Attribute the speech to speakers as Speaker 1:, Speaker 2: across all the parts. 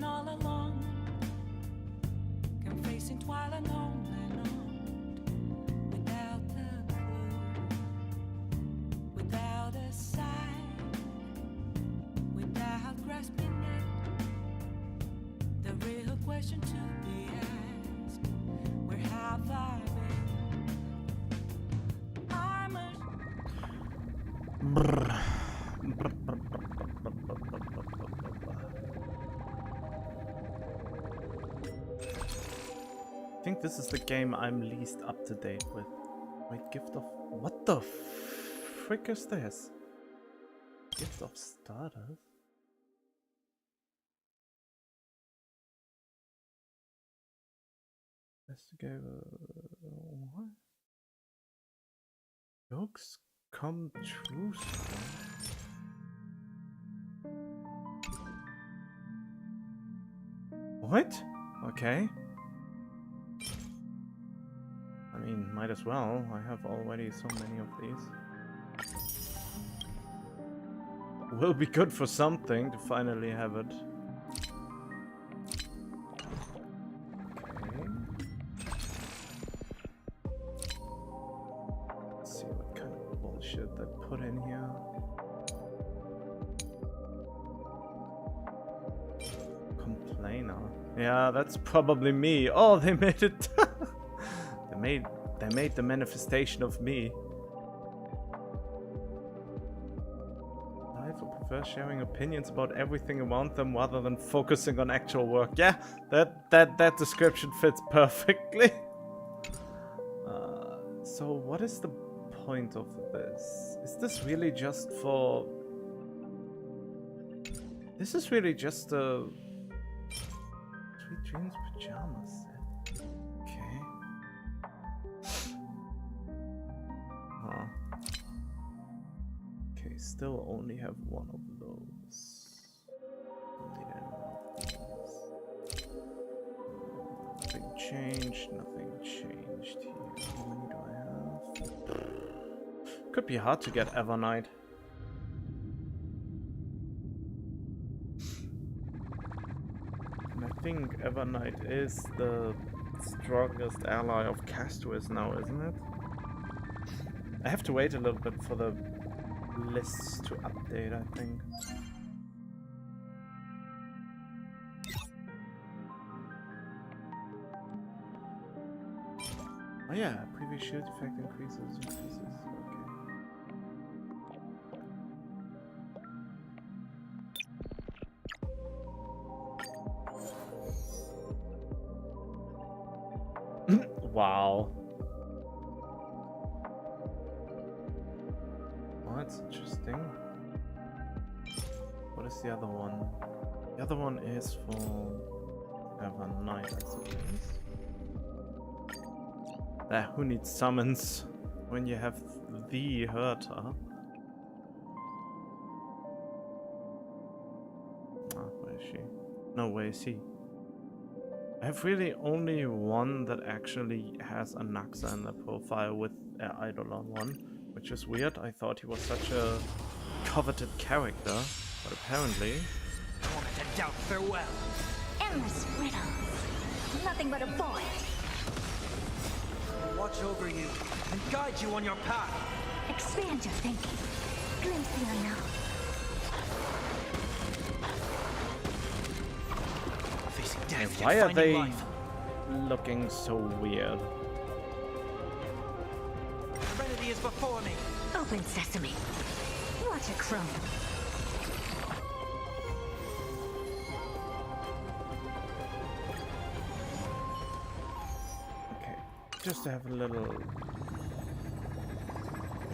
Speaker 1: all along, confessing while alone and on, without a clue, without a sign, without grasping it. The real question to be asked: where have I been? I'm a
Speaker 2: I think this is the game I'm least up to date with. Wait, gift of... What the frick is this? Gift of starters? Investigate... What? Jokes come true. What? Okay. I mean, might as well. I have already so many of these. Will be good for something to finally have it. Okay. Let's see what kind of bullshit they put in here. Complainer. Yeah, that's probably me. Oh, they made it. They made the manifestation of me. I prefer sharing opinions about everything around them rather than focusing on actual work. Yeah, that description fits perfectly. So what is the point of this? Is this really just for... This is really just a... Sweet Dreams pajamas set. Okay. Okay, still only have one of those. Nothing changed, nothing changed here. How many do I have? Could be hard to get Evernight. And I think Evernight is the strongest ally of Castuous now, isn't it? I have to wait a little bit for the lists to update, I think. Oh yeah, previous shield effect increases. Okay. Wow. That's interesting. What is the other one? The other one is for Evernight, I suppose. Who needs summons when you have the Hurter? Where is she? No, where is he? I have really only one that actually has a Naxa in the profile with Eidolon one. Which is weird. I thought he was such a coveted character, but apparently...
Speaker 3: Moment to doubt farewell.
Speaker 4: Endless riddles. Nothing but a void.
Speaker 3: Watch over you and guide you on your path.
Speaker 4: Expand your thinking. Glimpse the unknown.
Speaker 3: Facing death,
Speaker 2: Why are they
Speaker 3: life.
Speaker 2: looking so weird?
Speaker 3: Serenity is before me.
Speaker 4: Open sesame. What a crone.
Speaker 2: Okay, just to have a little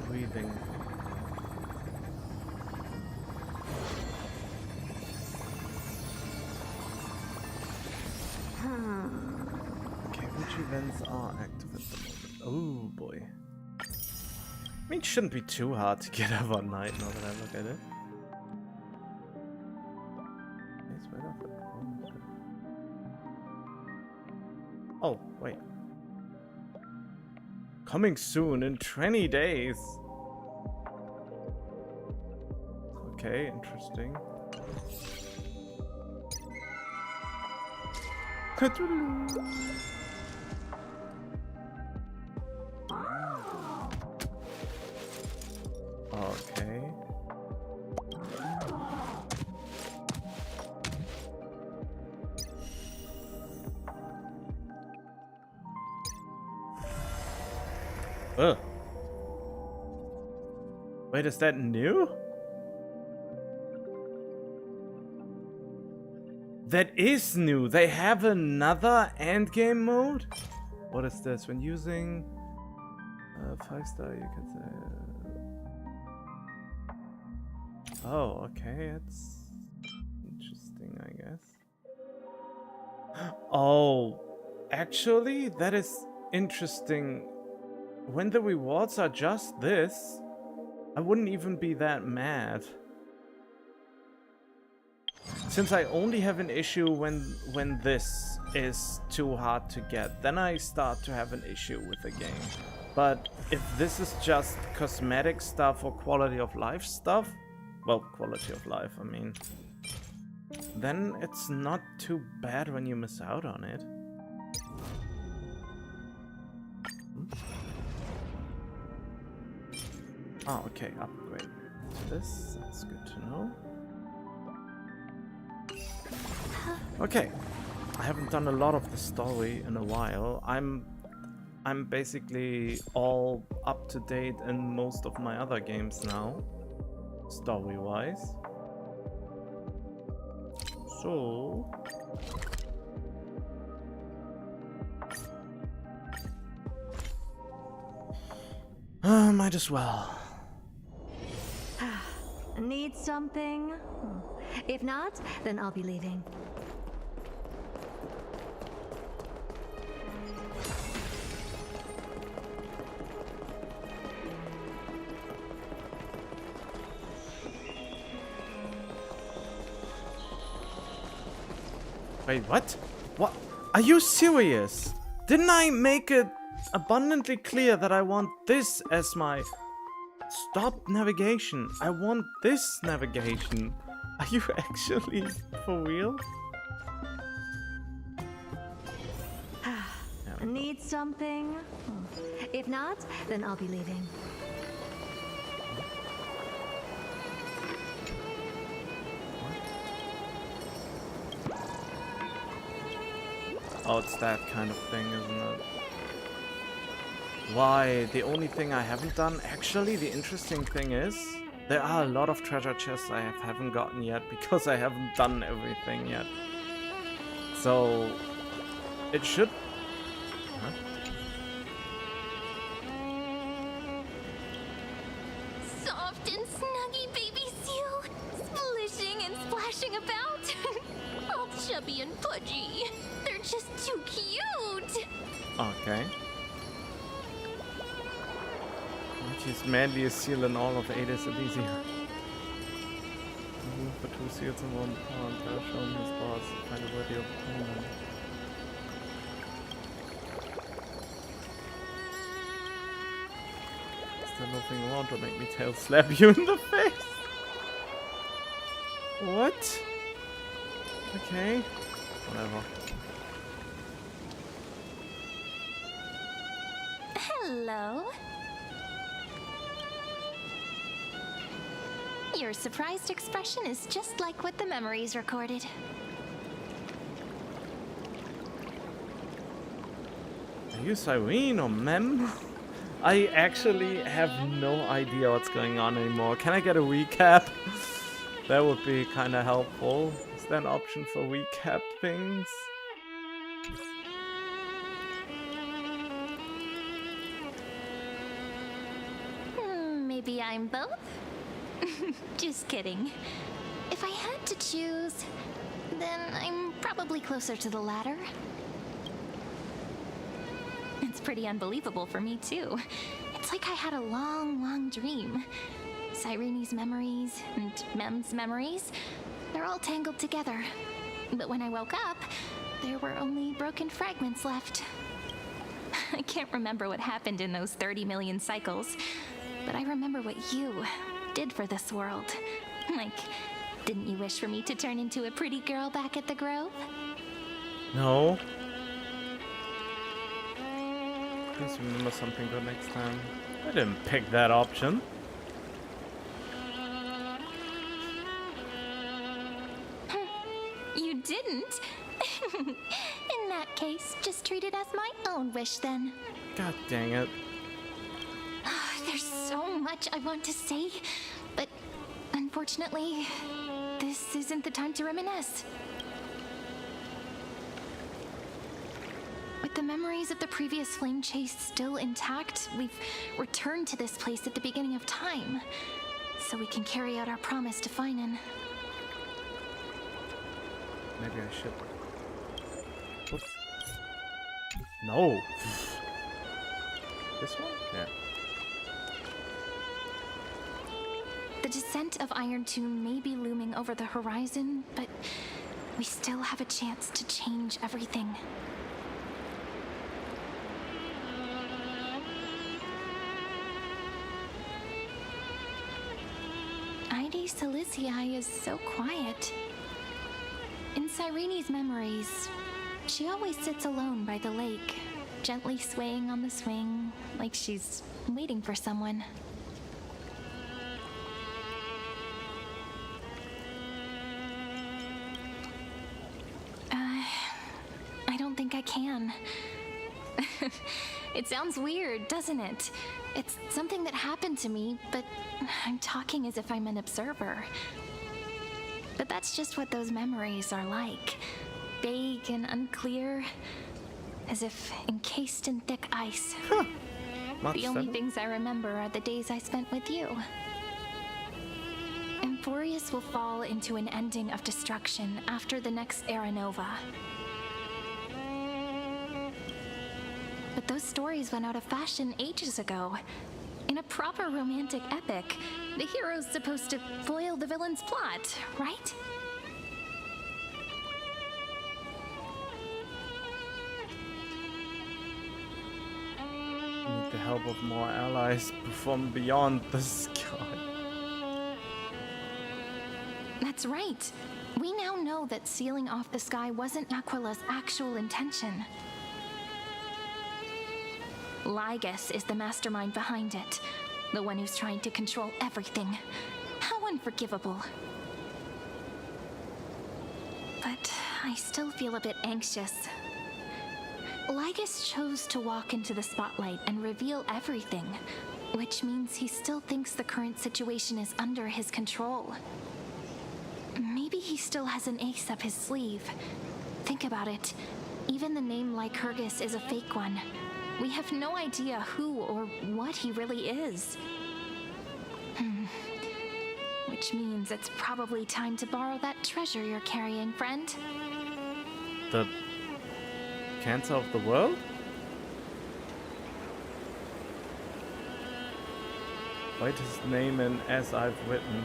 Speaker 2: breathing. Okay, which events are active at the moment? Oh boy. I mean, it shouldn't be too hard to get Evernight now that I look at it. It's right off the... Oh, wait. Coming soon in 20 days. Okay, interesting. Okay. Ugh. Wait, is that new? That is new. They have another endgame mode? What is this? When using 5-star, you can say. Oh, okay. It's interesting, I guess. Oh, actually, that is interesting. When the rewards are just this, I wouldn't even be that mad. Since I only have an issue when this is too hard to get, then I start to have an issue with the game. But if this is just cosmetic stuff or quality of life stuff, well, quality of life, I mean, then it's not too bad when you miss out on it. Oh, okay, upgrade to this. That's good to know. Okay, I haven't done a lot of the story in a while. I'm basically all up to date in most of my other games now, story-wise. So might as well.
Speaker 4: Need something? If not, then I'll be leaving.
Speaker 2: Wait, what? What? Are you serious? Didn't I make it abundantly clear that I want this as my stop navigation? I want this navigation. Are you actually for real?
Speaker 4: Need something? If not, then I'll be leaving.
Speaker 2: Oh, it's that kind of thing, isn't it? Why? The only thing I haven't done... Actually, the interesting thing is, there are a lot of treasure chests I haven't gotten yet because I haven't done everything yet. So, it should... Huh?
Speaker 5: Soft and snuggy baby seal, splishing and splashing about. All chubby and pudgy. They're just too cute.
Speaker 2: Okay. He's manliest seal in all of Hades Elysia. For 2 seals and 1 pond, I've shown his boss to find a worthy opponent. Is there nothing around to make me tail slap you in the face? What? Okay. Whatever.
Speaker 5: Hello. Your surprised expression is just like what the memories recorded.
Speaker 2: Are you Cyrene or Mem? I actually have no idea what's going on anymore. Can I get a recap? That would be kind of helpful. Is there an option for recap things?
Speaker 5: Maybe I'm both? Just kidding. If I had to choose, then I'm probably closer to the latter. It's pretty unbelievable for me, too. It's like I had a long dream. Cyrene's memories and Mem's memories, they're all tangled together. But when I woke up, there were only broken fragments left. I can't remember what happened in those 30 million cycles, but I remember what you did for this world. Like, didn't you wish for me to turn into a pretty girl back at the Grove?
Speaker 2: No. Please remember something good next time. I didn't pick that option.
Speaker 5: You didn't? In that case, just treat it as my own wish then.
Speaker 2: God dang it.
Speaker 5: There's so much I want to say, but unfortunately, this isn't the time to reminisce. With the memories of the previous flame chase still intact, we've returned to this place at the beginning of time, so we can carry out our promise to Finan.
Speaker 2: Maybe I should. Oops. No. This one? Yeah.
Speaker 5: The descent of Iron Tomb may be looming over the horizon, but we still have a chance to change everything. Ide Silicii is so quiet. In Cyrene's memories, she always sits alone by the lake, gently swaying on the swing, like she's waiting for someone. I don't think I can. It sounds weird, doesn't it? It's something that happened to me, but I'm talking as if I'm an observer. But that's just what those memories are like. Vague and unclear, as if encased in thick ice. The only things I remember are the days I spent with you. Emphorius will fall into an ending of destruction after the next Era Nova. But those stories went out of fashion ages ago. In a proper romantic epic, the hero's supposed to foil the villain's plot, right?
Speaker 2: Need the help of more allies from beyond the sky.
Speaker 5: That's right. We now know that sealing off the sky wasn't Aquila's actual intention. Lygus is the mastermind behind it, the one who's trying to control everything. How unforgivable. But I still feel a bit anxious. Lygus chose to walk into the spotlight and reveal everything, which means he still thinks the current situation is under his control. Maybe he still has an ace up his sleeve. Think about it. Even the name Lycurgus is a fake one. We have no idea who or what he really is. Which means it's probably time to borrow that treasure you're carrying, friend.
Speaker 2: The cancer of the world? Write his name in as I've written.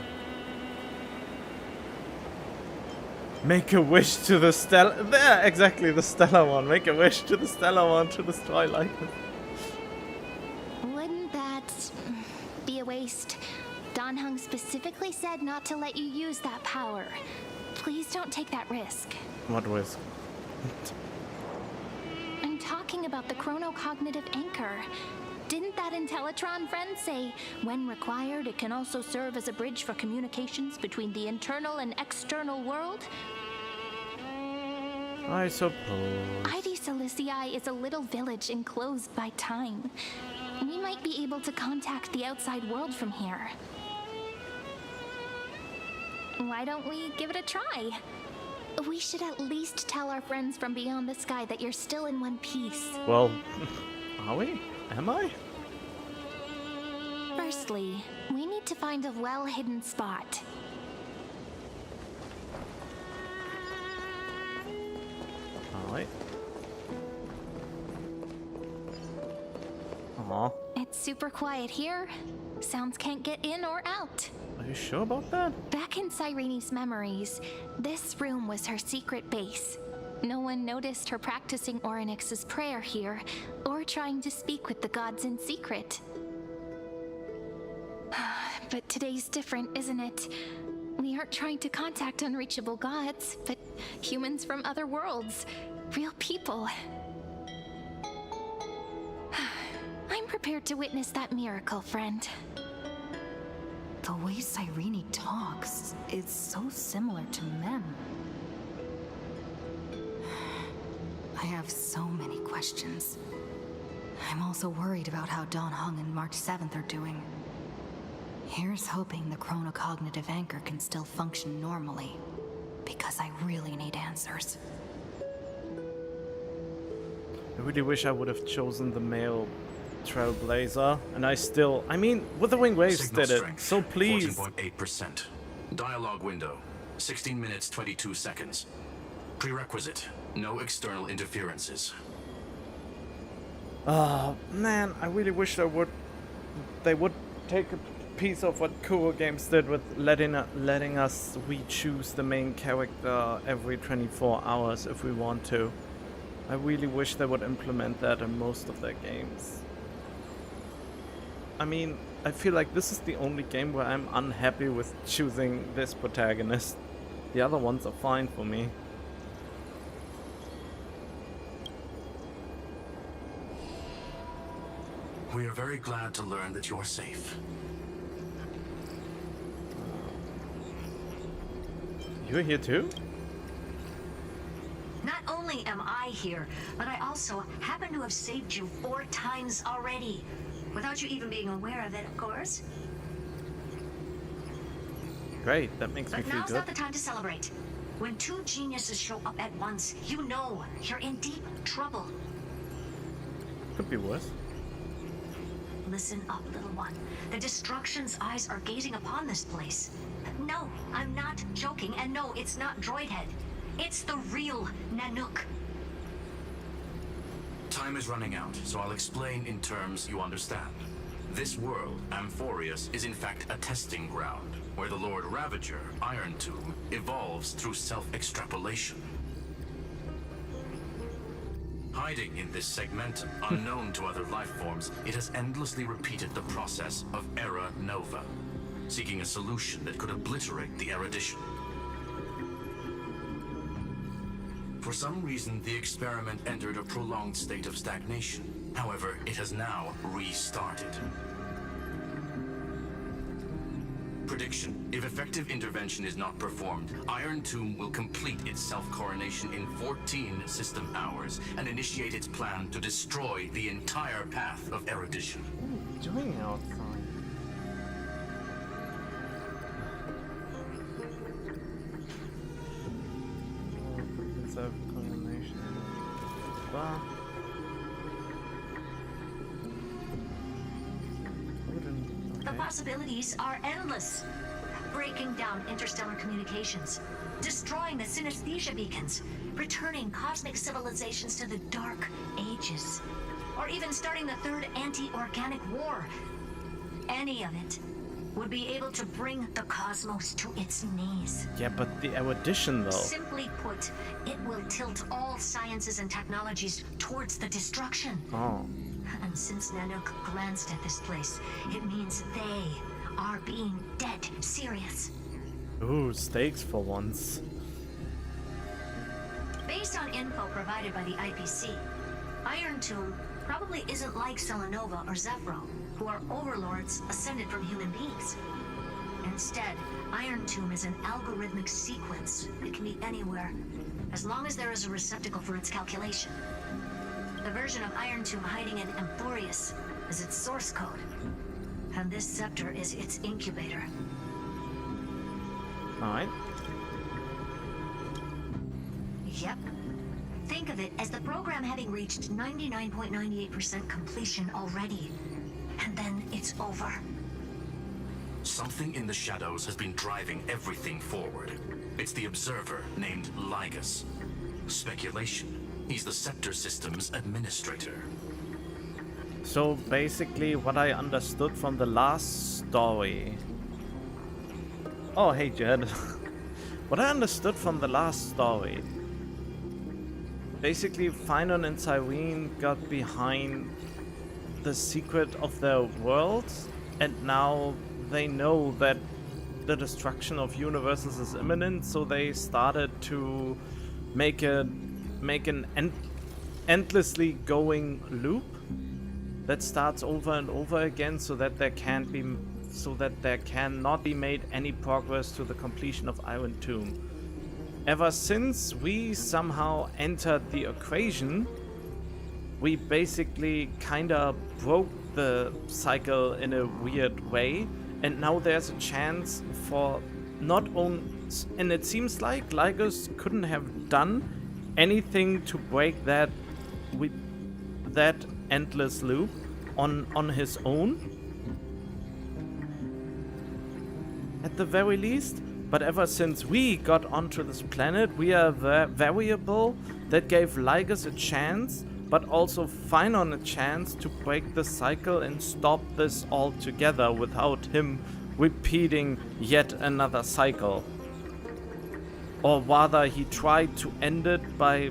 Speaker 2: Make a wish to the stellar. There, exactly, the stellar one. Make a wish to the stellar one to destroy Lygus.
Speaker 5: Wouldn't that be a waste? Danheng specifically said not to let you use that power. Please don't take that risk.
Speaker 2: What risk?
Speaker 5: I'm talking about the chronocognitive anchor. Didn't that Intellitron friend say, when required, it can also serve as a bridge for communications between the internal and external world?
Speaker 2: I suppose.
Speaker 5: Ide Silicii is a little village enclosed by time. We might be able to contact the outside world from here. Why don't we give it a try? We should at least tell our friends from beyond the sky that you're still in one piece.
Speaker 2: Well, are we? Am I?
Speaker 5: Firstly, we need to find a well-hidden spot.
Speaker 2: Alright. Aw.
Speaker 5: It's super quiet here. Sounds can't get in or out.
Speaker 2: Are you sure about that?
Speaker 5: Back in Cyrene's memories, this room was her secret base. No one noticed her practicing Orynyx's prayer here, or trying to speak with the gods in secret. But today's different, isn't it? We aren't trying to contact unreachable gods, but humans from other worlds. Real people. I'm prepared to witness that miracle, friend.
Speaker 4: The way Cyrene talks is so similar to Mem. I have so many questions. I'm also worried about how Dawn Hung and March 7th are doing. Here's hoping the chronocognitive anchor can still function normally, because I really need answers.
Speaker 2: I really wish I would have chosen the male Trailblazer, and I mean, Wuthering Waves
Speaker 6: Signal
Speaker 2: did it,
Speaker 6: strength,
Speaker 2: so please.
Speaker 6: 14.8%. Dialogue window, 16 minutes 22 seconds. Prerequisite, no external interferences.
Speaker 2: Man, I really wish they would take a piece of what Kuro Games did with letting us re-choose the main character every 24 hours if we want to. I really wish they would implement that in most of their games. I mean, I feel like this is the only game where I'm unhappy with choosing this protagonist. The other ones are fine for me.
Speaker 6: We are very glad to learn that you're safe.
Speaker 2: You're here too?
Speaker 7: Not only am I here, but I also happen to have saved you 4 times already. Without you even being aware of it, of course.
Speaker 2: Great, that makes me
Speaker 7: But
Speaker 2: feel
Speaker 7: now's
Speaker 2: good.
Speaker 7: not the time to celebrate. When 2 geniuses show up at once, you know you're in deep trouble.
Speaker 2: Could be worse.
Speaker 7: Listen up, little one. The Destruction's eyes are gazing upon this place. No, I'm not joking, and no, it's not Droidhead. It's the real Nanook.
Speaker 6: Time is running out, so I'll explain in terms you understand. This world, Amphorius, is in fact a testing ground, where the Lord Ravager, Iron Tomb, evolves through self-extrapolation. Hiding in this segmentum, unknown to other life forms, it has endlessly repeated the process of Era Nova, seeking a solution that could obliterate the erudition. For some reason, the experiment entered a prolonged state of stagnation. However, it has now restarted. Prediction: if effective intervention is not performed, Iron Tomb will complete its self-coronation in 14 system hours and initiate its plan to destroy the entire path of erudition.
Speaker 2: What are you doing outside? Self-coronation. Bah.
Speaker 7: The possibilities are endless. Breaking down interstellar communications, destroying the synesthesia beacons, returning cosmic civilizations to the dark ages, or even starting the 3rd anti-organic war. Any of it would be able to bring the cosmos to its knees.
Speaker 2: Yeah, but the erudition though.
Speaker 7: Simply put, it will tilt all sciences and technologies towards the destruction.
Speaker 2: Oh.
Speaker 7: And since Nanook glanced at this place, it means they are being dead serious.
Speaker 2: Ooh, stakes for once.
Speaker 7: Based on info provided by the IPC, Iron Tomb probably isn't like Selenova or Zephyro, who are overlords ascended from human beings. Instead, Iron Tomb is an algorithmic sequence that can be anywhere, as long as there is a receptacle for its calculation. The version of Iron Tomb hiding in Amphorius is its source code, and this scepter is its incubator.
Speaker 2: Alright.
Speaker 7: Yep. Think of it as the program having reached 99.98% completion already. And then it's over.
Speaker 6: Something in the shadows has been driving everything forward. It's the observer named Lygus. Speculation: he's the Scepter System's administrator.
Speaker 2: So basically what I understood from the last story... Oh, hey Jed. What I understood from the last story... Basically, Finon and Cyrene got behind the secret of their world, and now they know that the destruction of universes is imminent, so they started to make an endlessly going loop that starts over and over again, so that there cannot be made any progress to the completion of Iron Tomb. Ever since we somehow entered the equation, we basically kinda broke the cycle in a weird way, and now there's a chance for not only, and it seems like Lygus couldn't have done anything to break that endless loop on his own, at the very least. But ever since we got onto this planet, we are the variable that gave Lygus a chance, but also Finon a chance to break the cycle and stop this altogether without him repeating yet another cycle. Or rather, he tried to end it by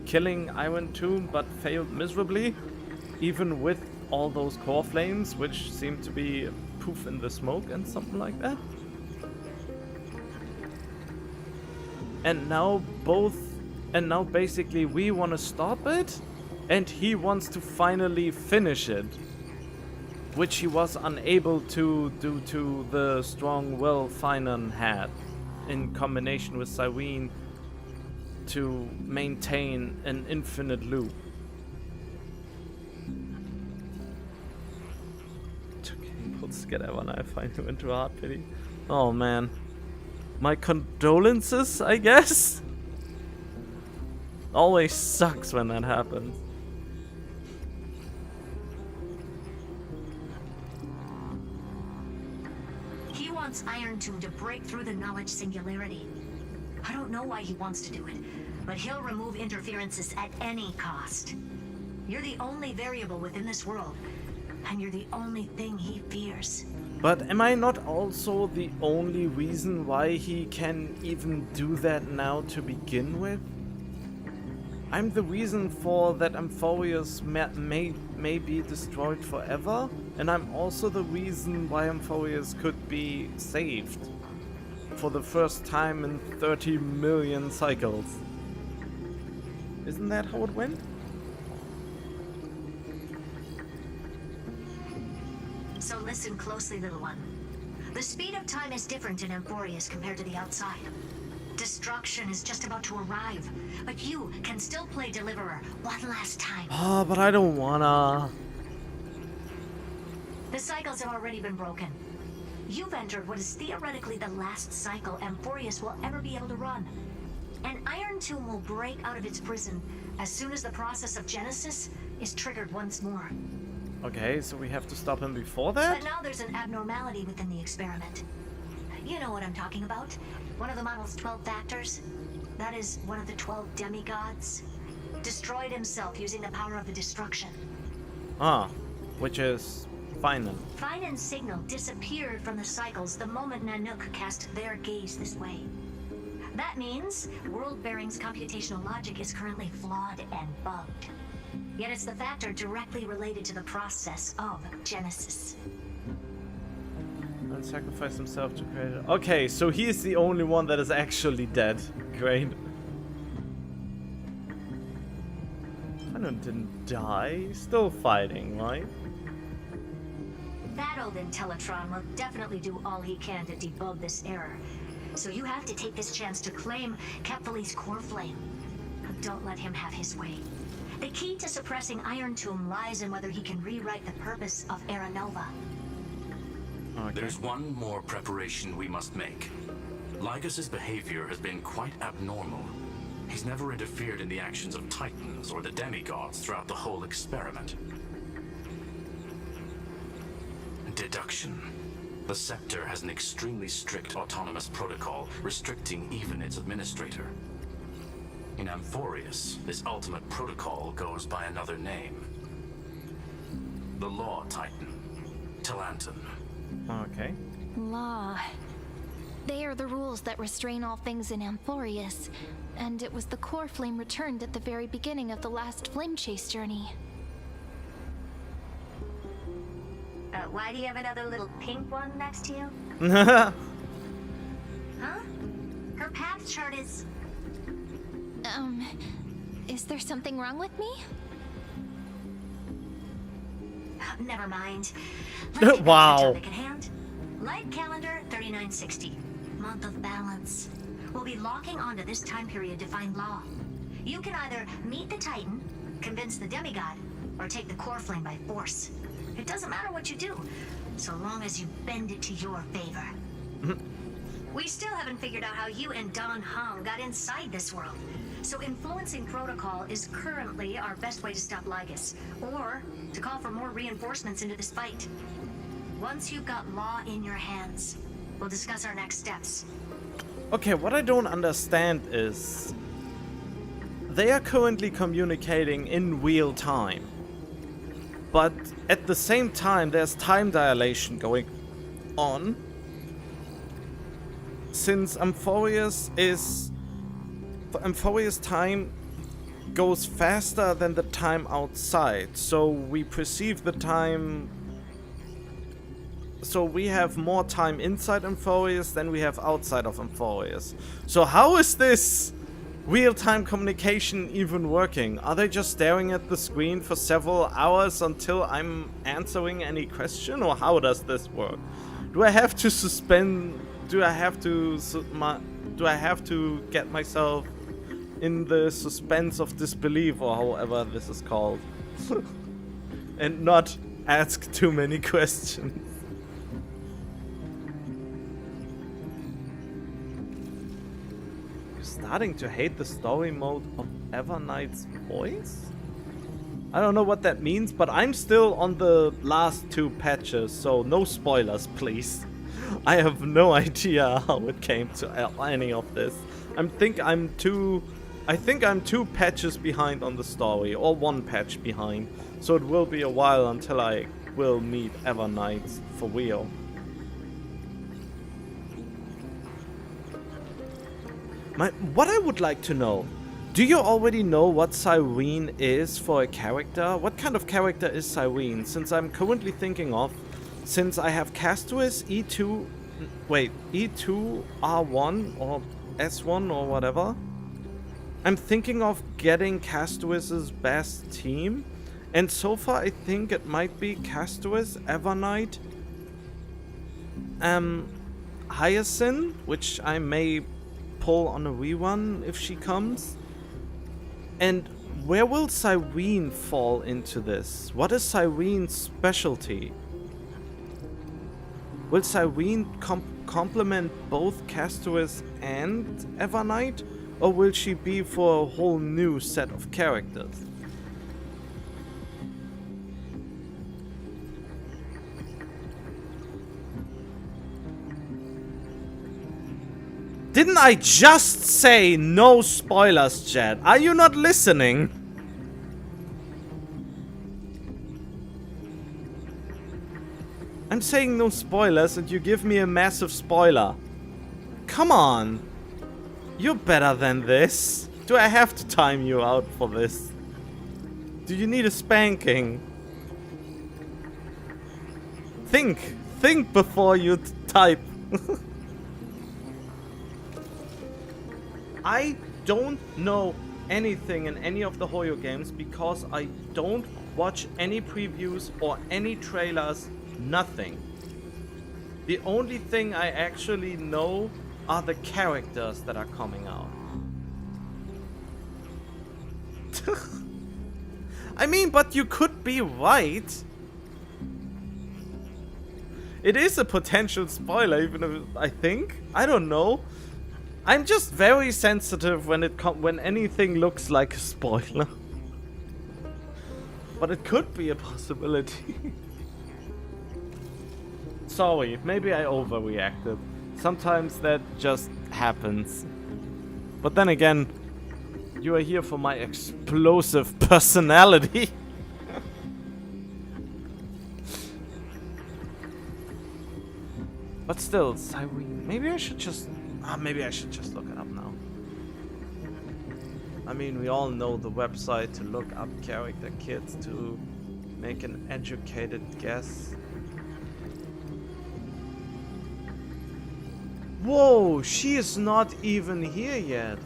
Speaker 2: killing Iron Tomb, but failed miserably, even with all those core flames, which seem to be poof in the smoke and something like that. And now basically we want to stop it, and he wants to finally finish it, which he was unable to due to the strong will Finon had, in combination with Cyrene, to maintain an infinite loop. Puts together when I find him into hard pity. Oh man. My condolences, I guess? Always sucks when that happens.
Speaker 7: He wants Iron Tomb to break through the knowledge singularity. I don't know why he wants to do it, but he'll remove interferences at any cost. You're the only variable within this world, and you're the only thing he fears.
Speaker 2: But am I not also the only reason why he can even do that now to begin with? I'm the reason for that Amphorius may be destroyed forever, and I'm also the reason why Amphorius could be saved for the first time in 30 million cycles. Isn't that how it went?
Speaker 7: So listen closely, little one. The speed of time is different in Amphorius compared to the outside. Destruction is just about to arrive, but you can still play Deliverer one last time.
Speaker 2: Oh, but I don't wanna.
Speaker 7: The cycles have already been broken. You've entered what is theoretically the last cycle Amphorius will ever be able to run. And Iron Tomb will break out of its prison as soon as the process of Genesis is triggered once more.
Speaker 2: Okay, so we have to stop him before that?
Speaker 7: But now there's an abnormality within the experiment. You know what I'm talking about. One of the model's 12 factors. That is one of the 12 demigods. Destroyed himself using the power of the destruction.
Speaker 2: Ah, which is Finon.
Speaker 7: Finon's signal disappeared from the cycles the moment Nanook cast their gaze this way. That means World-Bearing's computational logic is currently flawed and bugged. Yet it's the factor directly related to the process of Genesis.
Speaker 2: And sacrifice himself to create it. Okay, so he is the only one that is actually dead. Great. Finon didn't die. He's still fighting, right?
Speaker 7: That old Intellitron will definitely do all he can to debug this error. So you have to take this chance to claim Kephal's core flame. But don't let him have his way. The key to suppressing Iron Tomb lies in whether he can rewrite the purpose of Era Nova.
Speaker 2: Okay.
Speaker 6: There's one more preparation we must make. Lygus's behavior has been quite abnormal. He's never interfered in the actions of Titans or the demigods throughout the whole experiment. Deduction. The Scepter has an extremely strict autonomous protocol, restricting even its administrator. In Amphorius, this ultimate protocol goes by another name. The Law Titan, Talanton.
Speaker 2: Okay.
Speaker 5: Law. They are the rules that restrain all things in Amphorius, and it was the core flame returned at the very beginning of the last flame chase journey.
Speaker 7: Why do you have another little pink one next to you? path chart is...
Speaker 5: Is there something wrong with me?
Speaker 7: Never mind. Let's get back to
Speaker 2: Wow.
Speaker 7: the topic at hand. Light calendar 3960. Month of balance. We'll be locking onto this time period to find Law. You can either meet the Titan, convince the demigod, or take the core flame by force. It doesn't matter what you do, so long as you bend it to your favor. We still haven't figured out how you and Don Hung got inside this world. So influencing protocol is currently our best way to stop Lygus, or to call for more reinforcements into this fight. Once you've got Law in your hands, we'll discuss our next steps.
Speaker 2: Okay, what I don't understand is they are currently communicating in real time. But at the same time, there's time dilation going on. Since Amphorius time goes faster than the time outside, so we perceive the time. So we have more time inside Amphorius than we have outside of Amphorius. So how is this real-time communication even working? Are they just staring at the screen for several hours until I'm answering any question, or how does this work? Do I have to suspend? Do I have to get myself in the suspense of disbelief, or however this is called, and not ask too many questions? Starting to hate the story mode of Everknight's voice? I don't know what that means, but I'm still on the last 2 patches, so no spoilers, please. I have no idea how it came to any of this. I think I'm 2 patches behind on the story, or 1 patch behind, so it will be a while until I will meet Everknight for real. What I would like to know, do you already know what Cyrene is for a character? What kind of character is Cyrene? Since I'm currently thinking of, since I have Castuous, E2, R1 or S1 or whatever, I'm thinking of getting Castuous's best team, and so far I think it might be Castuous, Everknight, Hyacinth, which I may pull on a rerun if she comes. And where will Cyrene fall into this? What is Cyrene's specialty? Will Cyrene complement both Castuous and Everknight, or will she be for a whole new set of characters? Didn't I just say no spoilers, chat? Are you not listening? I'm saying no spoilers and you give me a massive spoiler. Come on. You're better than this. Do I have to time you out for this? Do you need a spanking? Think before you type. I don't know anything in any of the Hoyo games because I don't watch any previews or any trailers, nothing. The only thing I actually know are the characters that are coming out. I mean, but you could be right. It is a potential spoiler, even if I think. I don't know. I'm just very sensitive when anything looks like a spoiler. But it could be a possibility. Sorry, maybe I overreacted. Sometimes that just happens. But then again, you are here for my explosive personality. But still, Cyrene, maybe I should just look it up now. I mean, we all know the website to look up character kits to make an educated guess. Whoa, she is not even here yet.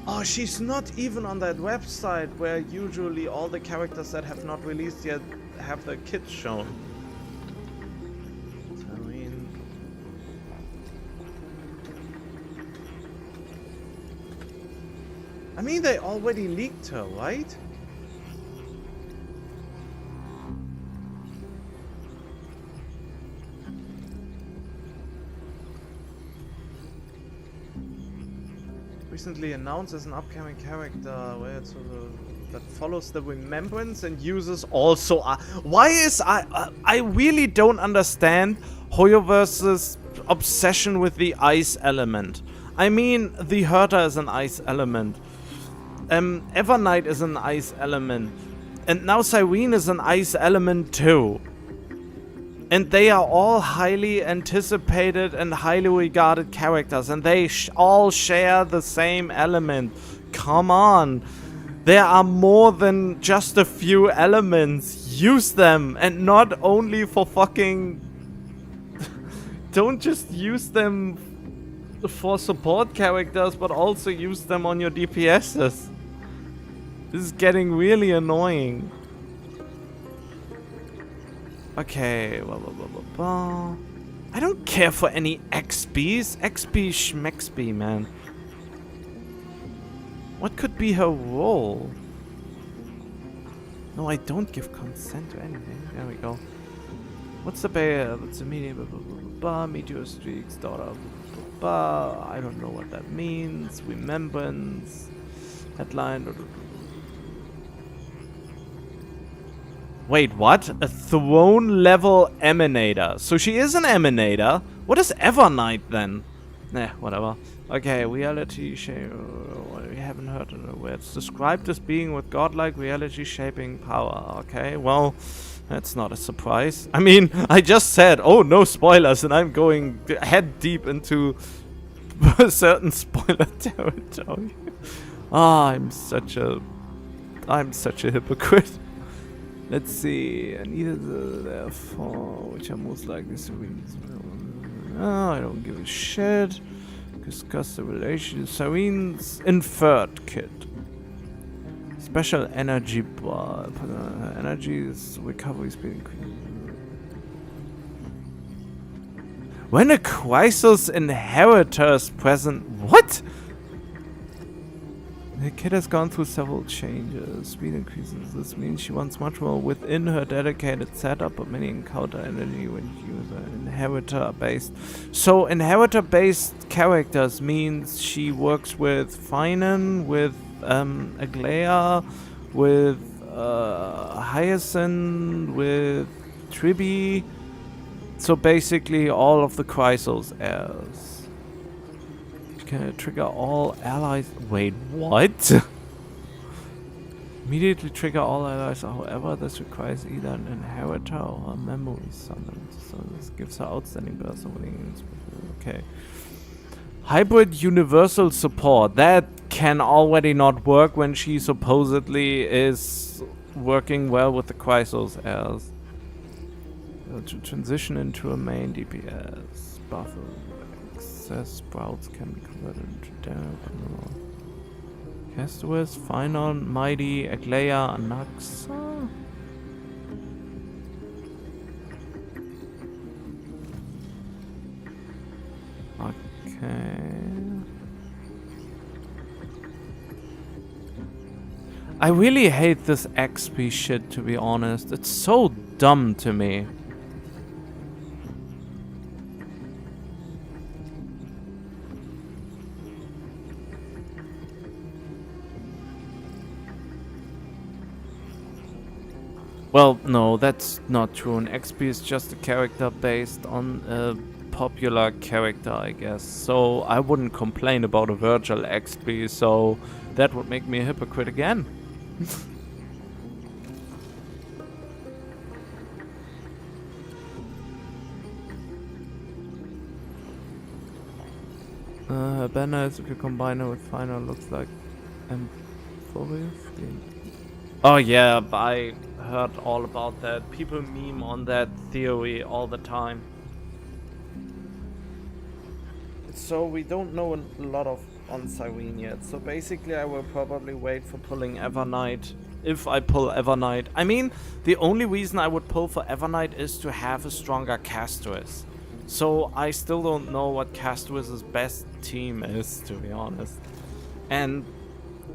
Speaker 2: Oh, she's not even on that website where usually all the characters that have not released yet have their kits shown. I mean, they already leaked her, right? Recently announced as an upcoming character where it's that follows the remembrance and uses also. Why is I really don't understand Hoyoverse's obsession with the ice element. I mean, the Herta is an ice element. Evernight is an ice element. And now Cyrene is an ice element too. And they are all highly anticipated and highly regarded characters. And they all share the same element. Come on. There are more than just a few elements. Use them. And not only for fucking... Don't just use them for support characters, but also use them on your DPSs. This is getting really annoying. Okay, I don't care for any XPs. XP schmexp, man. What could be her role? No, I don't give consent to anything. There we go. What's the bear? What's the meaning? Meteor streaks, daughter. I don't know what that means. Remembrance. Headline. Wait, what? A throne level emanator. So she is an emanator. What is Evernight then? Nah, whatever. Okay, reality shape. We haven't heard of where it's described as being with godlike reality shaping power. Okay, well, that's not a surprise. I mean, I just said, oh, no spoilers, and I'm going head deep into a certain spoiler territory. I'm such a hypocrite. Let's see, and either therefore, which are most likely to be. I don't give a shit. Discuss the relation. Serene's inferred kit. Special energy bar. Energy is recovery speed increase. When a crisis inheritor is present. What? The kid has gone through several changes. Speed increases. This means she wants much more within her dedicated setup, but many encounter energy when you use an inheritor-based. So inheritor-based characters means she works with Finan, with Aglaya, with Hyacinth, with Tribi. So basically all of the Chrysos heirs. Can trigger all allies. Wait, what? Immediately trigger all allies. However, this requires either an inheritor or a memory summon. So this gives her outstanding burst of wings. Okay. Hybrid universal support. That can already not work when she supposedly is working well with the Chrysos heirs. To transition into a main DPS. Buffer. Sprouts can be converted into damage. Castaway, Finon, Mighty, Aglaya, Anaxa. Okay. I really hate this XP shit, to be honest. It's so dumb to me. Well, no, that's not true. An XP is just a character based on a popular character, I guess. So I wouldn't complain about a virtual XP, so that would make me a hypocrite again. Banner is if you combine her with Final, looks like Amphobius. Oh yeah, I heard all about that. People meme on that theory all the time. So we don't know a lot of on Cyrene yet. So basically I will probably wait for pulling Evernight. If I pull Evernight. I mean, the only reason I would pull for Evernight is to have a stronger Castuous. So I still don't know what Castuous' best team is, to be honest. And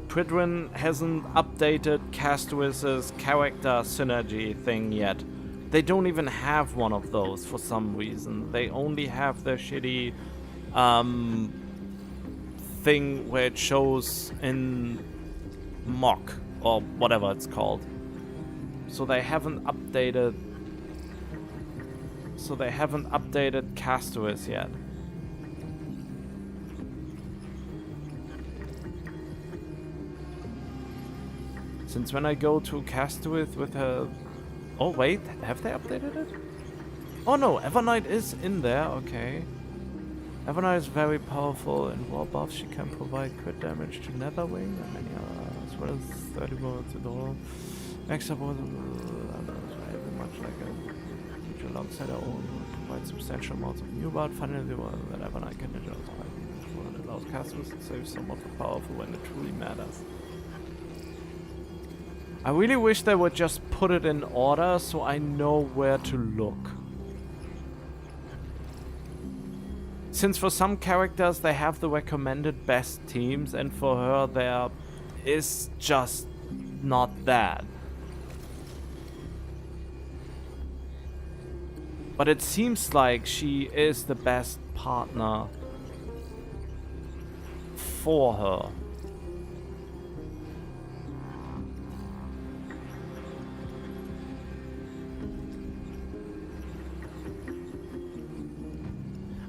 Speaker 2: Pridrin hasn't updated Castuous' character synergy thing yet. They don't even have one of those for some reason. They only have their shitty thing where it shows in mock or whatever it's called. So they haven't updated Castuous yet. Since when I go to Castuous with her... Oh wait, have they updated it? Oh no, Evernight is in there, okay. Evernight is very powerful. In war buffs, she can provide crit damage to Netherwing and many others, as well as 30 bullets to the wall. Extra bullets, very much like a creature alongside her own, will provide substantial amounts of new bout. Finally, that Evernight can neutralize quite it allows casters to save some of the powerful when it truly matters. I really wish they would just put it in order so I know where to look. Since for some characters they have the recommended best teams, and for her there is just not that. But it seems like she is the best partner for her.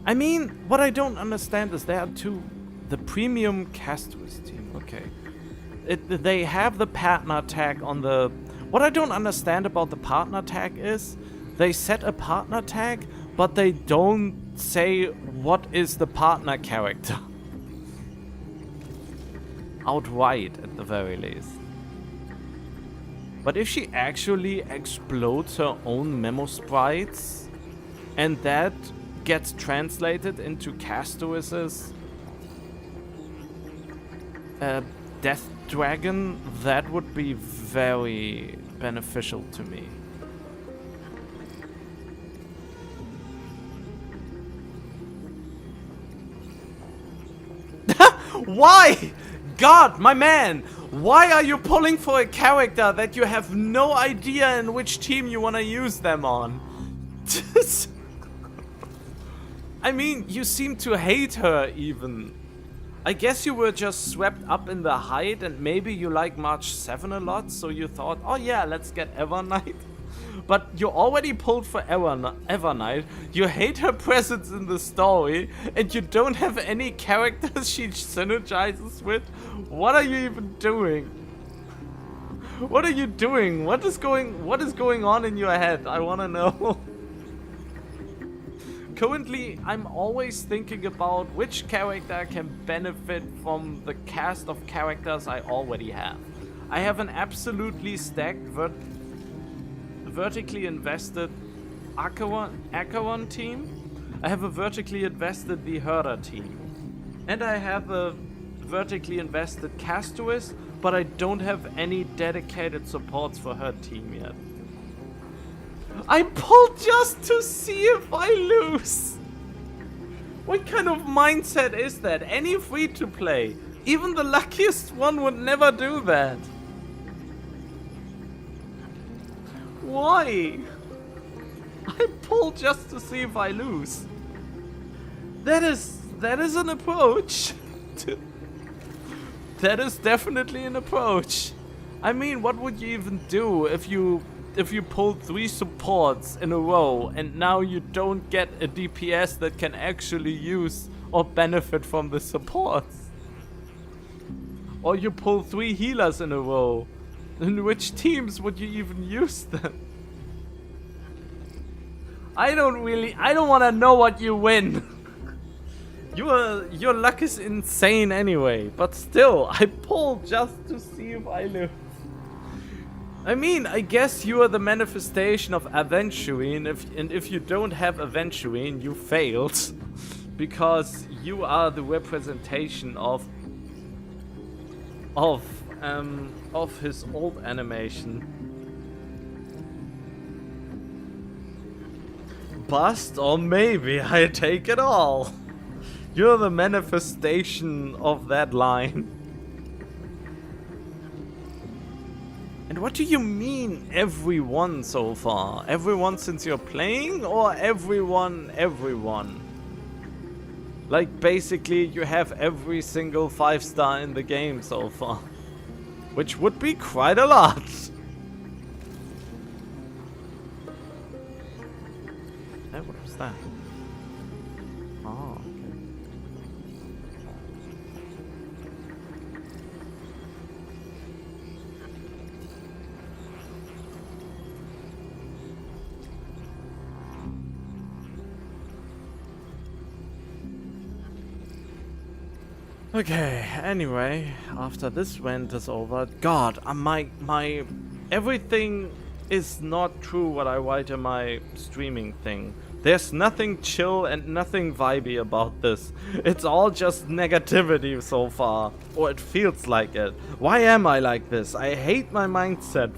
Speaker 2: I mean, what I don't understand is there are two... The premium Castuous team, okay. They have the partner tag on the... What I don't understand about the partner tag is they set a partner tag, but they don't say what is the partner character. Outright, at the very least. But if she actually explodes her own memo sprites, and that gets translated into Castuous' Death Dragon, that would be very beneficial to me. Why? God, my man! Why are you pulling for a character that you have no idea in which team you want to use them on? I mean, you seem to hate her even. I guess you were just swept up in the hype and maybe you like March 7 a lot, so you thought, oh yeah, let's get Evernight. But you already pulled for Evernight, you hate her presence in the story, and you don't have any characters she synergizes with? What are you even doing? What are you doing? What is going on in your head? I wanna know. Currently, I'm always thinking about which character can benefit from the cast of characters I already have. I have an absolutely stacked vertically invested Acheron team. I have a vertically invested the Herder team. And I have a vertically invested Castuous, but I don't have any dedicated supports for her team yet. I pulled just to see if I lose. What kind of mindset is that? Any free-to-play, even the luckiest one would never do that. Why? I pulled just to see if I lose. That is an approach. That is definitely an approach. I mean, what would you even do if you pulled 3 supports in a row and now you don't get a DPS that can actually use or benefit from the supports? Or you pull 3 healers in a row. In which teams would you even use them? I don't want to know what you win. Your luck is insane anyway, but still, I pulled just to see if I lose. I mean, I guess you are the manifestation of Aventurine, and if you don't have Aventurine, you failed. Because you are the representation of his old animation. Bust, or maybe I take it all. You're the manifestation of that line. And what do you mean, everyone so far? Everyone since you're playing, or everyone? Like, basically, you have every single 5-star in the game so far. Which would be quite a lot. Hey, what was that? Oh, okay. Okay, anyway, after this rant is over, God, my everything is not true what I write in my streaming thing. There's nothing chill and nothing vibey about this. It's all just negativity so far, or it feels like it. Why am I like this? I hate my mindset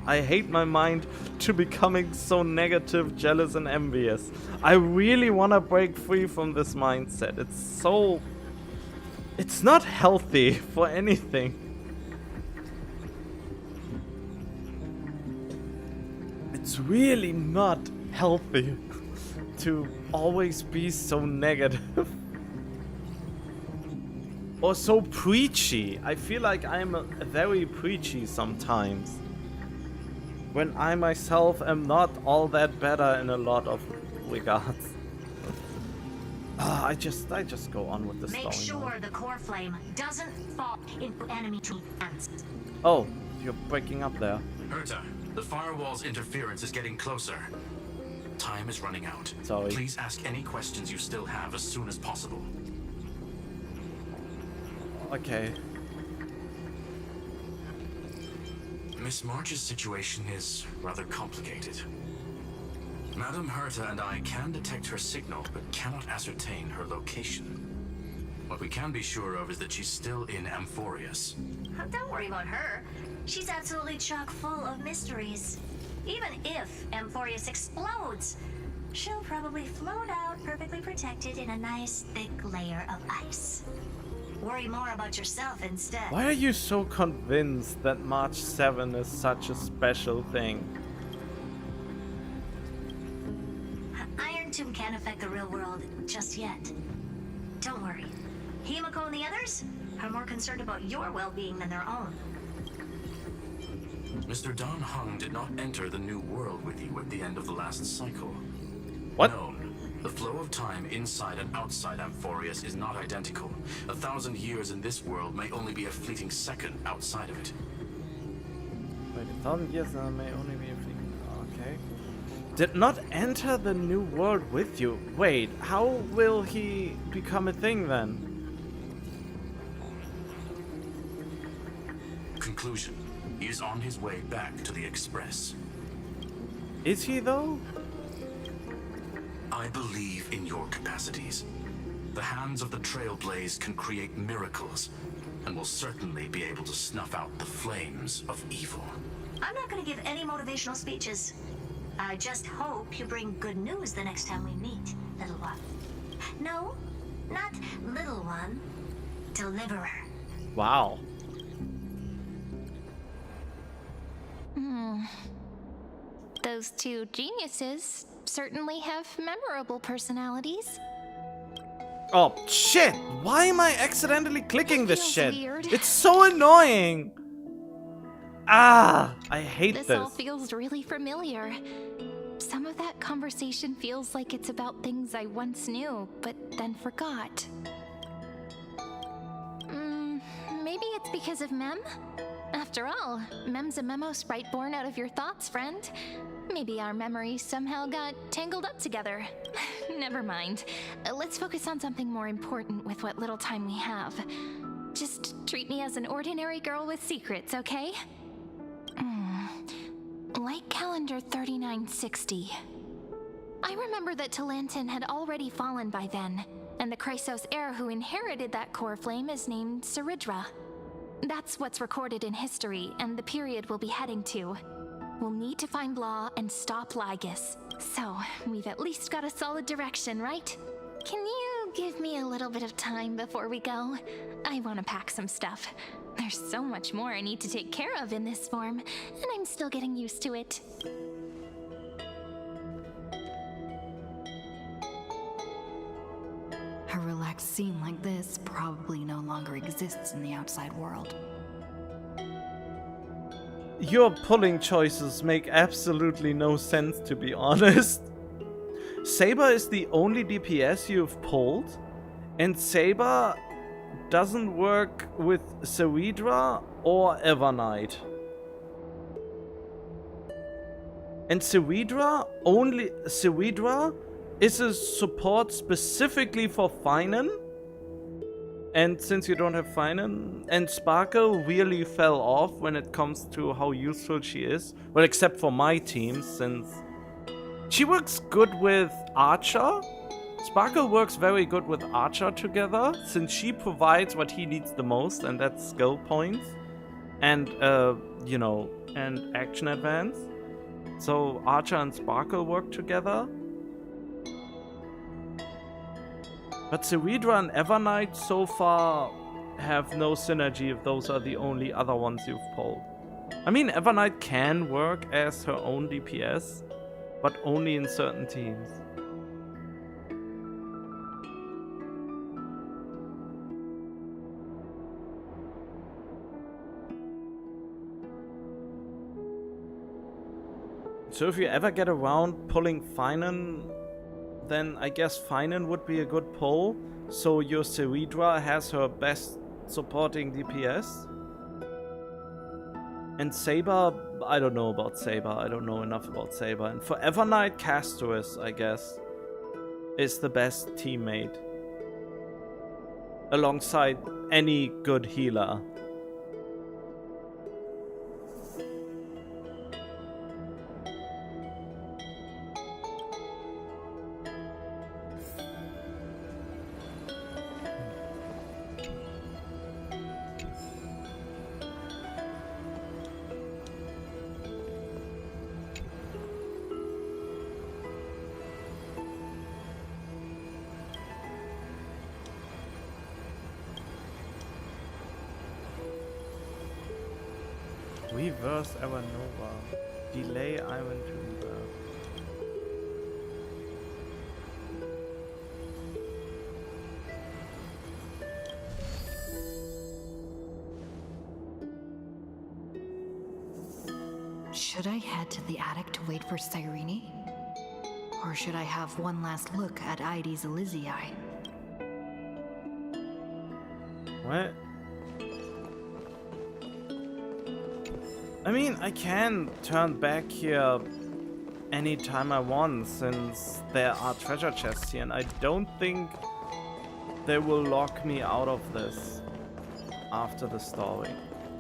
Speaker 2: I hate my mind to becoming so negative, jealous and envious. I really wanna break free from this mindset. It's not healthy for anything. It's really not healthy to always be so negative. Or so preachy. I feel like I'm very preachy sometimes. When I myself am not all that better in a lot of regards. I just go on with the story.
Speaker 7: Make sure the core flame doesn't fall into enemy hands.
Speaker 2: Oh, you're breaking up there.
Speaker 6: Herta, the firewall's interference is getting closer. Time is running out.
Speaker 2: Sorry.
Speaker 6: Please ask any questions you still have as soon as possible.
Speaker 2: Okay.
Speaker 6: Miss March's situation is rather complicated. Madame Herta and I can detect her signal, but cannot ascertain her location. What we can be sure of is that she's still in Amphorius.
Speaker 7: Don't worry about her. She's absolutely chock full of mysteries. Even if Amphorius explodes, she'll probably float out perfectly protected in a nice thick layer of ice. Worry more about yourself instead.
Speaker 2: Why are you so convinced that March 7 is such a special thing?
Speaker 7: Iron Tomb can't affect the real world just yet. Don't worry. Himiko and the others are more concerned about your well-being than their own.
Speaker 6: Mr. Dan Heng did not enter the new world with you at the end of the last cycle.
Speaker 2: What?
Speaker 6: No. The flow of time inside and outside Amphorius is not identical. 1,000 years in this world may only be a fleeting second outside of it.
Speaker 2: Wait, 1,000 years may only be a fleeting... Okay. Did not enter the new world with you. Wait, how will he become a thing then?
Speaker 6: Conclusion. He is on his way back to the Express.
Speaker 2: Is he though?
Speaker 6: I believe in your capacities. The hands of the Trailblaze can create miracles, and will certainly be able to snuff out the flames of evil.
Speaker 7: I'm not going to give any motivational speeches. I just hope you bring good news the next time we meet, little one. No, not little one. Deliverer.
Speaker 2: Wow.
Speaker 5: Those two geniuses certainly have memorable personalities.
Speaker 2: Oh shit! Why am I accidentally clicking this
Speaker 5: Feels
Speaker 2: shit?
Speaker 5: weird.
Speaker 2: It's so annoying! Ah! I hate
Speaker 5: This
Speaker 2: this.
Speaker 5: all feels really familiar. Some of that conversation feels like it's about things I once knew, but then forgot. Maybe it's because of Mem? After all, Mem's a memo sprite born out of your thoughts, friend. Maybe our memories somehow got tangled up together. Never mind. Let's focus on something more important with what little time we have. Just treat me as an ordinary girl with secrets, okay? like calendar 3960. I remember that Talantin had already fallen by then, and the Chrysos heir who inherited that core flame is named Saridra. That's what's recorded in history, and the period we'll be heading to. We'll need to find Law and stop Lygus. So, we've at least got a solid direction, right? Can you give me a little bit of time before we go? I want to pack some stuff. There's so much more I need to take care of in this form, and I'm still getting used to it.
Speaker 4: A relaxed scene like this probably no longer exists in the outside world.
Speaker 2: Your pulling choices make absolutely no sense, to be honest. Saber is the only DPS you've pulled, and Saber doesn't work with Saridra or Evernight. And Saridra is a support specifically for Finan. And since you don't have Finan, and Sparkle really fell off when it comes to how useful she is. Well, except for my team, since she works good with Archer. Sparkle works very good with Archer together, since she provides what he needs the most, and that's skill points. And, you know, and action advance. So Archer and Sparkle work together. But Saridra and Evernight so far have no synergy if those are the only other ones you've pulled. I mean, Evernight can work as her own DPS, but only in certain teams. So if you ever get around pulling Finan, then I guess Finan would be a good pull. So your Saridra has her best supporting DPS. And Saber, I don't know about Saber. I don't know enough about Saber. And for Evernight, Castorus, I guess, is the best teammate. Alongside any good healer. Reverse Aranova. Delay Iron Tomb.
Speaker 4: Should I head to the attic to wait for Cyrene? Or should I have one last look at Ides Elysiae?
Speaker 2: What? I mean, I can turn back here anytime I want, since there are treasure chests here, and I don't think they will lock me out of this after the story.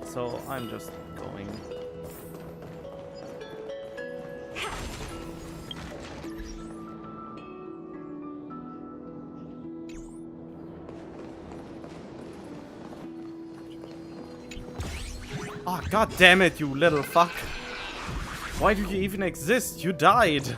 Speaker 2: So I'm just going. Oh, god damn it, you little fuck. Why do you even exist? You died.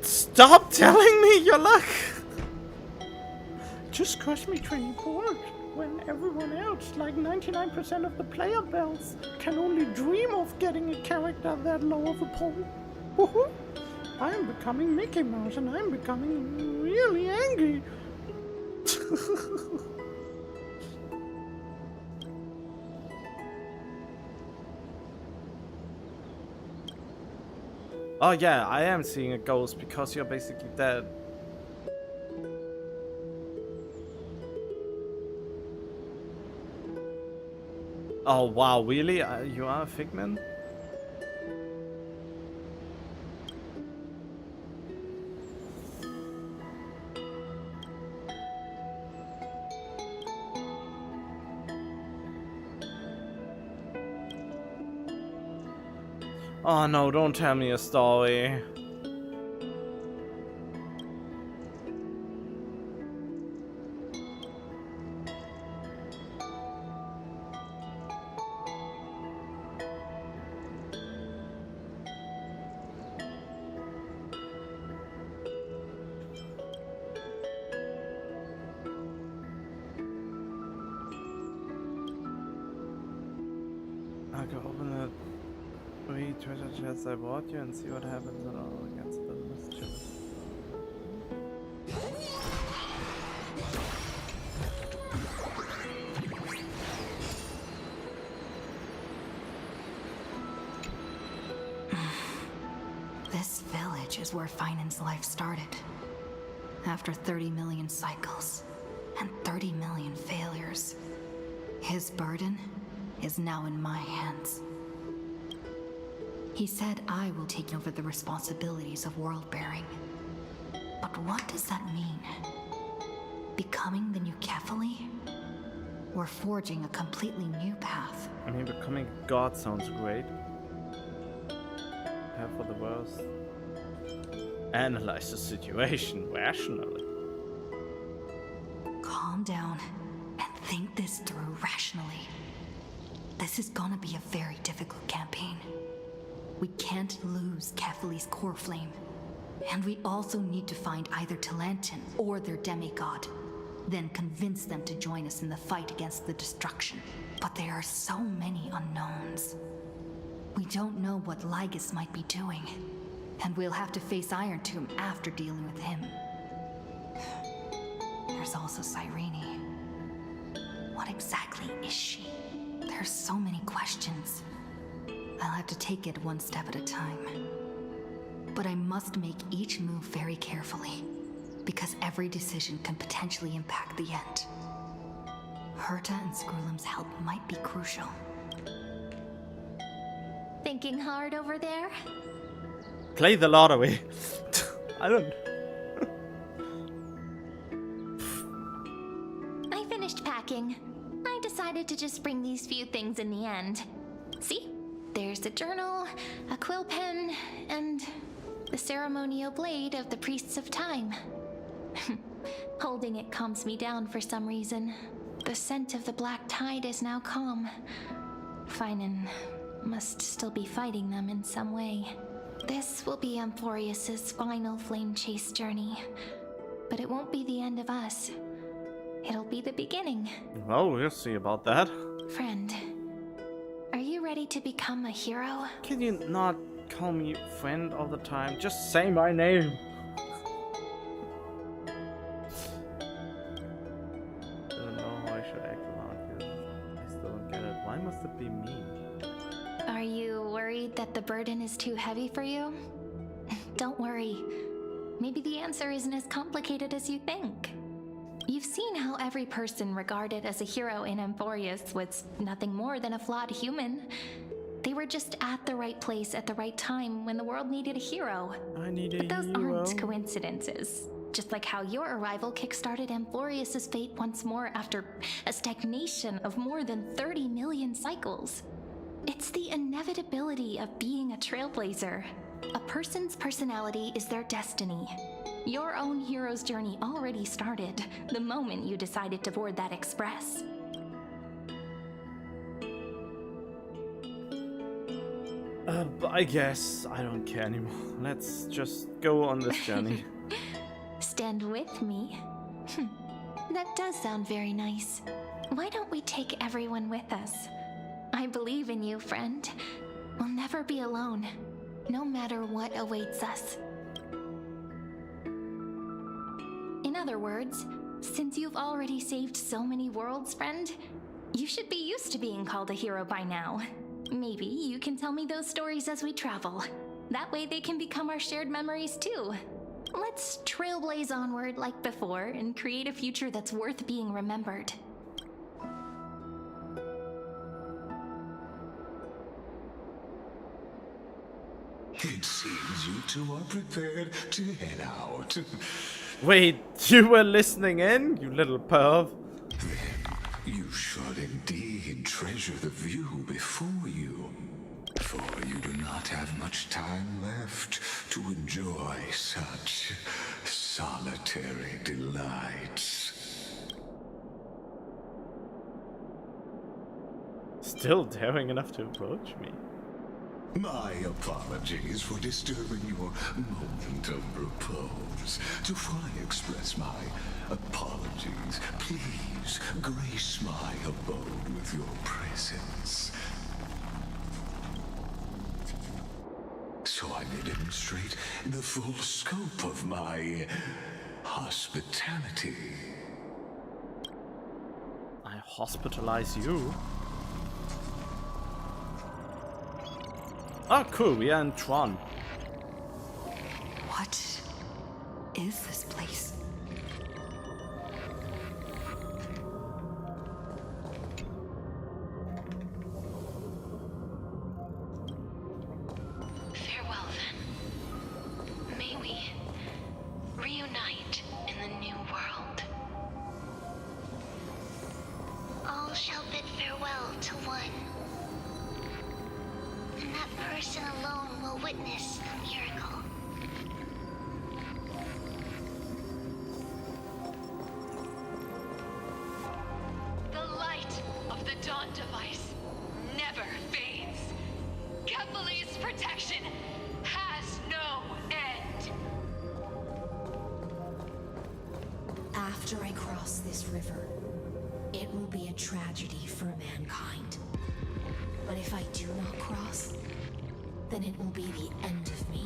Speaker 2: Stop telling me your luck!
Speaker 8: Just cause me pretty bored when everyone else, like 99% of the player bells, can only dream of getting a character that low of a pull. Woohoo! I am becoming Mickey Mouse and I'm becoming really angry.
Speaker 2: Oh yeah, I am seeing a ghost because you're basically dead. Oh wow, really? You are a Figment? Oh no, don't tell me a story. I'll go open the 3 treasure chests I bought you and see what happens at all against the mischievous.
Speaker 4: This village is where Finan's life started. After 30 million cycles and 30 million failures, his burden is now in my hands. He said I will take over the responsibilities of world-bearing. But what does that mean? Becoming the new Kefali? Or forging a completely new path?
Speaker 2: I mean, becoming God sounds great. Prepare for the worst. Analyze the situation rationally.
Speaker 4: Calm down and think this through rationally. This is gonna be a very difficult campaign. We can't lose Kefali's core flame. And we also need to find either Talantin or their demigod. Then convince them to join us in the fight against the destruction. But there are so many unknowns. We don't know what Lygus might be doing. And we'll have to face Iron Tomb after dealing with him. There's also Cyrene. What exactly is she? There's so many questions. I'll have to take it one step at a time. But I must make each move very carefully, because every decision can potentially impact the end. Herta and Skrullum's help might be crucial.
Speaker 5: Thinking hard over there?
Speaker 2: Play the lottery. I don't.
Speaker 5: I finished packing. I decided to just bring these few things in the end. See? There's a journal, a quill pen, and the ceremonial blade of the Priests of Time. Holding it calms me down for some reason. The scent of the black tide is now calm. Finan must still be fighting them in some way. This will be Amphorius's final flame chase journey. But it won't be the end of us. It'll be the beginning.
Speaker 2: Well, we'll see about that.
Speaker 5: Friend, are you ready to become a hero?
Speaker 2: Can you not call me friend all the time? Just say my name. I don't know how I should act around you. I still don't get it. Why must it be me?
Speaker 5: Are you worried that the burden is too heavy for you? Don't worry. Maybe the answer isn't as complicated as you think. You've seen how every person regarded as a hero in Amphorius was nothing more than a flawed human. They were just at the right place at the right time when the world needed a hero.
Speaker 2: I need a
Speaker 5: But those
Speaker 2: hero.
Speaker 5: aren't coincidences. Just like how your arrival kickstarted Amphorius's fate once more after a stagnation of more than 30 million cycles. It's the inevitability of being a trailblazer. A person's personality is their destiny. Your own hero's journey already started the moment you decided to board that express.
Speaker 2: I guess I don't care anymore. Let's just go on this journey.
Speaker 5: Stand with me? That does sound very nice. Why don't we take everyone with us? I believe in you, friend. We'll never be alone, no matter what awaits us. In other words, since you've already saved so many worlds, friend, you should be used to being called a hero by now. Maybe you can tell me those stories as we travel. That way they can become our shared memories too. Let's trailblaze onward like before and create a future that's worth being remembered.
Speaker 9: It seems you two are prepared to head out.
Speaker 2: Wait, you were listening in, you little perv?
Speaker 9: Then you should indeed treasure the view before you, for you do not have much time left to enjoy such solitary delights.
Speaker 2: Still daring enough to approach me.
Speaker 9: My apologies for disturbing your moment of repose. Before I express my apologies, please grace my abode with your presence, so I may demonstrate the full scope of my hospitality.
Speaker 2: I hospitalize you? Oh, cool, we are in Tron.
Speaker 4: What is this place?
Speaker 5: Farewell, then. May we reunite in the new world. All shall bid farewell to one. And that person alone will witness the miracle.
Speaker 10: The light of the dawn device never fades. Kepali's protection has no end.
Speaker 11: After I cross this river, it will be a tragedy for mankind. But if I do not cross, then it will be the end of me.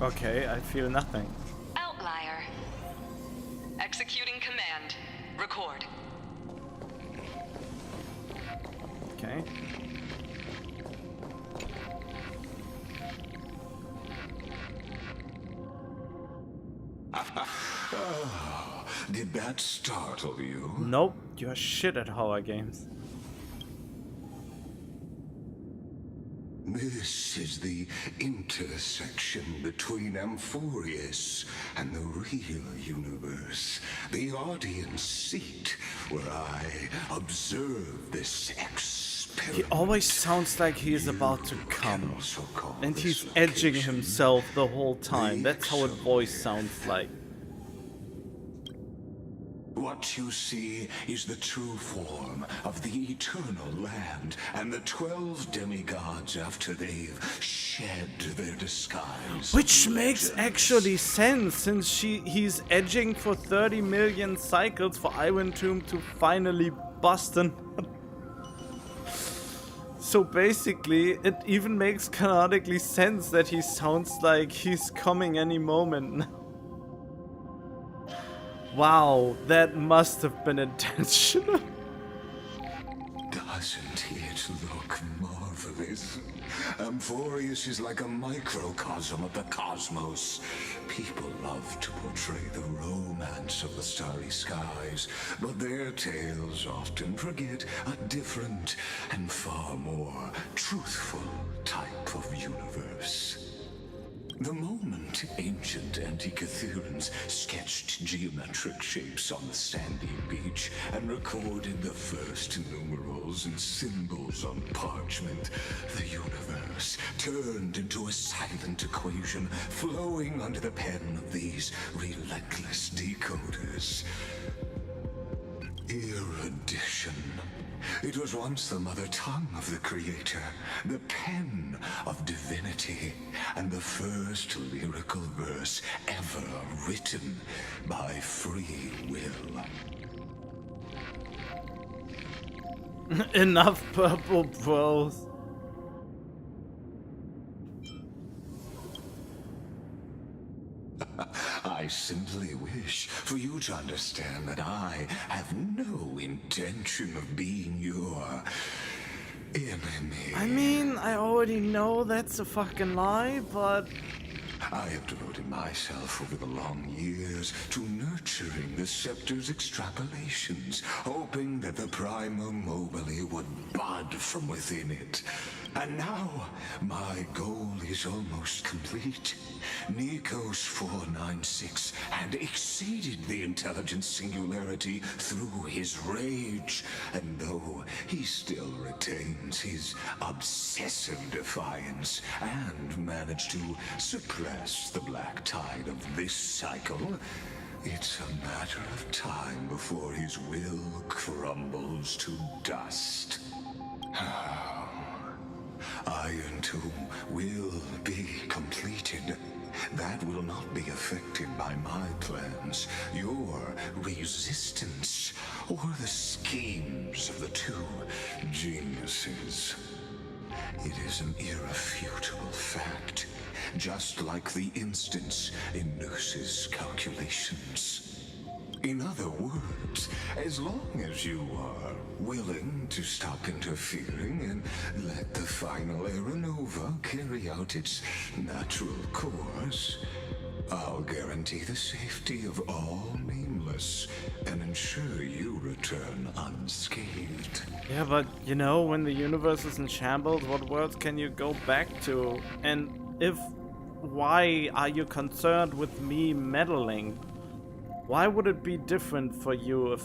Speaker 2: Okay, I feel nothing.
Speaker 10: Outlier. Executing command. Record.
Speaker 2: Okay.
Speaker 9: Oh, did that startle you?
Speaker 2: Nope, you're shit at horror games.
Speaker 9: This is the intersection between Amphorius and the real universe. The audience seat where I observe this experiment.
Speaker 2: He always sounds like he is about to come. And he's edging himself the whole time. That's how a voice sounds like.
Speaker 9: What you see is the true form of the eternal land and the 12 demigods after they've shed their disguise.
Speaker 2: Which makes actually sense, since he's edging for 30 million cycles for Iron Tomb to finally bust an... So basically, it even makes canonically sense that he sounds like he's coming any moment. Wow, that must have been intentional.
Speaker 9: Doesn't it look marvelous? Amphorius is like a microcosm of the cosmos. People love to portray the romance of the starry skies, but their tales often forget a different and far more truthful type of universe. The moment ancient Antikytherians sketched geometric shapes on the sandy beach and recorded the first numerals and symbols on parchment, the universe turned into a silent equation flowing under the pen of these relentless decoders. Erudition. It was once the mother tongue of the creator, the pen of divinity, and the first lyrical verse ever written by free will.
Speaker 2: Enough purple bros.
Speaker 9: I simply wish for you to understand that I have no intention of being your enemy.
Speaker 2: I mean, I already know that's a fucking lie, but...
Speaker 9: I have devoted myself over the long years to nurturing the scepter's extrapolations, hoping that the Prima Mobile would bud from within it. And now, my goal is almost complete. Nikos 496 had exceeded the intelligence singularity through his rage, and though he still retains his obsessive defiance and managed to suppress the black tide of this cycle, it's a matter of time before his will crumbles to dust. Iron Tomb will be completed. That will not be affected by my plans, your resistance, or the schemes of the two geniuses. It is an irrefutable fact, just like the instance in Noose's calculations. In other words, as long as you are willing to stop interfering and let the final Aeronova carry out its natural course, I'll guarantee the safety of all Nameless and ensure you return unscathed.
Speaker 2: Yeah, but you know, when the universe is in shambles, what worlds can you go back to? And why are you concerned with me meddling? Why would it be different for you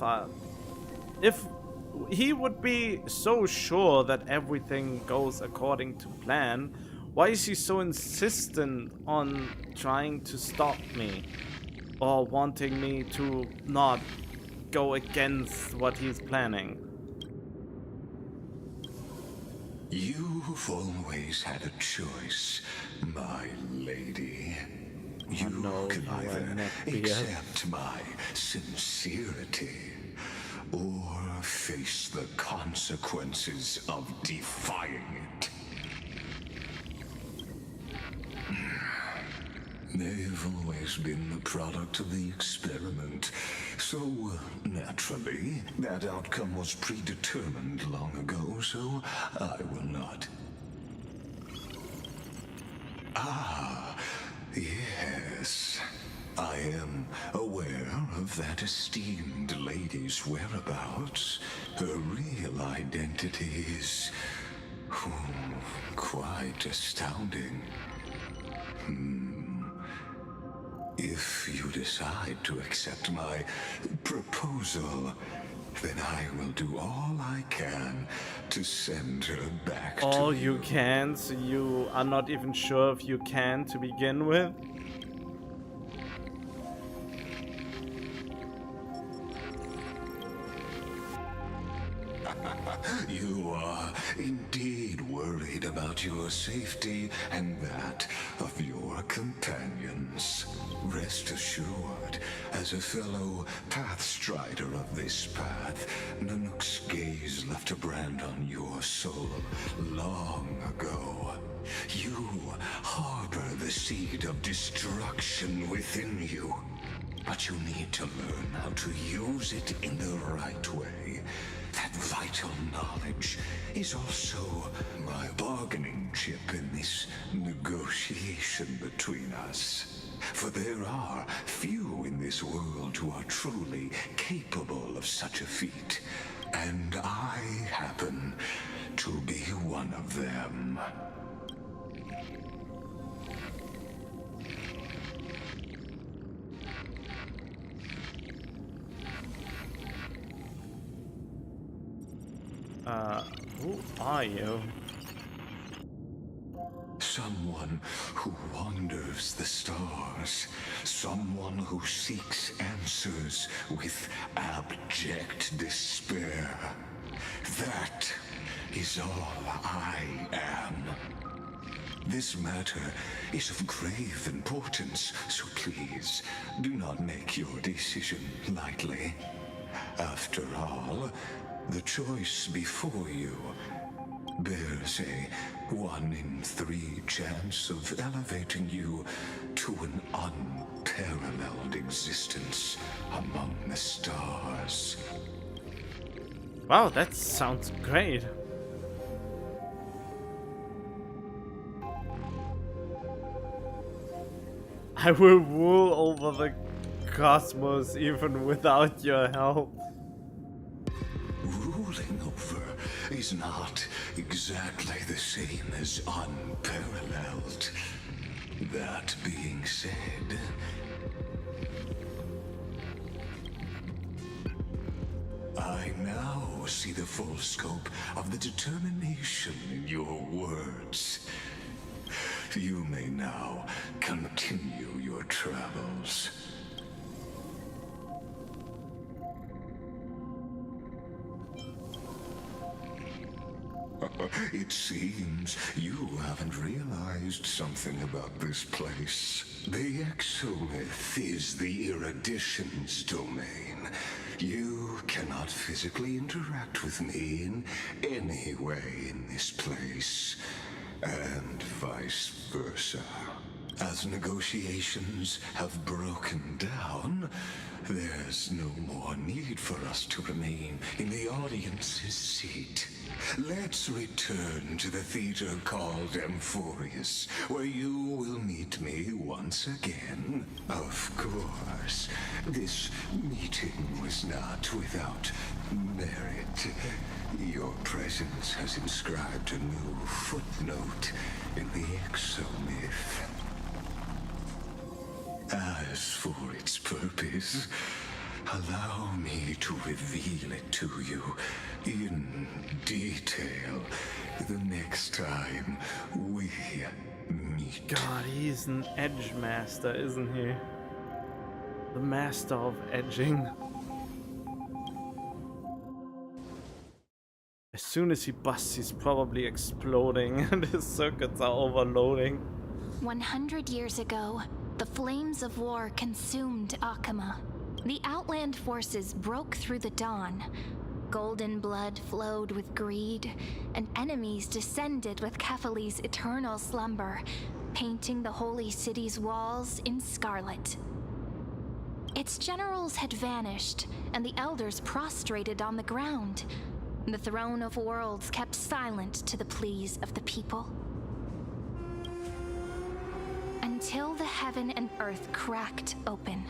Speaker 2: if he would be so sure that everything goes according to plan? Why is he so insistent on trying to stop me or wanting me to not go against what he's planning?
Speaker 9: You've always had a choice, my lady. You can either accept my sincerity or face the consequences of defying it. They've always been the product of the experiment, so naturally, that outcome was predetermined long ago, so I will not. Yes, I am aware of that esteemed lady's whereabouts. Her real identity is quite astounding. If you decide to accept my proposal, then I will do all I can to send her back
Speaker 2: all
Speaker 9: to
Speaker 2: you can, so you are not even sure if you can to begin with?
Speaker 9: You are indeed worried about your safety and that of your companions. Rest assured, as a fellow pathstrider of this path, Nanook's gaze left a brand on your soul long ago. You harbor the seed of destruction within you, but you need to learn how to use it in the right way. That vital knowledge is also my bargaining chip in this negotiation between us. For there are few in this world who are truly capable of such a feat, and I happen to be one of them.
Speaker 2: Who are you?
Speaker 9: Someone who wanders the stars. Someone who seeks answers with abject despair. That is all I am. This matter is of grave importance, so please do not make your decision lightly. After all, the choice before you bears a 1 in 3 chance of elevating you to an unparalleled existence among the stars.
Speaker 2: Wow, that sounds great. I will rule over the cosmos even without your help.
Speaker 9: Ruling over is not exactly the same as unparalleled. That being said, I now see the full scope of the determination in your words. You may now continue your travels. It seems you haven't realized something about this place. The exomyth is the erudition's domain. You cannot physically interact with me in any way in this place, and vice versa. As negotiations have broken down, there's no more need for us to remain in the audience's seat. Let's return to the theater called Amphorius, where you will meet me once again. Of course, this meeting was not without merit. Your presence has inscribed a new footnote in the exomyth. As for its purpose, allow me to reveal it to you in detail the next time we meet.
Speaker 2: God, he's an edge master, isn't he? The master of edging. As soon as he busts, he's probably exploding and his circuits are overloading.
Speaker 5: 100 years ago, the flames of war consumed Akama. The Outland forces broke through the dawn. Golden blood flowed with greed, and enemies descended with Kefali's eternal slumber, painting the holy city's walls in scarlet. Its generals had vanished, and the elders prostrated on the ground. The throne of worlds kept silent to the pleas of the people. Until the heaven and earth cracked open.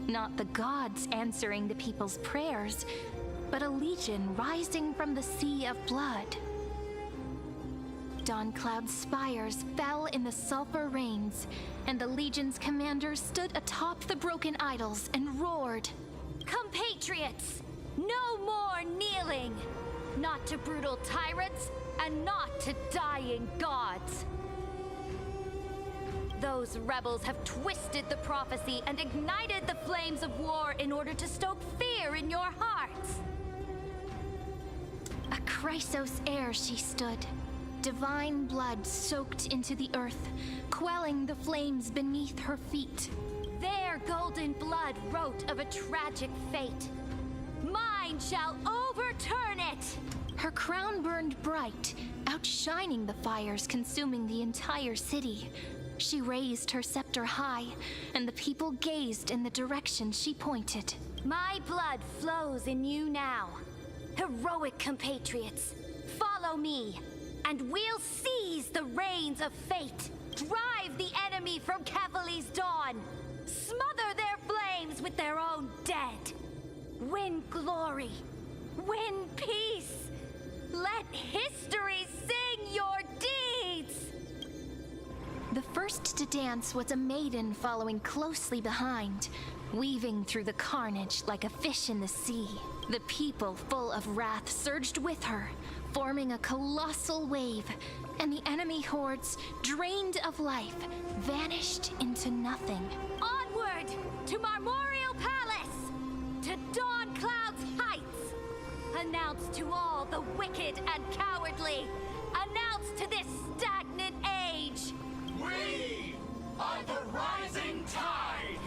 Speaker 5: Not the gods answering the people's prayers, but a legion rising from the sea of blood. Dawncloud's spires fell in the sulfur rains, and the legion's commander stood atop the broken idols and roared, "Compatriots, no more kneeling! Not to brutal tyrants, and not to dying gods! Those rebels have twisted the prophecy and ignited the flames of war in order to stoke fear in your hearts." A Chrysos heir she stood, divine blood soaked into the earth, quelling the flames beneath her feet. Their golden blood wrote of a tragic fate. Mine shall overturn it! Her crown burned bright, outshining the fires consuming the entire city. She raised her scepter high, and the people gazed in the direction she pointed. My blood flows in you now. Heroic compatriots, follow me, and we'll seize the reins of fate. Drive the enemy from Kefali's dawn. Smother their flames with their own dead. Win glory. Win peace. Let history sing your deeds. The first to dance was a maiden following closely behind, weaving through the carnage like a fish in the sea. The people, full of wrath, surged with her, forming a colossal wave, and the enemy hordes, drained of life, vanished into nothing. Onward to Marmorial Palace, to Dawncloud's heights. Announce to all the wicked and cowardly. Announce to this stagnant age.
Speaker 9: We are the rising tide!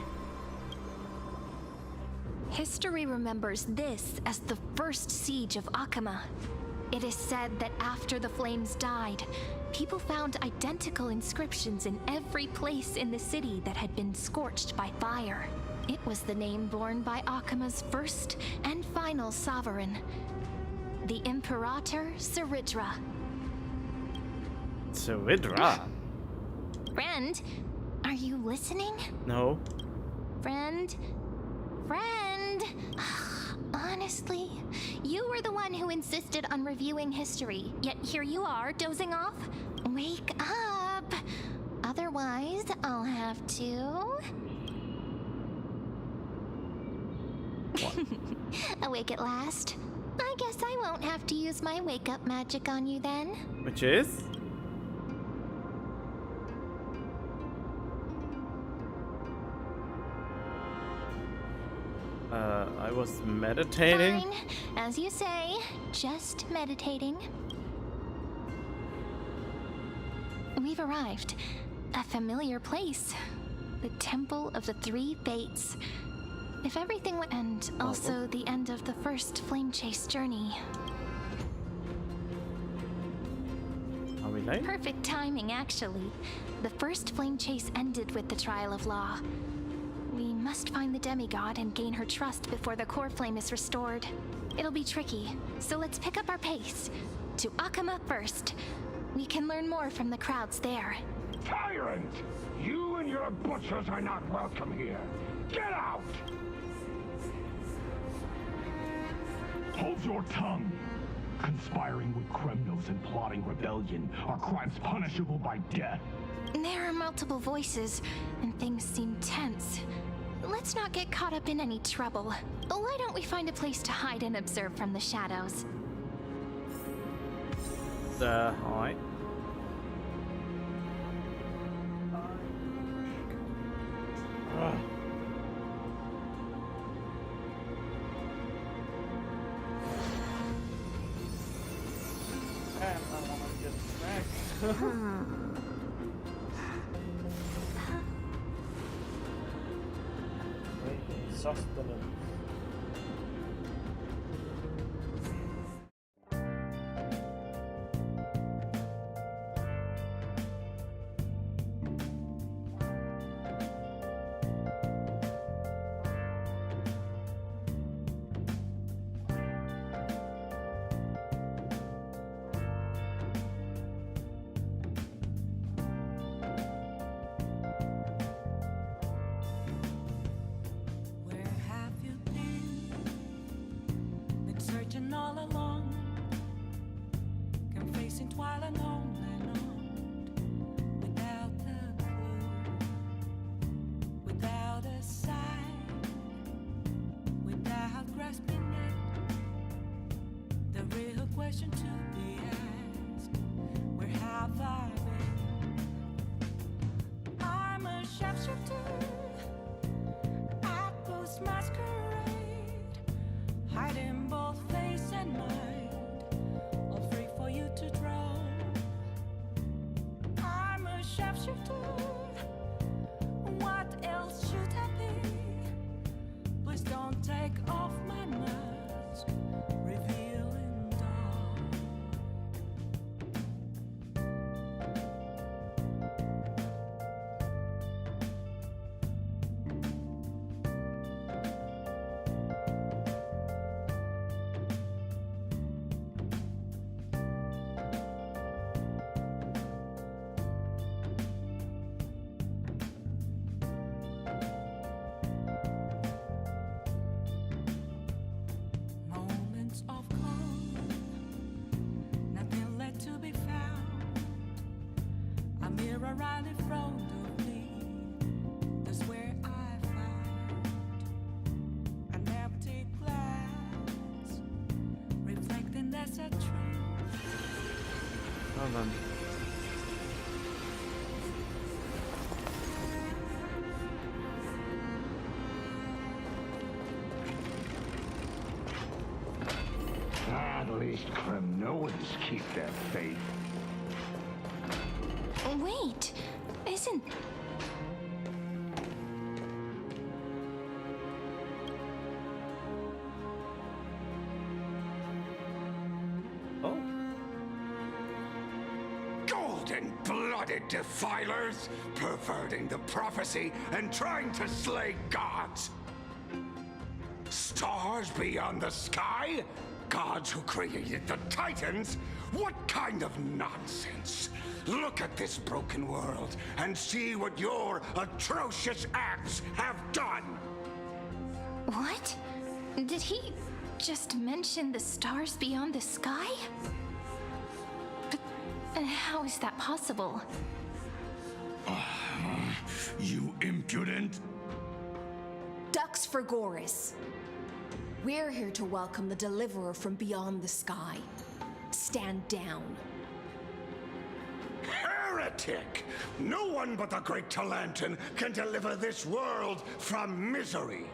Speaker 5: History remembers this as the first siege of Akama. It is said that after the flames died, people found identical inscriptions in every place in the city that had been scorched by fire. It was the name borne by Akama's first and final sovereign, the Imperator Ciridra.
Speaker 2: Ciridra?
Speaker 5: Friend, Are you listening?
Speaker 2: No.
Speaker 5: Friend? Honestly, you were the one who insisted on reviewing history, yet here you are, dozing off? Wake up! Otherwise, I'll have to... Awake at last? I guess I won't have to use my wake-up magic on you then.
Speaker 2: Which is? I was meditating.
Speaker 5: Fine. As you say, just meditating. We've arrived. A familiar place. The Temple of the Three Fates. If everything went... And also the end of the first flame chase journey.
Speaker 2: Are we late?
Speaker 5: Perfect timing, actually. The first flame chase ended with the trial of law. We must find the demigod and gain her trust before the core flame is restored. It'll be tricky, so let's pick up our pace. To Akama first. We can learn more from the crowds there.
Speaker 12: Tyrant! You and your butchers are not welcome here. Get out! Hold your tongue. Conspiring with criminals and plotting rebellion are crimes punishable by death.
Speaker 5: There are multiple voices, and things seem tense. Let's not get caught up in any trouble. Why don't we find a place to hide and observe from the shadows?
Speaker 2: Hi. Sustenance.
Speaker 1: All along, confessing while alone and on, without a clue, without a sign, without grasping it. The real question to be asked: where have I been? I'm a sharpshooter at post masquerade, hiding both face and mind, all free for you to draw. I'm a sharpshooter. What else should I be? Please don't take off my mask, revealing dark. Of calm, nothing left to be found. A mirror right in front of me, that's where I found an empty glass, reflecting that's a truth.
Speaker 2: Well then.
Speaker 12: At least criminals keep their faith.
Speaker 5: Wait, isn't...
Speaker 2: Oh.
Speaker 9: Golden-blooded defilers, perverting the prophecy and trying to slay gods. Stars beyond the sky? Gods who created the Titans? What kind of nonsense? Look Look at this broken world and see what your atrocious acts have done!
Speaker 5: What? Did he just mention the stars beyond the sky? But how is that possible?
Speaker 9: You impudent!
Speaker 11: Ducks for Goris. We're here to welcome the deliverer from beyond the sky. Stand down.
Speaker 9: Heretic! No one but the great Talantin can deliver this world from misery!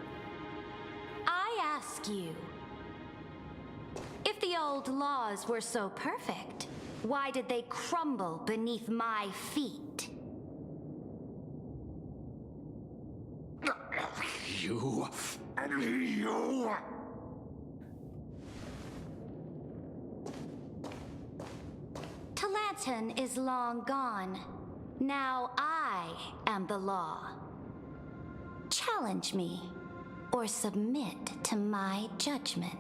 Speaker 13: I ask you, if the old laws were so perfect, why did they crumble beneath my feet?
Speaker 9: You...
Speaker 13: Talantin is long gone. Now I am the law. Challenge me, or submit to my judgment.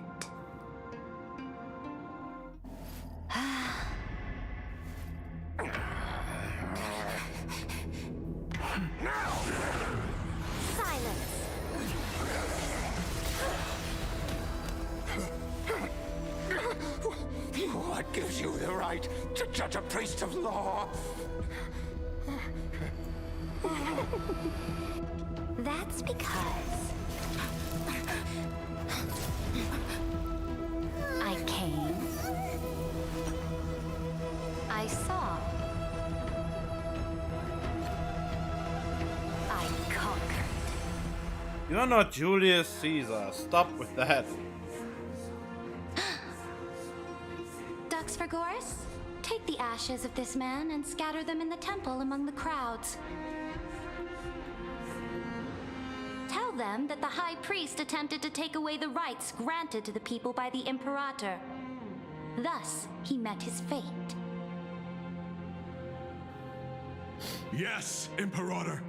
Speaker 13: Silence.
Speaker 9: What gives you the right to judge a priest of law?
Speaker 13: That's because I came, I saw, I conquered.
Speaker 2: You're not Julius Caesar. Stop with that.
Speaker 13: Ducks for Goris, take the ashes of this man and scatter them in the temple among the crowds. Tell them that the High Priest attempted to take away the rights granted to the people by the Imperator. Thus, he met his fate.
Speaker 9: Yes, Imperator.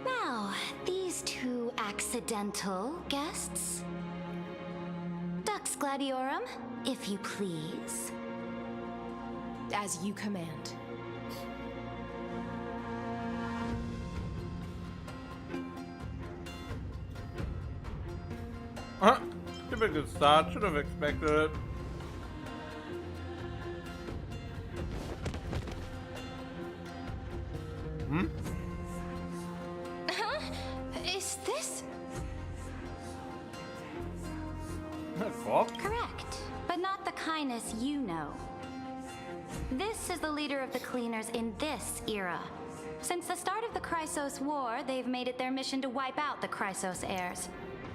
Speaker 13: Now, these two accidental guests. Dux Gladiorum, if you please.
Speaker 11: As you command.
Speaker 2: Give a good start. Should have expected it.
Speaker 5: Huh? Is this?
Speaker 13: Correct, but not the kindness you know. This is the leader of the Cleaners in this era. Since the start of the Chrysos War, they've made it their mission to wipe out the Chrysos heirs.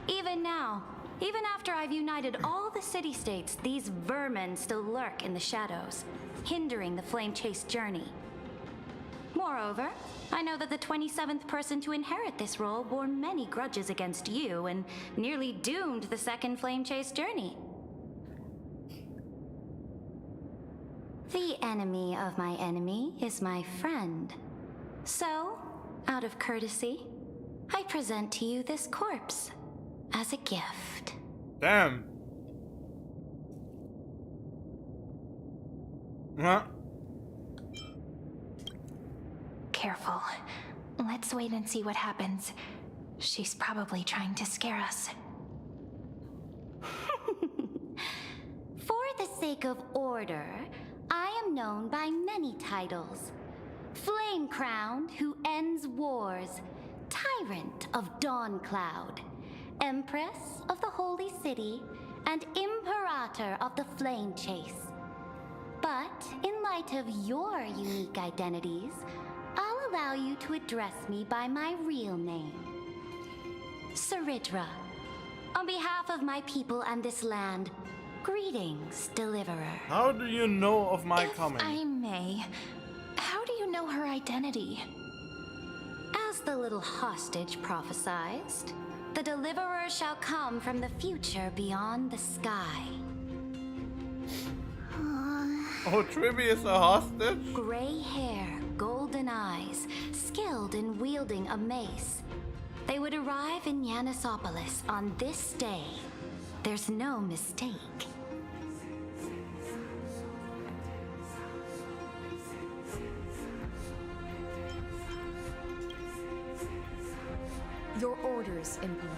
Speaker 13: Even now, even after I've united all the city-states, these vermin still lurk in the shadows, hindering the flame-chased journey. Moreover, I know that the 27th person to inherit this role bore many grudges against you and nearly doomed the second flame-chased journey. The enemy of my enemy is my friend. So, out of courtesy, I present to you this corpse as a gift.
Speaker 2: Damn. Huh?
Speaker 5: Careful. Let's wait and see what happens. She's probably trying to scare us.
Speaker 13: For the sake of order, I am known by many titles. Flame Crowned, who ends wars. Tyrant of Dawn Cloud. Empress of the Holy City, and Imperator of the Flame Chase. But in light of your unique identities, I'll allow you to address me by my real name. Saridra. On behalf of my people and this land, greetings, Deliverer.
Speaker 2: How do you know of my coming?
Speaker 5: I may. How do you know her identity?
Speaker 13: As the little hostage prophesied, the Deliverer shall come from the future beyond the sky.
Speaker 2: Oh, Tribby is a hostage?
Speaker 13: Gray hair, golden eyes, skilled in wielding a mace. They would arrive in Yanisopolis on this day. There's no mistake.
Speaker 11: Your orders, Imperator.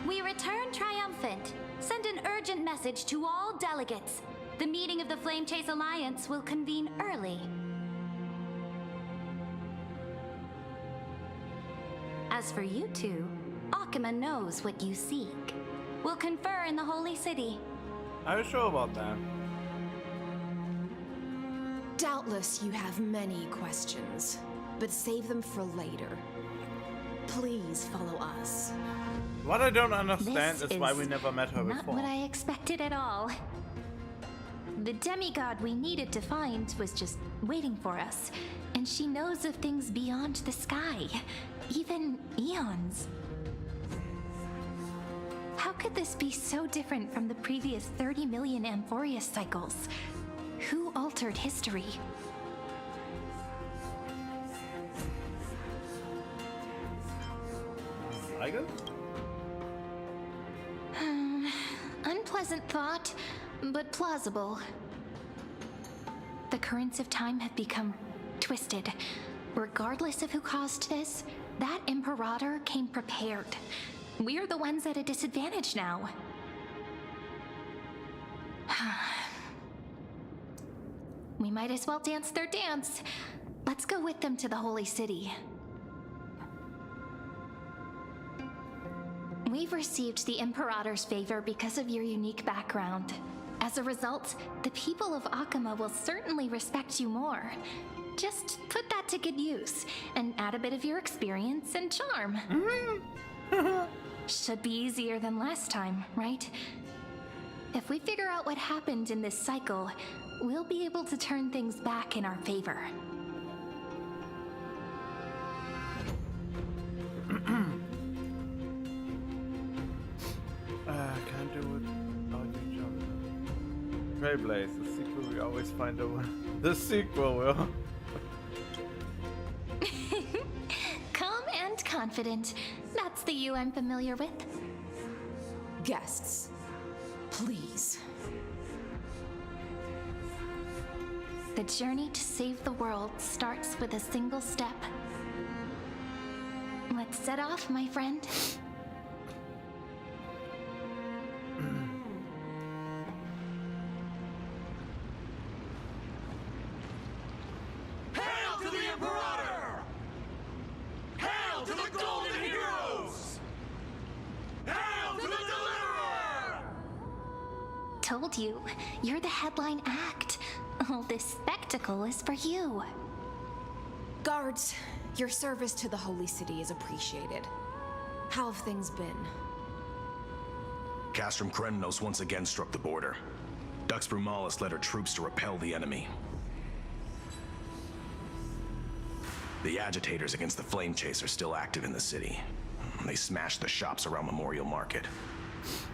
Speaker 13: We return triumphant. Send an urgent message to all delegates. The meeting of the Flame Chase Alliance will convene early. As for you two, Akima knows what you seek. We'll confer in the Holy City.
Speaker 2: Are you sure about that?
Speaker 11: Doubtless you have many questions, but save them for later. Please follow us.
Speaker 2: What I don't understand
Speaker 13: This
Speaker 2: is why
Speaker 13: is
Speaker 2: we never met her
Speaker 13: Not
Speaker 2: before.
Speaker 13: what I expected at all. The demigod we needed to find was just waiting for us, and she knows of things beyond the sky, even eons. How could this be so different from the previous 30 million Amphorius cycles? Who altered history?
Speaker 2: Lygus?
Speaker 13: Unpleasant thought, but plausible. The currents of time have become twisted. Regardless of who caused this, that Imperator came prepared. We're the ones at a disadvantage now. We might as well dance their dance. Let's go with them to the Holy City. We've received the Imperator's favor because of your unique background. As a result, the people of Akima will certainly respect you more. Just put that to good use, and add a bit of your experience and charm. Should be easier than last time, right? If we figure out what happened in this cycle, we'll be able to turn things back in our favor.
Speaker 2: Can't do it. Oh, you jump. Trailblaze, the sequel we always find a one. The sequel will.
Speaker 13: Calm and confident. That's the you I'm familiar with.
Speaker 11: Guests, please.
Speaker 13: The journey to save the world starts with a single step. Let's set off, my friend.
Speaker 3: Hail to the Imperator! Hail to the Golden Heroes! Hail to the Deliverer!
Speaker 13: Told you, you're the headline act. All this spectacle is for you.
Speaker 11: Guards, your service to the Holy City is appreciated. How have things been?
Speaker 14: Castrum Kremnos once again struck the border. Dux Brumalis led her troops to repel the enemy. The agitators against the Flame Chase are still active in the city. They smashed the shops around Memorial Market.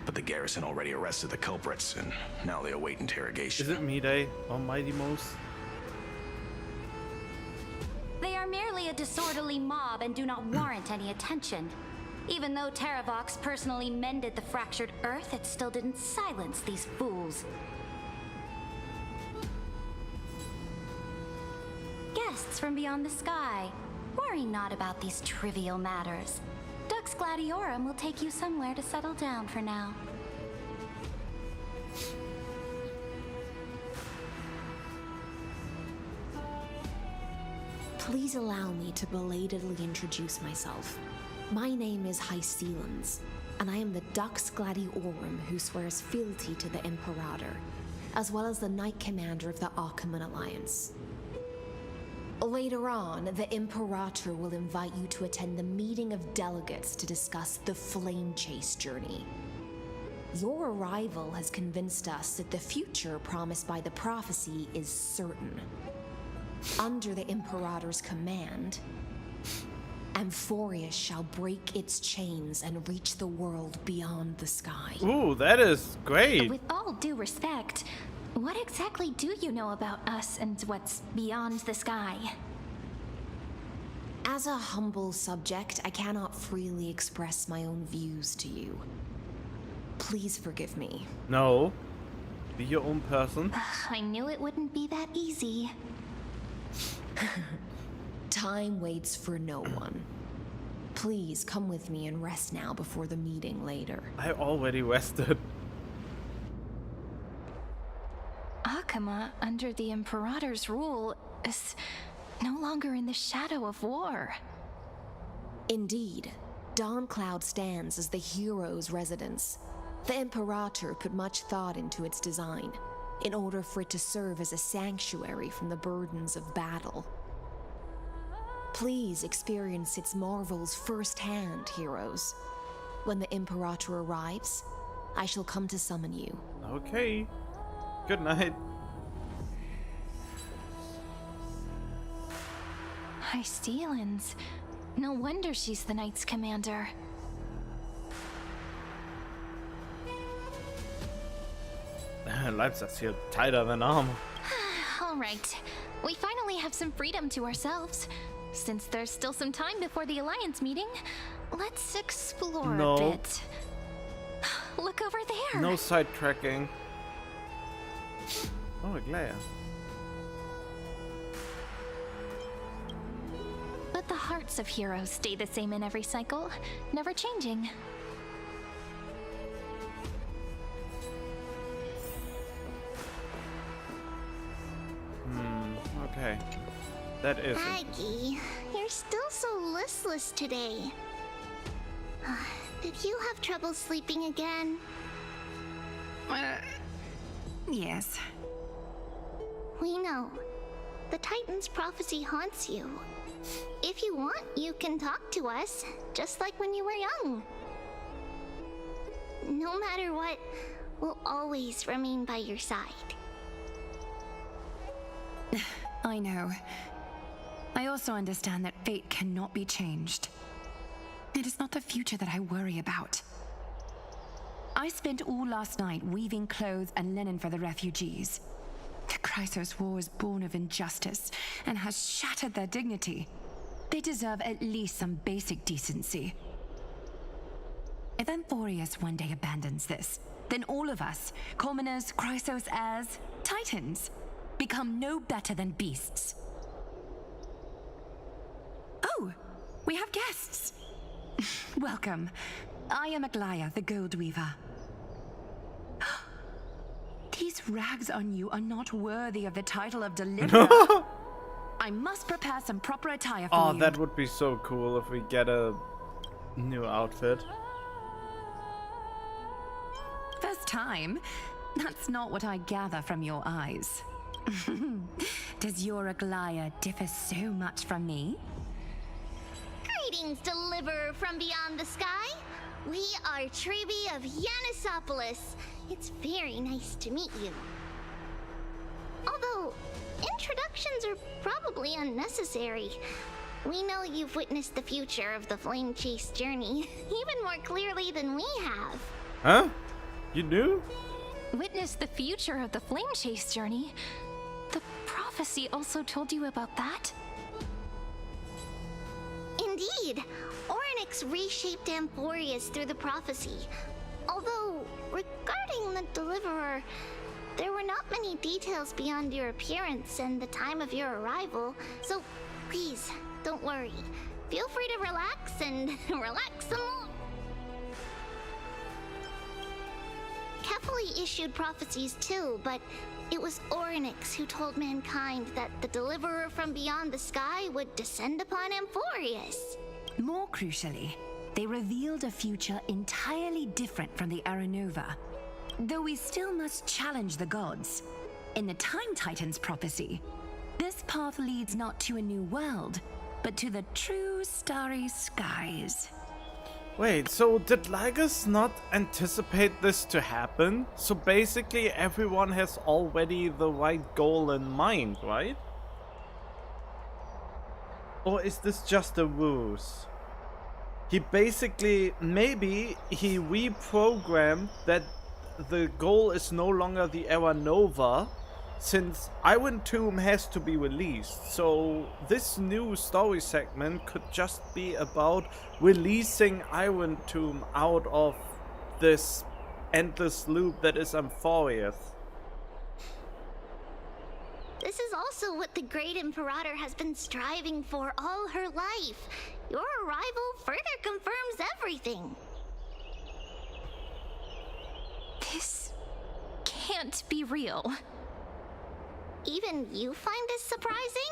Speaker 14: But the garrison already arrested the culprits, and now they await interrogation.
Speaker 2: Is it me day? Almighty Moose?
Speaker 13: They are merely a disorderly mob and do not warrant any attention. Even though Terravox personally mended the fractured earth, it still didn't silence these fools. Guests from beyond the sky, worry not about these trivial matters. Dux Gladiorum will take you somewhere to settle down for now.
Speaker 11: Please allow me to belatedly introduce myself. My name is Hycelans, and I am the Dux Gladiorum who swears fealty to the Imperator, as well as the Knight Commander of the Achaemenid Alliance. Later on, the Imperator will invite you to attend the meeting of delegates to discuss the Flame Chase journey. Your arrival has convinced us that the future promised by the prophecy is certain. Under the Imperator's command, Amphorius shall break its chains and reach the world beyond the sky.
Speaker 2: Ooh, that is great.
Speaker 13: With all due respect, what exactly do you know about us and what's beyond the sky?
Speaker 11: As a humble subject, I cannot freely express my own views to you. Please forgive me.
Speaker 2: No. Be your own person.
Speaker 13: I knew it wouldn't be that easy.
Speaker 11: Time waits for no one. Please come with me and rest now before the meeting later.
Speaker 2: I already rested.
Speaker 5: Akama, under the Imperator's rule, is no longer in the shadow of war.
Speaker 11: Indeed, Dawncloud stands as the hero's residence. The Imperator put much thought into its design, in order for it to serve as a sanctuary from the burdens of battle. Please experience its marvels firsthand, heroes. When the Imperator arrives, I shall come to summon you.
Speaker 2: Okay. Good night.
Speaker 5: High Steelins. No wonder she's the Knight's commander.
Speaker 2: Lives are still tighter than armor.
Speaker 5: Alright, we finally have some freedom to ourselves. Since there's still some time before the Alliance meeting, let's explore a bit. Look over there!
Speaker 2: No sidetracking. Oh, a glare.
Speaker 5: But the hearts of heroes stay the same in every cycle, never changing.
Speaker 2: Okay. That is.
Speaker 15: Maggie, you're still so listless today. Did you have trouble sleeping again?
Speaker 16: Yes.
Speaker 15: We know. The Titan's prophecy haunts you. If you want, you can talk to us, just like when you were young. No matter what, we'll always remain by your side.
Speaker 16: I know. I also understand that fate cannot be changed. It is not the future that I worry about. I spent all last night weaving clothes and linen for the refugees. The Chrysos War is born of injustice and has shattered their dignity. They deserve at least some basic decency. If Amphorius one day abandons this, then all of us, commoners, Chrysos heirs, Titans, become no better than beasts. Oh, we have guests. Welcome. I am Aglaya, the Gold Weaver. These rags on you are not worthy of the title of Deliverer. I must prepare some proper attire for you.
Speaker 2: Oh, that would be so cool if we get a new outfit.
Speaker 16: First time? That's not what I gather from your eyes. Does your Aglaya differ so much from me?
Speaker 15: Greetings, Deliverer from beyond the sky. We are Tribi of Yanisopolis. It's very nice to meet you. Although, introductions are probably unnecessary. We know you've witnessed the future of the Flame Chase journey, even more clearly than we have.
Speaker 2: Huh? You knew?
Speaker 5: Witness the future of the Flame Chase journey? The prophecy also told you about that?
Speaker 15: Indeed. Orynyx reshaped Amphorius through the prophecy. Although, regarding the Deliverer, there were not many details beyond your appearance and the time of your arrival, so please, don't worry. Feel free to relax and relax some more. Carefully issued prophecies too, but it was Orynyx who told mankind that the Deliverer from beyond the sky would descend upon Amphorius.
Speaker 16: More crucially, they revealed a future entirely different from the Aranova. Though we still must challenge the gods. In the Time Titan's prophecy, this path leads not to a new world, but to the true starry skies.
Speaker 2: Wait, so did Lygus not anticipate this to happen? So basically everyone has already the right goal in mind, right? Or is this just a ruse? He basically, maybe he reprogrammed that the goal is no longer the Aranova, since Iron Tomb has to be released. So this new story segment could just be about releasing Iron Tomb out of this endless loop that is Amphorius.
Speaker 15: This is also what the Great Imperator has been striving for all her life. Your arrival further confirms everything.
Speaker 5: This can't be real.
Speaker 15: Even you find this surprising?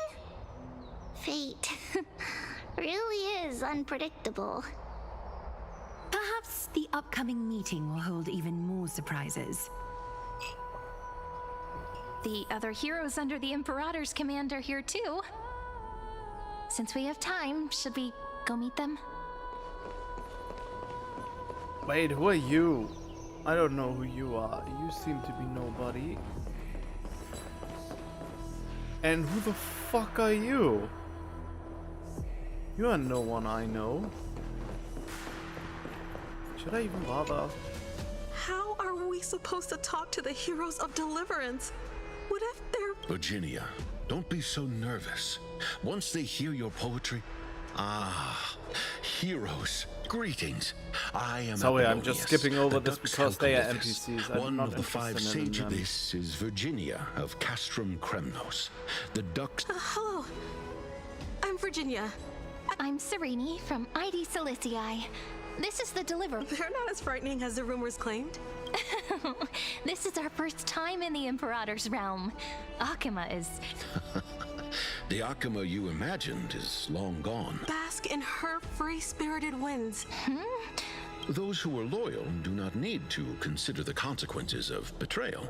Speaker 15: Fate really is unpredictable.
Speaker 16: Perhaps the upcoming meeting will hold even more surprises.
Speaker 5: The other heroes under the Imperator's command are here too. Since we have time, should we go meet them?
Speaker 2: Wait, who are you? I don't know who you are. You seem to be nobody. And who the fuck are you? You are no one I know. Should I even bother?
Speaker 17: How are we supposed to talk to the heroes of Deliverance? What if they're...
Speaker 18: Virginia, don't be so nervous. Once they hear your poetry... Ah, heroes, greetings. I am
Speaker 2: Sorry, I'm
Speaker 18: Apollonius,
Speaker 2: just skipping over
Speaker 18: the
Speaker 2: this
Speaker 18: Dux
Speaker 2: because they are
Speaker 18: Calculatus.
Speaker 2: NPCs. I'm
Speaker 18: One
Speaker 2: not
Speaker 18: of the 5
Speaker 2: interested in
Speaker 18: sage
Speaker 2: them.
Speaker 18: abyss is Virginia of Castrum Kremnos. The Dux...
Speaker 17: hello. I'm Virginia.
Speaker 5: I'm Serene from ID Silicii. This is the Deliverer.
Speaker 17: They're not as frightening as the rumors claimed.
Speaker 5: This is our first time in the Imperator's realm. Akima is...
Speaker 18: The Akima you imagined is long gone.
Speaker 17: Bask in her free-spirited winds.
Speaker 18: Those who are loyal do not need to consider the consequences of betrayal.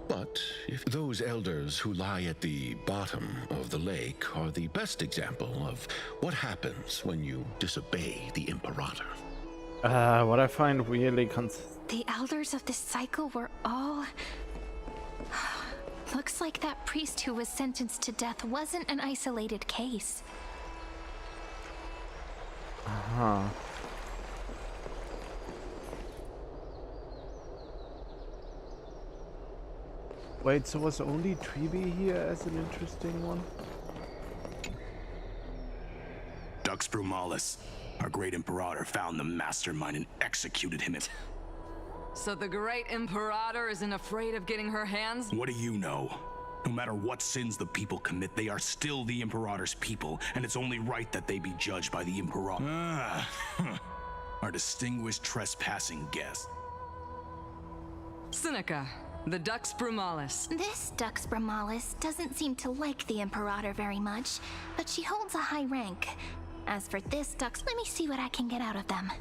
Speaker 18: But if those elders who lie at the bottom of the lake are the best example of what happens when you disobey the Imperator.
Speaker 2: What I find really
Speaker 5: The elders of this cycle were all... Looks like that priest who was sentenced to death wasn't an isolated case.
Speaker 2: Uh-huh. Wait, so was only Tribi here as an interesting one?
Speaker 14: Dux Brumalis, our great Imperator, found the mastermind and executed him.
Speaker 10: So the great Imperator isn't afraid of getting her hands?
Speaker 14: What do you know? No matter what sins the people commit, they are still the Imperator's people, and it's only right that they be judged by the Imperator. Our distinguished trespassing guest.
Speaker 10: Seneca, the Dux Brumalis.
Speaker 5: This Dux Brumalis doesn't seem to like the Imperator very much, but she holds a high rank. As for this Dux, let me see what I can get out of them.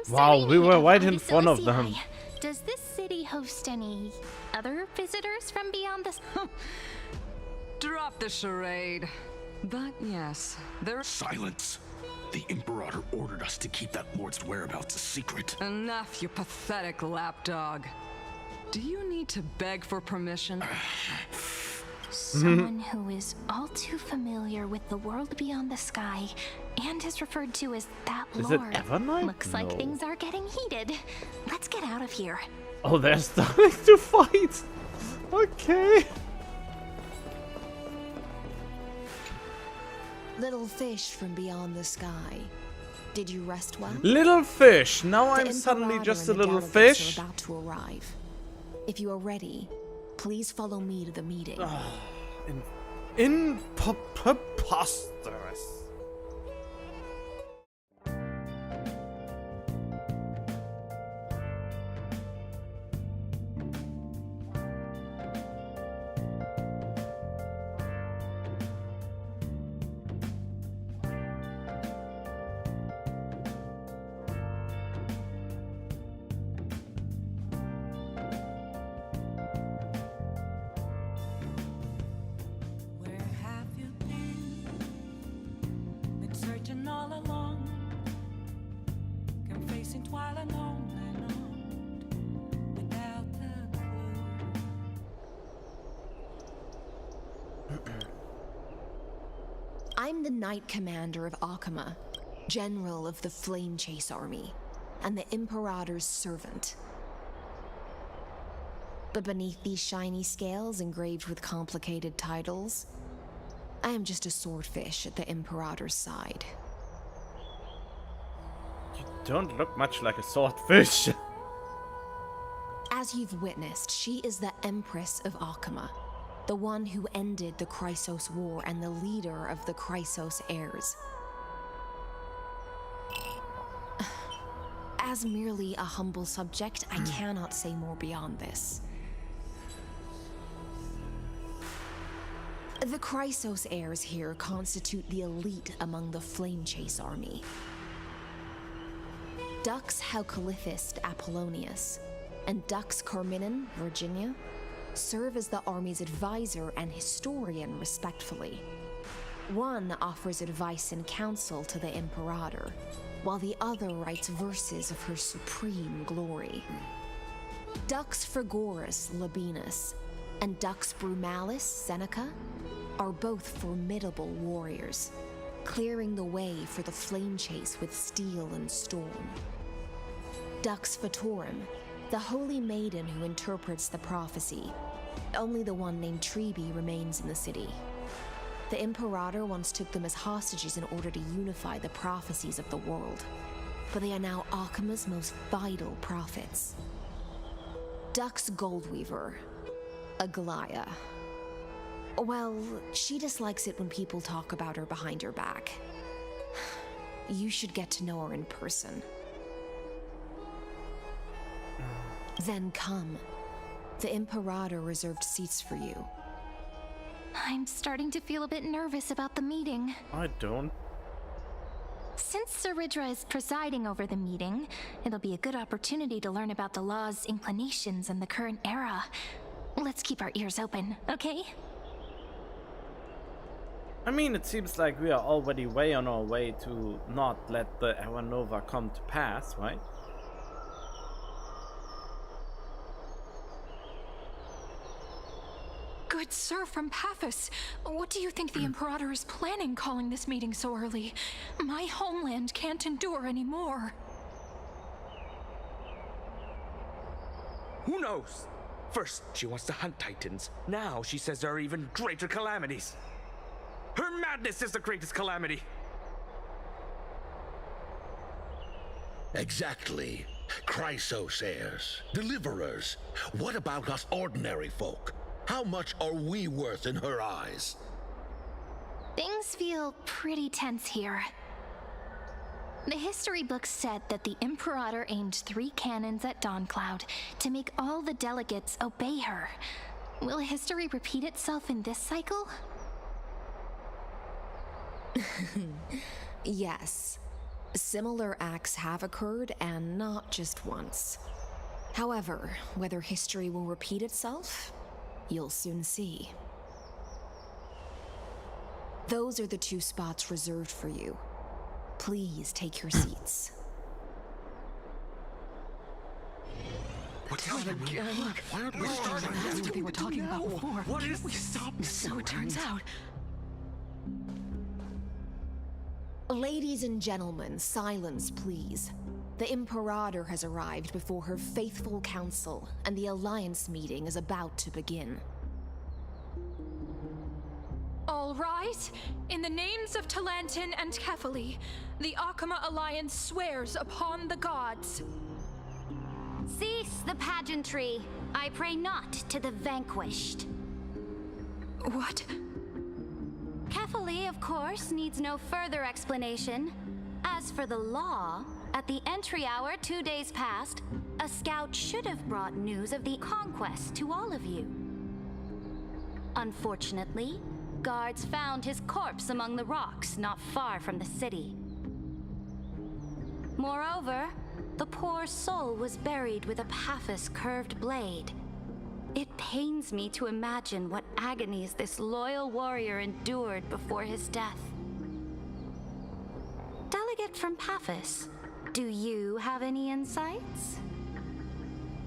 Speaker 2: Wow, we were right in front of them.
Speaker 5: Does this city host any other visitors from beyond the...
Speaker 10: Drop the charade. But yes, there...
Speaker 14: Silence! The Imperator ordered us to keep that lord's whereabouts a secret.
Speaker 10: Enough, you pathetic lapdog. Do you need to beg for permission?
Speaker 5: Someone who is all too familiar with the world beyond the sky and is referred to as that
Speaker 2: Is
Speaker 5: lord.
Speaker 2: it Evernight?
Speaker 5: Looks like
Speaker 2: No.
Speaker 5: things are getting heated. Let's get out of here.
Speaker 2: Oh, they're starting to fight! Okay.
Speaker 11: Little fish from beyond the sky. Did you rest well?
Speaker 2: Little fish! Now
Speaker 11: The
Speaker 2: I'm suddenly
Speaker 11: Imperator
Speaker 2: just a
Speaker 11: and the
Speaker 2: little
Speaker 11: delegates
Speaker 2: fish?
Speaker 11: are about to arrive. If you are ready, please follow me to the meeting.
Speaker 2: Preposterous.
Speaker 1: Where have you been? Been searching all along, confessing twilight on and on, without the clue.
Speaker 11: I'm the Knight Commander of Akima, General of the Flame Chase Army, and the Imperator's servant. But beneath these shiny scales engraved with complicated titles, I am just a swordfish at the Imperator's side.
Speaker 2: You don't look much like a swordfish.
Speaker 11: As you've witnessed, she is the Empress of Akama, the one who ended the Chrysos War and the leader of the Chrysos heirs. As merely a humble subject, I cannot say more beyond this. The Chrysos heirs here constitute the elite among the Flamechase army. Dux Haukalithist Apollonius and Dux Carminin, Virginia, serve as the army's advisor and historian, respectfully. One offers advice and counsel to the Imperator, while the other writes verses of her supreme glory. Dux Frigoris Labienus and Dux Brumalis Seneca are both formidable warriors, clearing the way for the Flamechase with steel and storm. Dux Fatorum, the holy maiden who interprets the prophecy. Only the one named Treeby remains in the city. The Imperator once took them as hostages in order to unify the prophecies of the world, but they are now Akama's most vital prophets. Dux Goldweaver, Aglaya. Well, she dislikes it when people talk about her behind her back. You should get to know her in person. Then come. The Imperator reserved seats for you.
Speaker 5: I'm starting to feel a bit nervous about the meeting.
Speaker 2: I don't.
Speaker 5: Since Saridra is presiding over the meeting, it'll be a good opportunity to learn about the law's inclinations and the current era. Let's keep our ears open, okay?
Speaker 2: I mean, it seems like we are already way on our way to not let the Era Nova come to pass, right?
Speaker 19: Good sir from Paphos, what do you think the Imperator is planning calling this meeting so early? My homeland can't endure anymore.
Speaker 20: Who knows? First, she wants to hunt Titans. Now she says there are even greater calamities. Her madness is the greatest calamity.
Speaker 18: Exactly. Chrysos heirs, deliverers. What about us ordinary folk? How much are we worth in her eyes?
Speaker 5: Things feel pretty tense here. The history books said that the Imperator aimed 3 cannons at Dawncloud to make all the delegates obey her. Will history repeat itself in this cycle?
Speaker 11: Yes. Similar acts have occurred, and not just once. However, whether history will repeat itself, you'll soon see. Those are the 2 spots reserved for you. Please take your seats.
Speaker 20: What's happening?
Speaker 19: Why aren't we starting? That's what they were talking about before.
Speaker 20: What is this? Stop.
Speaker 19: So it turns out.
Speaker 11: Ladies and gentlemen, silence, please. The Imperator has arrived before her faithful council, and the Alliance meeting is about to begin.
Speaker 19: All rise. In the names of Talantin and Kefali, the Akama Alliance swears upon the gods.
Speaker 13: Cease the pageantry. I pray not to the vanquished.
Speaker 19: What?
Speaker 13: Kefali, of course, needs no further explanation. As for the law, at the entry hour 2 days past, a scout should have brought news of the conquest to all of you. Unfortunately, guards found his corpse among the rocks not far from the city. Moreover, the poor soul was buried with a Paphos curved blade. It pains me to imagine what agonies this loyal warrior endured before his death. Delegate from Paphos, do you have any insights?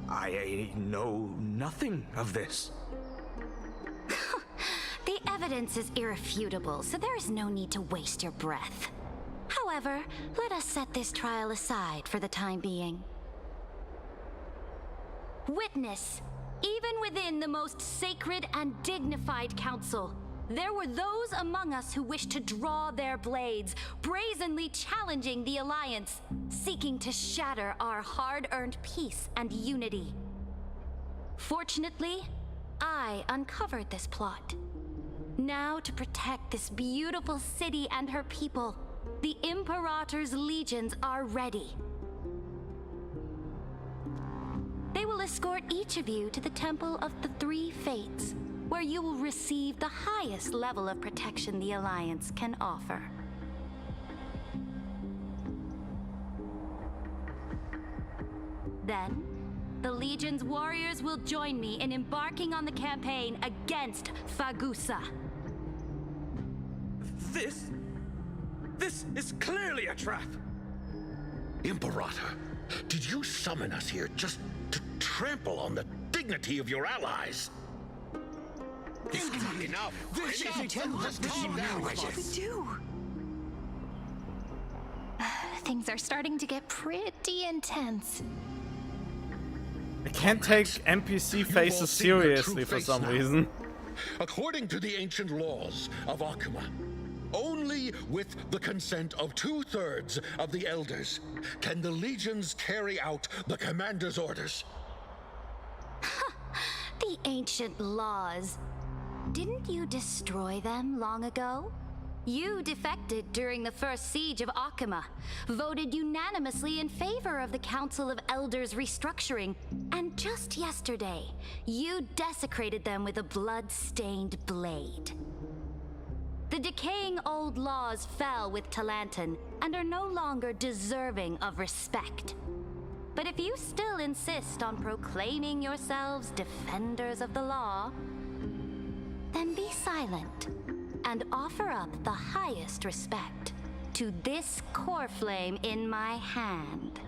Speaker 20: I know nothing of this.
Speaker 13: The evidence is irrefutable, so there is no need to waste your breath. However, let us set this trial aside for the time being. Witness, even within the most sacred and dignified council, there were those among us who wished to draw their blades, brazenly challenging the Alliance, seeking to shatter our hard-earned peace and unity. Fortunately, I uncovered this plot. Now, to protect this beautiful city and her people, the Imperator's legions are ready. They will escort each of you to the Temple of the Three Fates, where you will receive the highest level of protection the Alliance can offer. Then, the Legion's warriors will join me in embarking on the campaign against Fagusa.
Speaker 20: This is clearly a trap!
Speaker 18: Imperator, did you summon us here just to trample on the dignity of your allies? Enough!
Speaker 3: This
Speaker 18: Just calm down,
Speaker 19: What do we do?
Speaker 5: Things are starting to get pretty intense.
Speaker 2: I can't take NPC faces seriously for some reason.
Speaker 18: According to the ancient laws of Akuma, only with the consent of 2/3 of the elders can the legions carry out the commander's orders.
Speaker 13: The ancient laws. Didn't you destroy them long ago? You defected during the first siege of Akuma, voted unanimously in favor of the Council of Elders restructuring, and just yesterday, you desecrated them with a blood-stained blade. The decaying old laws fell with Talanton and are no longer deserving of respect. But if you still insist on proclaiming yourselves defenders of the law, then be silent and offer up the highest respect to this core flame in my hand.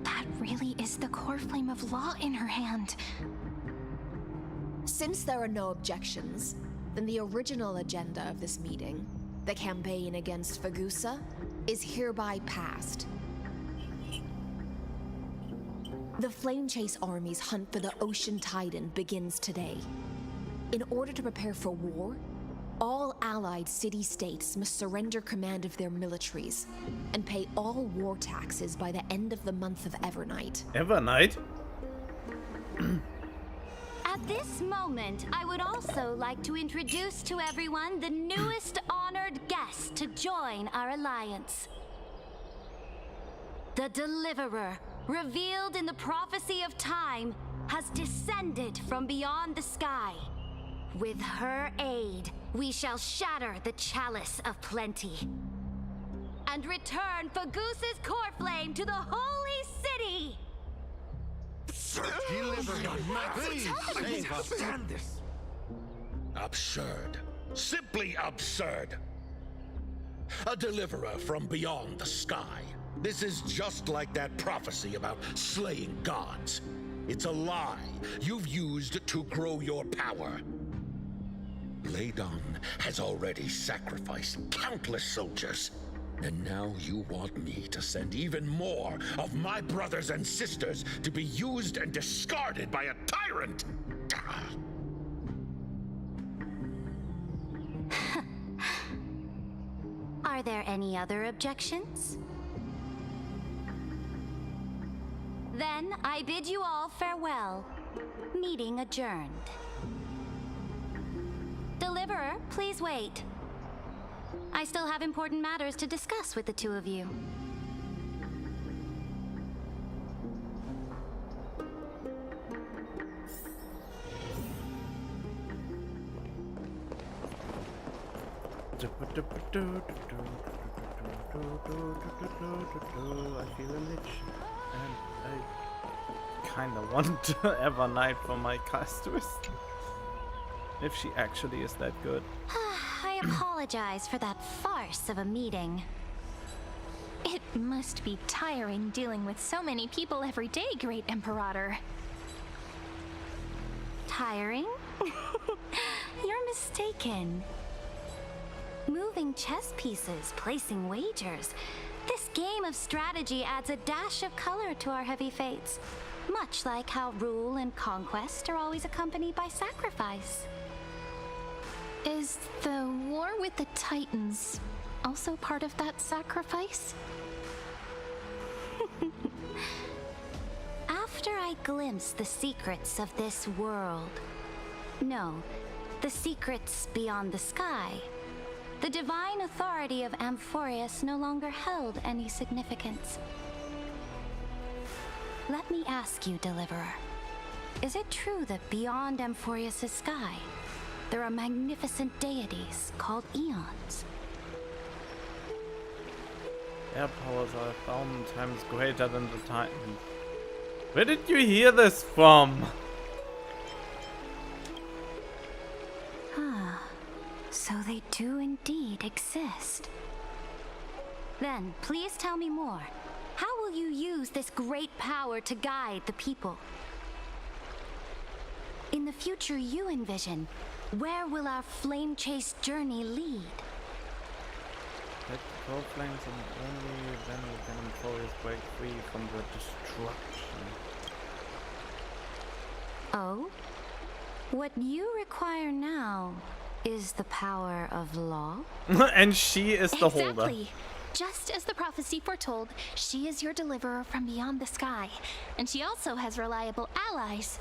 Speaker 19: That really is the core flame of law in her hand.
Speaker 11: Since there are no objections, then the original agenda of this meeting, the campaign against Fagusa, is hereby passed. The Flame Chase Army's hunt for the Ocean Titan begins today. In order to prepare for war, all allied city-states must surrender command of their militaries and pay all war taxes by the end of the month of Evernight.
Speaker 2: Evernight?
Speaker 13: At this moment, I would also like to introduce to everyone the newest honored guest to join our alliance. The Deliverer, revealed in the prophecy of time, has descended from beyond the sky. With her aid, we shall shatter the chalice of plenty and return Fagusa's core flame to the holy city.
Speaker 20: Stand this.
Speaker 18: Absurd. Simply absurd. A deliverer from beyond the sky. This is just like that prophecy about slaying gods. It's a lie you've used to grow your power. Ladon has already sacrificed countless soldiers. And now you want me to send even more of my brothers and sisters to be used and discarded by a tyrant?
Speaker 13: Are there any other objections? Then I bid you all farewell. Meeting adjourned. Deliverer, please wait. I still have important matters to discuss with the two of you.
Speaker 2: I feel a itch, and I kinda want Evernight for my casters. If she actually is that good.
Speaker 13: I apologize for that farce of a meeting.
Speaker 19: It must be tiring dealing with so many people every day, Great Imperator.
Speaker 13: Tiring? You're mistaken. Moving chess pieces, placing wagers. This game of strategy adds a dash of color to our heavy fates, much like how rule and conquest are always accompanied by sacrifice.
Speaker 19: Is the war with the Titans also part of that sacrifice?
Speaker 13: After I glimpse the secrets of this world, no, the secrets beyond the sky, the divine authority of Amphorius no longer held any significance. Let me ask you, Deliverer, is it true that beyond Amphorius' sky, there are magnificent deities called Eons?
Speaker 2: Air powers are 1,000 times greater than the Titan. Where did you hear this from?
Speaker 13: Ah, so they do indeed exist. Then, please tell me more. How will you use this great power to guide the people? In the future you envision, where will our flame chase journey lead?
Speaker 2: Let the cold flames and only then can Amphorius break free from the destruction.
Speaker 13: Oh? What you require now is the power of law?
Speaker 2: And she is the holder.
Speaker 19: Exactly. Just as the prophecy foretold, she is your deliverer from beyond the sky, and she also has reliable allies.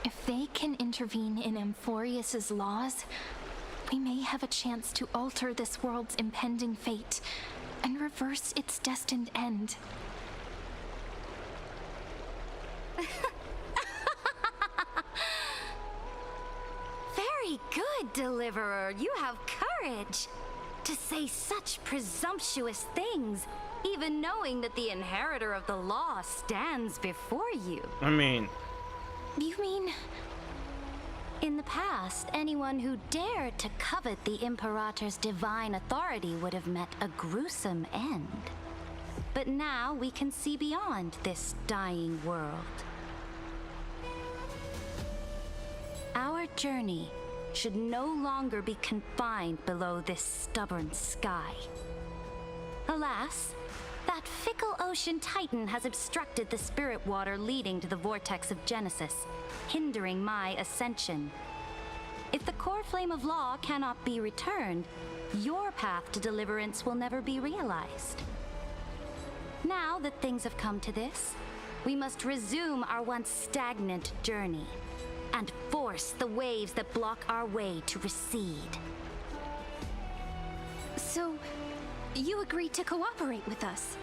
Speaker 19: If they can intervene in Amphorius' laws, we may have a chance to alter this world's impending fate and reverse its destined end.
Speaker 13: Very good, Deliverer. You have courage to say such presumptuous things, even knowing that the inheritor of the law stands before you.
Speaker 2: I mean...
Speaker 19: You mean...
Speaker 13: In the past, anyone who dared to covet the Imperator's divine authority would have met a gruesome end. But now we can see beyond this dying world. Our journey should no longer be confined below this stubborn sky. Alas, that fickle ocean titan has obstructed the spirit water leading to the vortex of Genesis, hindering my ascension. If the core flame of law cannot be returned, your path to deliverance will never be realized. Now that things have come to this, we must resume our once stagnant journey and force the waves that block our way to recede.
Speaker 19: So, you agreed to cooperate with us?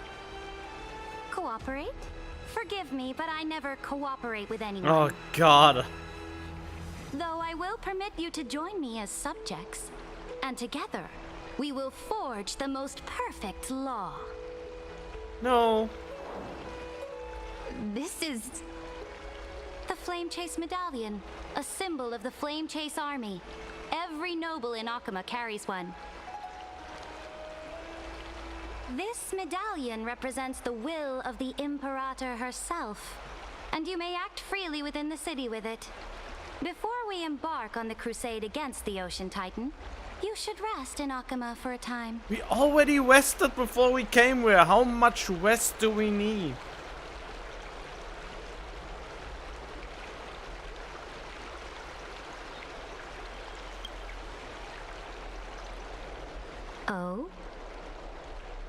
Speaker 13: Cooperate? Forgive me, but I never cooperate with anyone.
Speaker 2: Oh god.
Speaker 13: Though I will permit you to join me as subjects, and together we will forge the most perfect law.
Speaker 2: No.
Speaker 19: This is...
Speaker 13: The Flame Chase Medallion, a symbol of the Flame Chase Army. Every noble in Akama carries one. This medallion represents the will of the Imperator herself, and you may act freely within the city with it. Before we embark on the crusade against the Ocean Titan, you should rest in Akama for a time.
Speaker 2: We already rested before we came here. How much rest do we need?
Speaker 13: Oh?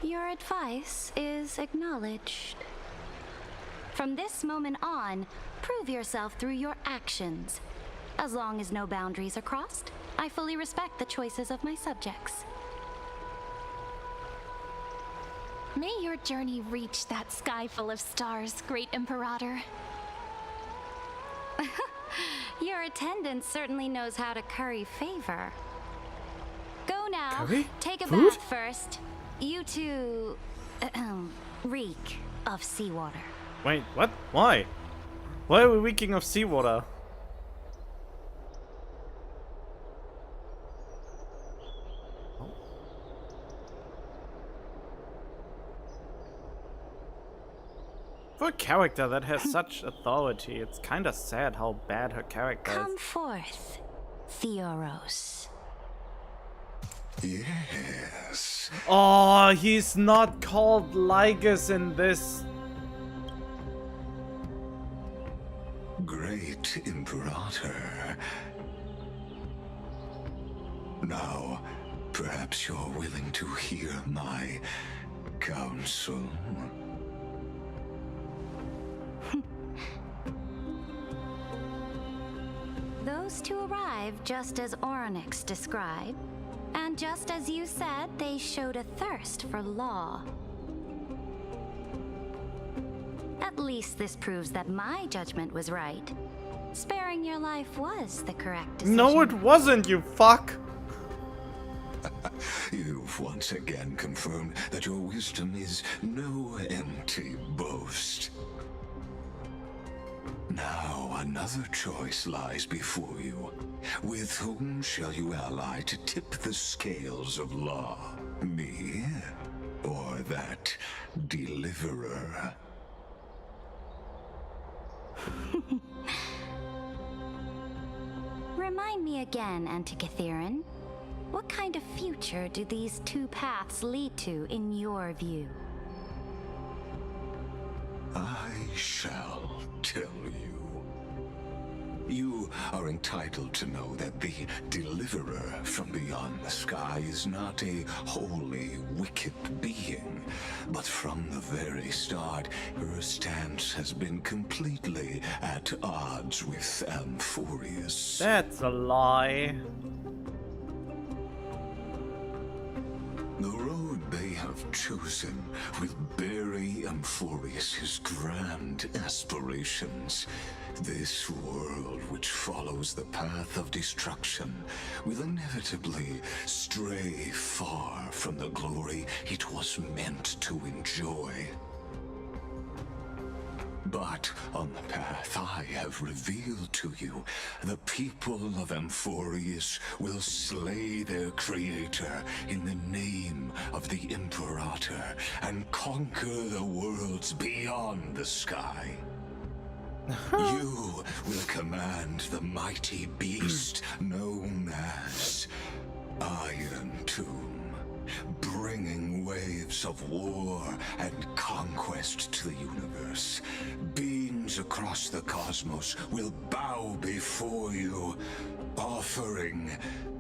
Speaker 13: Your advice is acknowledged. From this moment on, prove yourself through your actions. As long as no boundaries are crossed, I fully respect the choices of my subjects.
Speaker 19: May your journey reach that sky full of stars, Great Imperator.
Speaker 13: Your attendant certainly knows how to curry favor. Go now.
Speaker 2: Curry?
Speaker 13: Take a
Speaker 2: Food?
Speaker 13: bath first. You two reek of seawater.
Speaker 2: Wait, what? Why? Why are we reeking of seawater? For a character that has such authority, it's kinda sad how bad her character is.
Speaker 13: Come forth, Theoros.
Speaker 9: Yes.
Speaker 2: Oh, he's not called Lygus in this.
Speaker 9: Great Imperator. Now, perhaps you're willing to hear my counsel.
Speaker 13: supposed to arrive just as Oryx described. And just as you said, they showed a thirst for law. At least this proves that my judgment was right. Sparing your life was the correct decision.
Speaker 2: No, it wasn't, you fuck!
Speaker 9: You've once again confirmed that your wisdom is no empty boast. Now another choice lies before you. With whom shall you ally to tip the scales of law? Me? Or that deliverer?
Speaker 13: Remind me again, Antikythera. What kind of future do these two paths lead to in your view?
Speaker 9: I shall tell you. You are entitled to know that the deliverer from beyond the sky is not a wholly wicked being, but from the very start, her stance has been completely at odds with Amphorius.
Speaker 2: That's a lie.
Speaker 9: The road they have chosen will bury Amphorius' grand aspirations. This world which follows the path of destruction will inevitably stray far from the glory it was meant to enjoy. But on the path I have revealed to you, the people of Amphorius will slay their creator in the name of the Imperator and conquer the worlds beyond the sky. You will command the mighty beast known as Iron Tomb, bringing waves of war and conquest to the universe. Beings across the cosmos will bow before you, offering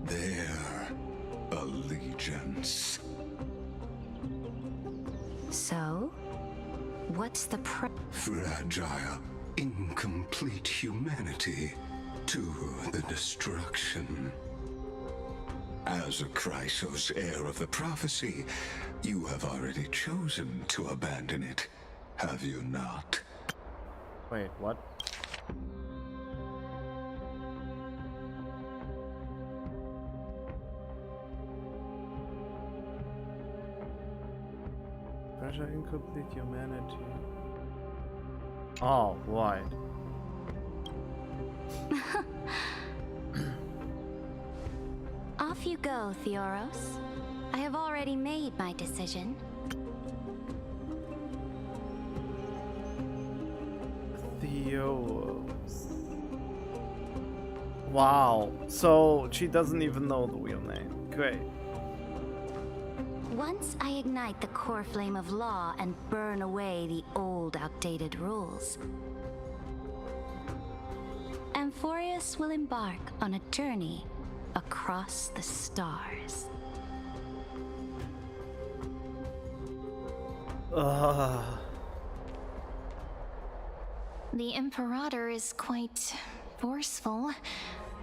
Speaker 9: their allegiance.
Speaker 13: So, what's the
Speaker 9: fragile, incomplete humanity to the destruction. As a Chrysos heir of the prophecy, you have already chosen to abandon it, have you not?
Speaker 2: Wait, what? Fragile, incomplete humanity. Oh, right.
Speaker 13: Off you go, Theoros. I have already made my decision.
Speaker 2: Theoros. Wow. So she doesn't even know the real name. Great.
Speaker 13: Once I ignite the core flame of law and burn away the old, outdated rules, Amphorius will embark on a journey across the stars.
Speaker 19: The Imperator is quite forceful.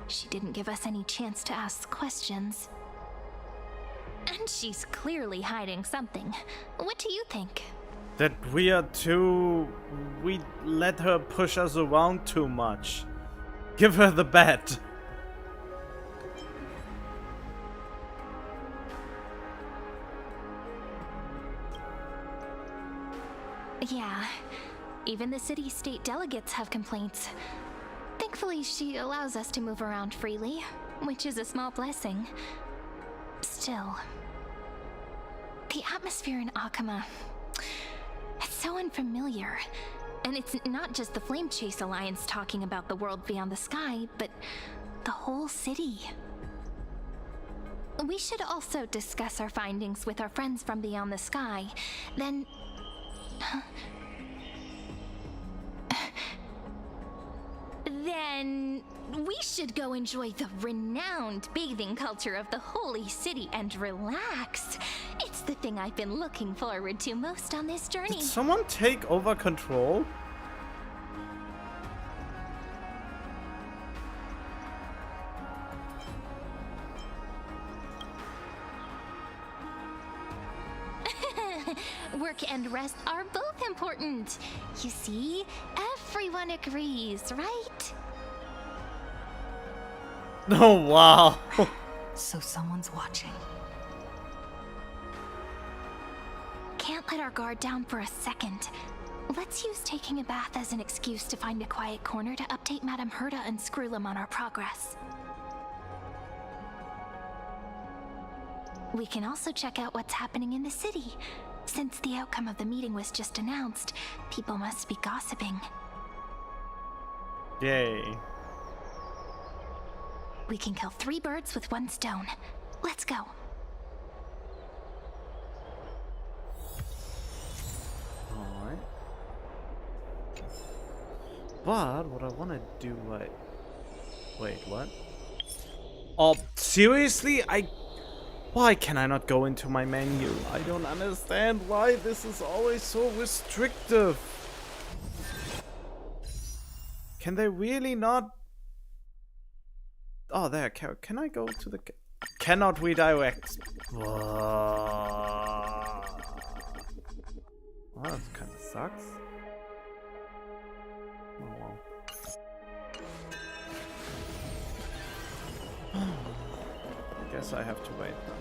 Speaker 19: She didn't give us any chance to ask questions. And she's clearly hiding something. What do you think?
Speaker 2: That we let her push us around too much. Give her the bet.
Speaker 19: Yeah, even the city-state delegates have complaints. Thankfully, she allows us to move around freely, which is a small blessing. Still, the atmosphere in Akama, it's so unfamiliar. And it's not just the Flame Chase Alliance talking about the world beyond the sky, but the whole city. We should also discuss our findings with our friends from beyond the sky. Then we should go enjoy the renowned bathing culture of the holy city and relax. It's the thing I've been looking forward to most on this journey.
Speaker 2: Did someone take over control?
Speaker 19: work and rest are both important. You see, everyone agrees, right?
Speaker 2: Oh, wow.
Speaker 4: So someone's watching.
Speaker 19: Can't let our guard down for a second. Let's use taking a bath as an excuse to find a quiet corner to update Madame Herta and Screwlum on our progress. We can also check out what's happening in the city. Since the outcome of the meeting was just announced, people must be gossiping.
Speaker 2: Yay.
Speaker 19: We can kill 3 birds with 1 stone. Let's go.
Speaker 2: Alright. But what I want to do, wait, what? Oh, seriously? Why can I not go into my menu? I don't understand why this is always so restrictive. Can they really not? Oh, there. Can I go to the? Cannot redirect. Well, that kind of sucks. Oh well. I guess I have to wait then.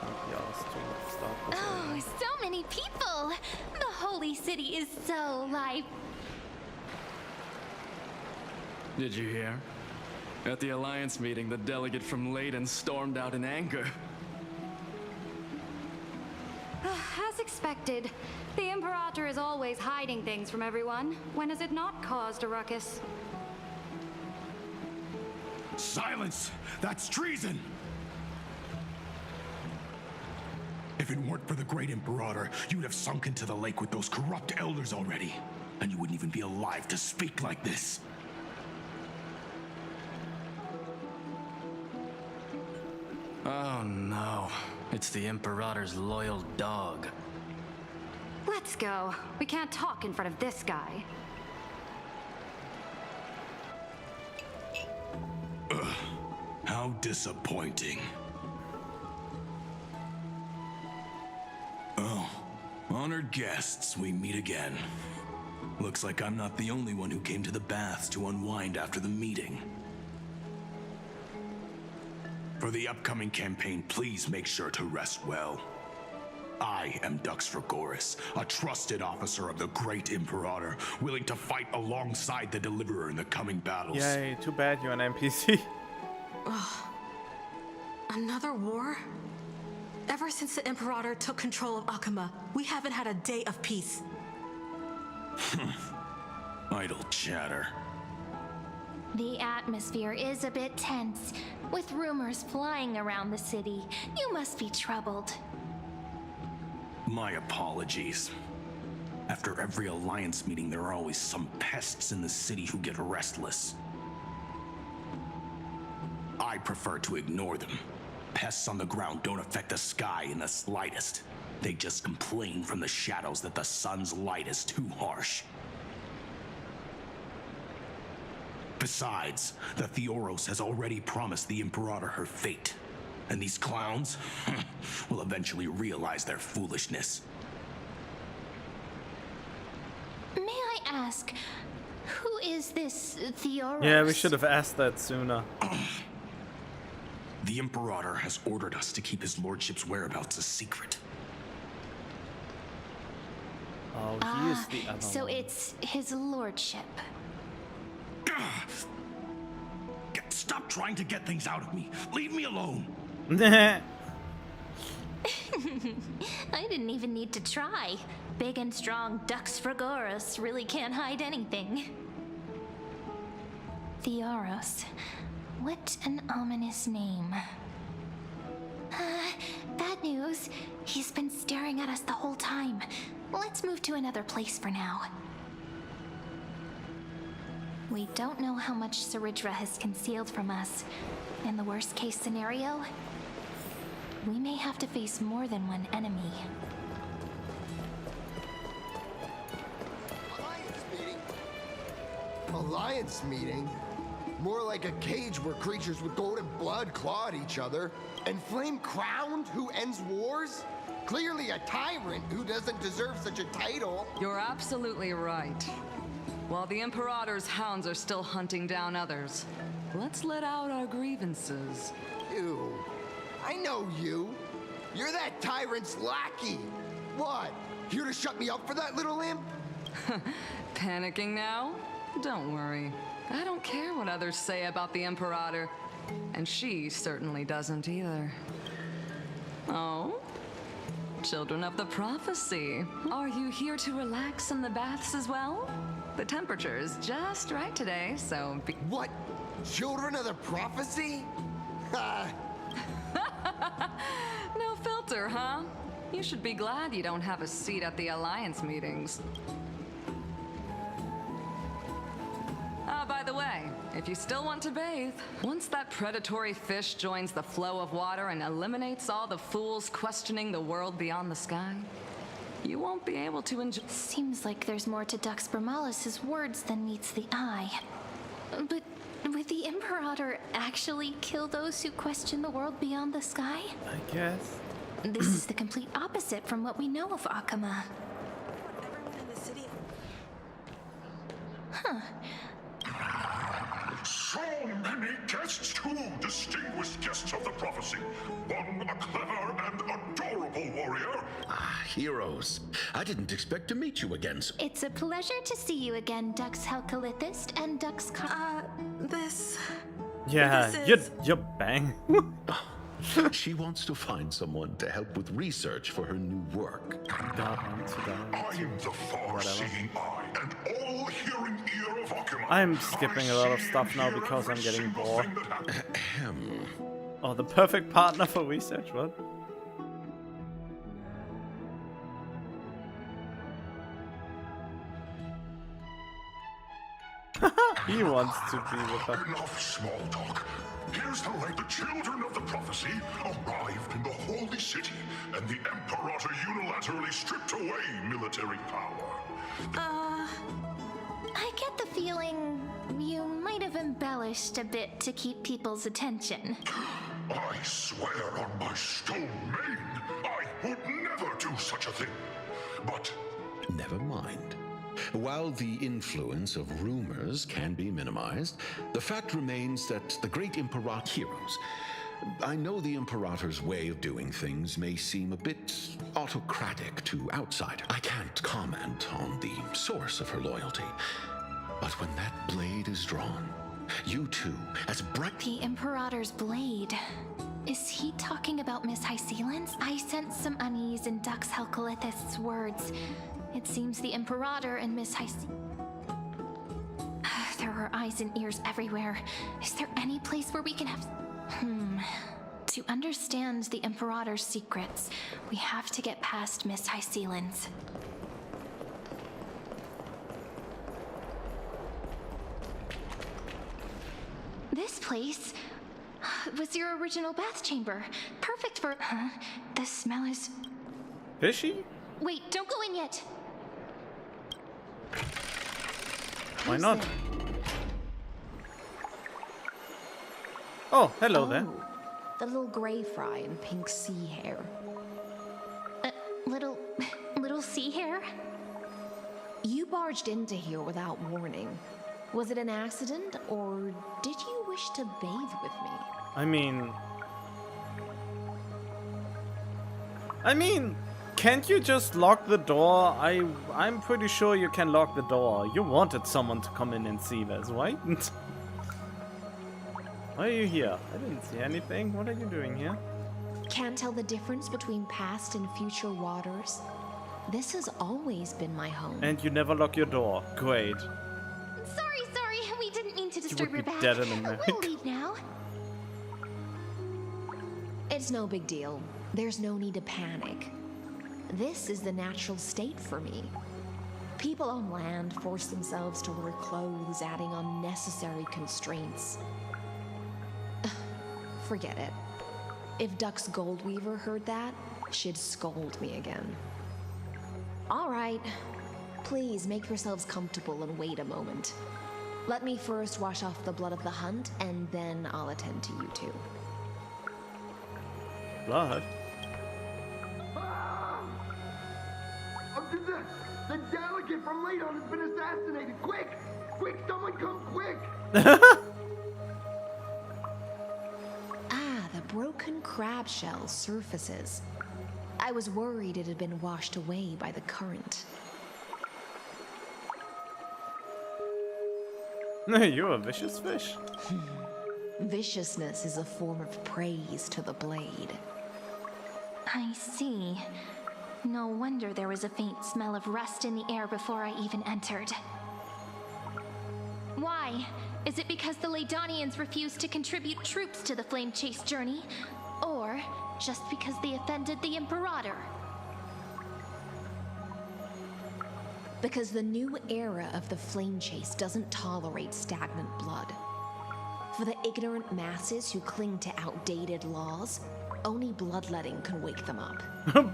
Speaker 2: Can't be asked to start this
Speaker 19: Oh,
Speaker 2: early.
Speaker 19: so many people! The holy city is so live.
Speaker 21: Did you hear? At the Alliance meeting, the delegate from Leyden stormed out in anger.
Speaker 13: As expected, the Imperator is always hiding things from everyone. When has it not caused a ruckus?
Speaker 12: Silence! That's treason! If it weren't for the great Imperator, you'd have sunk into the lake with those corrupt elders already. And you wouldn't even be alive to speak like this.
Speaker 21: Oh no, it's the Imperator's loyal dog.
Speaker 13: Let's go. We can't talk in front of this guy.
Speaker 12: How disappointing. Oh, honored guests, we meet again. Looks like I'm not the only one who came to the baths to unwind after the meeting. For the upcoming campaign, please make sure to rest well. I am Dux Fragoris, a trusted officer of the great Imperator, willing to fight alongside the Deliverer in the coming battles.
Speaker 2: Yay, too bad you're an NPC.
Speaker 17: Ugh. Another war? Ever since the Imperator took control of Akuma, we haven't had a day of peace.
Speaker 12: Idle chatter.
Speaker 19: The atmosphere is a bit tense, with rumors flying around the city. You must be troubled.
Speaker 12: My apologies. After every Alliance meeting, there are always some pests in the city who get restless. I prefer to ignore them. Pests on the ground don't affect the sky in the slightest. They just complain from the shadows that the sun's light is too harsh. Besides, the Theoros has already promised the Imperator her fate. And these clowns will eventually realize their foolishness.
Speaker 19: May I ask, who is this Theoros?
Speaker 2: Yeah, we should have asked that sooner.
Speaker 12: The Imperator has ordered us to keep his lordship's whereabouts a secret.
Speaker 2: Oh, he is the other
Speaker 19: So
Speaker 2: one.
Speaker 19: it's his lordship.
Speaker 12: Stop trying to get things out of me. Leave me alone.
Speaker 19: I didn't even need to try. Big and strong Dux Fragoris really can't hide anything. Theoros. What an ominous name. Bad news. He's been staring at us the whole time. Let's move to another place for now. We don't know how much Saridra has concealed from us. In the worst case scenario, we may have to face more than one enemy.
Speaker 22: Alliance meeting? More like a cage where creatures with golden blood claw at each other. And Flame crowned who ends wars? Clearly a tyrant who doesn't deserve such a title.
Speaker 10: You're absolutely right. While the Imperator's hounds are still hunting down others, let's let out our grievances.
Speaker 22: Ew. I know you. You're that tyrant's lackey. What? Here to shut me up for that little imp?
Speaker 10: Panicking now? Don't worry. I don't care what others say about the Imperator. And she certainly doesn't either. Oh? Children of the Prophecy. Are you here to relax in the baths as well? The temperature is just right today, so be—
Speaker 22: What? Children of the Prophecy?
Speaker 10: No filter, huh? You should be glad you don't have a seat at the Alliance meetings. Ah, by the way, if you still want to bathe, once that predatory fish joins the flow of water and eliminates all the fools questioning the world beyond the sky, you won't be able to enjoy—
Speaker 19: Seems like there's more to Dux Bromalis' words than meets the eye. But would the Imperator actually kill those who question the world beyond the sky?
Speaker 2: I guess.
Speaker 19: This is the complete opposite from what we know of Akama. Huh.
Speaker 3: So many guests, two distinguished guests of the prophecy. One a clever and adorable warrior.
Speaker 18: Ah, heroes. I didn't expect to meet you again.
Speaker 19: It's a pleasure to see you again, Dux Helkalithist and Dux
Speaker 17: this...
Speaker 2: Yeah,
Speaker 17: this
Speaker 2: you're bang.
Speaker 18: She wants to find someone to help with research for her new work.
Speaker 3: I'm the far-seeing eye and all-hearing ear of Akama.
Speaker 2: I'm skipping a lot of stuff now because I'm getting bored. Oh, the perfect partner for research, what? He wants to be with her.
Speaker 3: Enough small talk. Here's the way the children of the prophecy arrived in the holy city, and the Imperator unilaterally stripped away military power.
Speaker 19: I get the feeling you might have embellished a bit to keep people's attention.
Speaker 3: I swear on my stone mane, I would never do such a thing. But
Speaker 18: never mind. While the influence of rumors can be minimized, the fact remains that the great Imperator heroes. I know the Imperator's way of doing things may seem a bit autocratic to outsiders. I can't comment on the source of her loyalty. But when that blade is drawn, you two, as bright—
Speaker 19: The Imperator's blade. Is he talking about Miss Hysealans? I sense some unease in Dux Helkalithist's words. It seems the Imperator and Miss There are eyes and ears everywhere. Is there any place where we can have— To understand the Imperator's secrets, we have to get past Miss Hysealans. This place was your original bath chamber. Perfect for— The smell is—
Speaker 2: Fishy?
Speaker 19: Wait, don't go in yet.
Speaker 2: Why not? Oh, hello there.
Speaker 6: The little gray fry and pink sea hair.
Speaker 19: Little sea hair?
Speaker 6: You barged into here without warning. Was it an accident, or did you wish to bathe with me?
Speaker 2: I mean, can't you just lock the door? I'm pretty sure you can lock the door. You wanted someone to come in and see this, right? Why are you here? I didn't see anything. What are you doing here?
Speaker 6: Can't tell the difference between past and future waters. This has always been my home.
Speaker 2: And you never lock your door. Great.
Speaker 19: Sorry, we didn't mean to disturb your bath.
Speaker 2: Dead in a minute.
Speaker 19: We'll leave now.
Speaker 6: It's no big deal. There's no need to panic. This is the natural state for me. People on land force themselves to wear clothes, adding unnecessary constraints. Forget it. If Dux Goldweaver heard that, she'd scold me again. All right. Please make yourselves comfortable and wait a moment. Let me first wash off the blood of the hunt, and then I'll attend to you two.
Speaker 2: Blood?
Speaker 22: The delegate from Ladon has been assassinated! Quick! Quick, someone come quick!
Speaker 6: Ah, the broken crab shell surfaces. I was worried it had been washed away by the current.
Speaker 2: You're a vicious fish.
Speaker 6: Viciousness is a form of praise to the blade.
Speaker 19: I see. No wonder there was a faint smell of rust in the air before I even entered. Why? Is it because the Ladonians refused to contribute troops to the Flame Chase journey? Or just because they offended the Imperator?
Speaker 6: Because the new era of the Flame Chase doesn't tolerate stagnant blood. For the ignorant masses who cling to outdated laws, only bloodletting can wake them up.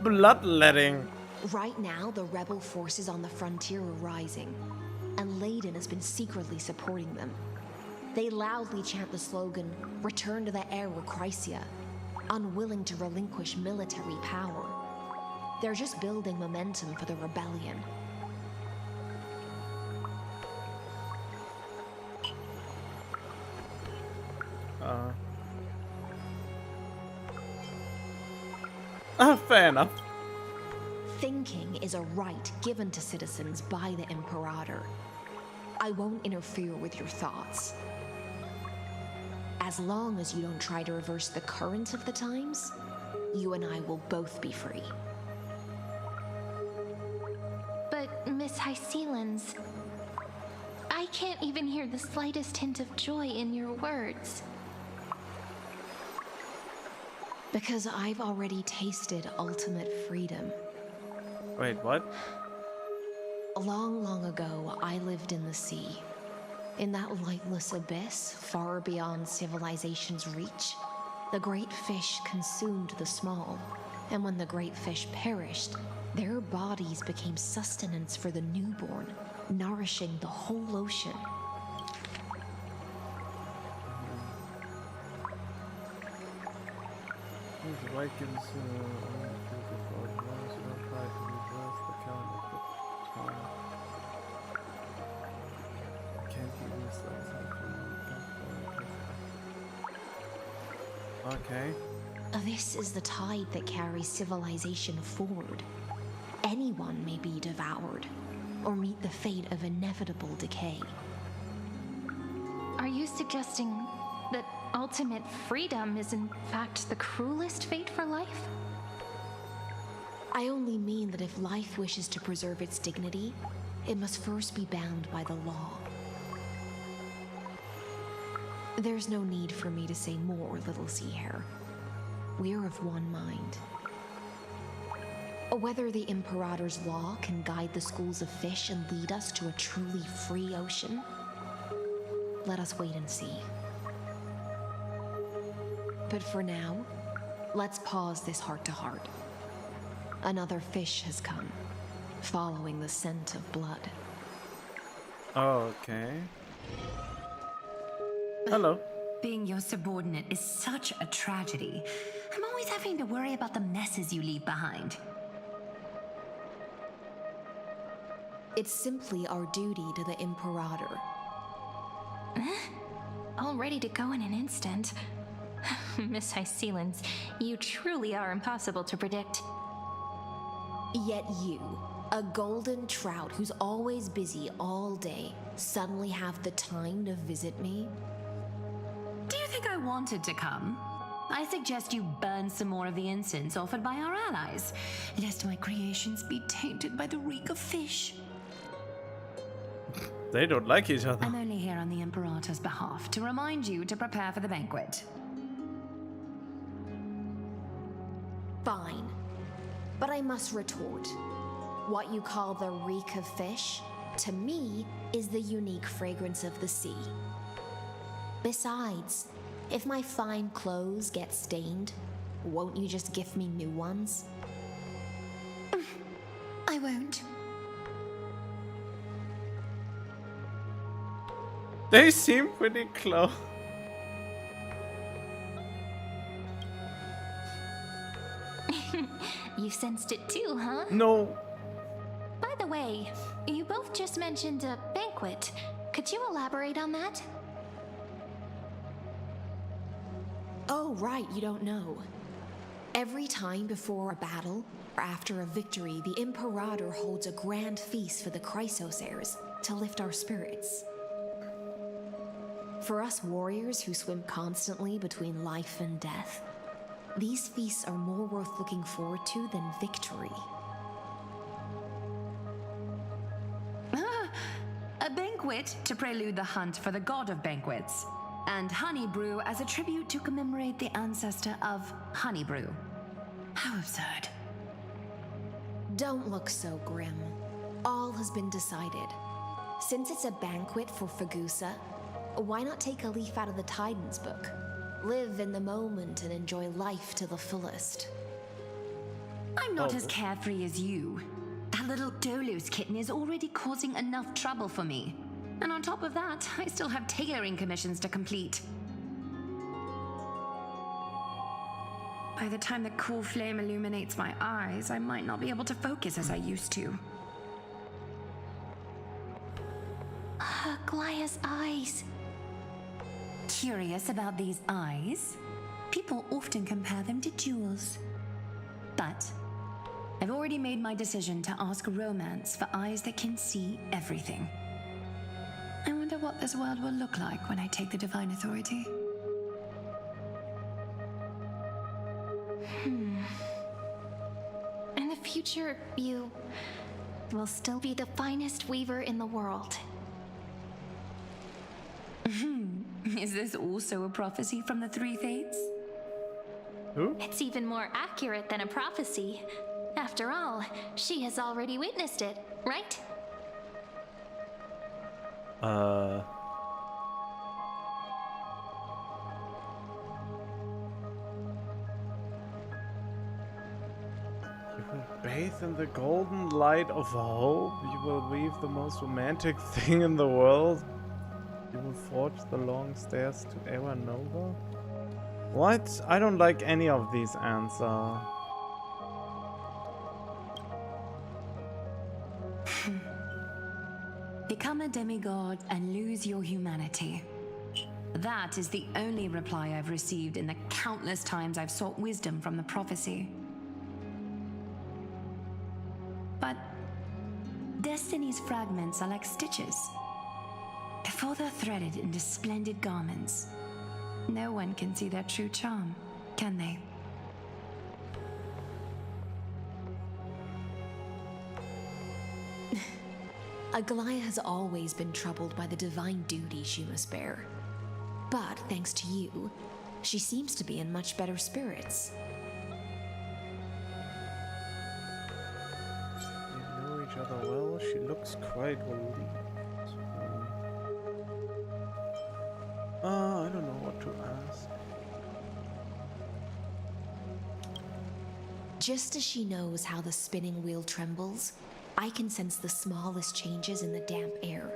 Speaker 2: Bloodletting.
Speaker 6: Right now, the rebel forces on the frontier are rising, and Ladon has been secretly supporting them. They loudly chant the slogan, "Return to the Era Chrysia," unwilling to relinquish military power. They're just building momentum for the rebellion.
Speaker 2: Fair enough.
Speaker 6: Thinking is a right given to citizens by the Imperator. I won't interfere with your thoughts. As long as you don't try to reverse the current of the times, you and I will both be free.
Speaker 19: But, Miss Hycelans, I can't even hear the slightest hint of joy in your words.
Speaker 6: Because I've already tasted ultimate freedom.
Speaker 2: Wait, what?
Speaker 6: Long, long ago, I lived in the sea. In that lightless abyss, far beyond civilization's reach, the great fish consumed the small. And when the great fish perished, their bodies became sustenance for the newborn, nourishing the whole ocean.
Speaker 2: Okay.
Speaker 6: This is the tide that carries civilization forward. Anyone may be devoured, or meet the fate of inevitable decay.
Speaker 19: Are you suggesting that ultimate freedom is in fact the cruelest fate for life?
Speaker 6: I only mean that if life wishes to preserve its dignity, it must first be bound by the law. There's no need for me to say more, Little Sea Hare. We're of one mind. Whether the Imperator's law can guide the schools of fish and lead us to a truly free ocean, let us wait and see. But for now, let's pause this heart-to-heart. Another fish has come, following the scent of blood.
Speaker 2: Okay. Hello.
Speaker 16: Being your subordinate is such a tragedy. I'm always having to worry about the messes you leave behind.
Speaker 6: It's simply our duty to the Imperator.
Speaker 19: All ready to go in an instant. Miss Hycelans, you truly are impossible to predict.
Speaker 6: Yet you, a golden trout who's always busy all day, suddenly have the time to visit me?
Speaker 16: Do you think I wanted to come? I suggest you burn some more of the incense offered by our allies, lest my creations be tainted by the reek of fish.
Speaker 2: They don't like each other.
Speaker 16: I'm only here on the Imperator's behalf to remind you to prepare for the banquet.
Speaker 6: Fine. But I must retort. What you call the reek of fish, to me, is the unique fragrance of the sea. Besides, if my fine clothes get stained, won't you just gift me new ones?
Speaker 16: I won't.
Speaker 2: They seem pretty close.
Speaker 19: You sensed it too, huh?
Speaker 2: No.
Speaker 19: By the way, you both just mentioned a banquet. Could you elaborate on that?
Speaker 6: Oh, right, you don't know. Every time before a battle or after a victory, the Imperator holds a grand feast for the Chrysos heirs to lift our spirits. For us warriors who swim constantly between life and death, these feasts are more worth looking forward to than victory.
Speaker 16: A banquet to prelude the hunt for the god of banquets, and honey brew as a tribute to commemorate the ancestor of honey brew. How absurd.
Speaker 6: Don't look so grim. All has been decided. Since it's a banquet for Fagusa, why not take a leaf out of the Titan's book? Live in the moment and enjoy life to the fullest.
Speaker 16: I'm not as carefree as you. That little Dolos kitten is already causing enough trouble for me. And on top of that, I still have tailoring commissions to complete. By the time the cool flame illuminates my eyes, I might not be able to focus as I used to.
Speaker 19: Glaya's eyes.
Speaker 16: Curious about these eyes? People often compare them to jewels. But I've already made my decision to ask romance for eyes that can see everything. I wonder what this world will look like when I take the divine authority.
Speaker 19: In the future, you will still be the finest weaver in the world.
Speaker 16: Is this also a prophecy from the Three Fates?
Speaker 2: Who?
Speaker 19: It's even more accurate than a prophecy. After all, she has already witnessed it, right?
Speaker 2: You will bathe in the golden light of hope. You will weave the most romantic thing in the world. You will forge the long stairs to Era Nova. What? I don't like any of these answers.
Speaker 16: Become a demigod and lose your humanity. That is the only reply I've received in the countless times I've sought wisdom from the prophecy. But destiny's fragments are like stitches. Before they're threaded into splendid garments, no one can see their true charm, can they?
Speaker 6: Aglaya has always been troubled by the divine duty she must bear. But thanks to you, she seems to be in much better spirits.
Speaker 2: We know each other well. She looks quite relieved. I don't know what to ask.
Speaker 6: Just as she knows how the spinning wheel trembles, I can sense the smallest changes in the damp air.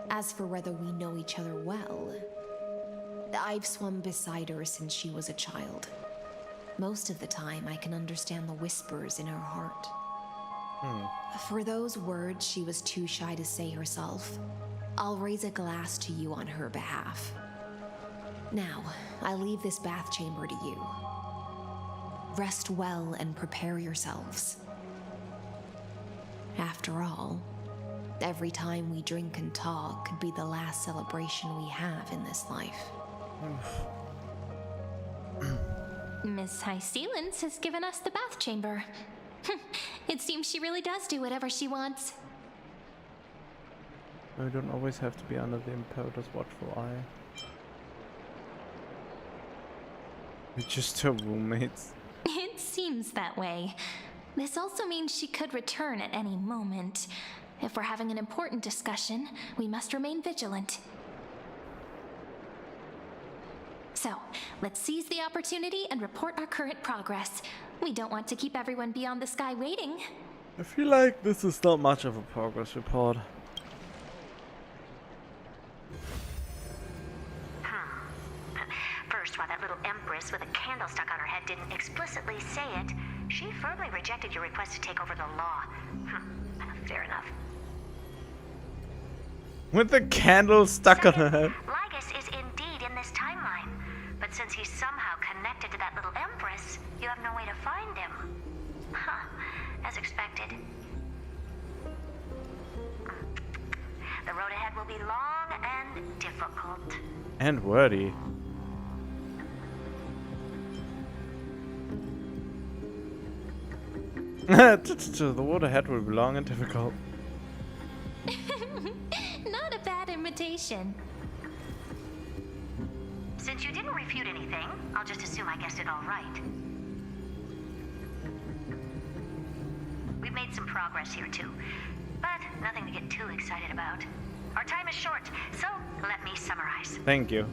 Speaker 6: As for whether we know each other well, I've swum beside her since she was a child. Most of the time, I can understand the whispers in her heart. For those words she was too shy to say herself, I'll raise a glass to you on her behalf. Now, I leave this bath chamber to you. Rest well and prepare yourselves. After all, every time we drink and talk could be the last celebration we have in this life.
Speaker 19: Miss High Sealance has given us the bath chamber. It seems she really does do whatever she wants.
Speaker 2: We don't always have to be under the Imperator's watchful eye. We're just her roommates.
Speaker 19: It seems that way. This also means she could return at any moment. If we're having an important discussion, we must remain vigilant. So, let's seize the opportunity and report our current progress. We don't want to keep everyone beyond the sky waiting.
Speaker 2: I feel like this is not much of a progress report.
Speaker 7: First, while that little empress with a candle stuck on her head didn't explicitly say it, she firmly rejected your request to take over the law. Fair enough.
Speaker 2: With the candle stuck on her head.
Speaker 7: Lygus is indeed in this timeline, but since he's somehow connected to that little empress, you have no way to find him. Huh, as expected. The road ahead will be long and difficult.
Speaker 2: And wordy. The road ahead will be long and difficult.
Speaker 13: Not a bad imitation.
Speaker 7: Since you didn't refute anything, I'll just assume I guessed it all right. We've made some progress here too, but nothing to get too excited about. Our time is short, so let me summarize.
Speaker 2: Thank you.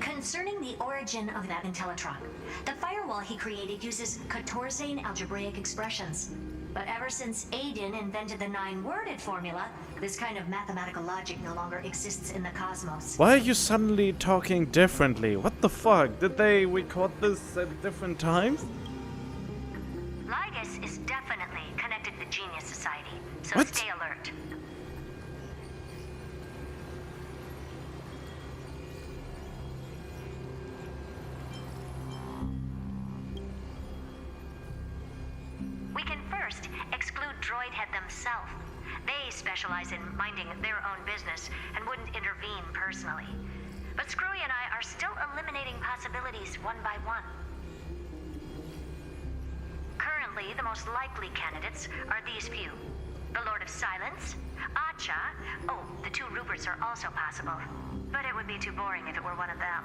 Speaker 11: Concerning the origin of that Intellitron, the firewall he created uses Katorzane algebraic expressions. But ever since Aiden invented the 9-worded formula, this kind of mathematical logic no longer exists in the cosmos.
Speaker 2: Why are you suddenly talking differently? What the fuck? Did they record this at different times?
Speaker 7: Lygus is definitely connected to the Genius Society, so
Speaker 2: What?
Speaker 7: stay alert. We can first exclude Droidhead themselves. They specialize in minding their own business and wouldn't intervene personally. But Screwy and I are still eliminating possibilities one by one. Currently, the most likely candidates are these few. The Lord of Silence, Acha, oh, the 2 Ruperts are also possible. But it would be too boring if it were one of them.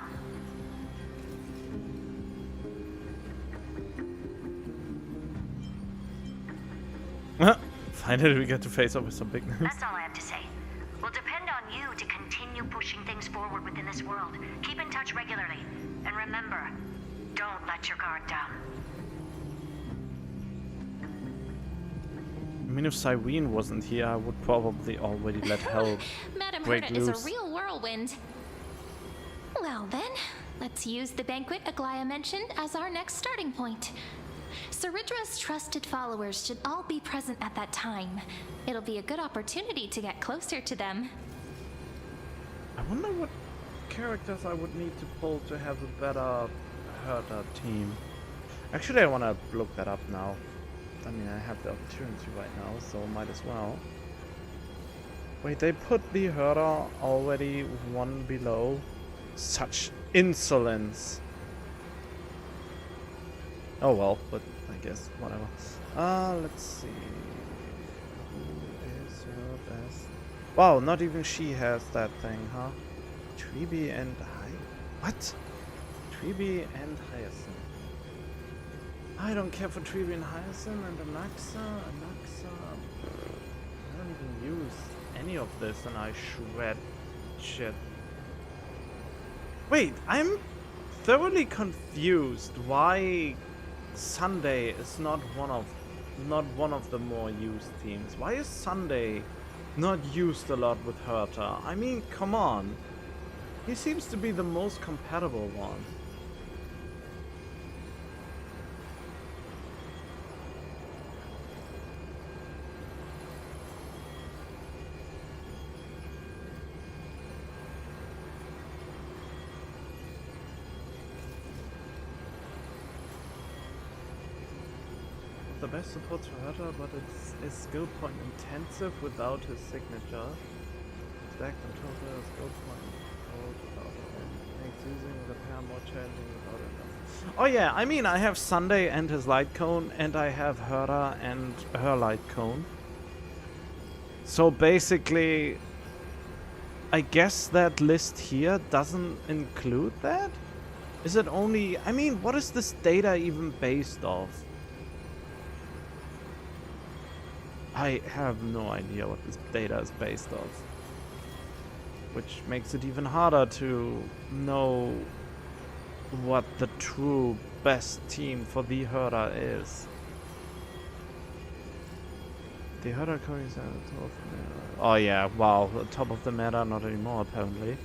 Speaker 2: Finally, we get to face off with some big names.
Speaker 7: That's all I have to say. We'll depend on you to continue pushing things forward within this world. Keep in touch regularly. And remember, don't let your guard down.
Speaker 2: I mean, if Cyrene wasn't here, I would probably already let hell
Speaker 5: Madame
Speaker 2: break
Speaker 5: Herta is
Speaker 2: loose.
Speaker 5: a real whirlwind. Well then, let's use the banquet Aglaya mentioned as our next starting point. Ceridra's trusted followers should all be present at that time. It'll be a good opportunity to get closer to them.
Speaker 2: I wonder what characters I would need to pull to have a better Herta team. Actually, I want to look that up now. I mean, I have the opportunity right now, so might as well. Wait, they put the Herta already one below? Such insolence. Oh well, but I guess whatever. Let's see. Who is her best? Wow, not even she has that thing, huh? Treeby and what? Treeby and Hyacinth. I don't care for Treeby and Hyacinth and Anaxa. I don't even use any of this and I shred shit. Wait, I'm thoroughly confused why Sunday is not one of the more used teams. Why is Sunday not used a lot with Herta? I mean, come on. He seems to be the most compatible one. The best supports for Herta, but it's skill point intensive without his signature. Stacked on total skill point without it. Makes using the pair more challenging without it. Oh yeah, I mean I have Sunday and his light cone, and I have Herta and her light cone. So basically, I guess that list here doesn't include that? Is it only... I mean, what is this data even based off? I have no idea what this data is based off. Which makes it even harder to know what the true best team for the Herta is. The Herta coding is at the top of the meta. Oh yeah, wow, the top of the meta, not anymore apparently.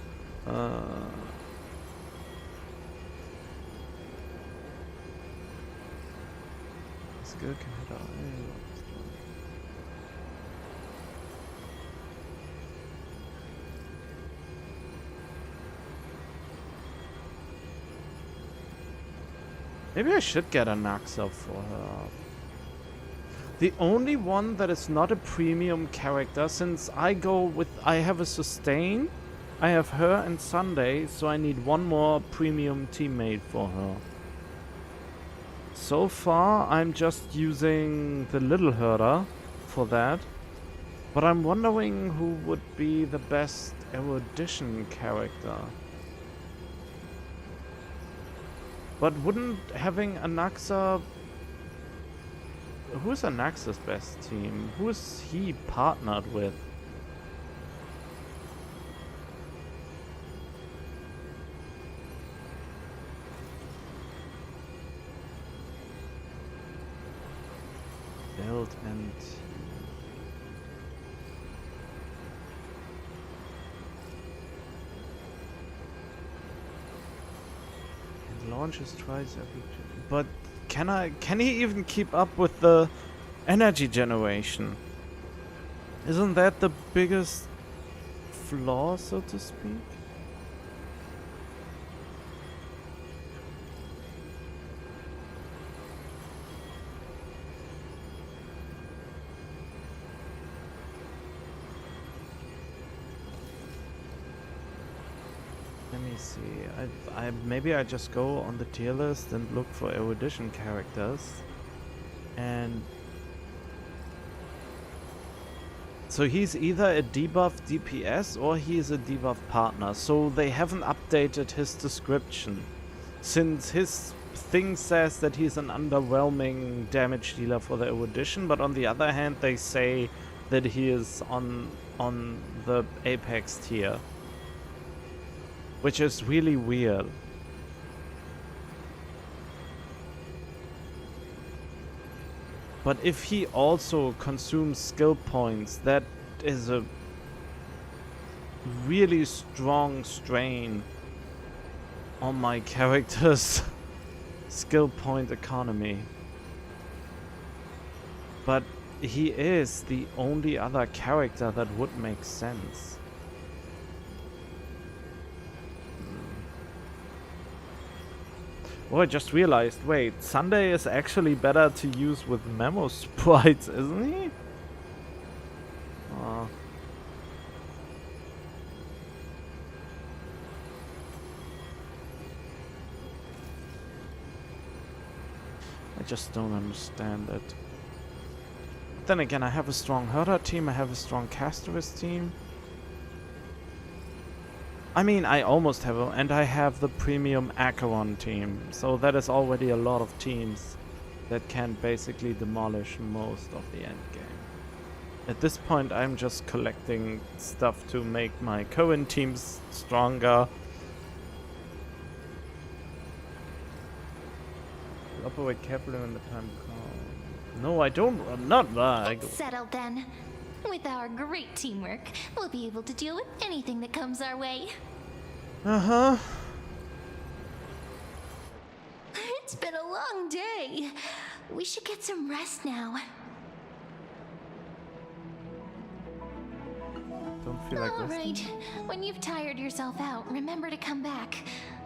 Speaker 2: Skill can Maybe I should get a Naxa for her. The only one that is not a premium character, since I have a sustain, I have her and Sunday, so I need one more premium teammate for her. So far, I'm just using the little herder for that. But I'm wondering who would be the best erudition character. But wouldn't having a Naxa... Who's a Naxa's best team? Who's he partnered with? Build and... launches twice every... But can he even keep up with the energy generation? Isn't that the biggest flaw, so to speak? Let me see. Maybe I just go on the tier list and look for erudition characters. And so he's either a debuff DPS or he's a debuff partner. So they haven't updated his description, since his thing says that he's an underwhelming damage dealer for the erudition, but on the other hand they say that he is on the Apex tier. Which is really weird. But if he also consumes skill points, that is a really strong strain on my character's skill point economy. But he is the only other character that would make sense. Oh, I just realized, wait, Sunday is actually better to use with memo sprites, isn't he? Oh. I just don't understand it. Then again, I have a strong herder team, I have a strong casterist team. I mean, I almost have a, and I have the premium Acheron team, so that is already a lot of teams that can basically demolish most of the end game. At this point, I'm just collecting stuff to make my current teams stronger. Operate carefully when the time comes. No, I don't. I'm not.
Speaker 5: Settled then. With our great teamwork, we'll be able to deal with anything that comes our way.
Speaker 2: Uh-huh.
Speaker 5: It's been a long day. We should get some rest now.
Speaker 2: Don't feel like
Speaker 5: All
Speaker 2: resting.
Speaker 5: right. When you've tired yourself out, remember to come back.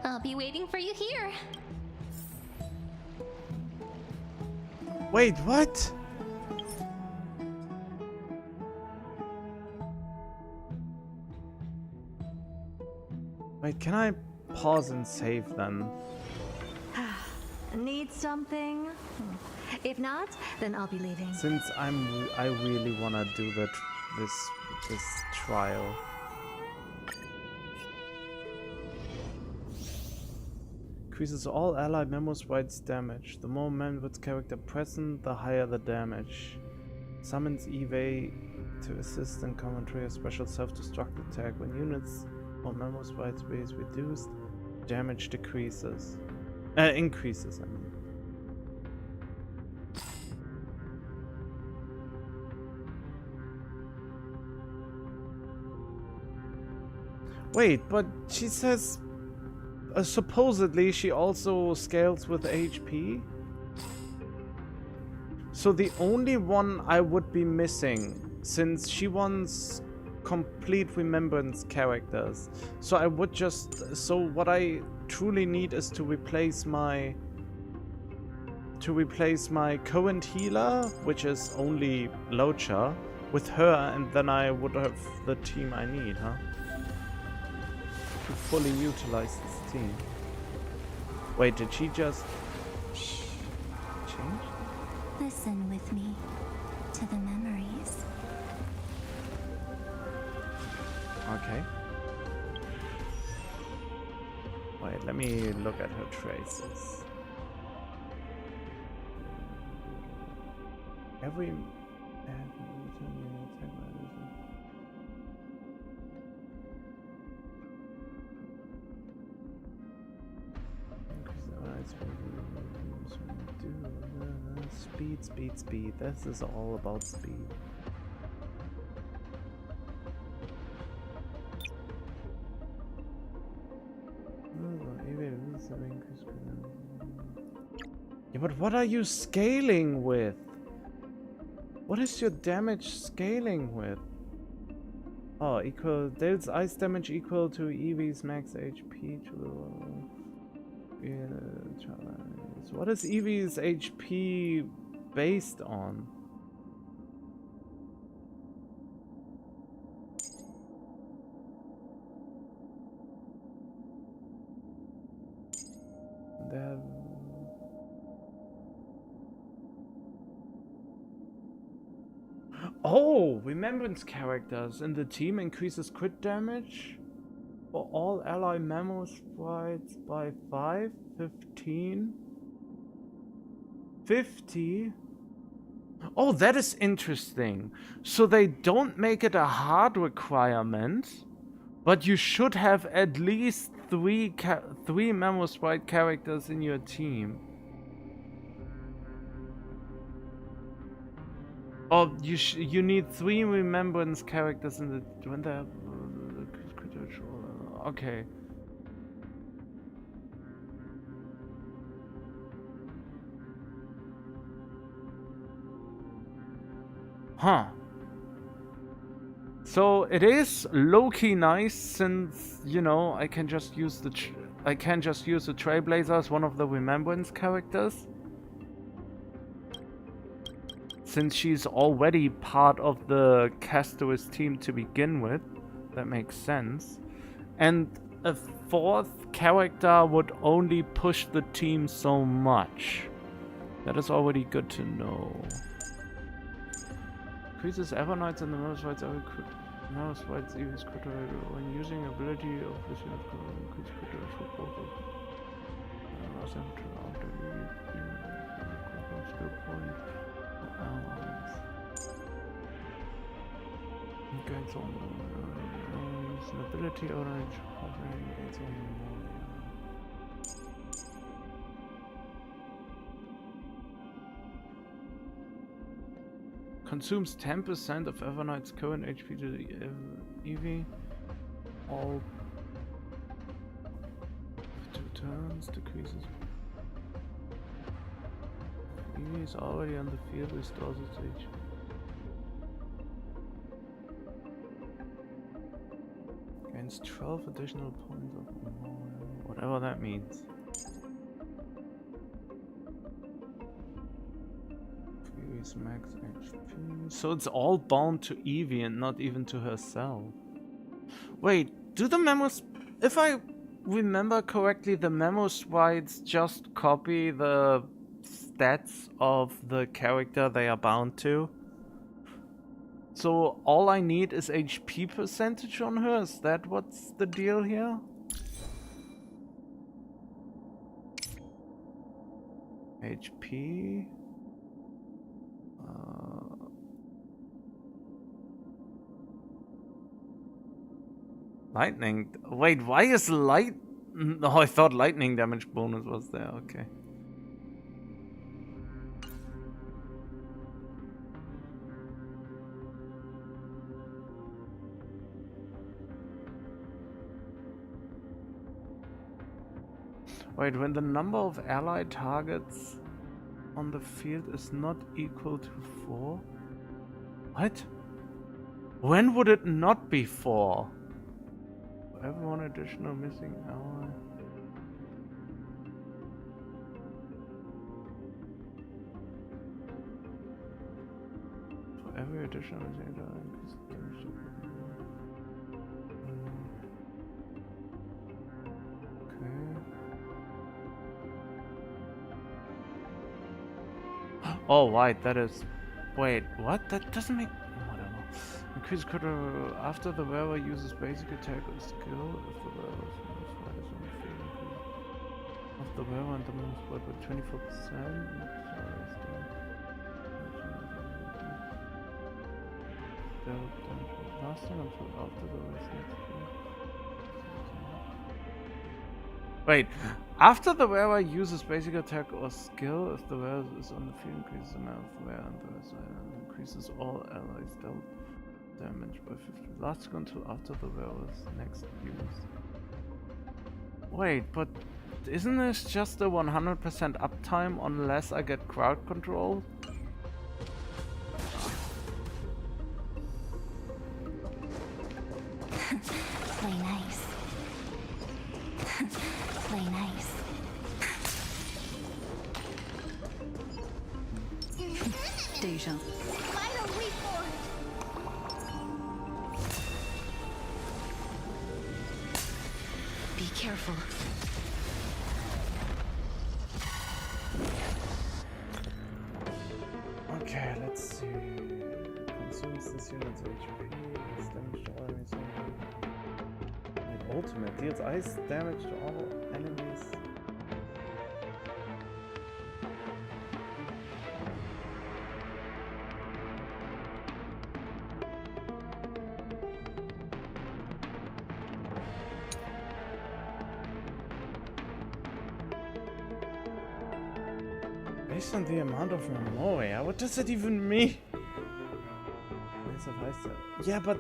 Speaker 5: I'll be waiting for you here.
Speaker 2: Wait, what? Wait, can I pause and save then?
Speaker 11: Need something? If not, then I'll be leaving.
Speaker 2: Since I really wanna do this trial. Increases all ally memo sprites damage. The more men with character present, the higher the damage. Summons Eve to assist in commentary a special self-destruct attack. When units or memo sprites base reduced, damage decreases. Increases, I mean. Wait, but she says supposedly she also scales with HP? So the only one I would be missing, since she wants complete remembrance characters, so I would just, so what I truly need is to replace my current healer, which is only Locha, with her, and then I would have the team I need, huh? To fully utilize this team. Wait, did she just change?
Speaker 19: Listen with me to the memories.
Speaker 2: Okay. Wait, let me look at her traces. Every speed. This is all about speed. Yeah, but what are you scaling with? What is your damage scaling with? Oh, deals ice damage equal to Eevee's max HP to what is Eevee's HP based on? Oh, remembrance characters in the team increases crit damage for all ally memo sprites by 5, 15, 50. Oh, that is interesting. So they don't make it a hard requirement, but you should have at least three memo sprite characters in your team. Oh, you need 3 remembrance characters in the when they have okay. Huh. So it is low-key nice, since you know I can just use the Trailblazer as one of the remembrance characters. Since she's already part of the Castor's team to begin with, that makes sense. And a 4th character would only push the team so much. That is already good to know. Increases Evernights and the Mouse Fights every Mouse Fights even critical when using ability of this unit increase critical for both of after skill point. Gains on use an ability orange hovering gains on more. Consumes 10% of Evernight's current HP to the Eevee. All 2 turns decreases. Eevee is already on the field, restores its HP. Gains 12 additional points of whatever that means. Eevee's max HP. So it's all bound to Eevee and not even to herself. Wait, do the memos... If I remember correctly, the memo sprites just copy the stats of the character they are bound to? So all I need is HP percentage on her? Is that what's the deal here? HP... Lightning. Wait, why is light? No, I thought lightning damage bonus was there. Okay. Wait, when the number of allied targets on the field is not equal to 4? What? When would it not be 4? For every one additional missing ally. For every additional missing ally, increase the damage to oh, right, that is... Wait, what? That doesn't make... Whatever. Increase critical after the wearer uses basic attack or skill. If the wearer is most fight is on the field, of the wearer and the most fight by 24%. Lasting until after the wearer's next field. Wait, after the wearer uses basic attack or skill, if the wearer is on the field, increases the amount of the wearer and the other side, and increases all allies dealt damage by 50. Lasting until after the wearer's next use. Wait, but isn't this just a 100% uptime unless I get crowd control?
Speaker 19: Play nice. Play nice.
Speaker 16: Deja.
Speaker 19: Vital reform.
Speaker 16: Be careful.
Speaker 2: Okay, let's see. Consumes this unit's HP. It's damage to all enemies. Ultimate deals ice damage to all enemies. Based on the amount of memoria, what does it even mean? Yeah, but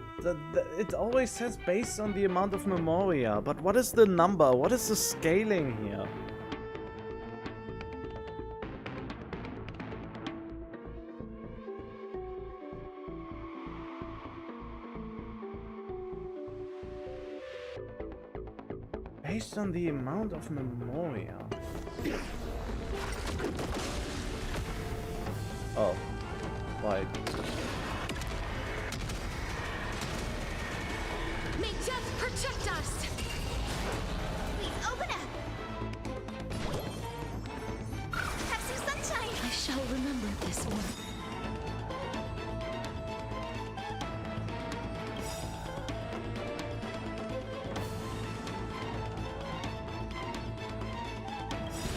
Speaker 2: it always says based on the amount of memoria. But what is the number? What is the scaling here? Based on the amount of memoria. Oh, right.
Speaker 19: May death protect us! Please open up! Have some sunshine!
Speaker 6: I shall remember this one.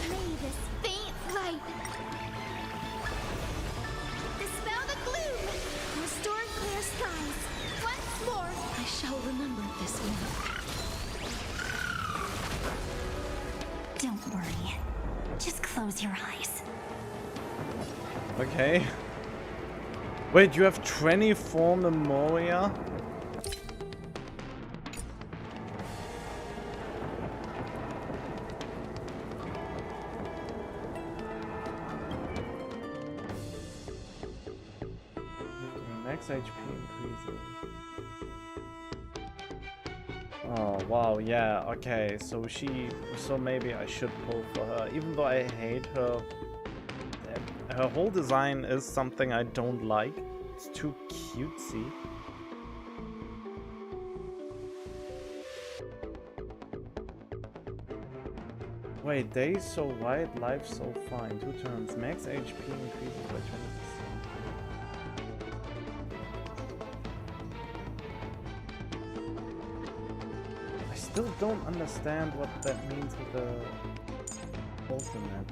Speaker 19: May this faint light dispel the gloom! Restore clear skies! Once more!
Speaker 6: I shall remember this one.
Speaker 19: Don't worry. Just close your eyes.
Speaker 2: Okay. Wait, you have 24 memoria? Max HP increases. Oh wow, yeah, okay, so maybe I should pull for her, even though I hate her. Her whole design is something I don't like. It's too cutesy. Wait, days so wide, life so fine. 2 turns. Max HP increases by 20%. I still don't understand what that means with the ultimate.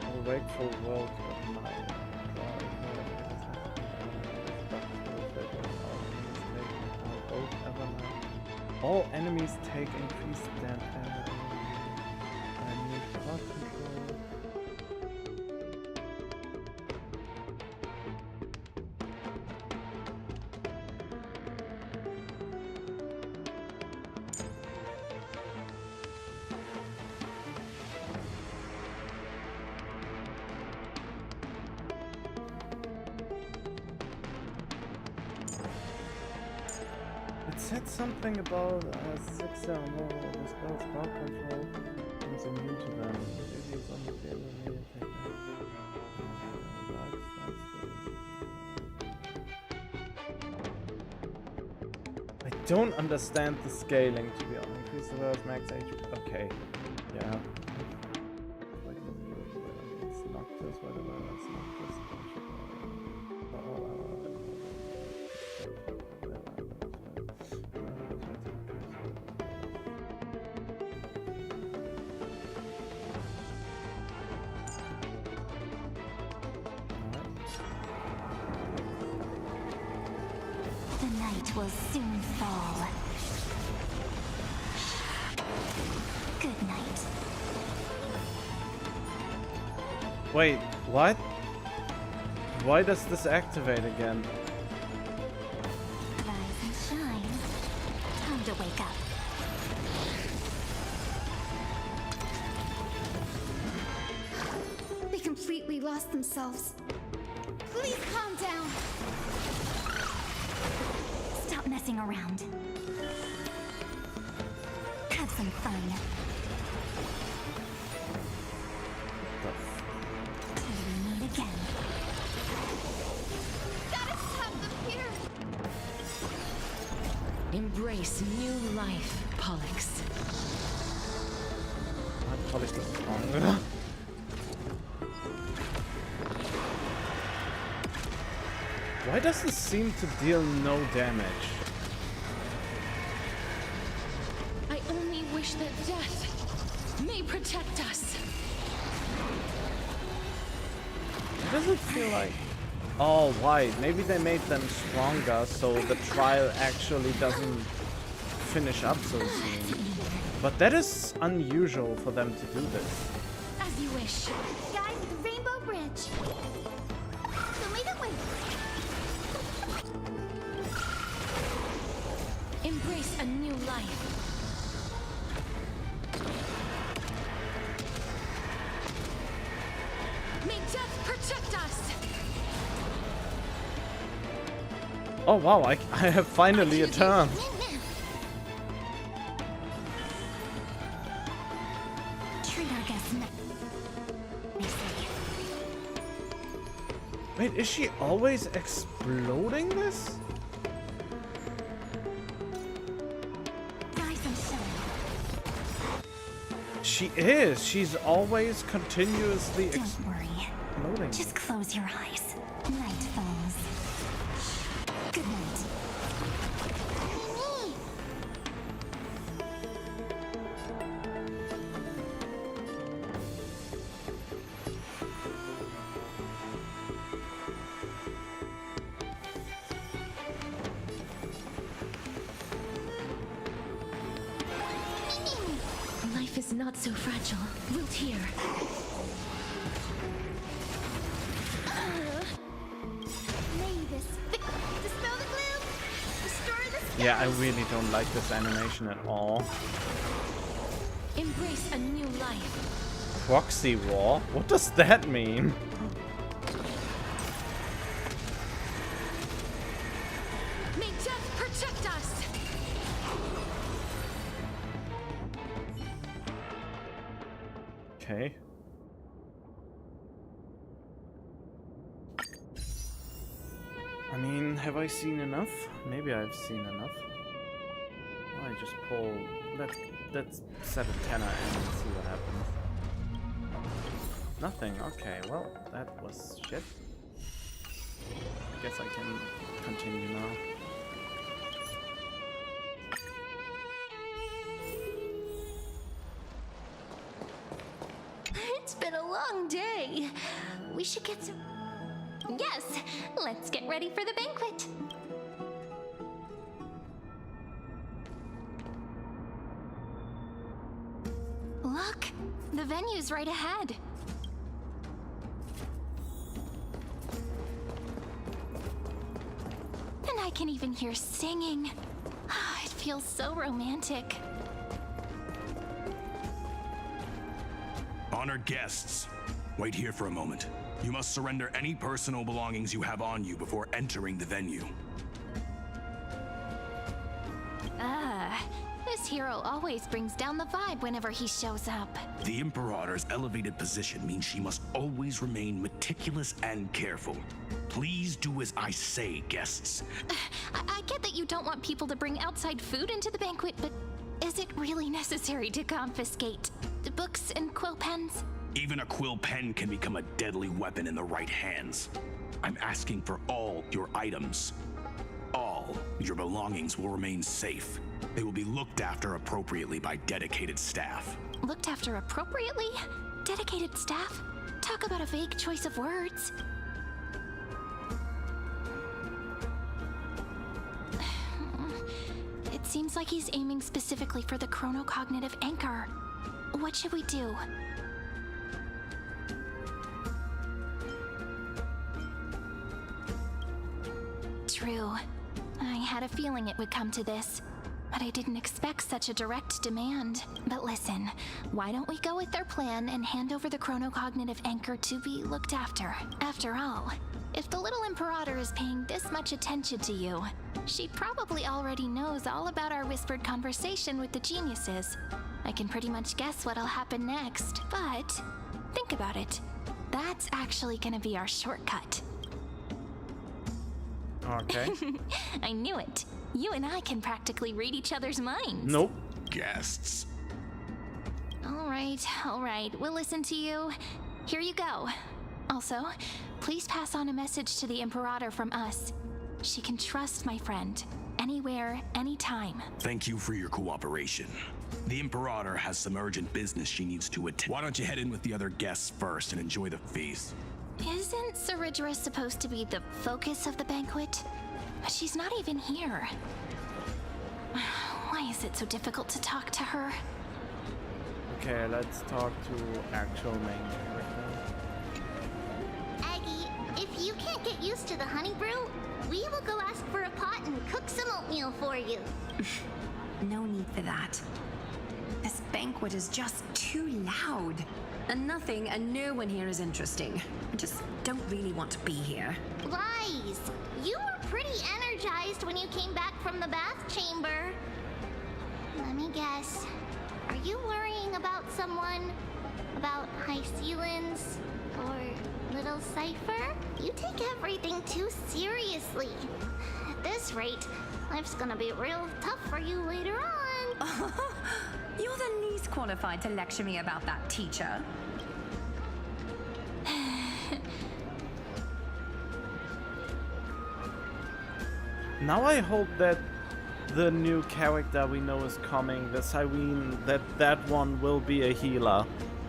Speaker 2: A wakeful world of night. All enemies take increased damage. I need crowd control. It said something about 6 or more of the spell's crowd control is immune to them. Maybe it's on the field and may attack them. I don't understand the scaling, to be honest. Increase the world's max HP. Okay, yeah. It's Noctis, whatever. It's Noctis.
Speaker 13: The night will soon fall. Good night.
Speaker 2: Wait, what? Why does this activate again?
Speaker 13: Rise and shine. Time to wake up.
Speaker 8: They completely lost themselves. Please calm down.
Speaker 13: Stop messing around. Have some fun. Till we meet again.
Speaker 8: Gotta stop them here.
Speaker 6: Embrace new life, Pollux.
Speaker 2: Pollux is strong. Why does this seem to deal no damage?
Speaker 15: I only wish that death may protect us.
Speaker 2: It doesn't feel like... Oh, why? Maybe they made them stronger so the trial actually doesn't finish up so soon. But that is unusual for them to do this.
Speaker 15: As you wish.
Speaker 8: Guys, the Rainbow Bridge. Show me the way.
Speaker 15: Embrace a new life. May death protect us.
Speaker 2: Oh wow, I have finally a turn.
Speaker 13: Treat our guests nicely.
Speaker 2: Wait, is she always exploding this?
Speaker 13: Rise and shine.
Speaker 2: She is. She's always continuously
Speaker 13: Don't worry.
Speaker 2: exploding.
Speaker 13: Just close your eyes. Night falls. Good night.
Speaker 15: Life is not so fragile. Wilt here.
Speaker 8: May this dispel the gloom. Restore the skies.
Speaker 2: Yeah, I really don't like this animation at all.
Speaker 15: Embrace a new life.
Speaker 2: Proxy war? What does that mean?
Speaker 15: May death protect us.
Speaker 2: Okay. I mean, have I seen enough? Maybe I've seen enough. Why just pull... Let's set a tenner and see what happens. Nothing. Okay, well, that was shit. I guess I can continue now.
Speaker 5: It's been a long day. We should get some... Yes, let's get ready for the banquet. Look, the venue's right ahead. And I can even hear singing. It feels so romantic.
Speaker 12: Honored guests, wait here for a moment. You must surrender any personal belongings you have on you before entering the venue.
Speaker 19: This hero always brings down the vibe whenever he shows up.
Speaker 12: The Imperator's elevated position means she must always remain meticulous and careful. Please do as I say, guests.
Speaker 19: I get that you don't want people to bring outside food into the banquet, but is it really necessary to confiscate the books and quill pens?
Speaker 12: Even a quill pen can become a deadly weapon in the right hands. I'm asking for all your items. All your belongings will remain safe. They will be looked after appropriately by dedicated staff.
Speaker 19: Looked after appropriately? Dedicated staff? Talk about a vague choice of words. It seems like he's aiming specifically for the chronocognitive anchor. What should we do? True. I had a feeling it would come to this, but I didn't expect such a direct demand. But listen, why don't we go with their plan and hand over the chronocognitive anchor to be looked after? After all, if the little Imperator is paying this much attention to you, she probably already knows all about our whispered conversation with the geniuses. I can pretty much guess what'll happen next, but think about it. That's actually gonna be our shortcut.
Speaker 2: Okay.
Speaker 19: I knew it. You and I can practically read each other's minds.
Speaker 2: Nope.
Speaker 12: Guests.
Speaker 19: All right. We'll listen to you. Here you go. Also, please pass on a message to the Imperator from us. She can trust my friend. Anywhere, anytime.
Speaker 12: Thank you for your cooperation. The Imperator has some urgent business she needs to attend. Why don't you head in with the other guests first and enjoy the feast?
Speaker 19: Isn't Saridra supposed to be the focus of the banquet? But she's not even here. Why is it so difficult to talk to her?
Speaker 2: Okay, let's talk to actual main character.
Speaker 8: Aggie, if you can't get used to the honey brew, we will go ask for a pot and cook some oatmeal for you.
Speaker 16: No need for that. This banquet is just too loud. And nothing and no one here is interesting. I just don't really want to be here.
Speaker 8: Lies! You were pretty energized when you came back from the bath chamber. Let me guess. Are you worrying about someone? About High Sealins? Or Little Cypher? You take everything too seriously. At this rate, life's gonna be real tough for you later on.
Speaker 16: You're the least qualified to lecture me about that, teacher.
Speaker 2: Now I hope that the new character we know is coming, the Cyrene, that one will be a healer.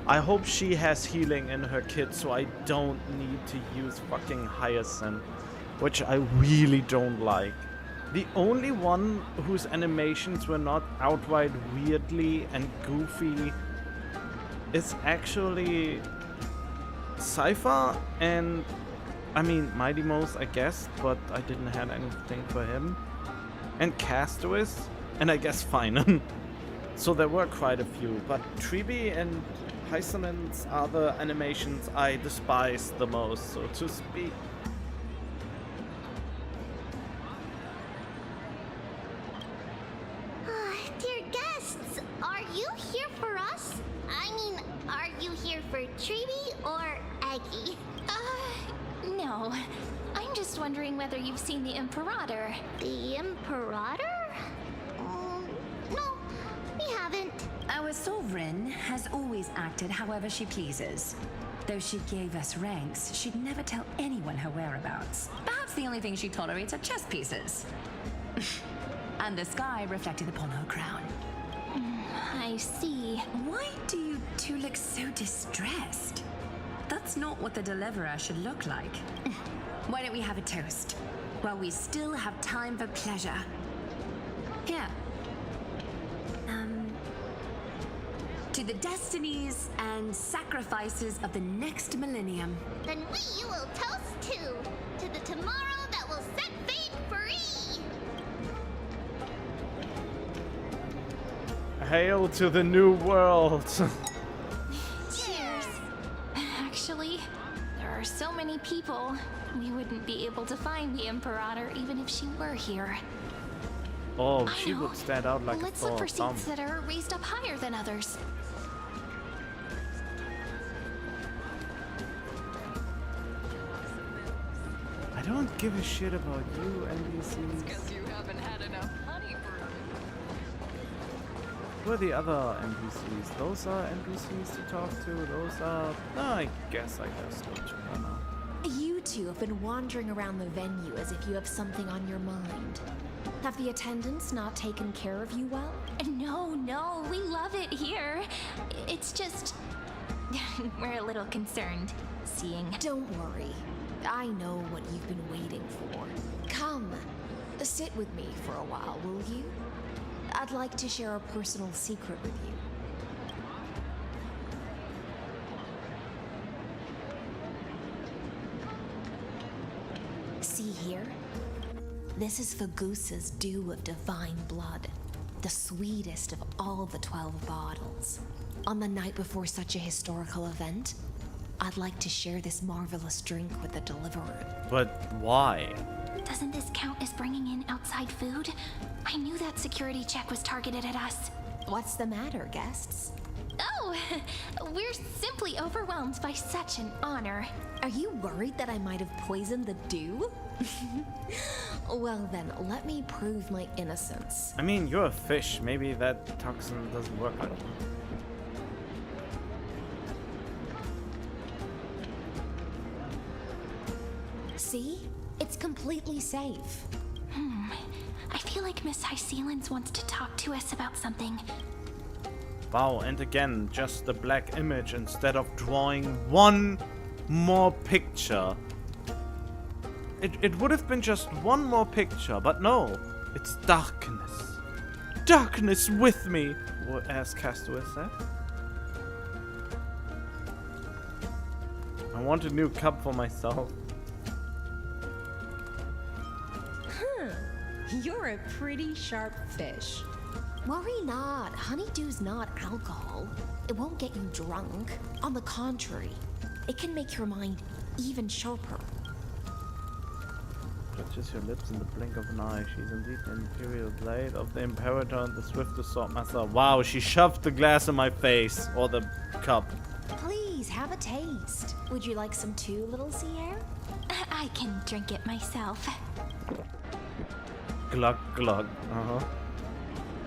Speaker 2: I hope she has healing in her kit so I don't need to use fucking Hyacinth, which I really don't like. The only one whose animations were not outright weirdly and goofy is actually Cypher and, I mean, Mighty Mouse, I guess, but I didn't have anything for him. And Castois, and I guess Finan. So there were quite a few, but Tribi and Hycinth's are the animations I despise the most, so to speak.
Speaker 8: Dear guests, are you here for us? I mean, are you here for Tribi or Aggie?
Speaker 19: No. I'm just wondering whether you've seen the Imperator.
Speaker 8: The Imperator? No, we haven't.
Speaker 16: Our sovereign has always acted however she pleases. Though she gave us ranks, she'd never tell anyone her whereabouts. Perhaps the only thing she tolerates are chess pieces. And the sky reflected upon her crown.
Speaker 19: I see.
Speaker 16: Why do you two look so distressed? That's not what the deliverer should look like. Why don't we have a toast? While we still have time for pleasure. Here. To the destinies and sacrifices of the next millennium.
Speaker 8: Then we will toast to the tomorrow that will set fate free.
Speaker 2: Hail to the new world.
Speaker 19: Cheers. Actually, there are so many people. We wouldn't be able to find the Imperator even if she were here.
Speaker 2: Oh,
Speaker 19: I
Speaker 2: she
Speaker 19: know.
Speaker 2: would stand out like
Speaker 19: Let's
Speaker 2: a
Speaker 19: look for
Speaker 2: sore thumb.
Speaker 19: seats that are raised up higher than others.
Speaker 2: I don't give a shit about you, NPCs.
Speaker 10: Because you haven't had enough honey brew.
Speaker 2: Who are the other NPCs? Those are NPCs to talk to. Those are... I guess go to her now.
Speaker 6: You two have been wandering around the venue as if you have something on your mind. Have the attendants not taken care of you well?
Speaker 19: No, we love it here. It's just... we're a little concerned, seeing...
Speaker 6: Don't worry. I know what you've been waiting for. Come, sit with me for a while, will you? I'd like to share a personal secret with you. See here? This is Fagusa's dew of divine blood, the sweetest of all the 12 bottles. On the night before such a historical event, I'd like to share this marvelous drink with the deliverer.
Speaker 2: But why?
Speaker 19: Doesn't this count as bringing in outside food? I knew that security check was targeted at us.
Speaker 6: What's the matter, guests?
Speaker 19: Oh, we're simply overwhelmed by such an honor.
Speaker 6: Are you worried that I might have poisoned the dew? Well then, let me prove my innocence.
Speaker 2: I mean, you're a fish. Maybe that toxin doesn't work. I don't know.
Speaker 6: See? It's completely safe.
Speaker 19: I feel like Miss Hysealans wants to talk to us about something.
Speaker 2: Wow, and again, just the black image instead of drawing one more picture. It would have been just one more picture, but no. It's darkness. Darkness with me, as Castaway said. I want a new cup for myself.
Speaker 1: You're a pretty sharp fish.
Speaker 6: Worry not. Honeydew's not alcohol. It won't get you drunk. On the contrary, it can make your mind even sharper.
Speaker 2: Touches your lips in the blink of an eye. She's indeed the imperial blade of the Imperator and the swiftest swordmaster. Wow, she shoved the glass in my face. Or the cup.
Speaker 6: Please, have a taste. Would you like some too, little sea air?
Speaker 19: I can drink it myself.
Speaker 2: Glug glug. Uh-huh.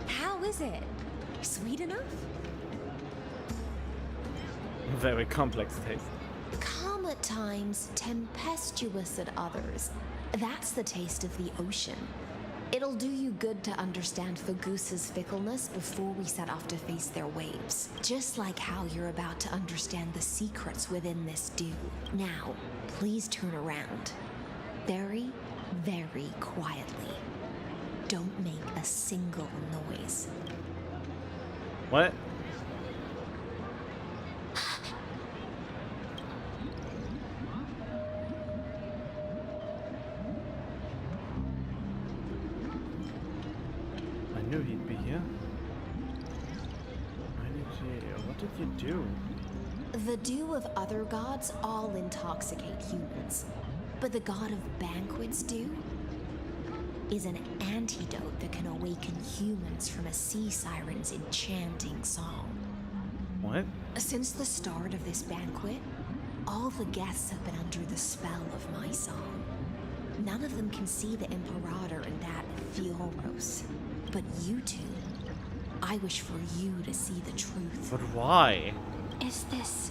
Speaker 6: How is it? Sweet enough?
Speaker 2: Very complex taste.
Speaker 6: Calm at times, tempestuous at others. That's the taste of the ocean. It'll do you good to understand Fagusa's fickleness before we set off to face their waves. Just like how you're about to understand the secrets within this dew. Now, please turn around. Very, very quietly. Don't make a single noise.
Speaker 2: What? I knew he'd be here. What did you do?
Speaker 6: The dew of other gods all intoxicate humans. But the god of banquets dew is an antidote that can awaken humans from a sea siren's enchanting song.
Speaker 2: What?
Speaker 6: Since the start of this banquet, all the guests have been under the spell of my song. None of them can see the Imperator and that Fioros. But you two, I wish for you to see the truth.
Speaker 2: But why?
Speaker 19: Is this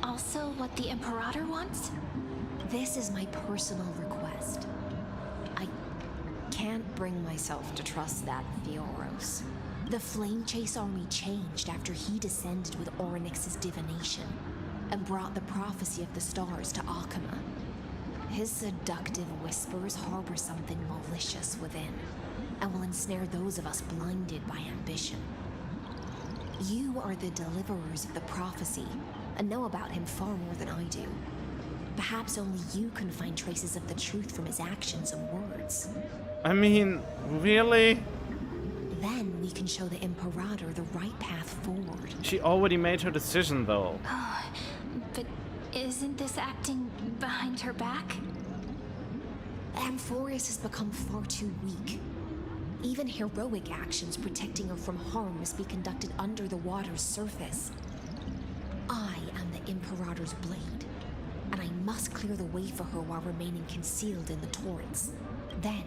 Speaker 19: also what the Imperator wants?
Speaker 6: This is my personal request. I can't bring myself to trust that Fioros. The Flame Chase army changed after he descended with Orynyx's divination and brought the prophecy of the stars to Akama. His seductive whispers harbor something malicious within and will ensnare those of us blinded by ambition. You are the deliverers of the prophecy and know about him far more than I do. Perhaps only you can find traces of the truth from his actions and words.
Speaker 2: I mean, really?
Speaker 6: Then we can show the Imperator the right path forward.
Speaker 2: She already made her decision, though.
Speaker 19: Oh, but isn't this acting behind her back?
Speaker 6: Amphorius has become far too weak. Even heroic actions protecting her from harm must be conducted under the water's surface. I am the Imperator's blade, and I must clear the way for her while remaining concealed in the torrents. Then,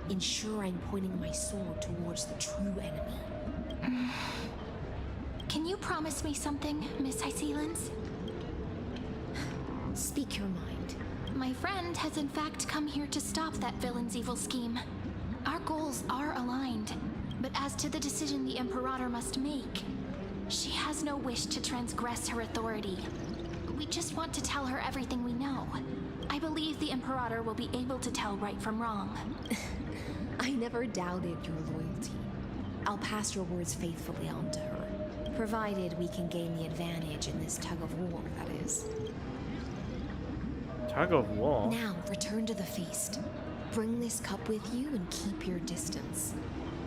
Speaker 6: ensure I'm pointing my sword towards the true enemy.
Speaker 19: Can you promise me something, Miss Hycelens?
Speaker 6: Speak your mind.
Speaker 19: My friend has in fact come here to stop that villain's evil scheme. Our goals are aligned, but as to the decision the Imperator must make, she has no wish to transgress her authority. We just want to tell her everything we know. I believe the Imperator will be able to tell right from wrong.
Speaker 6: I never doubted your loyalty. I'll pass your words faithfully on to her, provided we can gain the advantage in this tug of war, that is.
Speaker 2: Tug of war?
Speaker 6: Now, return to the feast. Bring this cup with you and keep your distance.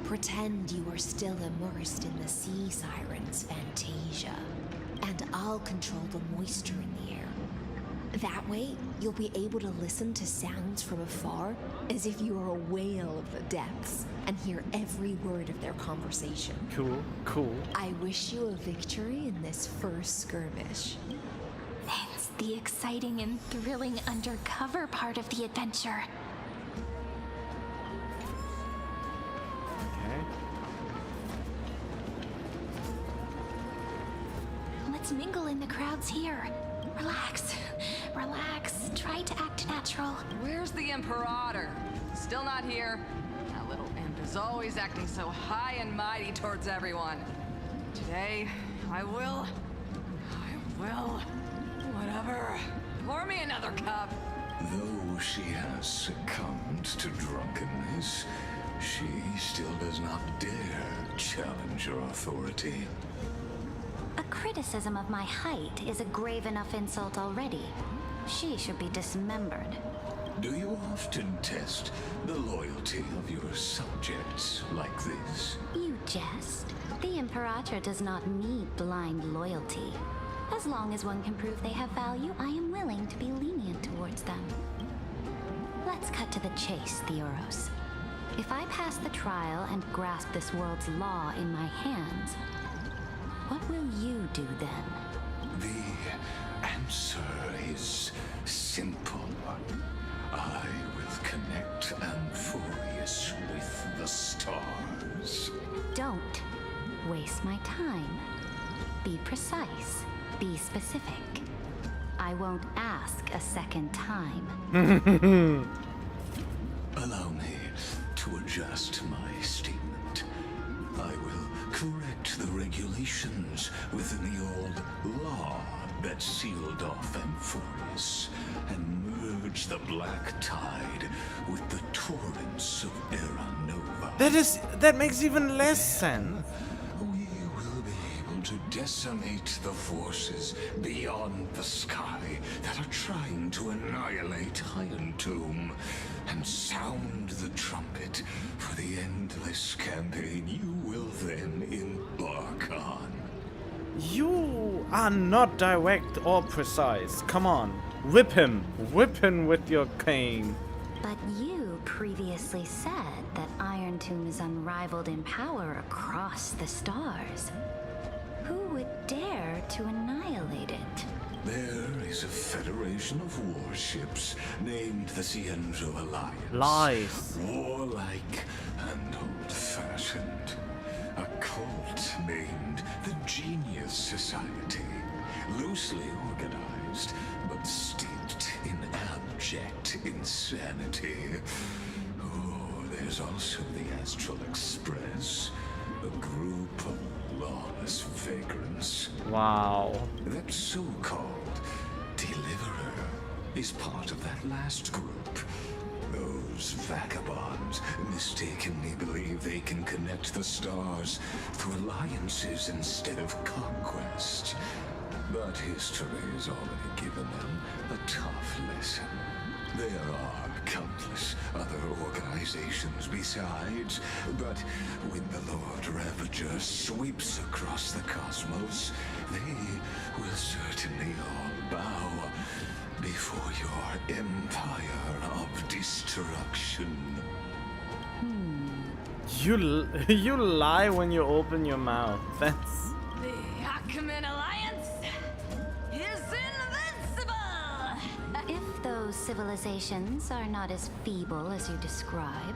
Speaker 6: Pretend you are still immersed in the sea siren's fantasia, and I'll control the moisture in the air. That way, you'll be able to listen to sounds from afar as if you are a whale of the depths and hear every word of their conversation.
Speaker 2: Cool, cool.
Speaker 6: I wish you a victory in this first skirmish.
Speaker 19: It's the exciting and thrilling undercover part of the adventure.
Speaker 2: Okay.
Speaker 19: Let's mingle in the crowds here. Relax. Relax. Try to act natural.
Speaker 10: Where's the Imperator? Still not here. That little imp is always acting so high and mighty towards everyone. Today, I will... Whatever. Pour me another cup.
Speaker 9: Though she has succumbed to drunkenness, she still does not dare challenge your authority.
Speaker 13: A criticism of my height is a grave enough insult already. She should be dismembered.
Speaker 9: Do you often test the loyalty of your subjects like this?
Speaker 13: You jest. The Imperator does not need blind loyalty. As long as one can prove they have value, I am willing to be lenient towards them. Let's cut to the chase, Theoros. If I pass the trial and grasp this world's law in my hands, what will you do then?
Speaker 9: The answer is simple. I will connect Amphorius with the stars.
Speaker 13: Don't waste my time. Be precise. Be specific. I won't ask a second time.
Speaker 9: Allow me to adjust my statement. I will correct the regulations within the old law that sealed off Amphorius and merge the black tide with the torrents of Era Nova.
Speaker 2: That makes even less sense.
Speaker 9: To decimate the forces beyond the sky that are trying to annihilate Iron Tomb and sound the trumpet for the endless campaign you will then embark on.
Speaker 2: You are not direct or precise. Come on, whip him with your cane.
Speaker 13: But you previously said that Iron Tomb is unrivaled in power across the stars. Who would dare to annihilate it?
Speaker 9: There is a federation of warships named the Cienzo Alliance.
Speaker 2: Lies.
Speaker 9: Warlike and old-fashioned. A cult named the Genius Society. Loosely organized, but steeped in abject insanity. Oh, there's also the Astral Express. A group of lawless vagrants.
Speaker 2: Wow.
Speaker 9: That so-called Deliverer is part of that last group. Those vagabonds mistakenly believe they can connect the stars through alliances instead of conquest. But history has already given them a tough lesson. There are countless other organizations besides, but when the Lord Ravager sweeps across the cosmos, they will certainly all bow before your empire of destruction.
Speaker 2: You lie when you open your mouth. That's...
Speaker 10: The Achaemenid Alliance is invincible!
Speaker 13: If those civilizations are not as feeble as you describe,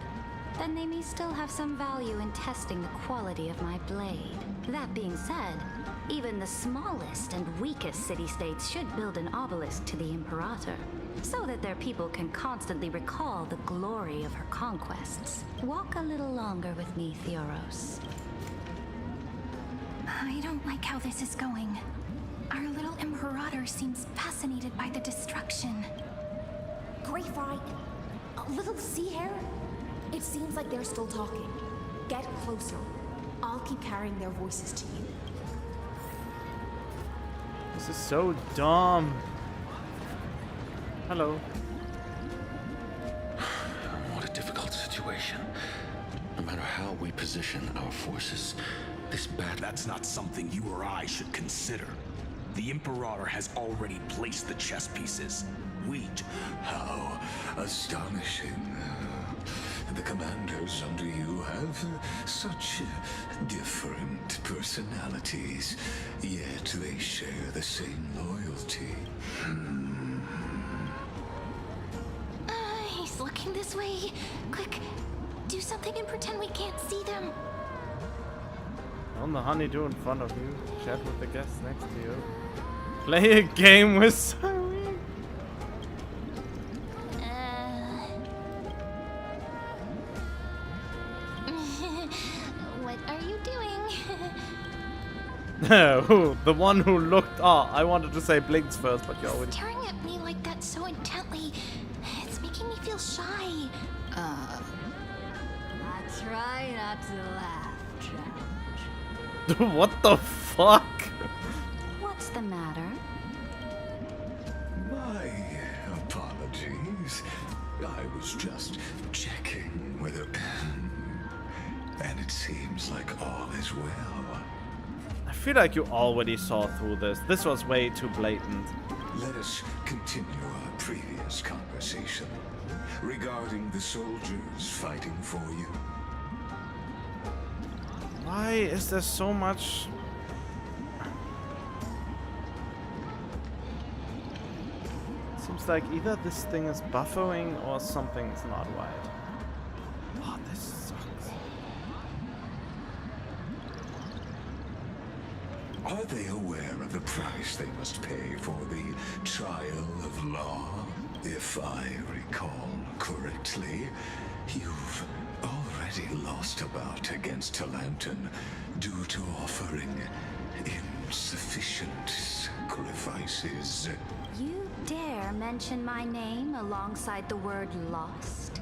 Speaker 13: then they may still have some value in testing the quality of my blade. That being said, even the smallest and weakest city-states should build an obelisk to the Imperator, so that their people can constantly recall the glory of her conquests. Walk a little longer with me, Theoros.
Speaker 19: I don't like how this is going. Our little Imperator seems fascinated by the destruction.
Speaker 6: Grapevine, a little sea hare? It seems like they're still talking. Get closer. I'll keep carrying their voices to you.
Speaker 2: This is so dumb. Hello.
Speaker 18: What a difficult situation. No matter how we position our forces, this battle...
Speaker 12: That's not something you or I should consider. The Imperator has already placed the chess pieces.
Speaker 9: How astonishing. The commanders under you have such different personalities, yet they share the same loyalty.
Speaker 19: He's looking this way. Quick, do something and pretend we can't see them.
Speaker 2: On the honeydew in front of you. Chat with the guests next to you. Play a game with Cyrene.
Speaker 19: What are you doing?
Speaker 2: No, the one who looked. Oh, I wanted to say blinks first, but you already.
Speaker 19: Staring at me like that so intently, it's making me feel shy.
Speaker 10: I try not to laugh,
Speaker 2: What the fuck?
Speaker 13: What's the matter?
Speaker 9: My apologies. I was just checking whether... And it seems like all is well.
Speaker 2: I feel like you already saw through this. This was way too blatant.
Speaker 9: Let us continue our previous conversation regarding the soldiers fighting for you.
Speaker 2: Why is there so much? Seems like either this thing is buffering or something's not right. Oh, this sucks.
Speaker 9: Are they aware of the price they must pay for the trial of law? If I recall correctly, you've already lost a bout against Talanton due to offering insufficient sacrifices.
Speaker 13: You dare mention my name alongside the word lost?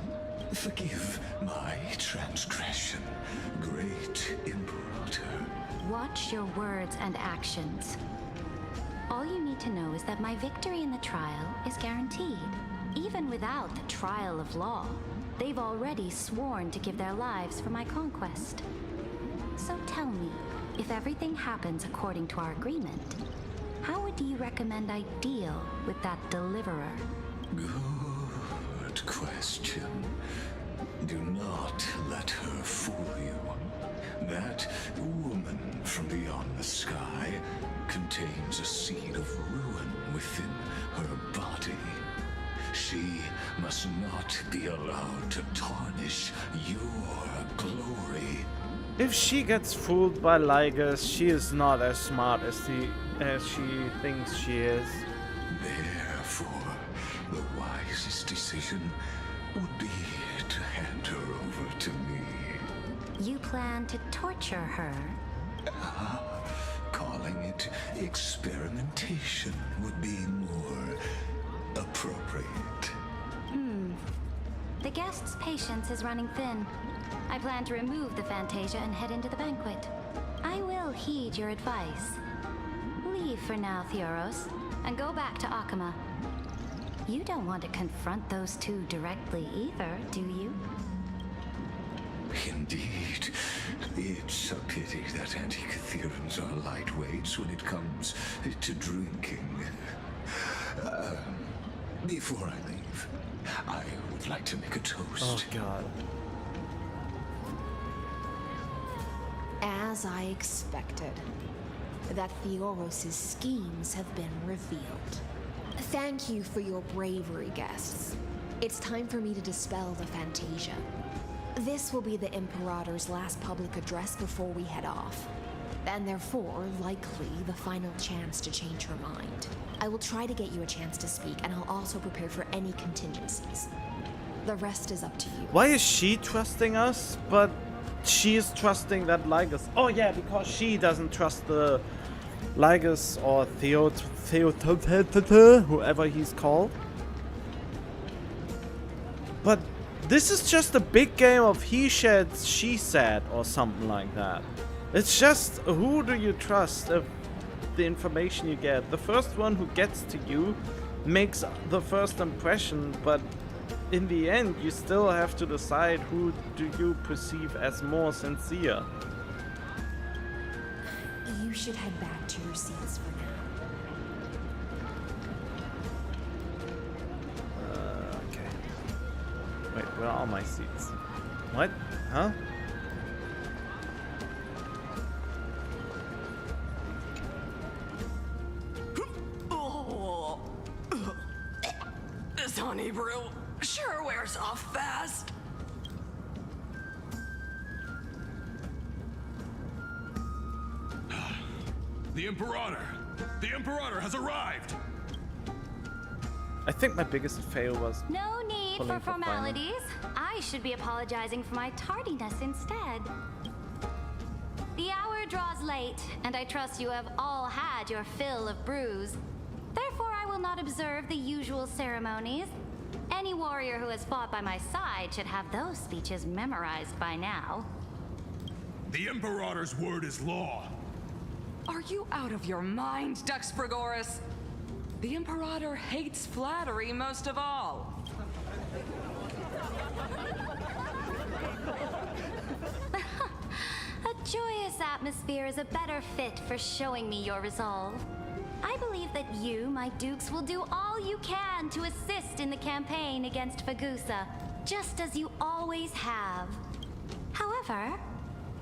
Speaker 9: Forgive my transgression, great Imperator.
Speaker 13: Watch your words and actions. All you need to know is that my victory in the trial is guaranteed. Even without the trial of law, they've already sworn to give their lives for my conquest. So tell me, if everything happens according to our agreement, how would you recommend I deal with that deliverer?
Speaker 9: Good question. Do not let her fool you. That woman from beyond the sky contains a seed of ruin within her body. She must not be allowed to tarnish your glory.
Speaker 2: If she gets fooled by Lygus, she is not as smart as she thinks she is.
Speaker 9: Therefore, the wisest decision would be to hand her over to me.
Speaker 13: You plan to torture her?
Speaker 9: Calling it experimentation would be more appropriate.
Speaker 13: The guest's patience is running thin. I plan to remove the Fantasia and head into the banquet. I will heed your advice. Leave for now, Theoros, and go back to Achaemenid. You don't want to confront those two directly either, do you?
Speaker 9: Indeed. It's a pity that Antikytherans are lightweights when it comes to drinking. Before I leave, I would like to make a toast.
Speaker 2: Oh, God.
Speaker 6: As I expected, that Theoros' schemes have been revealed. Thank you for your bravery, guests. It's time for me to dispel the Fantasia. This will be the Imperator's last public address before we head off, and therefore, likely, the final chance to change her mind. I will try to get you a chance to speak, and I'll also prepare for any contingencies. The rest is up to you.
Speaker 2: Why is she trusting us, but she is trusting that Lygus? Oh yeah, because she doesn't trust the Lygus or Theo, whoever he's called. But this is just a big game of he said, she said, or something like that. It's just, who do you trust if the information you get? The first one who gets to you makes the first impression, but in the end, you still have to decide who do you perceive as more sincere.
Speaker 6: You should head back to your seats for now.
Speaker 2: Okay. Wait, where are my seats? What? Huh?
Speaker 10: This honey brew sure wears off fast.
Speaker 12: The Imperator! The Imperator has arrived!
Speaker 2: I think my biggest fail was
Speaker 13: No need for formalities. I should be apologizing for my tardiness instead. The hour draws late, and I trust you have all had your fill of brews. Therefore, I will not observe the usual ceremonies. Any warrior who has fought by my side should have those speeches memorized by now.
Speaker 12: The Imperator's word is law.
Speaker 10: Are you out of your mind, Dux Frigoris? The Imperator hates flattery most of all.
Speaker 13: A joyous atmosphere is a better fit for showing me your resolve. I believe that you, my dukes, will do all you can to assist in the campaign against Fagusa, just as you always have. However,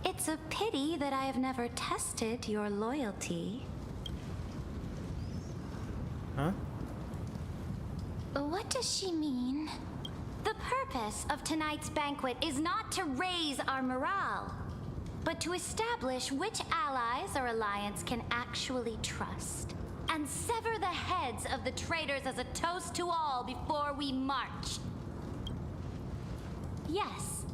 Speaker 13: it's a pity that I have never tested your loyalty.
Speaker 2: Huh?
Speaker 13: What does she mean? The purpose of tonight's banquet is not to raise our morale, but to establish which allies our alliance can actually trust, and sever the heads of the traitors as a toast to all before we march. Yes,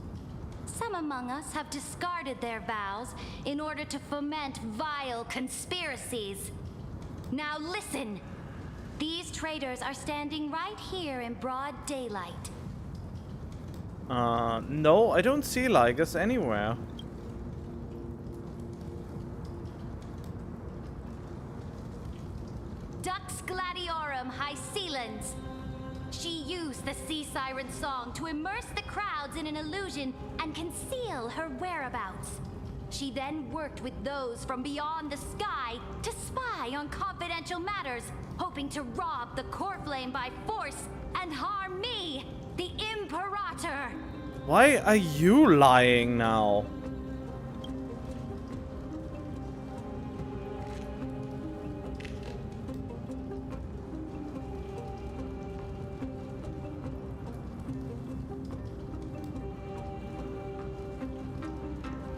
Speaker 13: some among us have discarded their vows in order to foment vile conspiracies. Now listen! These traitors are standing right here in broad daylight.
Speaker 2: No, I don't see Lygus anywhere.
Speaker 13: Dux Gladiorum Hycelans. She used the Sea Siren song to immerse the crowds in an illusion and conceal her whereabouts. She then worked with those from beyond the sky to spy on confidential matters, hoping to rob the core flame by force and harm me, the Imperator.
Speaker 2: Why are you lying now?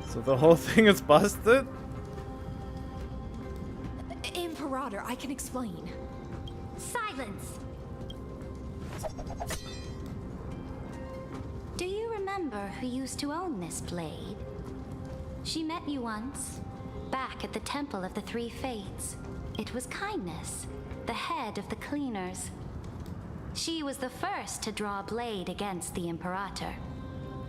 Speaker 2: So the whole thing is busted?
Speaker 6: Imperator, I can explain.
Speaker 13: Silence! Do you remember who used to own this blade? She met you once, back at the Temple of the Three Fates. It was Kindness, the head of the cleaners. She was the first to draw a blade against the Imperator,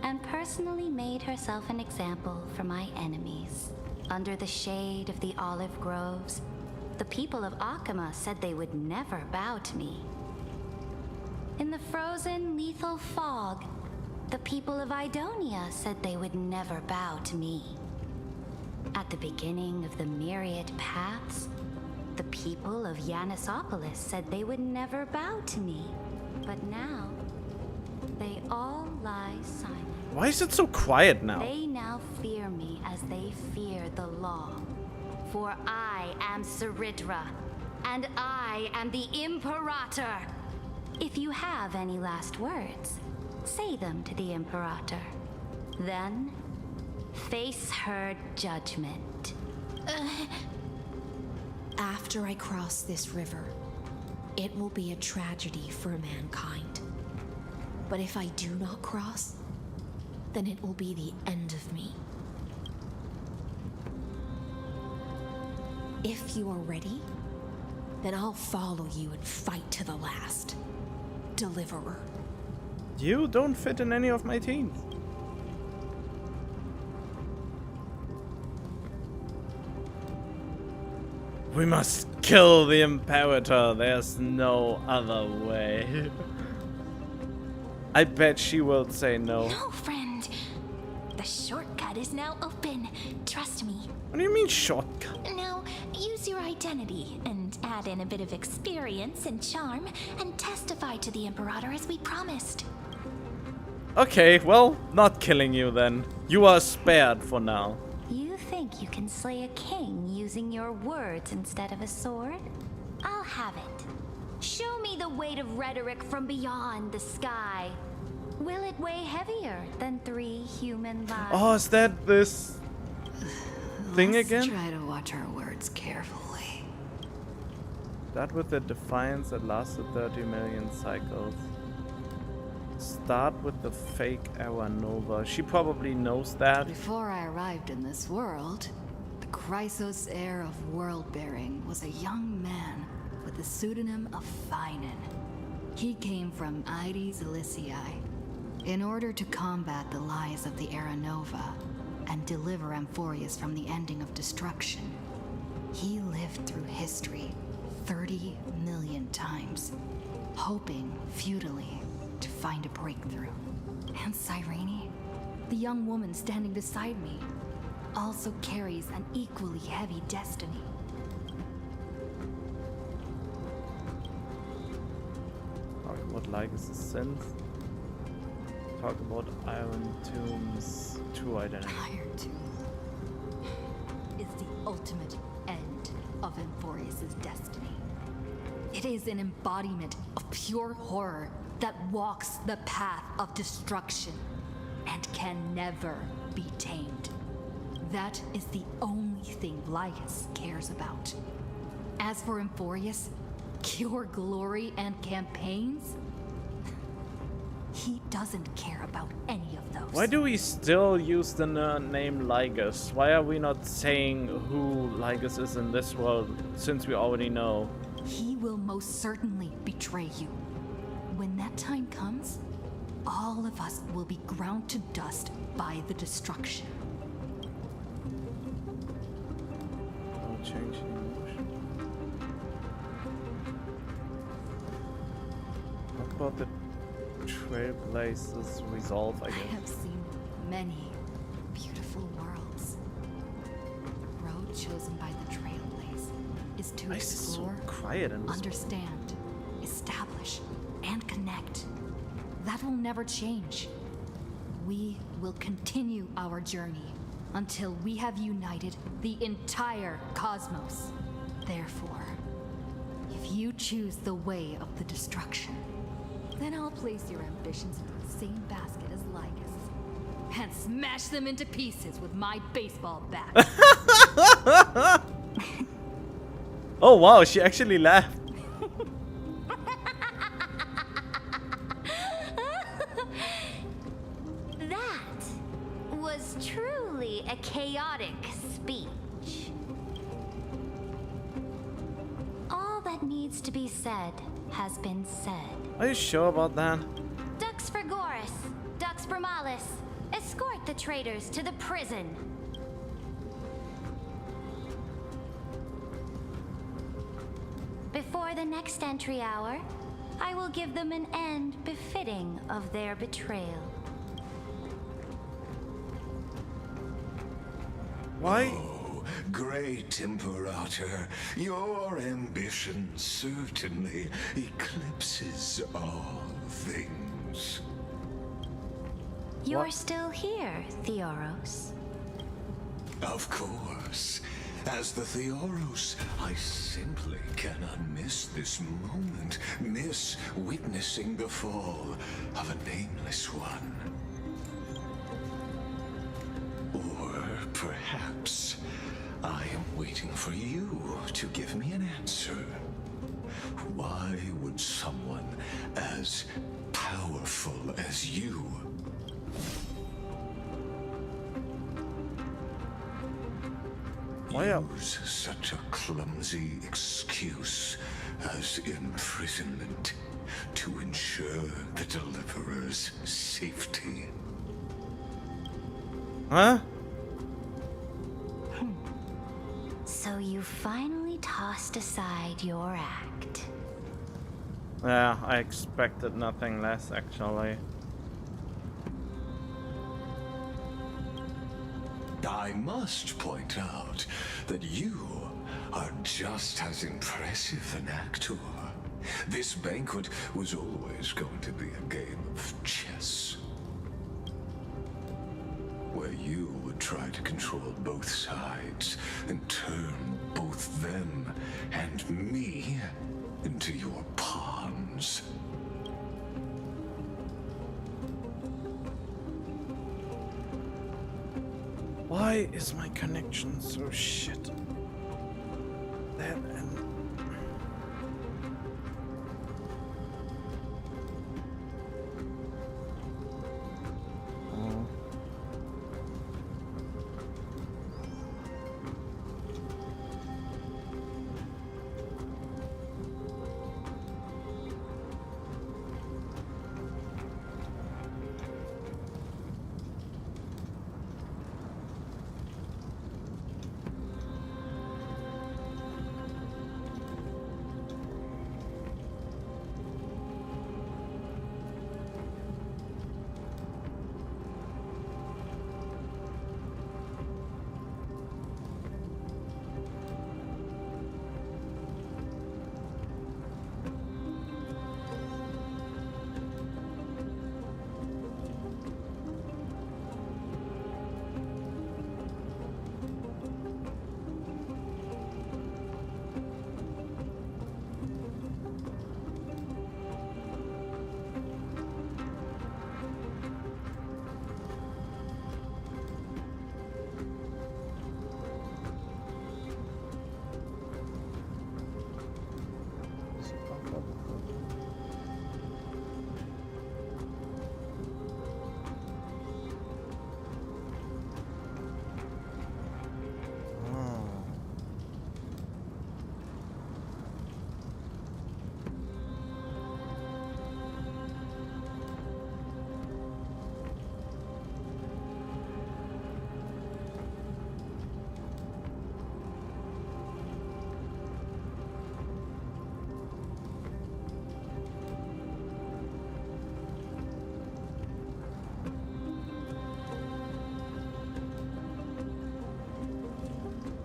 Speaker 13: and personally made herself an example for my enemies. Under the shade of the olive groves, the people of Akama said they would never bow to me. In the frozen, lethal fog, the people of Idonia said they would never bow to me. At the beginning of the myriad paths, the people of Yanisopolis said they would never bow to me. But now, they all lie silent.
Speaker 2: Why is it so quiet now?
Speaker 13: They now fear me as they fear the law. For I am Ceridra, and I am the Imperator. If you have any last words, say them to the Imperator. Then, face her judgment.
Speaker 11: After I cross this river, it will be a tragedy for mankind. But if I do not cross, then it will be the end of me. If you are ready, then I'll follow you and fight to the last. Deliverer.
Speaker 2: You don't fit in any of my teams. We must kill the Imperator. There's no other way. I bet she will say no.
Speaker 19: No, friend. The shortcut is now open. Trust me.
Speaker 2: What do you mean shortcut?
Speaker 19: Now, use your identity and add in a bit of experience and charm and testify to the Imperator as we promised.
Speaker 2: Okay, well, not killing you then. You are spared for now.
Speaker 13: You think you can slay a king using your words instead of a sword? I'll have it. Show me the weight of rhetoric from beyond the sky. Will it weigh heavier than 3 human lives?
Speaker 2: Oh, is that this thing again?
Speaker 4: Try to watch our words carefully.
Speaker 2: That with the defiance that lasted 30 million cycles. Start with the fake era nova. She probably knows that.
Speaker 4: Before I arrived in this world, the Chrysos heir of world-bearing was a young man with the pseudonym of Finan. He came from Ides Elysiae in order to combat the lies of the Era Nova and deliver Amphorius from the ending of destruction. He lived through history 30 million times, hoping futilely to find a breakthrough. And Cyrene, the young woman standing beside me, also carries an equally heavy destiny.
Speaker 2: Talk about Lygus' sins. Talk about Iron Tomb's true identity.
Speaker 4: Iron Tomb is the ultimate end of Amphorius' destiny. It is an embodiment of pure horror that walks the path of destruction and can never be tamed. That is the only thing Lygus cares about. As for Amphorius, pure glory and campaigns, he doesn't care about any of those.
Speaker 2: Why do we still use the name Lygus? Why are we not saying who Lygus is in this world, since we already know?
Speaker 4: He will most certainly betray you. When that time comes, all of us will be ground to dust by the destruction.
Speaker 2: Don't change the emotion. What about the Trailblazers resolve, I guess?
Speaker 4: I have seen many beautiful worlds. The road chosen by the Trailblaze is to explore,
Speaker 2: quiet in this
Speaker 4: understand, establish, and connect. That will never change. We will continue our journey until we have united the entire cosmos. Therefore, if you choose the way of the destruction, then I'll place your ambitions in the same basket as Lygus and smash them into pieces with my baseball bat.
Speaker 2: Oh wow, she actually laughed.
Speaker 13: That was truly a chaotic speech. All that needs to be said has been said.
Speaker 2: Are you sure about that?
Speaker 13: Dux Frigoris, Dux Bromalis, escort the traitors to the prison. Before the next entry hour, I will give them an end befitting of their betrayal.
Speaker 2: Why?
Speaker 9: Oh, great Imperator, your ambition certainly eclipses all things.
Speaker 13: You're still here, Theoros.
Speaker 9: Of course. As the Theoros, I simply cannot miss this moment, miss witnessing the fall of a nameless one. Or perhaps I am waiting for you to give me an answer. Why would someone as powerful as you use such a clumsy excuse as imprisonment to ensure the Deliverer's safety?
Speaker 2: Huh?
Speaker 13: So you finally tossed aside your act.
Speaker 2: Yeah, I expected nothing less, actually.
Speaker 9: I must point out that you are just as impressive an actor. This banquet was always going to be a game of chess, where you would try to control both sides and turn both them and me into your pawns.
Speaker 2: Why is my connection so shit? That and... Oh.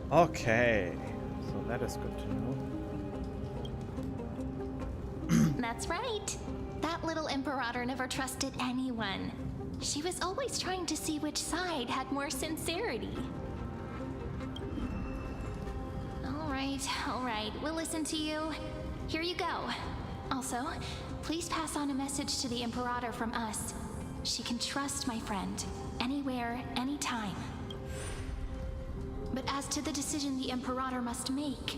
Speaker 2: Okay, so that is good to know.
Speaker 19: That's right. That little Imperator never trusted anyone. She was always trying to see which side had more sincerity. All right, we'll listen to you. Here you go. Also, please pass on a message to the Imperator from us. She can trust my friend, anywhere, anytime. But as to the decision the Imperator must make,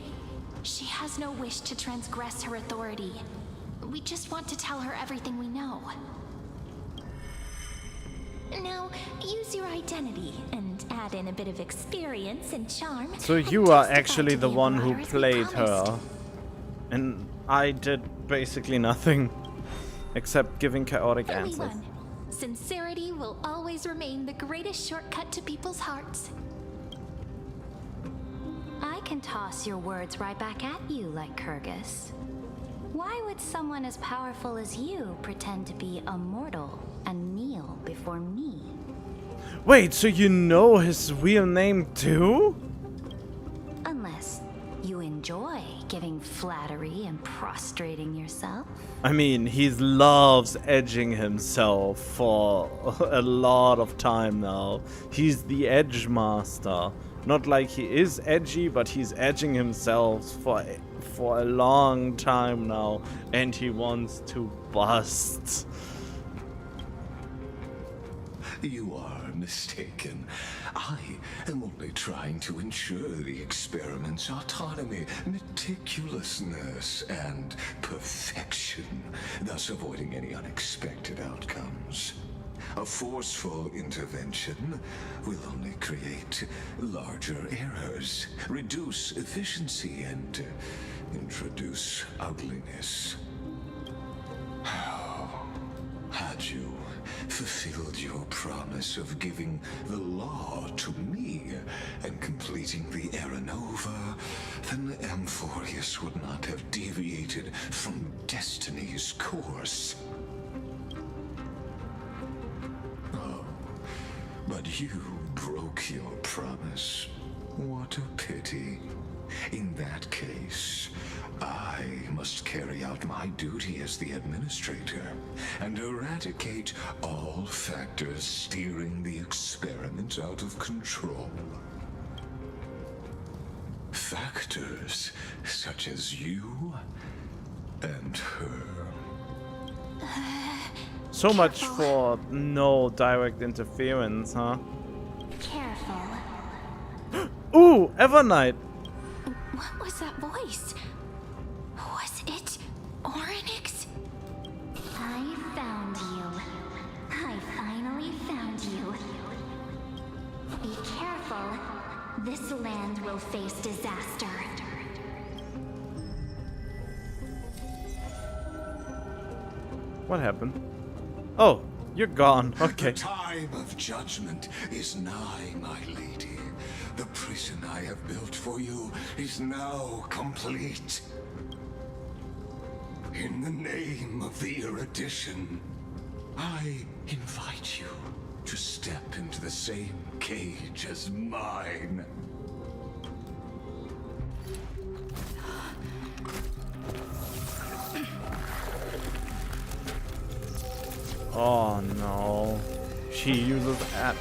Speaker 19: she has no wish to transgress her authority. We just want to tell her everything we know. Now, use your identity and add in a bit of experience and charm.
Speaker 2: So you are actually the one who played her. And I did basically nothing except giving chaotic answers.
Speaker 19: Everyone, sincerity will always remain the greatest shortcut to people's hearts.
Speaker 13: I can toss your words right back at you like Kyrgyz. Why would someone as powerful as you pretend to be a mortal and kneel before me?
Speaker 2: Wait, so you know his real name too?
Speaker 13: Unless you enjoy giving flattery and prostrating yourself.
Speaker 2: I mean, he loves edging himself for a lot of time now. He's the edge master. Not like he is edgy, but he's edging himself for a long time now, and he wants to bust.
Speaker 9: You are mistaken. I am only trying to ensure the experiment's autonomy, meticulousness, and perfection, thus avoiding any unexpected outcomes. A forceful intervention will only create larger errors, reduce efficiency, and introduce ugliness. Had you fulfilled your promise of giving the law to me and completing the Era Nova, then Amphorius would not have deviated from destiny's course. Oh, but you broke your promise. What a pity. In that case, I must carry out my duty as the administrator and eradicate all factors steering the experiment out of control. Factors such as you and her.
Speaker 2: So much for no direct interference, huh?
Speaker 13: Careful.
Speaker 2: Ooh, Evernight!
Speaker 19: What was that voice? Was it Oryx?
Speaker 13: I found you. I finally found you. Be careful. This land will face disaster.
Speaker 2: What happened? Oh, you're gone. Okay.
Speaker 9: The time of judgment is nigh, my lady. The prison I have built for you is now complete. In the name of the erudition, I invite you to step into the same cage as mine.
Speaker 2: Oh no. She uses at.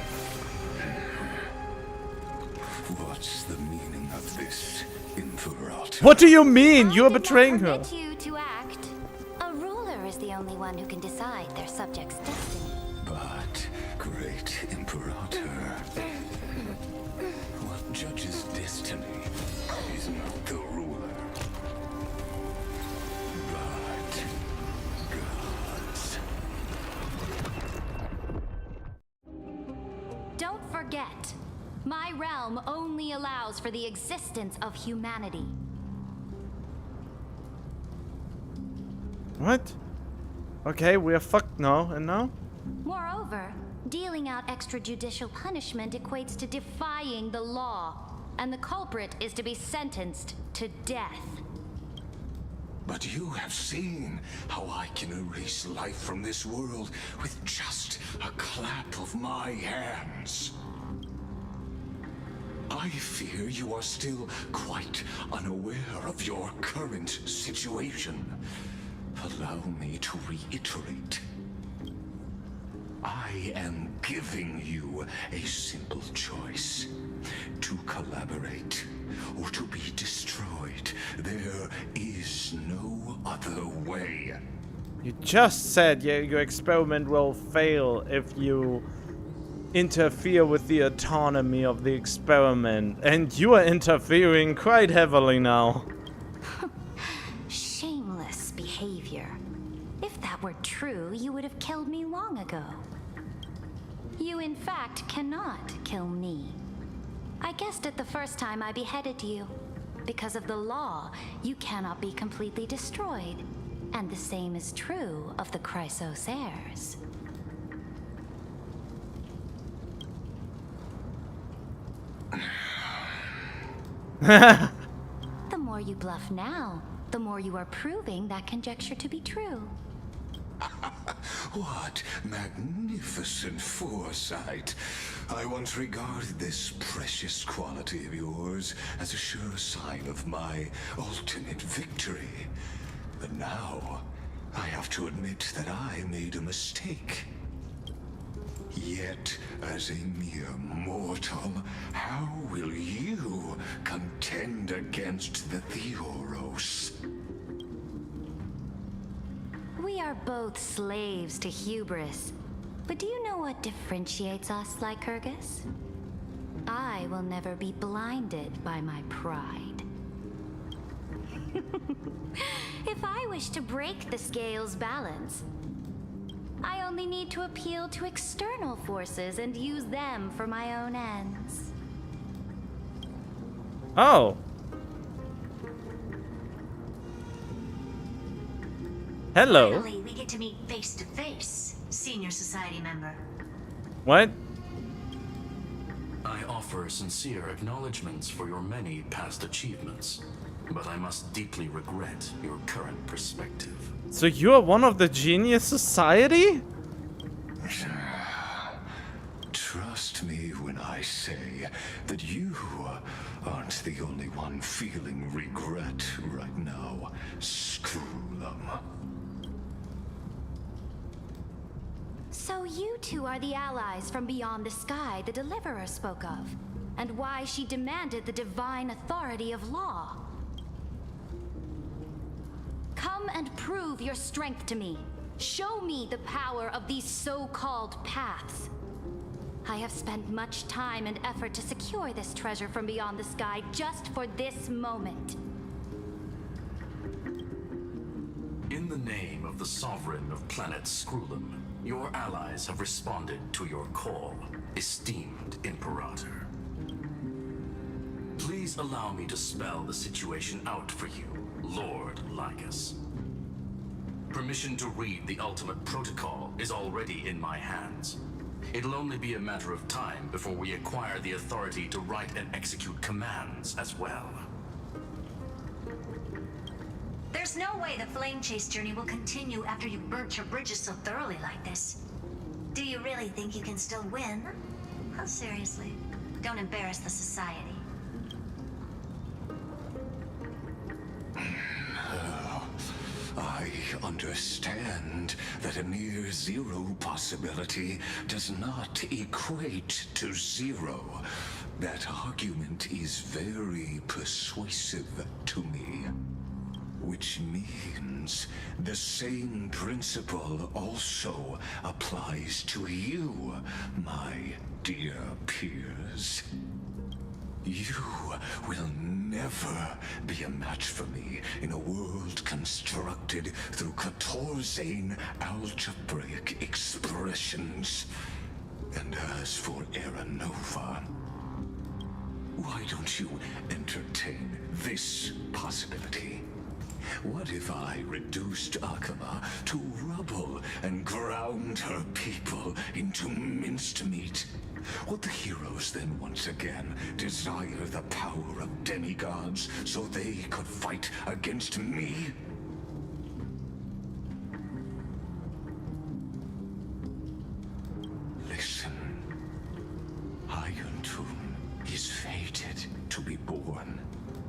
Speaker 9: What's the meaning of this, Imperator?
Speaker 2: What do you mean? You are betraying her.
Speaker 13: Permit you to act. A ruler is the only one who can decide their subject's destiny.
Speaker 9: But, great Imperator, what judges destiny is not the ruler, but gods.
Speaker 13: Don't forget, my realm only allows for the existence of humanity.
Speaker 2: What? Okay, we are fucked now, and now?
Speaker 13: Moreover, dealing out extrajudicial punishment equates to defying the law, and the culprit is to be sentenced to death.
Speaker 9: But you have seen how I can erase life from this world with just a clap of my hands. I fear you are still quite unaware of your current situation. Allow me to reiterate. I am giving you a simple choice. To collaborate or to be destroyed. There is no other way.
Speaker 2: You just said your experiment will fail if you interfere with the autonomy of the experiment, and you are interfering quite heavily now.
Speaker 13: Shameless behavior. If that were true, you would have killed me long ago. You, in fact, cannot kill me. I guessed it the first time I beheaded you. Because of the law, you cannot be completely destroyed. And the same is true of the Chrysos heirs. The more you bluff now, the more you are proving that conjecture to be true.
Speaker 9: What magnificent foresight. I once regarded this precious quality of yours as a sure sign of my ultimate victory. But now, I have to admit that I made a mistake. Yet, as a mere mortal, how will you contend against the Theoros?
Speaker 13: We are both slaves to hubris. But do you know what differentiates us, Lycurgus? I will never be blinded by my pride. If I wish to break the scale's balance, I only need to appeal to external forces and use them for my own ends.
Speaker 2: Oh. Hello.
Speaker 7: Finally, we get to meet face to face, senior society member.
Speaker 2: What?
Speaker 14: I offer sincere acknowledgments for your many past achievements, but I must deeply regret your current perspective.
Speaker 2: So you are one of the Genius Society?
Speaker 9: Trust me when I say that you aren't the only one feeling regret right now. Screw them.
Speaker 13: So you two are the allies from beyond the sky the Deliverer spoke of, and why she demanded the divine authority of law. Come and prove your strength to me. Show me the power of these so-called paths. I have spent much time and effort to secure this treasure from beyond the sky just for this moment.
Speaker 14: In the name of the Sovereign of Planet Scrulum, your allies have responded to your call, esteemed Imperator. Please allow me to spell the situation out for you, Lord Lygus. Permission to read the ultimate protocol is already in my hands. It'll only be a matter of time before we acquire the authority to write and execute commands as well.
Speaker 7: There's no way the flame chase journey will continue after you burnt your bridges so thoroughly like this. Do you really think you can still win? Oh, seriously, don't embarrass the society.
Speaker 9: I understand that a near zero possibility does not equate to zero. That argument is very persuasive to me. Which means the same principle also applies to you, my dear peers. You will never be a match for me in a world constructed through Catorzane algebraic expressions. And as for Aranova, why don't you entertain this possibility? What if I reduced Akama to rubble and ground her people into minced meat? Would the heroes then once again desire the power of demigods so they could fight against me? Listen, Iron Tomb is fated to be born.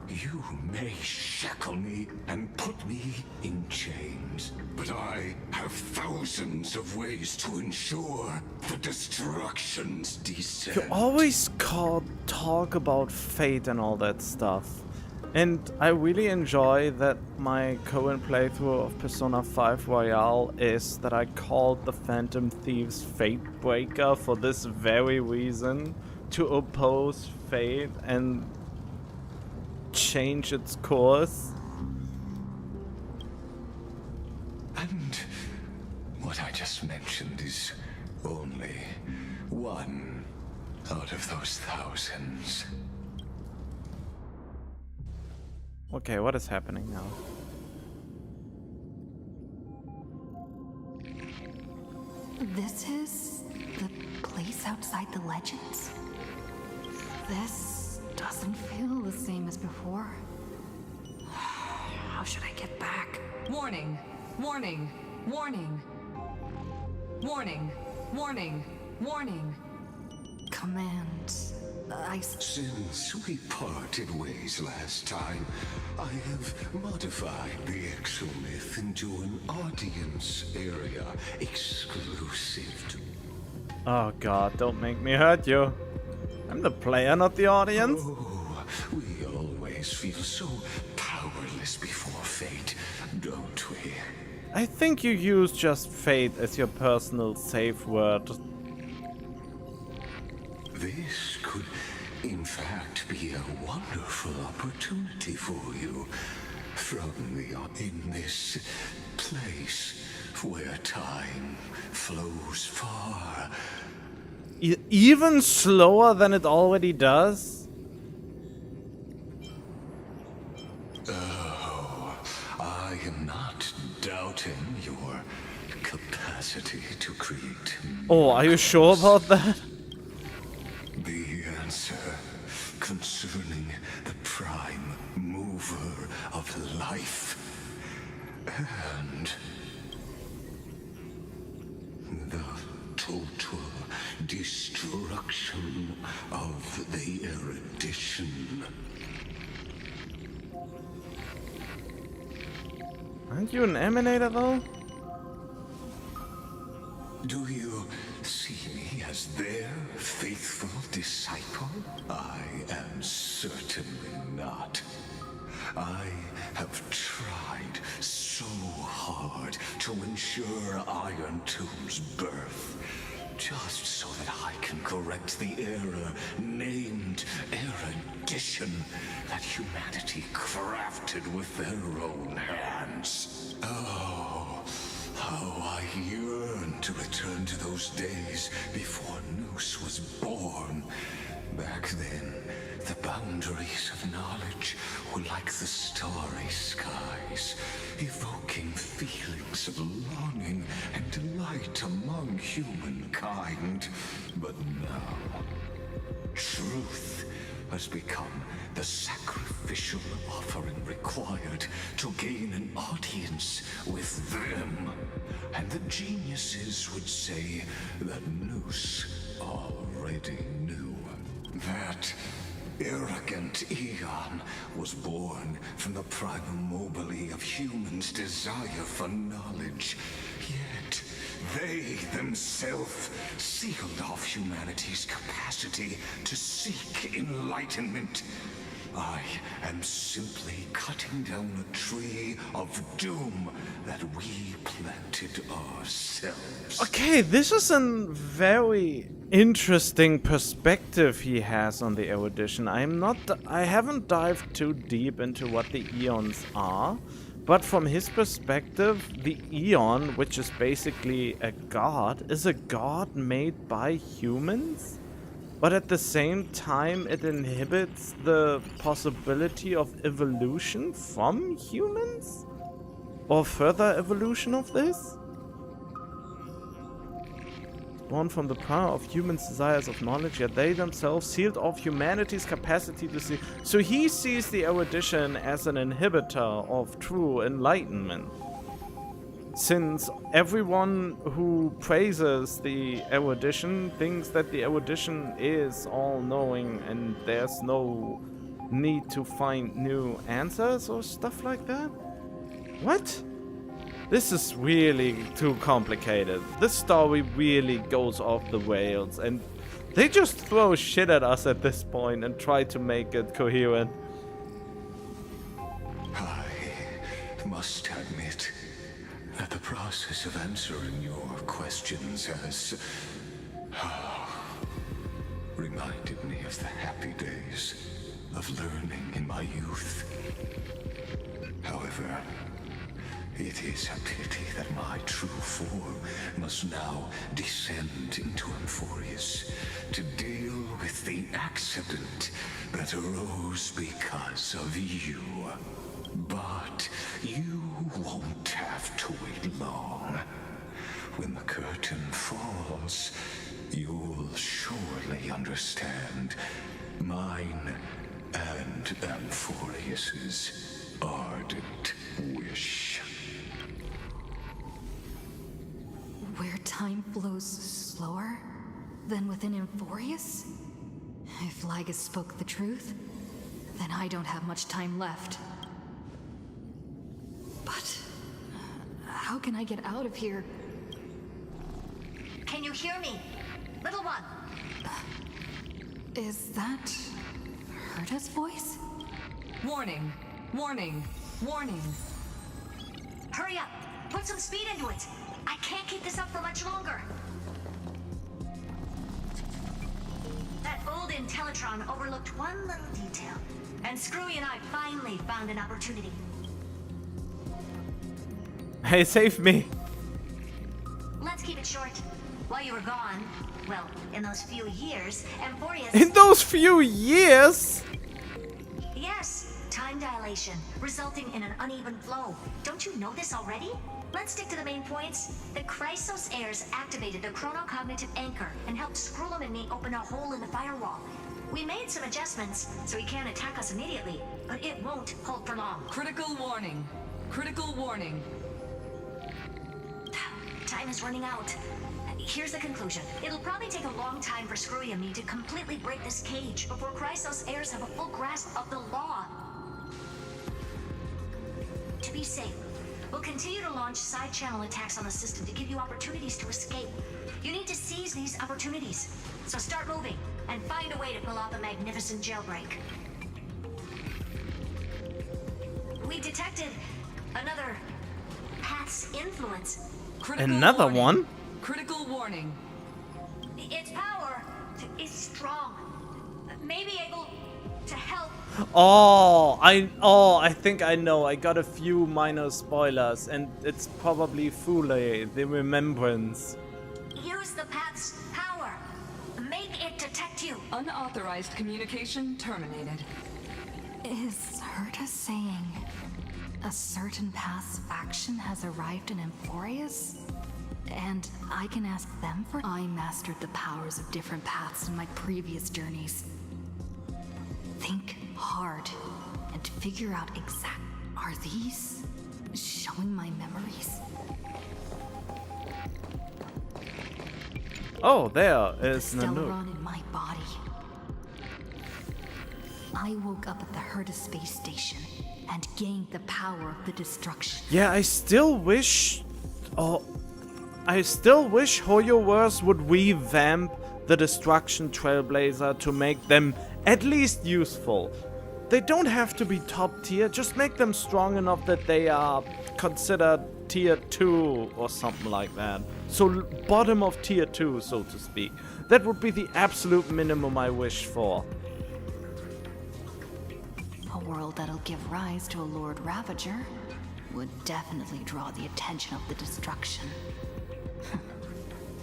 Speaker 9: You may shackle me and put me in chains, but I have thousands of ways to ensure the destruction's descent.
Speaker 2: You always talk about fate and all that stuff. And I really enjoy that my current playthrough of Persona 5 Royale is that I called the Phantom Thieves Fate Breaker for this very reason, to oppose fate and change its course.
Speaker 9: And what I just mentioned is only one out of those thousands.
Speaker 2: Okay, what is happening now?
Speaker 4: This is the place outside the legends? This doesn't feel the same as before. How should I get back?
Speaker 10: Warning! Warning! Warning! Warning, warning, warning.
Speaker 4: Command.
Speaker 9: Since we parted ways last time, I have modified the exomyth into an audience area exclusive to...
Speaker 2: Oh god, don't make me hurt you. I'm the player, not the audience.
Speaker 9: Oh, we always feel so powerless before fate, don't we?
Speaker 2: I think you use just fate as your personal safe word.
Speaker 9: This could, in fact, be a wonderful opportunity for you. In this place where time flows far.
Speaker 2: Even slower than it already does?
Speaker 9: Oh, I am not doubting your capacity to create.
Speaker 2: Oh, are you sure about that?
Speaker 9: The answer concerning the prime mover of life and the total destruction of the erudition.
Speaker 2: Aren't you an emanator though?
Speaker 9: Do you see me as their faithful disciple? I am certainly not. I have tried so hard to ensure Iron Tomb's birth, just so that I can correct the error named erudition that humanity crafted with their own hands. Oh, how I yearn to return to those days before Noose was born. Back then, the boundaries of knowledge were like the starry skies, evoking feelings of longing and delight among humankind. But now, truth has become the sacrificial offering required to gain an audience with them. And the geniuses would say that Noose already knew. That arrogant Eon was born from the primal mobile of humans' desire for knowledge. Yet, they themselves sealed off humanity's capacity to seek enlightenment. I am simply cutting down a tree of doom that we planted ourselves.
Speaker 2: Okay, this is a very interesting perspective he has on the erudition. I haven't dived too deep into what the Eons are, but from his perspective, the Eon, which is basically a god, is a god made by humans? But at the same time, it inhibits the possibility of evolution from humans? Or further evolution of this? Born from the power of humans' desires of knowledge, yet they themselves sealed off humanity's capacity to see. So he sees the erudition as an inhibitor of true enlightenment. Since everyone who praises the erudition thinks that the erudition is all-knowing and there's no need to find new answers or stuff like that? What? This is really too complicated. This story really goes off the rails and they just throw shit at us at this point and try to make it coherent.
Speaker 9: I must admit that the process of answering your questions has reminded me of the happy days of learning in my youth. However, it is a pity that my true form must now descend into Amphorius to deal with the accident that arose because of you. But you won't have to wait long. When the curtain falls, you'll surely understand mine and Amphorius's ardent wish.
Speaker 4: Where time flows slower than within Emphorius? If Lygus spoke the truth, then I don't have much time left. But how can I get out of here?
Speaker 7: Can you hear me? Little one!
Speaker 4: Is that Herta's voice?
Speaker 10: Warning, warning, warning.
Speaker 7: Hurry up! Put some speed into it! I can't keep this up for much longer! That old Intellitron overlooked one little detail, and Screwy and I finally found an opportunity.
Speaker 2: Hey, save me!
Speaker 7: Let's keep it short. While you were gone, well, in those few years, Emphorius...
Speaker 2: In those few years?
Speaker 7: Yes, time dilation, resulting in an uneven flow. Don't you know this already? Let's stick to the main points. The Chrysos heirs activated the chronocognitive anchor and helped Skrullum and me open a hole in the firewall. We made some adjustments, so he can't attack us immediately, but it won't hold for long.
Speaker 10: Critical warning. Critical warning.
Speaker 7: Time is running out. Here's the conclusion. It'll probably take a long time for Screwy and me to completely break this cage before Chrysos heirs have a full grasp of the law. To be safe, we'll continue to launch side-channel attacks on the system to give you opportunities to escape. You need to seize these opportunities. So start moving, and find a way to pull off a magnificent jailbreak. We detected another path's influence.
Speaker 10: Critical
Speaker 2: Another
Speaker 10: warning.
Speaker 2: one?
Speaker 10: Critical warning.
Speaker 7: Its power is strong. Maybe able to help.
Speaker 2: I think I know. I got a few minor spoilers, and it's probably Fule, the Remembrance.
Speaker 7: Use the path's power. Make it detect you.
Speaker 10: Unauthorized communication terminated.
Speaker 4: Is Herta saying a certain path's faction has arrived in Emphorius? And I can ask them for... I mastered the powers of different paths in my previous journeys. Think hard and figure out exact... Are these showing my memories?
Speaker 2: Oh, there is Nanook.
Speaker 4: Stellaron in my body. I woke up at the Herta space station and gained the power of the destruction.
Speaker 2: Yeah, I still wish HoYoverse would revamp the Destruction Trailblazer to make them at least useful. They don't have to be top tier, just make them strong enough that they are considered tier 2 or something like that. So bottom of tier 2, so to speak. That would be the absolute minimum I wish for.
Speaker 4: A world that'll give rise to a Lord Ravager would definitely draw the attention of the destruction.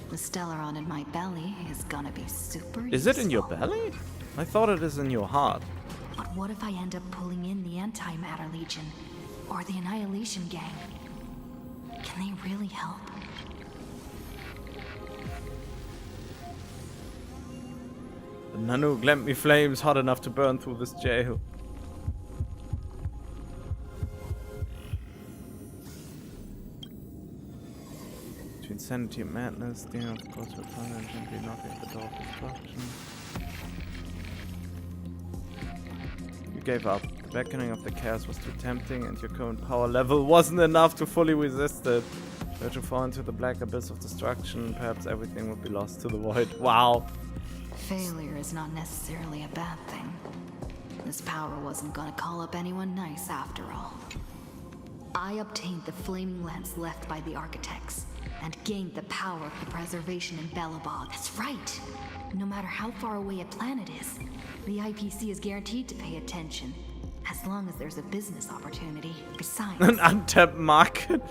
Speaker 4: The Stellaron in my belly is gonna be super
Speaker 2: Is
Speaker 4: useful.
Speaker 2: it in your belly? I thought it is in your heart.
Speaker 4: But what if I end up pulling in the Antimatter Legion or the Annihilation Gang? Can they really help?
Speaker 2: The Nanook lent me flames hot enough to burn through this jail. Between sanity and madness, Demon of course will find and gently knocking at the door of destruction. You gave up. The beckoning of the chaos was too tempting, and your current power level wasn't enough to fully resist it. Were to fall into the black abyss of destruction, perhaps everything would be lost to the void. Wow.
Speaker 4: Failure is not necessarily a bad thing. This power wasn't gonna call up anyone nice after all. I obtained the flaming lance left by the architects, and gained the power of the preservation in Belobog. That's right! No matter how far away a planet is, the IPC is guaranteed to pay attention, as long as there's a business opportunity. Besides...
Speaker 2: An untapped market?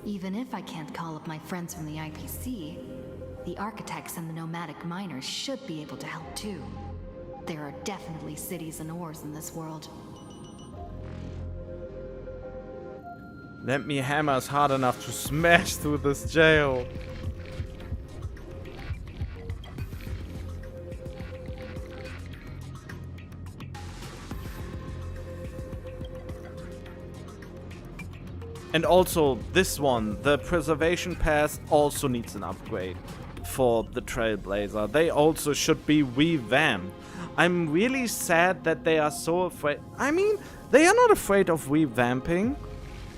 Speaker 4: Even if I can't call up my friends from the IPC, the architects and the nomadic miners should be able to help too. There are definitely cities and ores in this world.
Speaker 2: Lend me hammers hard enough to smash through this jail. And also this one, the Preservation Pass also needs an upgrade for the Trailblazer. They also should be revamped. I'm really sad that they are so afraid. I mean, they are not afraid of revamping,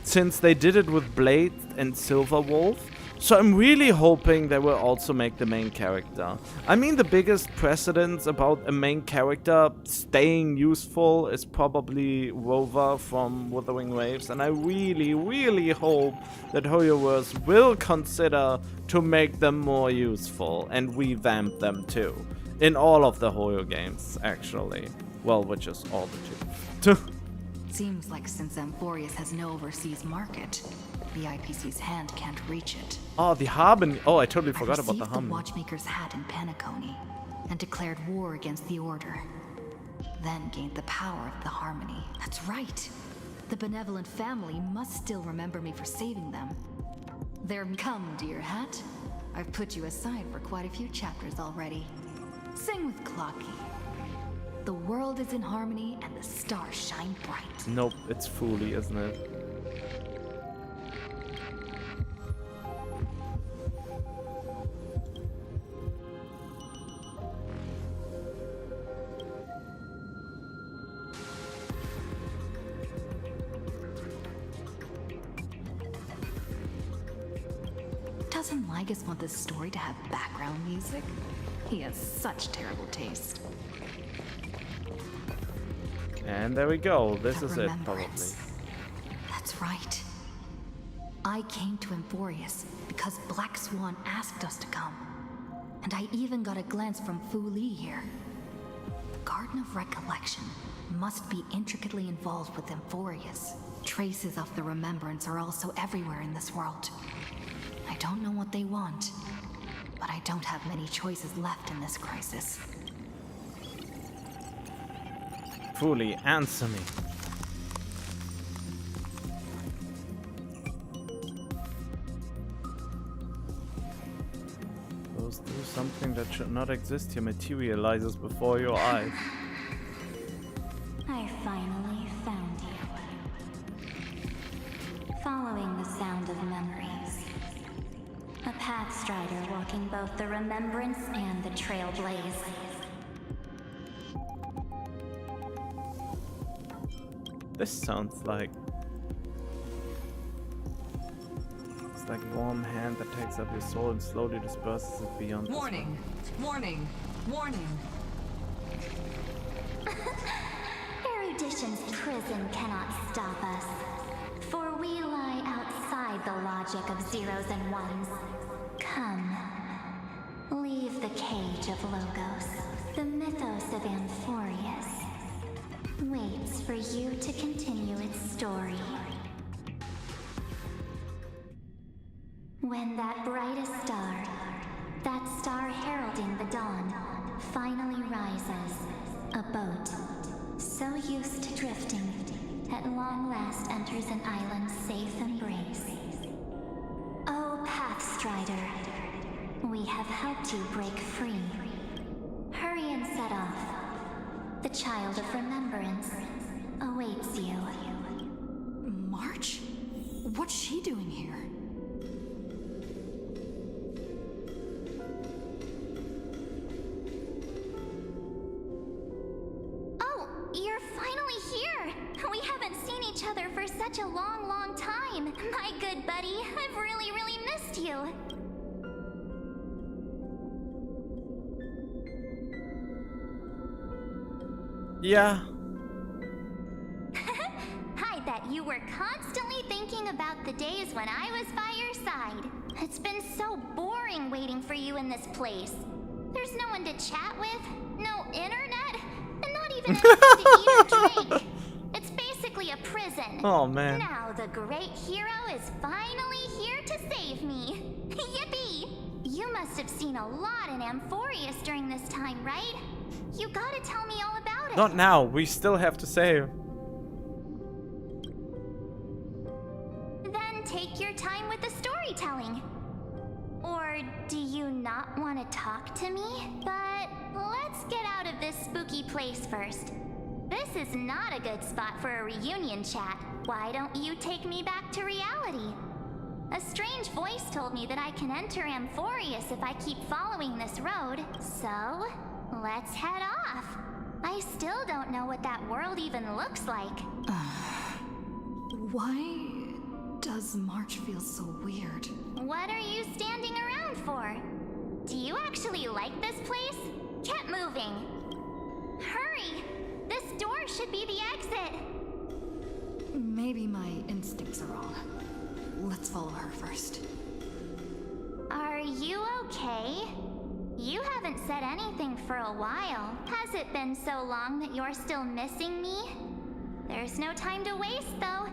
Speaker 2: since they did it with Blade and Silverwolf. So I'm really hoping they will also make the main character. I mean, the biggest precedence about a main character staying useful is probably Rover from Wuthering Waves, and I really hope that Hoyoverse will consider to make them more useful and revamp them too. In all of the Hoyo games, actually. Well, which is all the two.
Speaker 4: Seems like since Amphorius has no overseas market, the IPC's hand can't reach it.
Speaker 2: Oh, the Harmony. Oh, I totally forgot about the
Speaker 4: I received
Speaker 2: Harmony.
Speaker 4: the Watchmaker's hat in Penacony and declared war against the Order. Then gained the power of the Harmony. That's right. The benevolent family must still remember me for saving them. There, come, dear hat. I've put you aside for quite a few chapters already. Sing with Clocky. The world is in harmony and the stars shine bright.
Speaker 2: Nope, it's Fooly, isn't it?
Speaker 4: Doesn't Lygus want this story to have background music? He has such terrible taste.
Speaker 2: And there we go. This is it, probably.
Speaker 4: That's right. I came to Amphorius because Black Swan asked us to come. And I even got a glance from Fu Li here. The Garden of Recollection must be intricately involved with Amphorius. Traces of the remembrance are also everywhere in this world. I don't know what they want, but I don't have many choices left in this crisis.
Speaker 2: Fooly, answer me. Those do something that should not exist here materializes before your eyes.
Speaker 13: I finally found you. Following the sound of memories. A Pathstrider walking both the Remembrance and the Trailblaze.
Speaker 2: This sounds like... It's like a warm hand that takes up your soul and slowly disperses it beyond.
Speaker 10: Warning! Warning! Warning!
Speaker 13: Erudition's prison cannot stop us, for we lie outside the logic of zeros and ones. Come, leave the cage of Logos. The mythos of Amphorius waits for you to continue its story. When that brightest star, that star heralding the dawn, finally rises, a boat, so used to drifting, at long last enters an island's safe embrace. O Pathstrider, we have helped you break free. Hurry and set off. The Child of Remembrance awaits you.
Speaker 4: March? What's she doing here?
Speaker 8: Oh, you're finally here! We haven't seen each other for such a long time. My good buddy, I've really missed you.
Speaker 2: Yeah.
Speaker 8: I bet you were constantly thinking about the days when I was by your side. It's been so boring waiting for you in this place. There's no one to chat with, no internet, and not even anything to eat or drink. It's basically a prison.
Speaker 2: Oh, man.
Speaker 8: Now the great hero is finally here to save me. Yippee! You must have seen a lot in Amphorius during this time, right? You gotta tell me all about it.
Speaker 2: Not now. We still have to save.
Speaker 8: Then take your time with the storytelling. Or do you not want to talk to me? But let's get out of this spooky place first. This This is not a good spot for a reunion chat. Why don't you take me back to reality? A strange voice told me that I can enter Amphorius if I keep following this road. So, let's head off. I still don't know what that world even looks like.
Speaker 4: Why does March feel so weird?
Speaker 8: What are you standing around for? Do you actually like this place? Get moving. Hurry! This door should be the exit.
Speaker 4: Maybe my instincts are wrong. Let's follow her first.
Speaker 8: Are you okay? You haven't said anything for a while. Has it been so long that you're still missing me? There's no time to waste, though.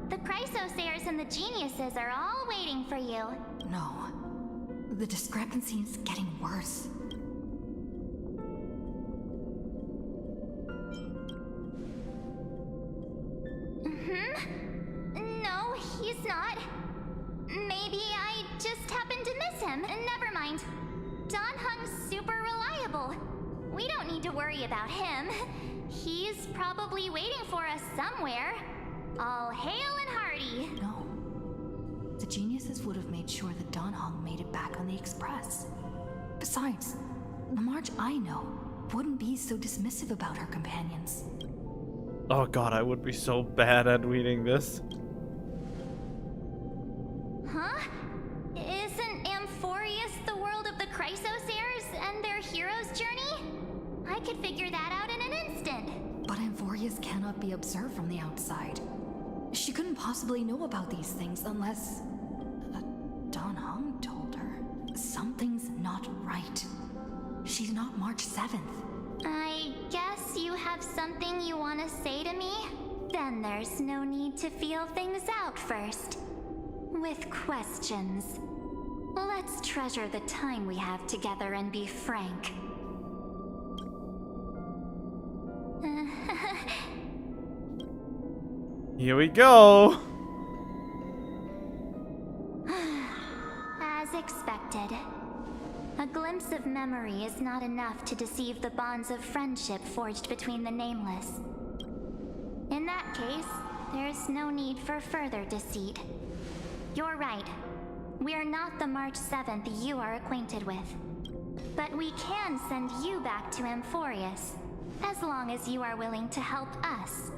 Speaker 8: The Chrysosayers and the Geniuses are all waiting for you.
Speaker 4: No. The discrepancy is getting worse.
Speaker 8: No, he's not. Maybe I just happened to miss him. Never mind. Don Hung's super reliable. We don't need to worry about him. He's probably waiting for us somewhere. All hail and hearty.
Speaker 4: No. The Geniuses would have made sure that Don Hung made it back on the Express. Besides, the March I know wouldn't be so dismissive about her companions.
Speaker 2: Oh god, I would be so bad at reading this.
Speaker 8: Huh? Isn't Amphorius the world of the Chrysosayers and their hero's journey? I could figure that out in an instant.
Speaker 4: But Amphorius cannot be observed from the outside. She couldn't possibly know about these things unless... Don Hung told her. Something's not right. She's not March 7th.
Speaker 8: I guess you have something you want to say to me? Then there's no need to feel things out first. With questions. Let's treasure the time we have together and be frank.
Speaker 2: Here we go!
Speaker 8: As expected. A glimpse of memory is not enough to deceive the bonds of friendship forged between the Nameless. In that case, there's no need for further deceit. You're right. We're not the March 7th you are acquainted with. But we can send you back to Amphorius, as long as you are willing to help us.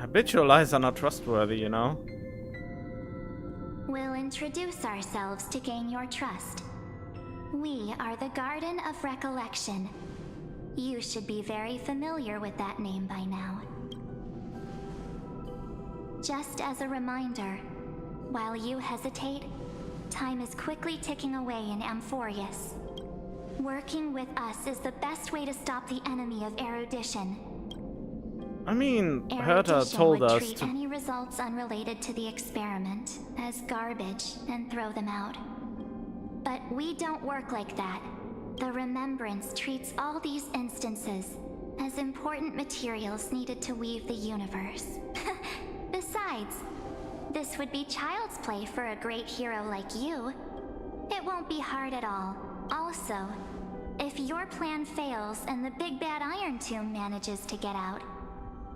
Speaker 2: Habitual lies are not trustworthy, you know?
Speaker 8: We'll introduce ourselves to gain your trust. We are the Garden of Recollection. You should be very familiar with that name by now. Just as a reminder, while you hesitate, time is quickly ticking away in Amphorius. Working with us is the best way to stop the enemy of erudition.
Speaker 2: I mean, Herta told us
Speaker 8: treat
Speaker 2: to...
Speaker 8: any results unrelated to the experiment as garbage and throw them out. But we don't work like that. The Remembrance treats all these instances as important materials needed to weave the universe. Besides, this would be child's play for a great hero like you. It won't be hard at all. Also, if your plan fails and the big bad Iron Tomb manages to get out,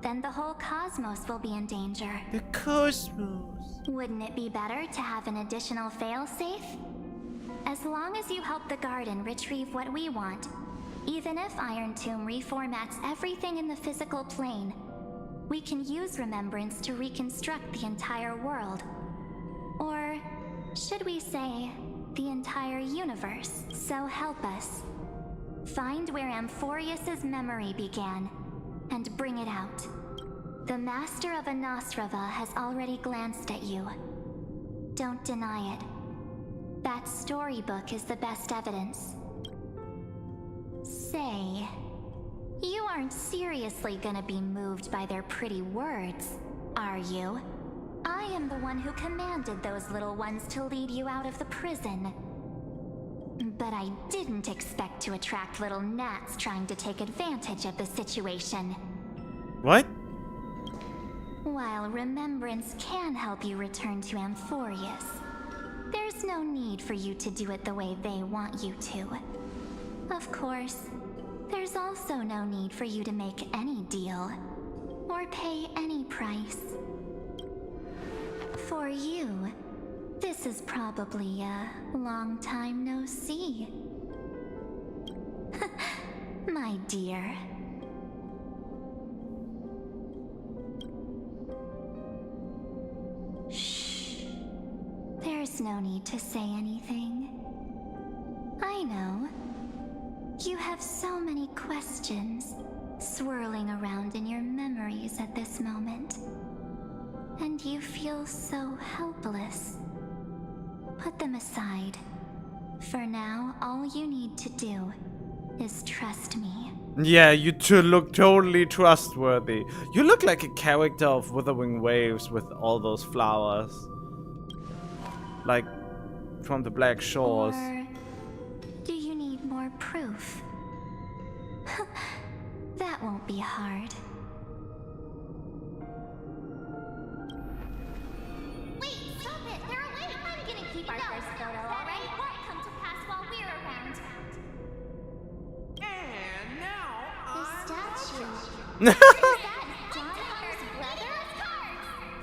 Speaker 8: then the whole cosmos will be in danger.
Speaker 2: The cosmos.
Speaker 8: Wouldn't it be better to have an additional failsafe? As long as you help the Garden retrieve what we want, even if Iron Tomb reformats everything in the physical plane, we can use Remembrance to reconstruct the entire world. Or should we say, the entire universe. So help us. Find where Amphorius's memory began, and bring it out. The Master of Anosrava has already glanced at you. Don't deny it. That storybook is the best evidence. Say, you aren't seriously gonna be moved by their pretty words, are you? I am the one who commanded those little ones to lead you out of the prison. But I didn't expect to attract little gnats trying to take advantage of the situation.
Speaker 2: What?
Speaker 8: While Remembrance can help you return to Amphorius, there's no need for you to do it the way they want you to.
Speaker 13: Of course, there's also no need for you to make any deal or pay any price. For you, this is probably a long time no see. My dear. Shh. There's no need to say anything. I know. You have so many questions swirling around in your memories at this moment. And you feel so helpless. Put them aside. For now, all you need to do is trust me.
Speaker 2: Yeah, you two look totally trustworthy. You look like a character of Wuthering Waves with all those flowers. Like from the Black Shores.
Speaker 13: Or do you need more proof? That won't be hard.
Speaker 8: Wait, stop it! They're awake! I'm gonna keep our first photo, alright? Won't come to pass while we're around.
Speaker 20: And now
Speaker 8: The statue. Is that John Hunter's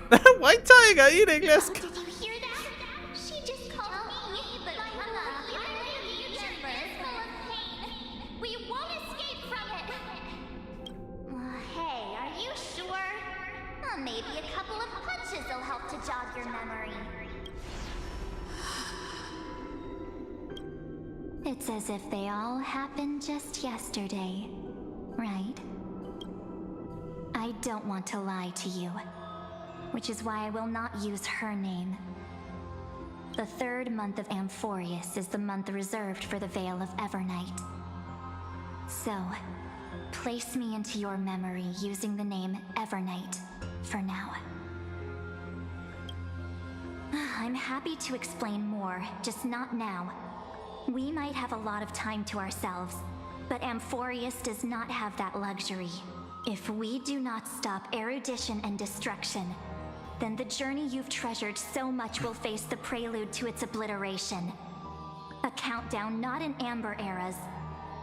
Speaker 8: brother?
Speaker 2: White tiger eating less.
Speaker 8: Did you hear that? She just called me, but the future is full of pain. We won't escape from it. Hey, are you sure? Maybe a couple of punches will help to jog your memory.
Speaker 13: It's as if they all happened just yesterday, right? I don't want to lie to you, which is why I will not use her name. The third month of Amphorius is the month reserved for the Veil of Evernight. So, place me into your memory using the name Evernight for now. I'm happy to explain more, just not now. We might have a lot of time to ourselves, but Amphorius does not have that luxury. If we do not stop erudition and destruction, then the journey you've treasured so much will face the prelude to its obliteration. A countdown not in Amber eras,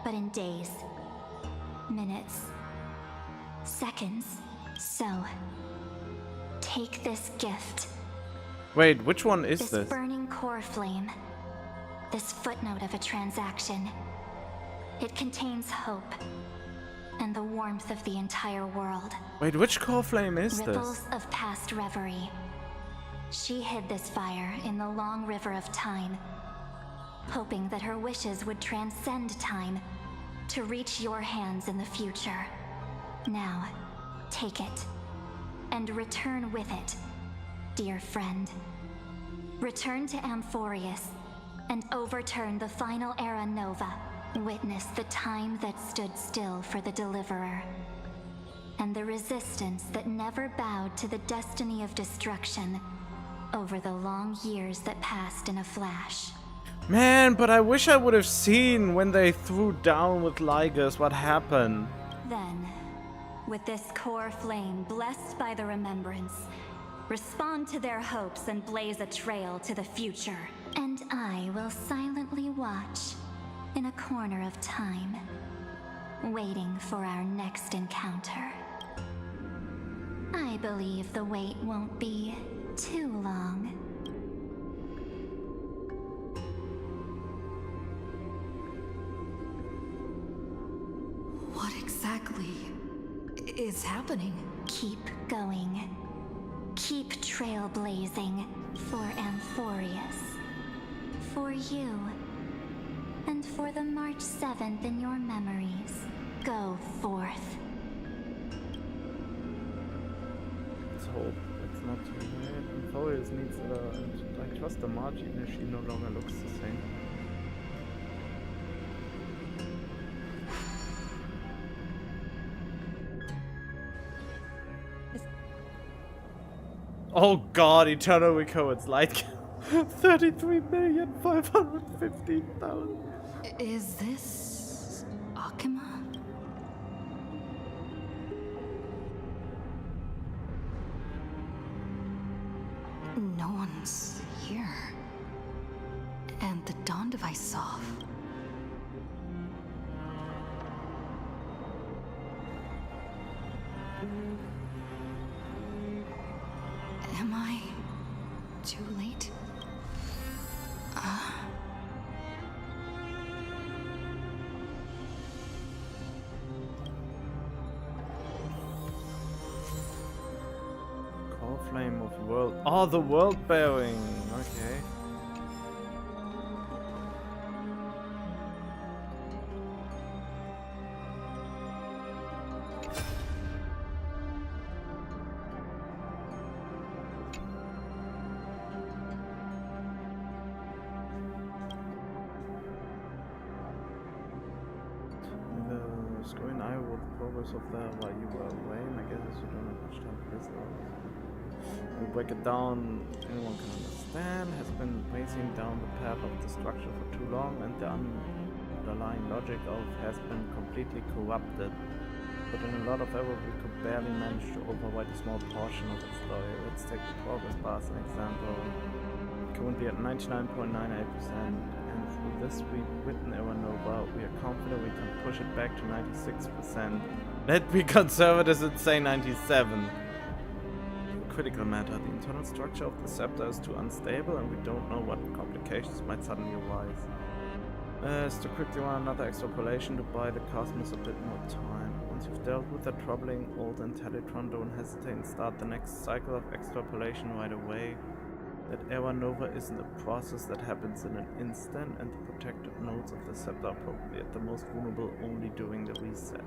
Speaker 13: but in days, minutes, seconds. So, take this gift.
Speaker 2: Wait, which one is
Speaker 13: This
Speaker 2: this?
Speaker 13: burning core flame. This footnote of a transaction. It contains hope and the warmth of the entire world.
Speaker 2: Wait, which core flame is
Speaker 13: Ripples
Speaker 2: this?
Speaker 13: of past reverie. She hid this fire in the long river of time, hoping that her wishes would transcend time to reach your hands in the future. Now, take it, and return with it, dear friend. Return to Amphorius, and overturn the final era Nova. Witness the time that stood still for the Deliverer, and the resistance that never bowed to the destiny of destruction over the long years that passed in a flash.
Speaker 2: Man, but I wish I would have seen when they threw down with Lygus what happened.
Speaker 13: Then, with this core flame blessed by the remembrance, respond to their hopes and blaze a trail to the future. And I will silently watch in a corner of time, waiting for our next encounter. I believe the wait won't be too long.
Speaker 4: What exactly is happening?
Speaker 13: Keep going. Keep trailblazing for Amphorius. For you. And for the March 7th in your memories. Go forth.
Speaker 2: Let's hope it's not too late. Amphorius needs I trust the March even if she no longer looks the same. Oh god, Eternal Recall, it's like 33,515,000.
Speaker 4: Is this Akima? No one's here. And the dawn device off.
Speaker 2: world. Oh, the world bearing. Okay. Screen eye with the progress of that while you were away, and I guess you don't have much time for this. We break it down, anyone can understand, has been racing down the path of destruction for too long, and the underlying logic of has been completely corrupted. But in a lot of error, we could barely manage to override a small portion of its story. Let's take the progress bar as an example. Currently at 99.98%. Through this rewritten Era Nova, we are confident we can push it back to 96%. Let's be conservative and say 97. Critical matter, the internal structure of the scepter is too unstable and we don't know what complications might suddenly arise. To quickly run another extrapolation to buy the Cosmos a bit more time. Once you've dealt with the troubling old Intellitron, don't hesitate and start the next cycle of extrapolation right away. That Era Nova isn't a process that happens in an instant, and the protected nodes of the scepter are probably at the most vulnerable only during the reset.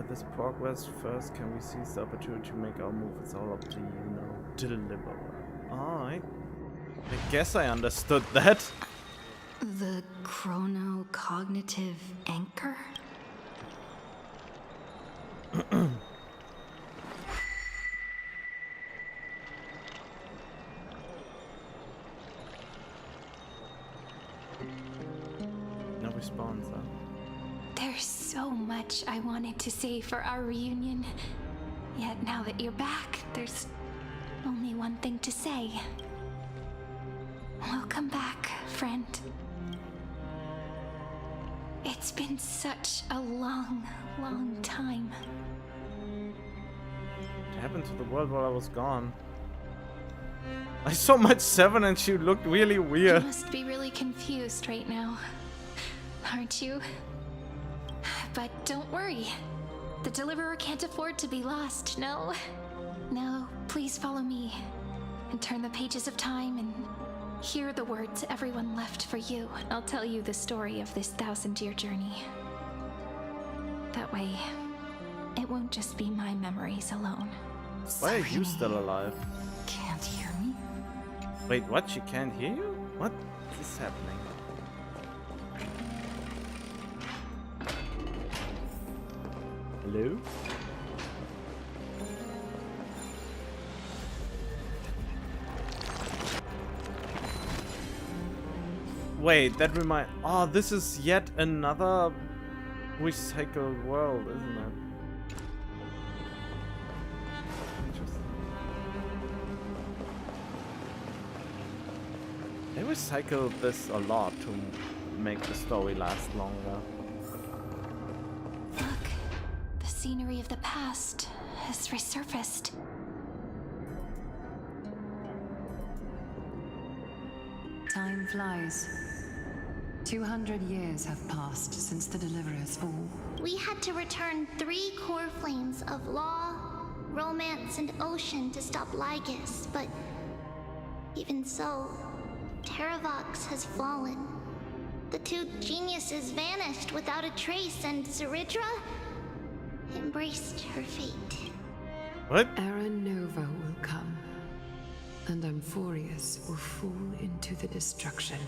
Speaker 2: This progress first, can we seize the opportunity to make our move? It's all up to you now, Deliverer. Alright. I guess I understood that.
Speaker 4: The chronocognitive anchor?
Speaker 2: No response, huh?
Speaker 19: There's so much I wanted to say for our reunion. Yet now that you're back, there's only one thing to say. Welcome back, friend. It's been such a long, long time.
Speaker 2: What happened to the world while I was gone? I saw Match 7 and she looked really weird.
Speaker 19: You must be really confused right now, aren't you? But don't worry. The Deliverer can't afford to be lost, no? No, please follow me and turn the pages of time and hear the words everyone left for you. I'll tell you the story of this 1,000-year journey. That way, it won't just be my memories alone.
Speaker 2: Why are you still alive?
Speaker 4: Can't hear me?
Speaker 2: Wait, what? She can't hear you? What is happening? Hello? Wait, that remind. Oh, this is yet another recycled world, isn't it? They recycle this a lot to make the story last longer.
Speaker 19: Look, the scenery of the past has resurfaced.
Speaker 10: Time flies. 200 years have passed since the Deliverer's fall.
Speaker 8: We had to return 3 core flames of law, romance, and ocean to stop Lygus, but even so, Terravox has fallen. The 2 geniuses vanished without a trace, and Zeridra embraced her fate.
Speaker 2: What?
Speaker 17: Era Nova will come, and Amphorius will fall into the destruction.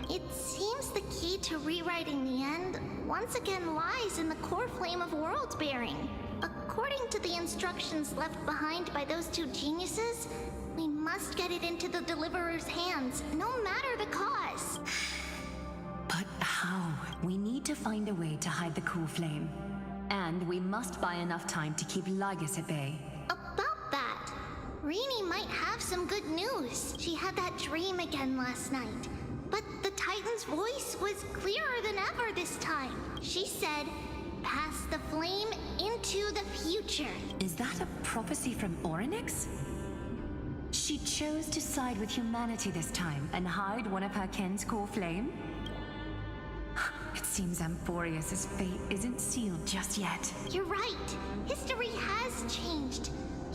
Speaker 8: It seems the key to rewriting the end once again lies in the core flame of world bearing. According to the instructions left behind by those 2 geniuses, we must get it into the Deliverer's hands, no matter the cause.
Speaker 16: But how? We need to find a way to hide the cool flame. And we must buy enough time to keep Lygus at bay.
Speaker 8: About that, Rini might have some good news. She had that dream again last night. But the Titan's voice was clearer than ever this time. She said, "Pass the flame into the future."
Speaker 16: Is that a prophecy from Orynyx? She chose to side with humanity this time and hide one of her kin's core flame? It seems Amphorius' fate isn't sealed just yet.
Speaker 8: You're right. History has changed.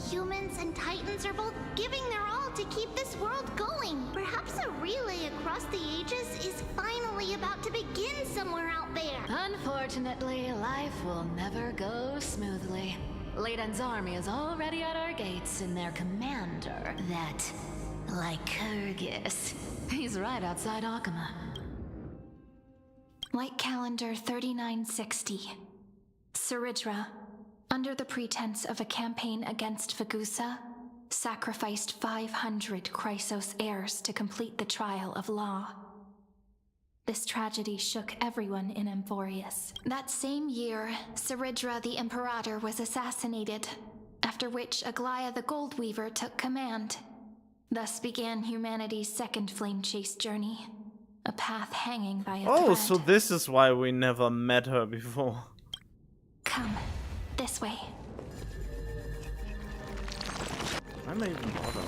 Speaker 8: Humans and Titans are both giving their all to keep this world going. Perhaps a relay across the ages is finally about to begin somewhere out there.
Speaker 6: Unfortunately, life will never go smoothly. Leiden's army is already at our gates, and their commander, that Lygus, he's right outside Akama.
Speaker 19: Light calendar 3960. Saridra, under the pretense of a campaign against Fagusa, sacrificed 500 Chrysos heirs to complete the trial of law. This tragedy shook everyone in Amphorius. That same year, Saridra the Imperator was assassinated, after which Aglaya the Goldweaver took command. Thus began humanity's second flame chase journey, a path hanging by a thread.
Speaker 2: So this is why we never met her before.
Speaker 19: Come, this way.
Speaker 2: I may even bother.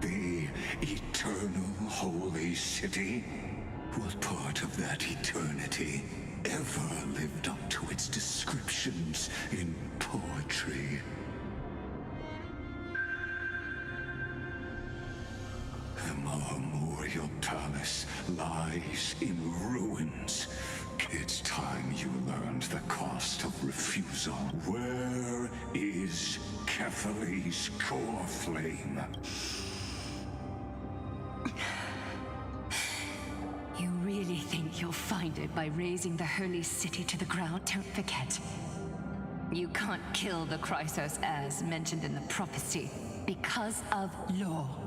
Speaker 9: The eternal holy city? What part of that eternity ever lived up to its descriptions in poetry? The Memorial Palace lies in ruins. It's time you learned the cost of refusal. Where is Kethely's core flame?
Speaker 16: You really think you'll find it by razing the holy city to the ground? Don't forget. You can't kill the Chrysos as mentioned in the prophecy because of law.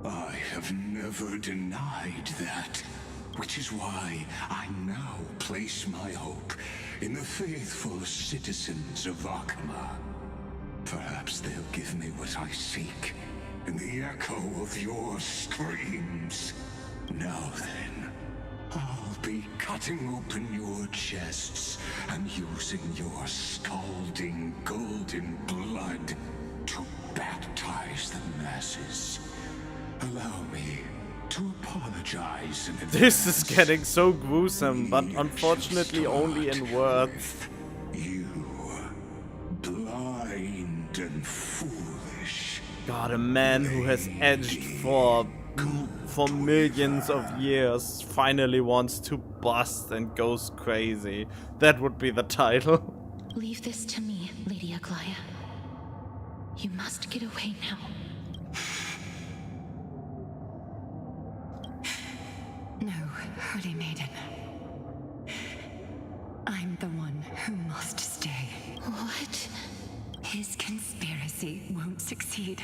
Speaker 9: I have never denied that, which is why I now place my hope in the faithful citizens of Akama. Perhaps they'll give me what I seek in the echo of your screams. Now then, I'll be cutting open your chests and using your scalding golden blood to baptize the masses. Allow me to apologize in advance.
Speaker 2: This is getting so gruesome, but unfortunately only in words.
Speaker 9: You, blind and foolish.
Speaker 2: God, a man who has edged for millions of years finally wants to bust and goes crazy. That would be the title.
Speaker 11: Leave this to me, Lady Aglaya. You must get away now.
Speaker 16: No, Holy Maiden. I'm the one who must stay.
Speaker 11: What?
Speaker 16: His conspiracy won't succeed.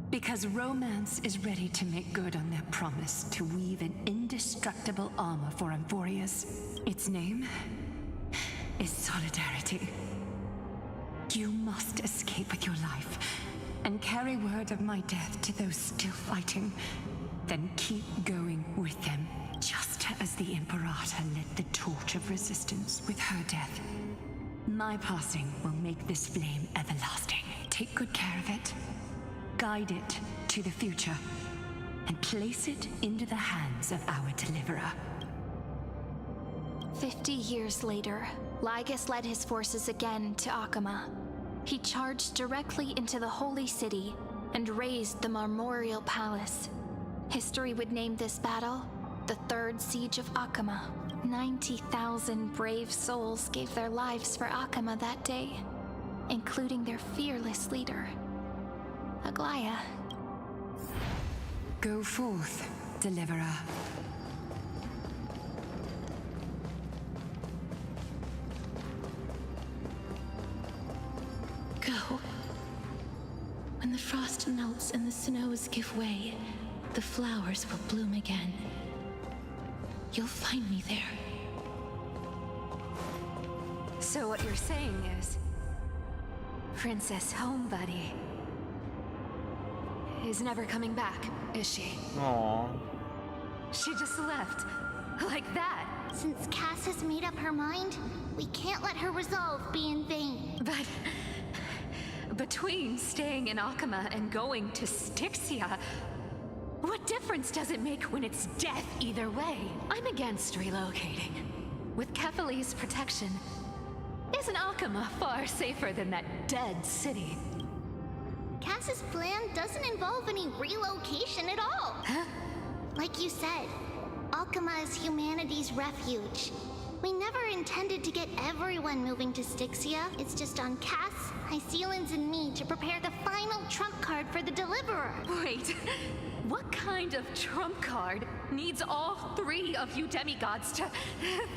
Speaker 16: Because Romance is ready to make good on their promise to weave an indestructible armor for Amphorius. Its name is Solidarity. You must escape with your life and carry word of my death to those still fighting. Then keep going with them, just as the Imperator lit the torch of resistance with her death. My passing will make this flame everlasting. Take good care of it. Guide it to the future, and place it into the hands of our deliverer.
Speaker 19: 50 years later, Lygus led his forces again to Akama. He charged directly into the Holy City and razed the Memorial Palace. History would name this battle the Third Siege of Akama. 90,000 brave souls gave their lives for Akama that day, including their fearless leader, Aglaya.
Speaker 16: Go forth, deliverer.
Speaker 11: Go. When the frost melts and the snows give way, the flowers will bloom again. You'll find me there.
Speaker 16: So what you're saying is, Princess Homebuddy is never coming back, is she?
Speaker 2: Aww.
Speaker 16: She just left, like that.
Speaker 8: Since Cass has made up her mind, we can't let her resolve be in vain.
Speaker 20: Between staying in Akama and going to Styxia, what difference does it make when it's death either way? I'm against relocating. With Kethalee's protection, isn't Akama far safer than that dead city?
Speaker 8: Cass's plan doesn't involve any relocation at all.
Speaker 20: Huh?
Speaker 8: Like you said, Akama is humanity's refuge. We never intended to get everyone moving to Styxia. It's just on Cass, Hyceelans, and me to prepare the final trump card for the Deliverer.
Speaker 20: Wait, what kind of trump card needs all three of you demigods to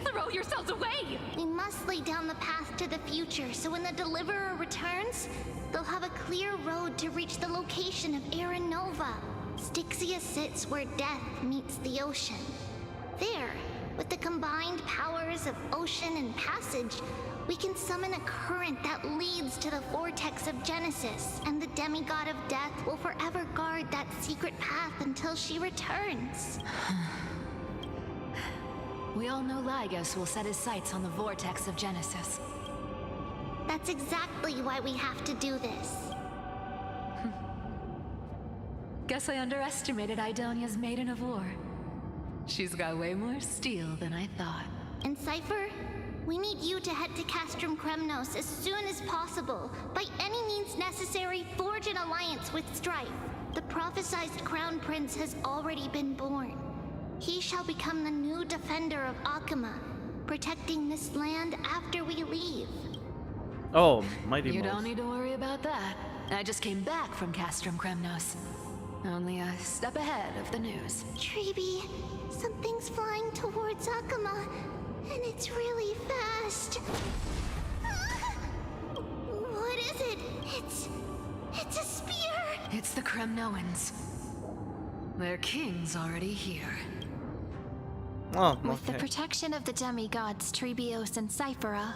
Speaker 20: throw yourselves away?
Speaker 8: We must lay down the path to the future, so when the Deliverer returns, they'll have a clear road to reach the location of Era Nova. Styxia sits where death meets the ocean. There, with the combined powers of ocean and passage, we can summon a current that leads to the vortex of Genesis, and the demigod of death will forever guard that secret path until she returns.
Speaker 4: We all know Lygus will set his sights on the vortex of Genesis.
Speaker 8: That's exactly why we have to do this.
Speaker 20: Guess I underestimated Idonia's Maiden of War. She's got way more steel than I thought.
Speaker 8: And Cypher, we need you to head to Castrum Kremnos as soon as possible. By any means necessary, forge an alliance with Strife. The prophesized Crown Prince has already been born. He shall become the new defender of Akama, protecting this land after we leave.
Speaker 2: Oh, mighty
Speaker 4: You
Speaker 2: mouse.
Speaker 4: don't need to worry about that. I just came back from Castrum Kremnos. Only a step ahead of the news.
Speaker 8: Treeby, something's flying towards Akama, and it's really fast. What is it? It's a spear!
Speaker 4: It's the Kremnoans. Their king's already here.
Speaker 2: Oh,
Speaker 19: With the
Speaker 2: okay.
Speaker 19: protection of the demigods Trebios and Cyphera,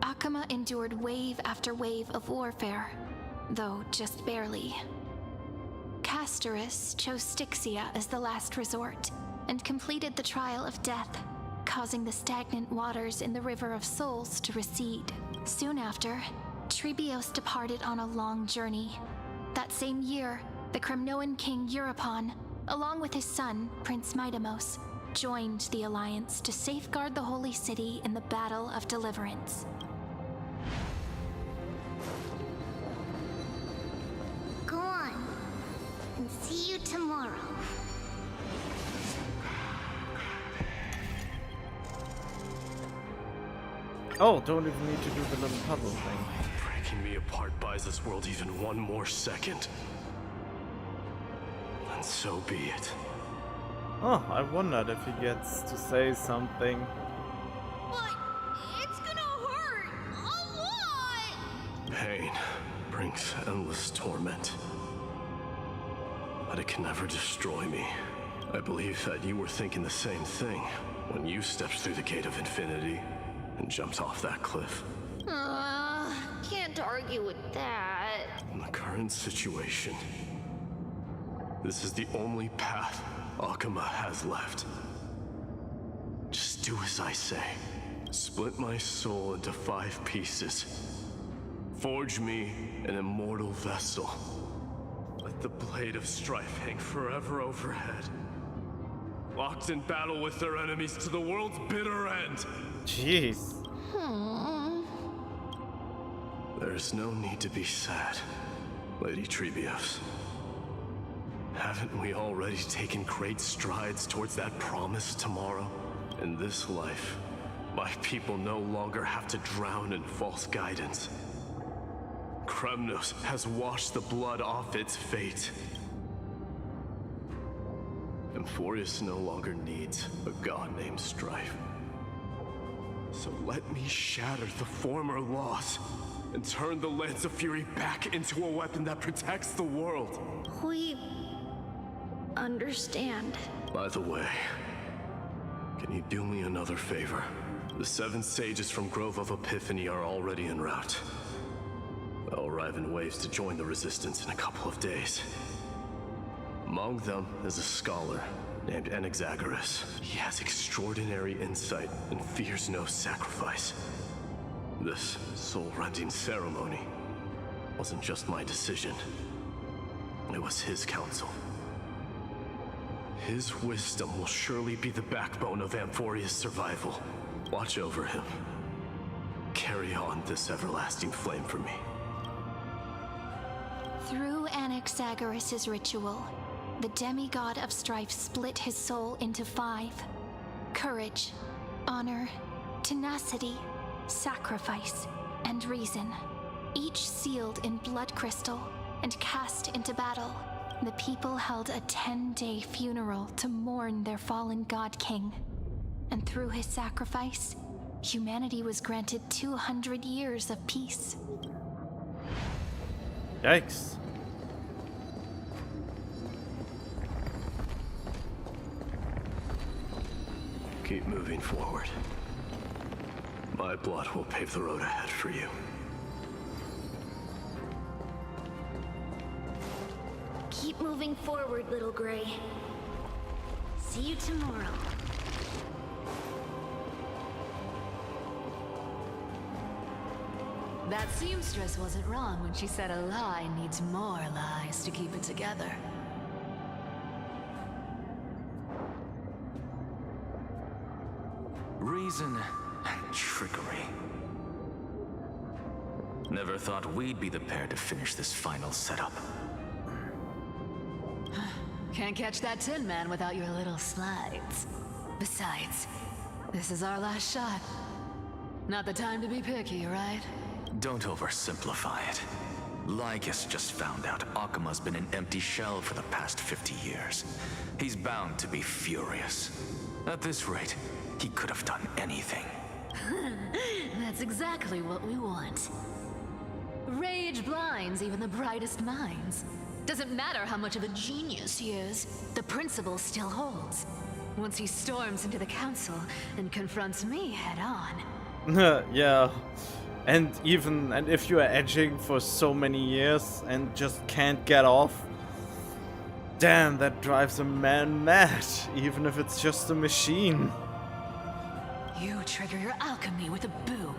Speaker 19: Akama endured wave after wave of warfare, though just barely. Castorus chose Styxia as the last resort, and completed the trial of death, causing the stagnant waters in the River of Souls to recede. Soon after, Trebios departed on a long journey. That same year, the Kremnoan king Euripon, along with his son, Prince Midamos, joined the Alliance to safeguard the Holy City in the Battle of Deliverance.
Speaker 8: Go on, and see you tomorrow.
Speaker 2: Oh, don't even need to do the little puzzle thing.
Speaker 21: Breaking me apart buys this world even one more second. And so be it.
Speaker 2: Oh, I wondered if he gets to say something.
Speaker 8: But it's gonna hurt a lot!
Speaker 21: Pain brings endless torment. But it can never destroy me. I believe that you were thinking the same thing when you stepped through the gate of infinity and jumped off that cliff.
Speaker 8: Can't argue with that.
Speaker 21: In the current situation, this is the only path Akama has left. Just do as I say. Split my soul into 5 pieces. Forge me an immortal vessel. Let the blade of strife hang forever overhead. Locked in battle with their enemies to the world's bitter end.
Speaker 2: Jeez.
Speaker 21: There's no need to be sad, Lady Trebios. Haven't we already taken great strides towards that promise tomorrow? In this life, my people no longer have to drown in false guidance. Kremnos has washed the blood off its fate. Emphorius no longer needs a god named Strife. So let me shatter the former laws and turn the Lance of Fury back into a weapon that protects the world.
Speaker 8: We understand.
Speaker 21: By the way, can you do me another favor? The 7 sages from Grove of Epiphany are already en route. They'll arrive in waves to join the resistance in a couple of days. Among them is a scholar named Anaxagoras. He has extraordinary insight and fears no sacrifice. This soul-rending ceremony wasn't just my decision. It was his counsel. His wisdom will surely be the backbone of Amphoria's survival. Watch over him. Carry on this everlasting flame for me.
Speaker 19: Through Anaxagoras' ritual, the demigod of strife split his soul into 5. Courage, honor, tenacity, sacrifice, and reason. Each sealed in blood crystal and cast into battle. The people held a 10-day funeral to mourn their fallen god king. And through his sacrifice, humanity was granted 200 years of peace.
Speaker 2: Yikes.
Speaker 21: Keep moving forward. My blood will pave the road ahead for you.
Speaker 8: Keep moving forward, little Gray. See you tomorrow.
Speaker 4: That seamstress wasn't wrong when she said a lie needs more lies to keep it together.
Speaker 14: Reason and trickery. Never thought we'd be the pair to finish this final setup.
Speaker 4: Can't catch that Tin Man without your little slides. Besides, this is our last shot. Not the time to be picky, right?
Speaker 14: Don't oversimplify it. Lygus just found out Akima's been an empty shell for the past 50 years. He's bound to be furious. At this rate, he could have done anything.
Speaker 4: That's exactly what we want. Rage blinds even the brightest minds. Doesn't matter how much of a genius he is, the principle still holds. Once he storms into the council and confronts me head on.
Speaker 2: Yeah. And if you are edging for so many years and just can't get off, damn, that drives a man mad, even if it's just a machine.
Speaker 4: You trigger your alchemy with a boom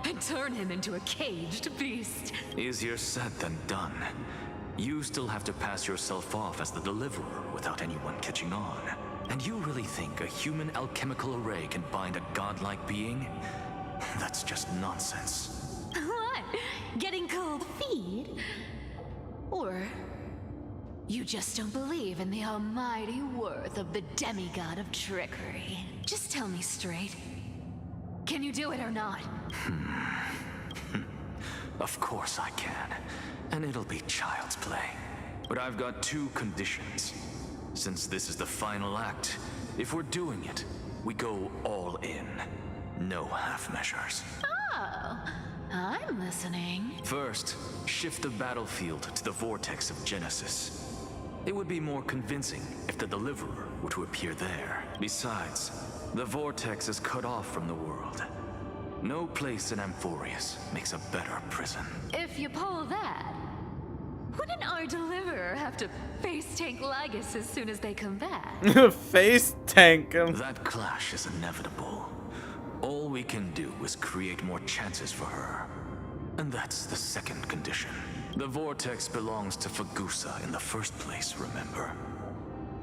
Speaker 4: and turn him into a caged beast.
Speaker 14: Easier said than done. You still have to pass yourself off as the deliverer without anyone catching on. And you really think a human alchemical array can bind a godlike being? That's just nonsense.
Speaker 4: What? Getting cold feet? Or you just don't believe in the almighty worth of the demigod of trickery? Just tell me straight. Can you do it or not?
Speaker 14: Of course I can. And it'll be child's play. But I've got 2 conditions. Since this is the final act, if we're doing it, we go all in. No half measures.
Speaker 4: Oh, I'm listening.
Speaker 14: First, shift the battlefield to the vortex of Genesis. It would be more convincing if the deliverer were to appear there. Besides, the vortex is cut off from the world. No place in Amphorius makes a better prison.
Speaker 4: If you pull that, wouldn't our deliverer have to face tank Lygus as soon as they come back?
Speaker 2: Face tank him.
Speaker 14: That clash is inevitable. All we can do is create more chances for her. And that's the second condition. The vortex belongs to Fagusa in the first place, remember?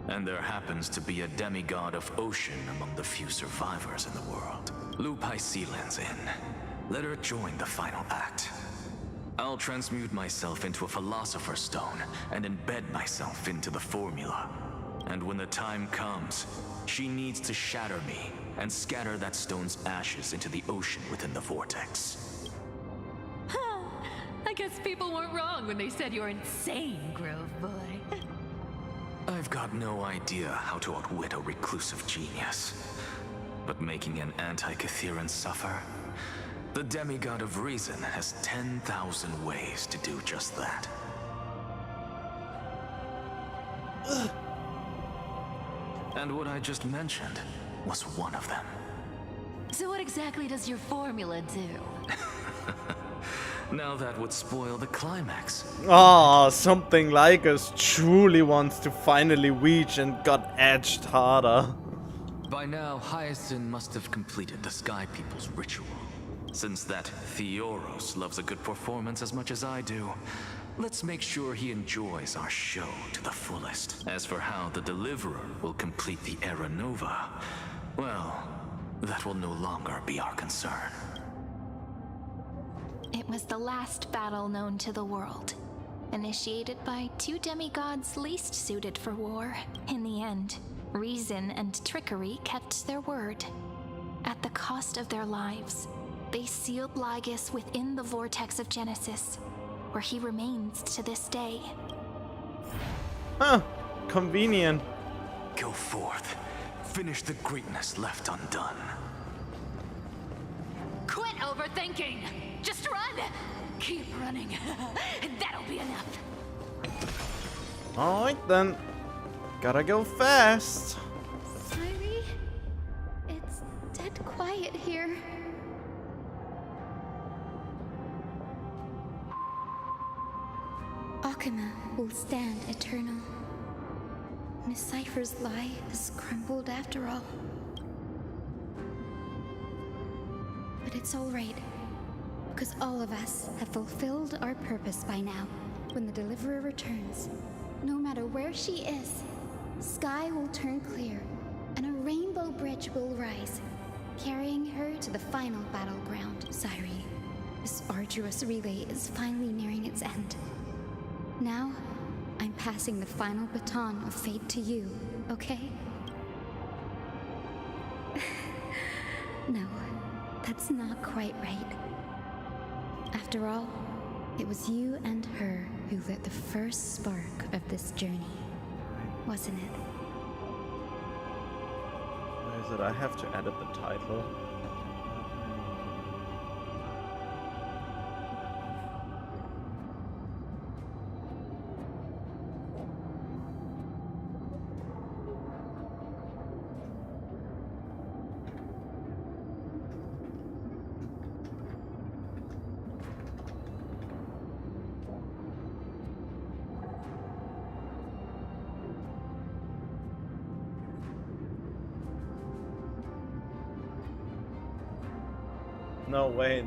Speaker 14: And there happens to be a demigod of ocean among the few survivors in the world. Lupai Sealand's in. Let her join the final act. I'll transmute myself into a philosopher's stone and embed myself into the formula. And when the time comes, she needs to shatter me and scatter that stone's ashes into the ocean within the vortex.
Speaker 4: I guess people weren't wrong when they said you're insane, Grove Boy.
Speaker 14: I've got no idea how to outwit a reclusive genius. But making an anti-Catheran suffer? The demigod of reason has 10,000 ways to do just that. And what I just mentioned was one of them.
Speaker 4: So what exactly does your formula do?
Speaker 14: Now that would spoil the climax.
Speaker 2: Ah, something like us truly wants to finally reach and got edged harder.
Speaker 14: By now, Hyacinth must have completed the Sky People's ritual.
Speaker 3: Since that Theoros loves a good performance as much as I do, let's make sure he enjoys our show to the fullest. As for how the Deliverer will complete the Era Nova, well, that will no longer be our concern.
Speaker 19: It was the last battle known to the world, initiated by two demigods least suited for war. In the end, reason and trickery kept their word. At the cost of their lives, they sealed Lygus within the vortex of Genesis, where he remains to this day.
Speaker 2: Huh, convenient.
Speaker 3: Go forth. Finish the greatness left undone.
Speaker 15: Quit overthinking! Just run! Keep running. That'll be enough.
Speaker 2: Alright then. Gotta go fast.
Speaker 19: Sairi, it's dead quiet here. Akuma will stand eternal. Miss Cypher's lie has crumbled after all. But it's all right, because all of us have fulfilled our purpose by now. When the Deliverer returns, no matter where she is, sky will turn clear, and a rainbow bridge will rise, carrying her to the final battleground. Sairi, this arduous relay is finally nearing its end. Now, I'm passing the final baton of fate to you, okay? No, that's not quite right. After all, it was you and her who lit the first spark of this journey, wasn't it?
Speaker 2: Why is it I have to edit the title? No, wait.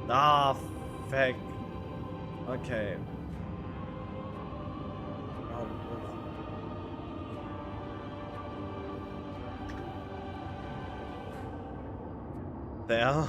Speaker 2: Ah, fuck. Okay. There.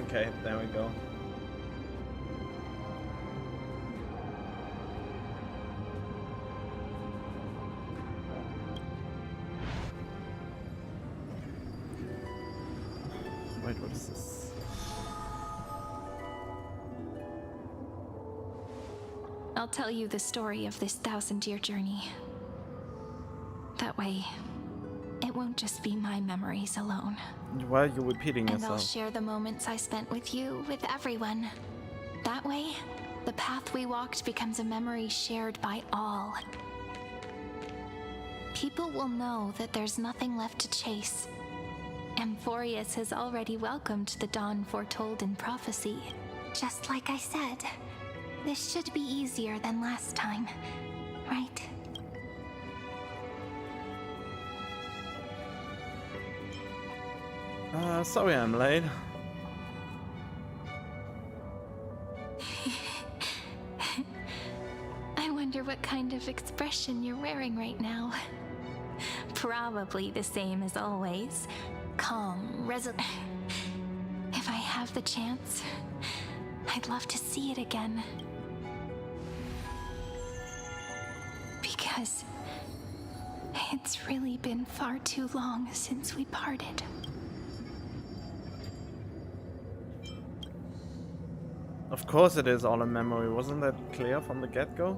Speaker 2: Okay, there we go. Wait, what is this?
Speaker 19: I'll tell you the story of this 1,000-year journey. That way, it won't just be my memories alone.
Speaker 2: Why are you repeating
Speaker 19: And I'll
Speaker 2: yourself?
Speaker 19: share the moments I spent with you, with everyone. That way, the path we walked becomes a memory shared by all. People will know that there's nothing left to chase. Amphorius has already welcomed the dawn foretold in prophecy. Just like I said, this should be easier than last time, right?
Speaker 2: Sorry I'm late.
Speaker 19: I wonder what kind of expression you're wearing right now. Probably the same as always. Calm, resolute. If I have the chance, I'd love to see it again. Because It's really been far too long since we parted.
Speaker 2: Of course it is all a memory. Wasn't that clear from the get-go?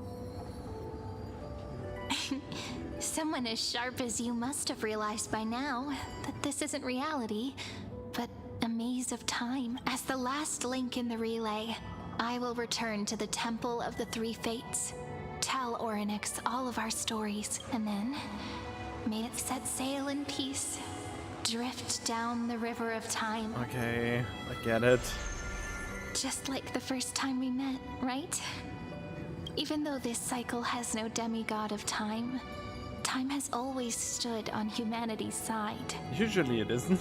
Speaker 19: Someone as sharp as you must have realized by now that this isn't reality, but a maze of time. As the last link in the relay, I will return to the Temple of the Three Fates, tell Orynyx all of our stories, and then may it set sail in peace, drift down the river of time.
Speaker 2: Okay, I get it.
Speaker 19: Just like the first time we met, right? Even though this cycle has no demigod of time, time has always stood on humanity's side.
Speaker 2: Usually it isn't.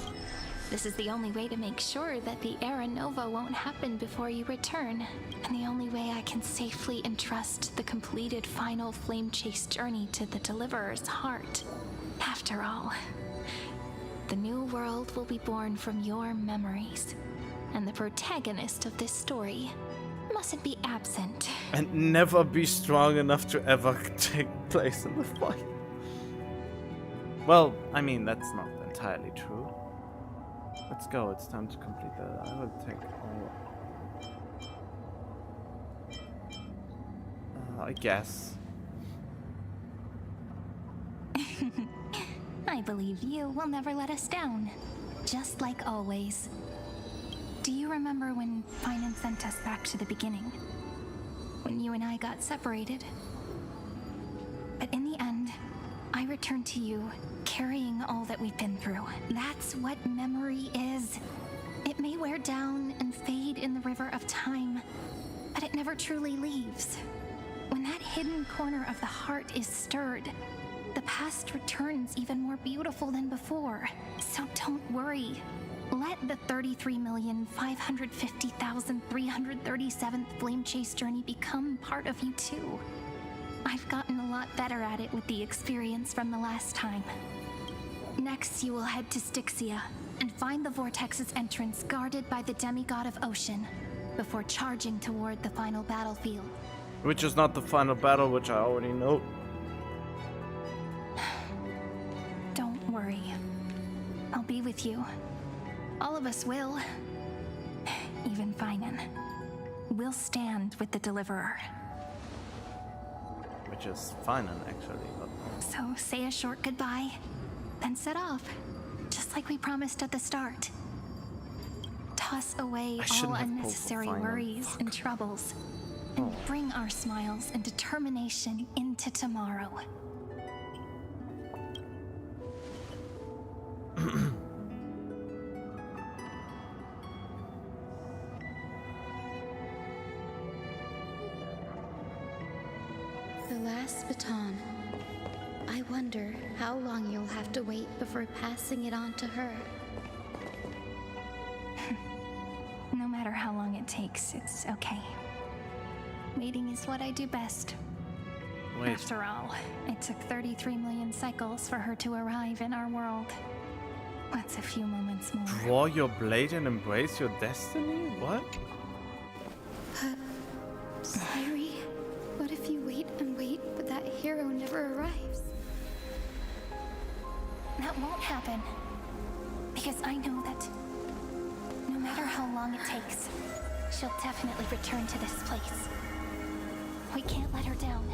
Speaker 19: This is the only way to make sure that the Era Nova won't happen before you return, and the only way I can safely entrust the completed final flame chase journey to the Deliverer's heart. After all, the new world will be born from your memories, and the protagonist of this story mustn't be absent.
Speaker 2: And never be strong enough to ever take place in the fight. Well, I mean, that's not entirely true. Let's go, it's time to complete that. I will take all... I guess.
Speaker 19: I believe you will never let us down, just like always. Do you remember when Finan sent us back to the beginning? When you and I got separated? But in the end, I returned to you, carrying all that we've been through. That's what memory is. It may wear down and fade in the river of time, but it never truly leaves. When that hidden corner of the heart is stirred, the past returns even more beautiful than before. So don't worry. Let the 33,550,337th Flame Chase journey become part of you too. I've gotten a lot better at it with the experience from the last time. Next, you will head to Styxia and find the Vortex's entrance guarded by the demigod of ocean before charging toward the final battlefield.
Speaker 2: Which is not the final battle, which I already know.
Speaker 19: Don't worry. I'll be with you. All of us will. Even Finan. We'll stand with the Deliverer.
Speaker 2: Which is Finan, actually. But...
Speaker 19: So say a short goodbye, then set off. Just like we promised at the start. Toss away all unnecessary worries and troubles. And bring our smiles and determination into tomorrow.
Speaker 11: The last baton. I wonder how long you'll have to wait before passing it on to her.
Speaker 19: No matter how long it takes, it's okay. Waiting is what I do best.
Speaker 2: Wait.
Speaker 19: After all, it took 33 million cycles for her to arrive in our world. What's a few moments more?
Speaker 2: Draw your blade and embrace your destiny? What?
Speaker 11: Sayuri, what if you wait and wait, but that hero never arrives?
Speaker 19: That won't happen. Because I know that no matter how long it takes, she'll definitely return to this place. We can't let her down.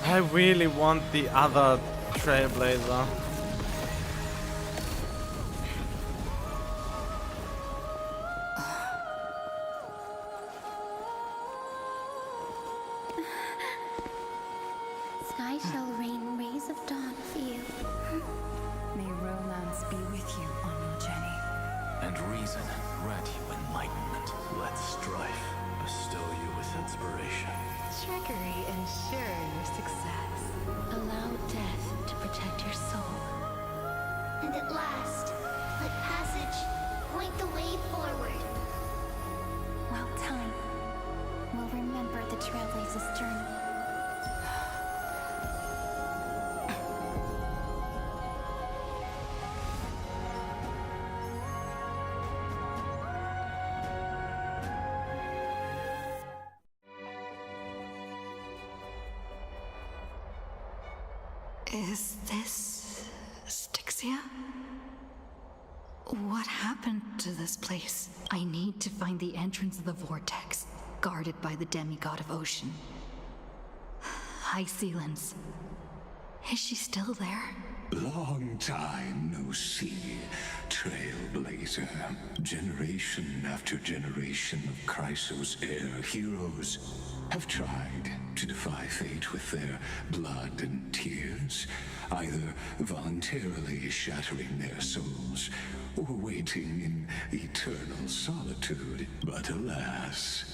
Speaker 2: I really want the other Trailblazer.
Speaker 11: Sky shall rain rays of dawn for you.
Speaker 16: May romance be with you on your journey.
Speaker 3: And reason grant you enlightenment.
Speaker 21: Let strife bestow you with inspiration.
Speaker 17: Trickery ensure your success.
Speaker 11: Allow death to protect your soul. And at last, let passage point the way forward.
Speaker 19: Well, time will remember the Trailblazer's journey.
Speaker 4: Is this Styxia? What happened to this place? I need to find the entrance of the vortex, guarded by the demigod of ocean. High Sealens. Is she still there?
Speaker 9: Long time no see, Trailblazer. Generation after generation of Chrysos heir heroes have tried to defy fate with their blood and tears, either voluntarily shattering their souls or waiting in eternal solitude. But alas,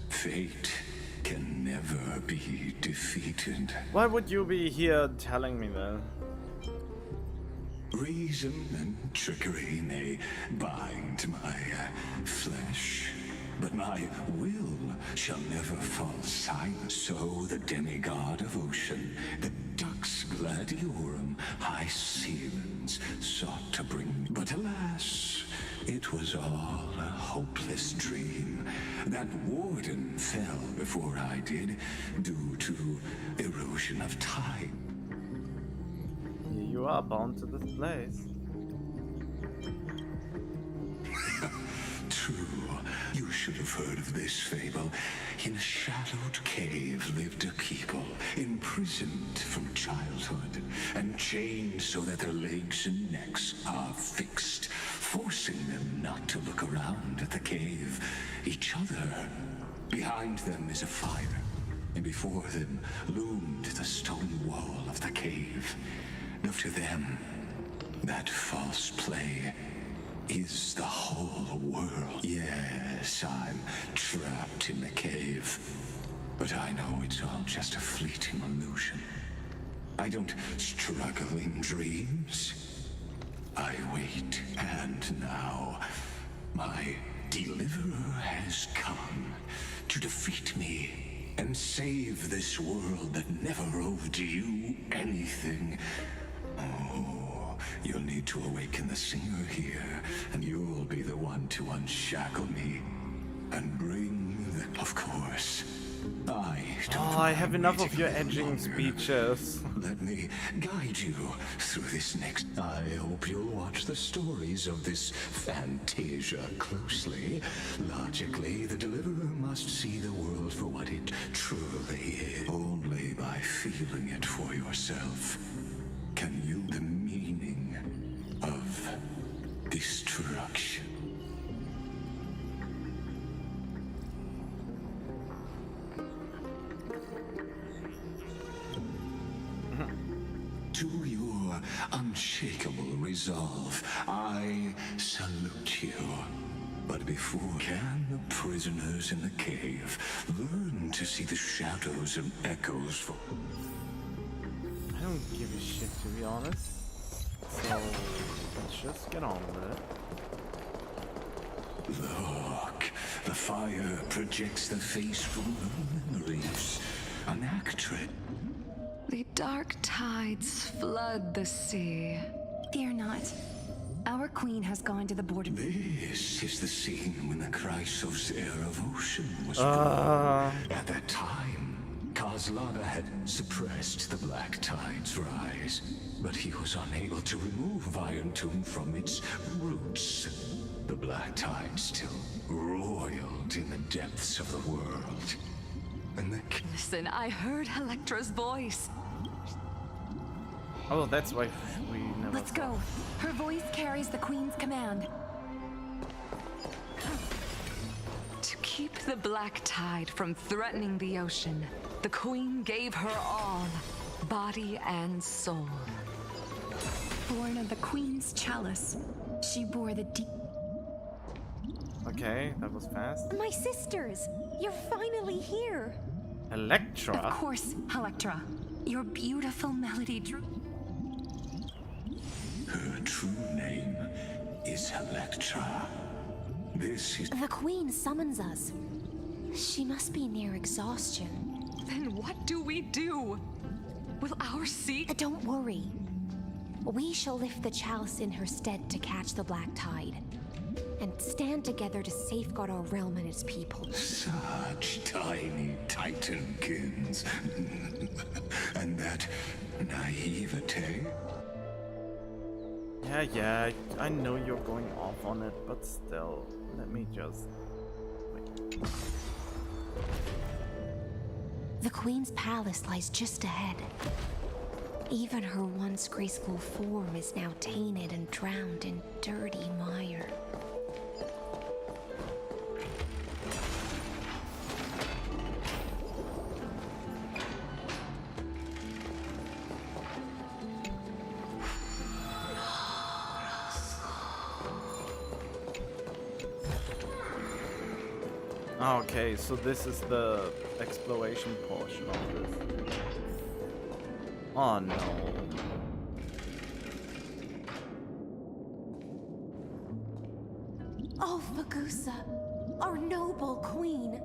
Speaker 9: fate can never be defeated.
Speaker 2: Why would you be here telling me that?
Speaker 9: Reason and trickery may bind my flesh, but my will shall never fall silent. So the demigod of ocean, the Dux Gladiorum, High Sealens, sought to bring. But alas, it was all a hopeless dream. That warden fell before I did, due to erosion of time.
Speaker 2: You are bound to this place.
Speaker 9: True. You should have heard of this fable. In a shadowed cave lived a people, imprisoned from childhood, and chained so that their legs and necks are fixed, forcing them not to look around at the cave, each other. Behind them is a fire, and before them loomed the stone wall of the cave. Now to them, that false play is the whole world. Yes, I'm trapped in the cave, but I know it's all just a fleeting illusion. I don't struggle in dreams. I wait, and now my deliverer has come to defeat me and save this world that never owed you anything. Oh, you'll need to awaken the singer here, and you'll be the one to unshackle me and bring the... Of course,
Speaker 2: I have enough of your edging speeches.
Speaker 9: Let me guide you through this next... I hope you'll watch the stories of this Fantasia closely. Logically, the deliverer must see the world for what it truly is. Only by feeling it for yourself can you the meaning of destruction. To your unshakable resolve, I salute you. But before can the prisoners in the cave learn to see the shadows and echoes for...
Speaker 2: I don't give a shit, to be honest. So, let's just get on with it.
Speaker 9: Look, the fire projects the face from her memories. An actress.
Speaker 10: The dark tides flood the sea.
Speaker 16: Fear not. Our queen has gone to the border.
Speaker 9: This is the scene when the Chrysos heir of ocean was born. At that time, Kozlana had suppressed the black tide's rise, but he was unable to remove Iron Tomb from its roots. The black tide still roiled in the depths of the world. And the...
Speaker 10: Listen, I heard Electra's voice.
Speaker 2: Oh, that's why we never...
Speaker 16: Let's go. Her voice carries the queen's command.
Speaker 10: To keep the black tide from threatening the ocean, the queen gave her all, body and soul.
Speaker 16: Born of the queen's chalice, she bore the deep...
Speaker 2: Okay, that was fast.
Speaker 19: My sisters, you're finally here.
Speaker 2: Electra?
Speaker 16: Of course, Electra. Your beautiful melody drew...
Speaker 9: Her true name is Electra. This is...
Speaker 6: The queen summons us. She must be near exhaustion.
Speaker 10: Then what do we do? Will our seek...
Speaker 6: Don't worry. We shall lift the chalice in her stead to catch the black tide. And stand together to safeguard our realm and its people.
Speaker 9: Such tiny titankins. And that that naivete?
Speaker 2: Yeah, I know you're going off on it, but still, let me just... Wait.
Speaker 4: The Queen's palace lies just ahead. Even her once graceful form is now tainted and drowned in dirty mire.
Speaker 2: Okay, so this is the exploration portion of this. Oh no.
Speaker 11: Oh, Fagusa, our noble queen.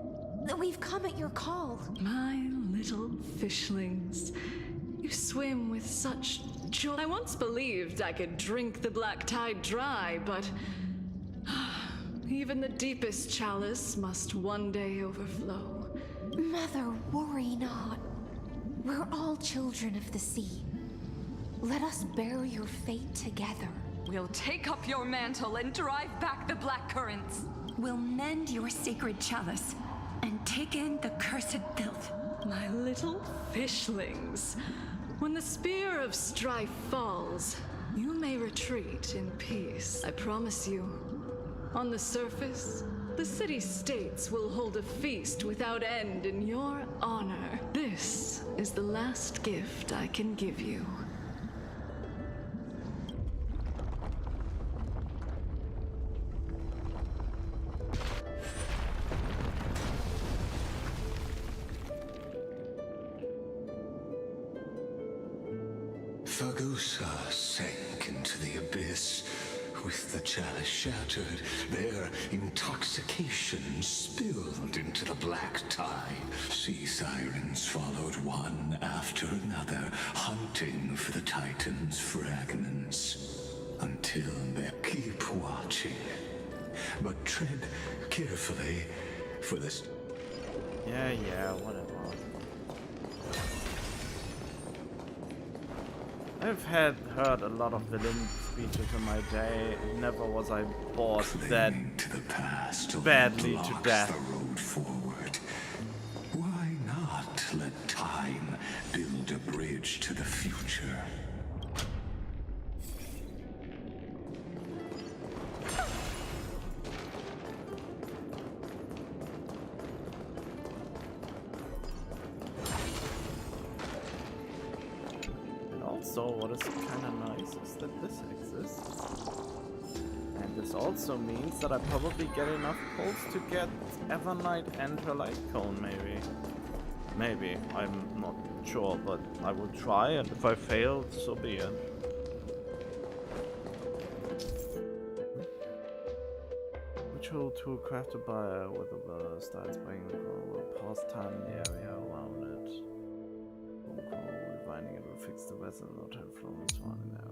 Speaker 11: We've come at your call.
Speaker 10: My little fishlings. You swim with such joy. I once believed I could drink the black tide dry, but even the deepest chalice must one day overflow.
Speaker 11: Mother, worry not. We're all children of the sea. Let us bear your fate together.
Speaker 10: We'll take up your mantle and drive back the black currents.
Speaker 16: We'll mend your sacred chalice and take in the cursed filth.
Speaker 10: My little fishlings. When the spear of strife falls, you may retreat in peace. I promise you. On the surface, the city-states will hold a feast without end in your honor. This is the last gift I can give you.
Speaker 9: Fagusa sank into the abyss. With the chalice shattered, their intoxication spilled into the black tide. Sea sirens followed one after another, hunting for the Titan's fragments. Until they keep watching. But tread carefully, for this...
Speaker 2: Yeah, whatever. I've heard a lot of villain speeches in my day. Never was I bored that badly to death.
Speaker 9: The road forward. Why not let time build a bridge to the future?
Speaker 2: So what is kind of nice is that this exists, and this also means that I probably get enough pulls to get Evernight and her light cone. Maybe I'm not sure, but I will try, and if I fail, so be it. Which whole tool crafted by with the styles bringing will pass time in the area around it. Refining it will fix the vessel, not have flows one in the area.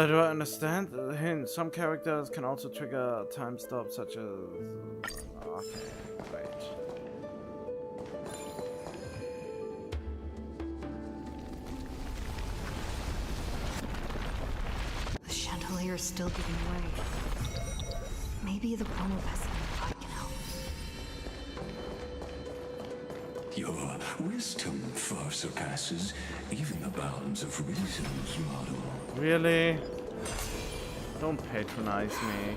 Speaker 2: Do I understand? Hint, some characters can also trigger time stops such as... Okay, great.
Speaker 4: The chandelier's still giving way. Maybe the chrono vessel can help.
Speaker 9: Your wisdom far surpasses even the bounds of reason's model.
Speaker 2: Really? Don't patronize me.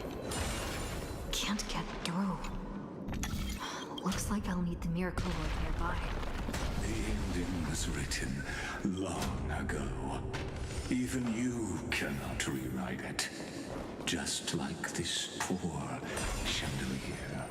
Speaker 4: Can't get through. Looks like I'll need the miracle wood nearby.
Speaker 9: The ending was written long ago. Even you cannot rewrite it. Just like this poor chandelier.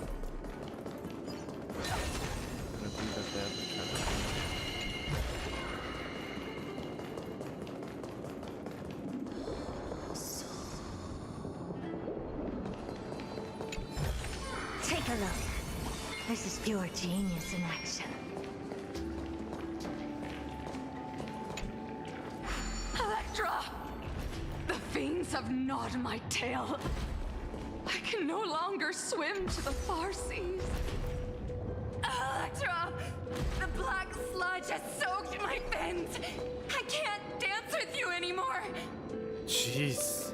Speaker 8: Take a look. This is pure genius in action.
Speaker 10: Electra! The fiends have gnawed my tail. I can no longer swim to the far seas. Electra! The black sludge has soaked my fins! I can't dance with you anymore!
Speaker 2: Jeez.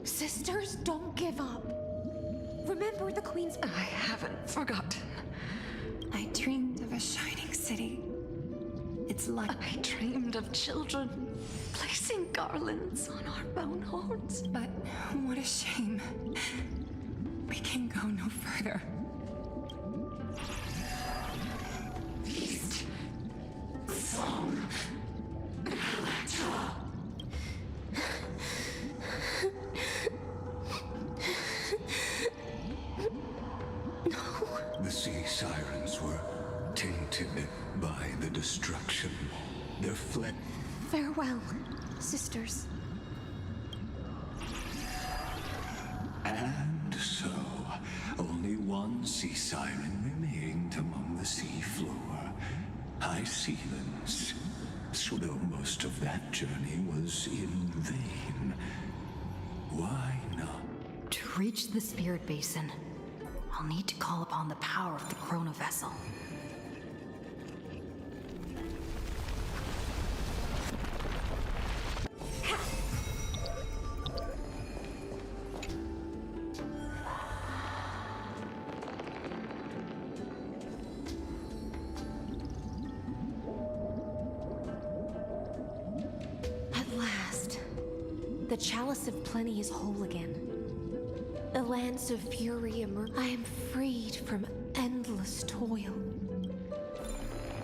Speaker 6: Sisters, don't give up. Remember the Queen's...
Speaker 10: I haven't forgotten.
Speaker 16: I dreamed of a shining city. It's like
Speaker 10: I dreamed of children placing garlands on our bone horns.
Speaker 16: But what a shame. We can go no further.
Speaker 9: The sea sirens were tainted by the destruction. Their flesh.
Speaker 6: Farewell, sisters.
Speaker 9: And so, only one sea siren remained among the sea floor. High Sealands. So though most of that journey was in vain, why not?
Speaker 4: To reach the Spirit Basin, I'll need to call upon the power of the Chrono Vessel.
Speaker 6: At last, the Chalice of Plenty is whole again. The lands of fury emerge. I am freed from endless toil.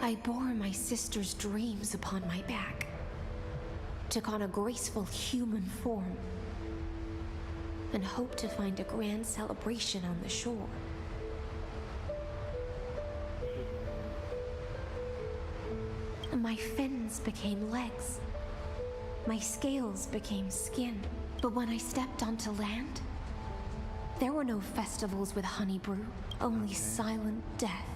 Speaker 6: I bore my sister's dreams upon my back, took on a graceful human form, and hoped to find a grand celebration on the shore. My fins became legs. My scales became skin. But when I stepped onto land, there were no festivals with honey brew, only silent death,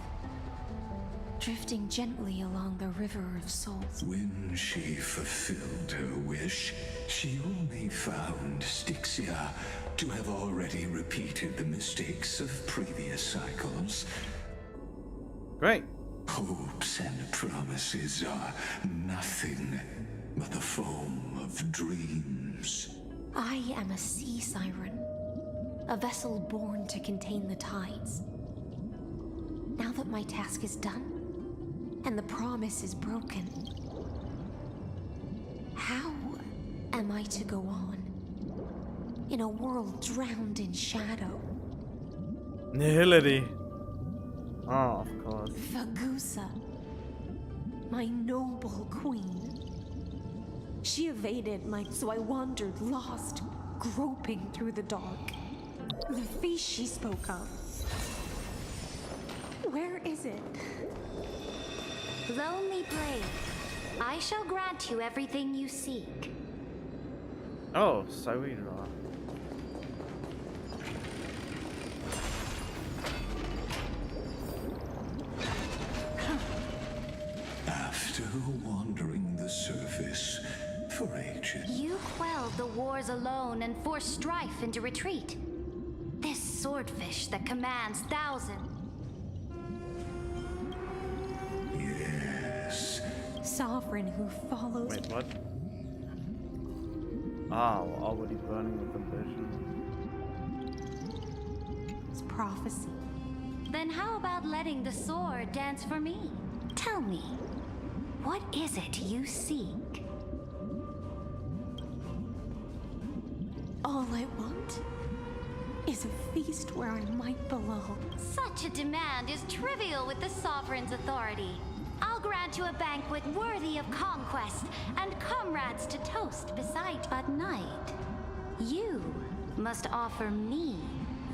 Speaker 6: drifting gently along the river of souls.
Speaker 9: When she fulfilled her wish, she only found Styxia to have already repeated the mistakes of previous cycles.
Speaker 2: Great.
Speaker 9: Hopes and promises are nothing but the foam of dreams.
Speaker 6: I am a sea siren, a vessel born to contain the tides. Now that my task is done, and the promise is broken, how am I to go on in a world drowned in shadow?
Speaker 2: Nihility. Oh, of course.
Speaker 6: Fagusa, my noble queen. She evaded so I wandered lost, groping through the dark. The feast she spoke of. Where is it?
Speaker 13: Lonely brave, I shall grant you everything you seek.
Speaker 2: Oh, Saira.
Speaker 9: After wandering the surface for ages.
Speaker 13: You quelled the wars alone and forced strife into retreat. This swordfish that commands thousands.
Speaker 9: Yes.
Speaker 6: Sovereign who follows.
Speaker 2: Wait, what? Ah, we're already burning with ambition.
Speaker 6: It's prophecy.
Speaker 13: Then how about letting the sword dance for me? Tell me, what is it you seek?
Speaker 6: All I want is a feast where I might belong.
Speaker 13: Such a demand is trivial with the sovereign's authority. I'll grant you a banquet worthy of conquest and comrades to toast beside. But night, you must offer me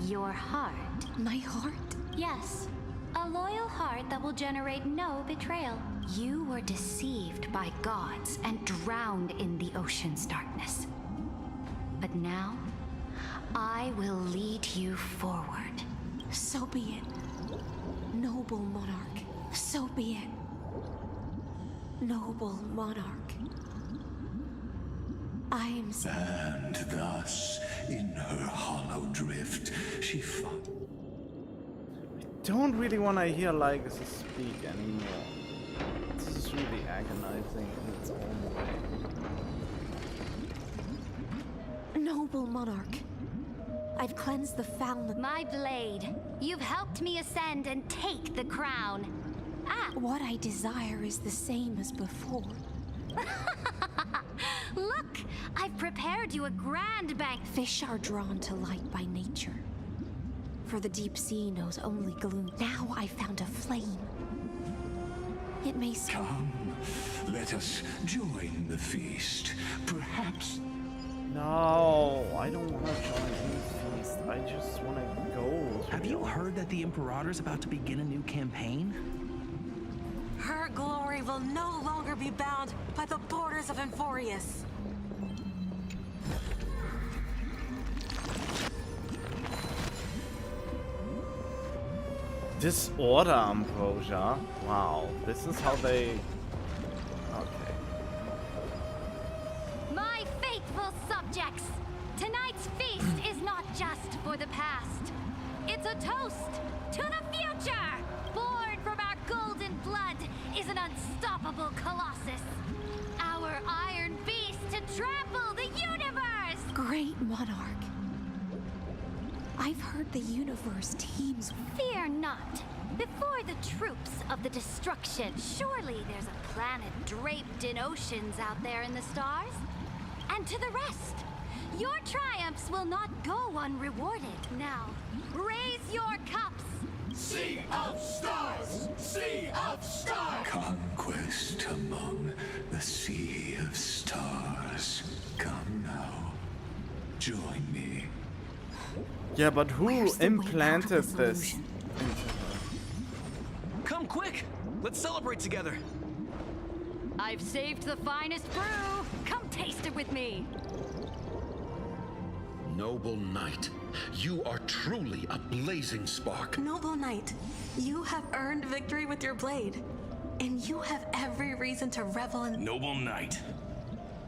Speaker 13: your heart.
Speaker 6: My heart?
Speaker 13: Yes, a loyal heart that will generate no betrayal. You were deceived by gods and drowned in the ocean's darkness. But now, I will lead you forward.
Speaker 6: So be it. Noble monarch. So be it. Noble monarch. I am...
Speaker 9: And thus, in her hollow drift, she she fun?
Speaker 2: Don't really want to hear Lygus speak anymore. This is really agonizing in its own way.
Speaker 11: Noble monarch, I've cleansed the foul.
Speaker 13: My blade. You've helped me ascend and take the crown. Ah!
Speaker 11: What I desire is the same as before.
Speaker 13: Look! I've prepared you a grand bank.
Speaker 11: Fish are drawn to light by nature. For the deep sea knows only gloom. Now I found a flame. It may
Speaker 9: Come, let us join the feast. Perhaps.
Speaker 2: No, I don't want to join any feast. I just want to go.
Speaker 5: Have you heard that the Imperator's about to begin a new campaign?
Speaker 17: Her glory will no longer be bound by the borders of Emphorius.
Speaker 2: Disorder Ambrosia? Wow, this is how they... Okay.
Speaker 13: My faithful subjects, tonight's feast is not just for the past. It's a toast to the future! Born from our golden blood is an unstoppable colossus. Our iron beast to trample the universe!
Speaker 11: Great monarch. I've heard the universe teems.
Speaker 13: Fear not. Before the troops of the destruction, surely there's a planet draped in oceans out there in the stars. And to the rest, your triumphs will not go unrewarded. Now, raise your cups.
Speaker 9: Sea of stars! Sea of stars! Conquest among the sea of stars. Come now. Join me.
Speaker 2: Yeah, but who implanted this?
Speaker 5: Come quick! Let's celebrate together!
Speaker 15: I've saved the finest brew! Come taste it with me!
Speaker 18: Noble knight, you are truly a blazing spark.
Speaker 17: Noble knight, you have earned victory with your blade, and you have every reason to revel in...
Speaker 12: Noble knight,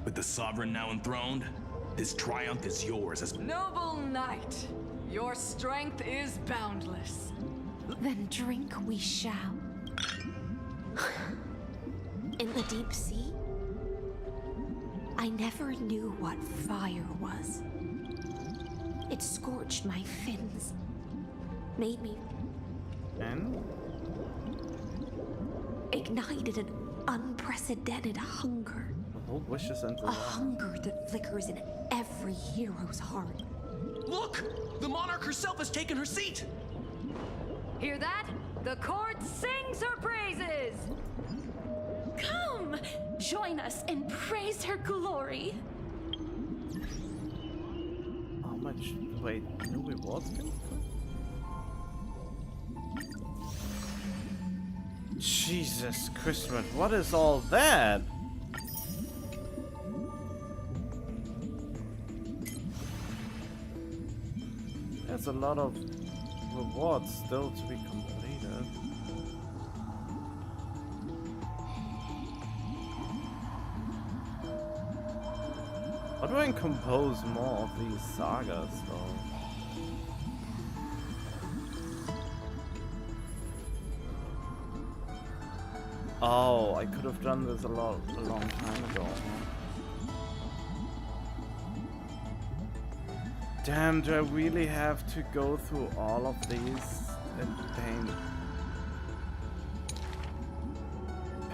Speaker 12: with the sovereign now enthroned, this triumph is yours as...
Speaker 10: Noble knight, your strength is boundless.
Speaker 11: Then drink we shall. In the deep sea, I never knew what fire was. It scorched my fins, made me...
Speaker 2: And?
Speaker 11: Ignited an unprecedented hunger.
Speaker 2: The whole wishes into
Speaker 11: a hunger that flickers in every hero's heart.
Speaker 5: Look! The monarch herself has taken her seat!
Speaker 15: Hear that? The court sings her praises!
Speaker 22: Come! Join us and praise her glory!
Speaker 2: How much? Wait, no rewards? Jesus Christmas, what is all that? There's a lot of rewards still to be completed. How do I compose more of these sagas though? Oh, I could have done this a long time ago. Damn, do I really have to go through all of these in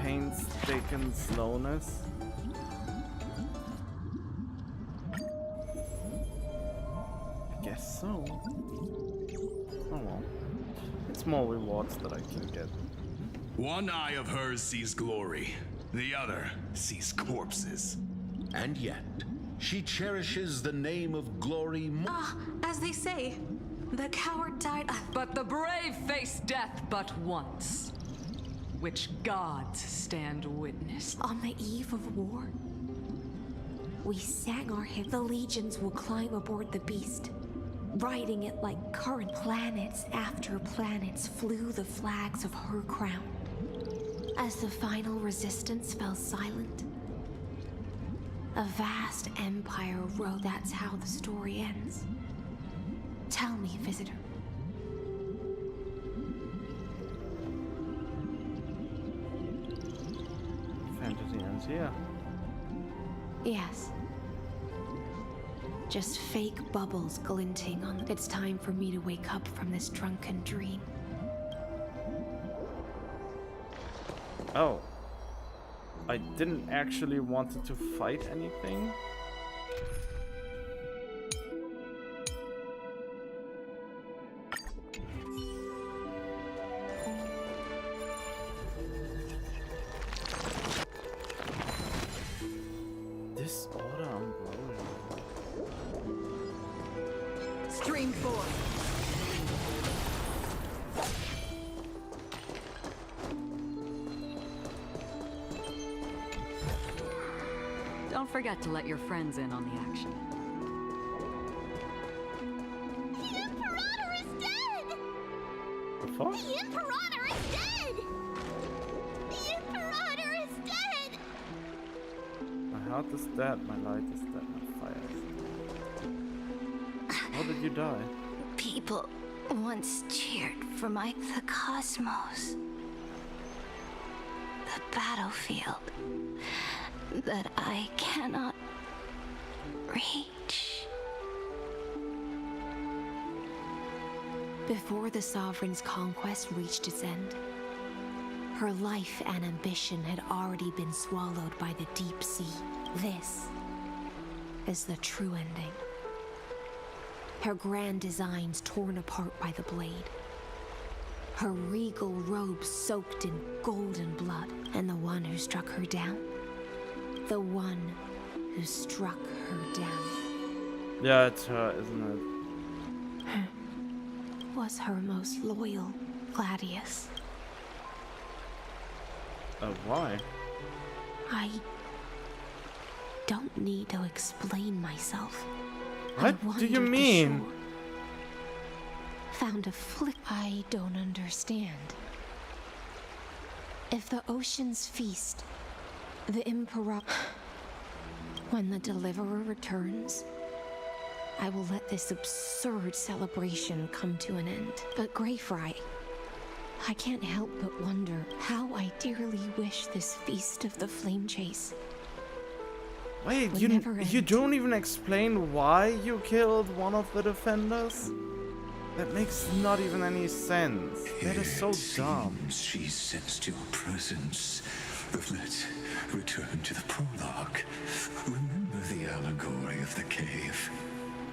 Speaker 2: painstaking slowness? I guess so. Oh well. It's more rewards that I can get.
Speaker 12: One eye of hers sees glory, the other sees corpses.
Speaker 18: And yet, she cherishes the name of glory more.
Speaker 17: As they say, the coward died,
Speaker 10: but the brave face death but once, which gods stand witness.
Speaker 11: On the eve of war, we sang our hymn. The legions will climb aboard the beast, riding it like current. Planets after planets flew the flags of her crown. As the final resistance fell silent, a vast empire rose. That's how the story ends. Tell me, visitor.
Speaker 2: Fantasy ends here.
Speaker 11: Yes. Just fake bubbles glinting on. It's time for me to wake up from this drunken dream.
Speaker 2: Oh. I didn't actually want to fight anything. Disorder Ambrosia.
Speaker 10: Stream 4. Don't forget to let your friends in on the action.
Speaker 8: The Imperator is dead!
Speaker 2: The fuck?
Speaker 8: The Imperator is dead! The Imperator is dead!
Speaker 2: My heart is dead, my light is dead, my fire is dead. How did you die?
Speaker 19: People once cheered for the cosmos. The battlefield that I cannot reach.
Speaker 11: Before the Sovereign's conquest reached its end, her life and ambition had already been swallowed by the deep sea. This is the true ending. Her grand designs torn apart by the blade. Her regal robes soaked in golden blood. And the one who struck her down? The one who struck her down.
Speaker 2: Yeah, it's her, isn't it?
Speaker 11: Was her most loyal, Gladius.
Speaker 2: Why?
Speaker 11: I don't need to explain myself.
Speaker 2: What do you mean?
Speaker 11: Found a flick. I don't understand. If the oceans feast, the Emperor... When the Deliverer returns, I will let this absurd celebration come to an end. But Greyfry, I can't help but wonder how I dearly wish this feast of the Flame Chase.
Speaker 2: Wait, you don't even explain why you killed one of the defenders? That makes not even any sense. That is so dumb.
Speaker 9: She sensed your presence. But let's return to the prologue. Remember the allegory of the cave?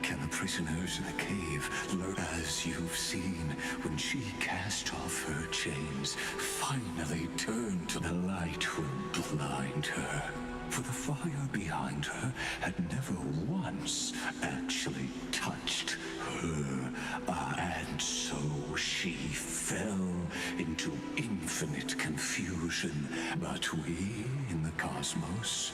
Speaker 9: Can the prisoners in the cave learn as you've seen when she cast off her chains, finally turn to the light will blind her? For the fire behind her had never once actually touched her, and so she fell into infinite confusion. But we in the cosmos,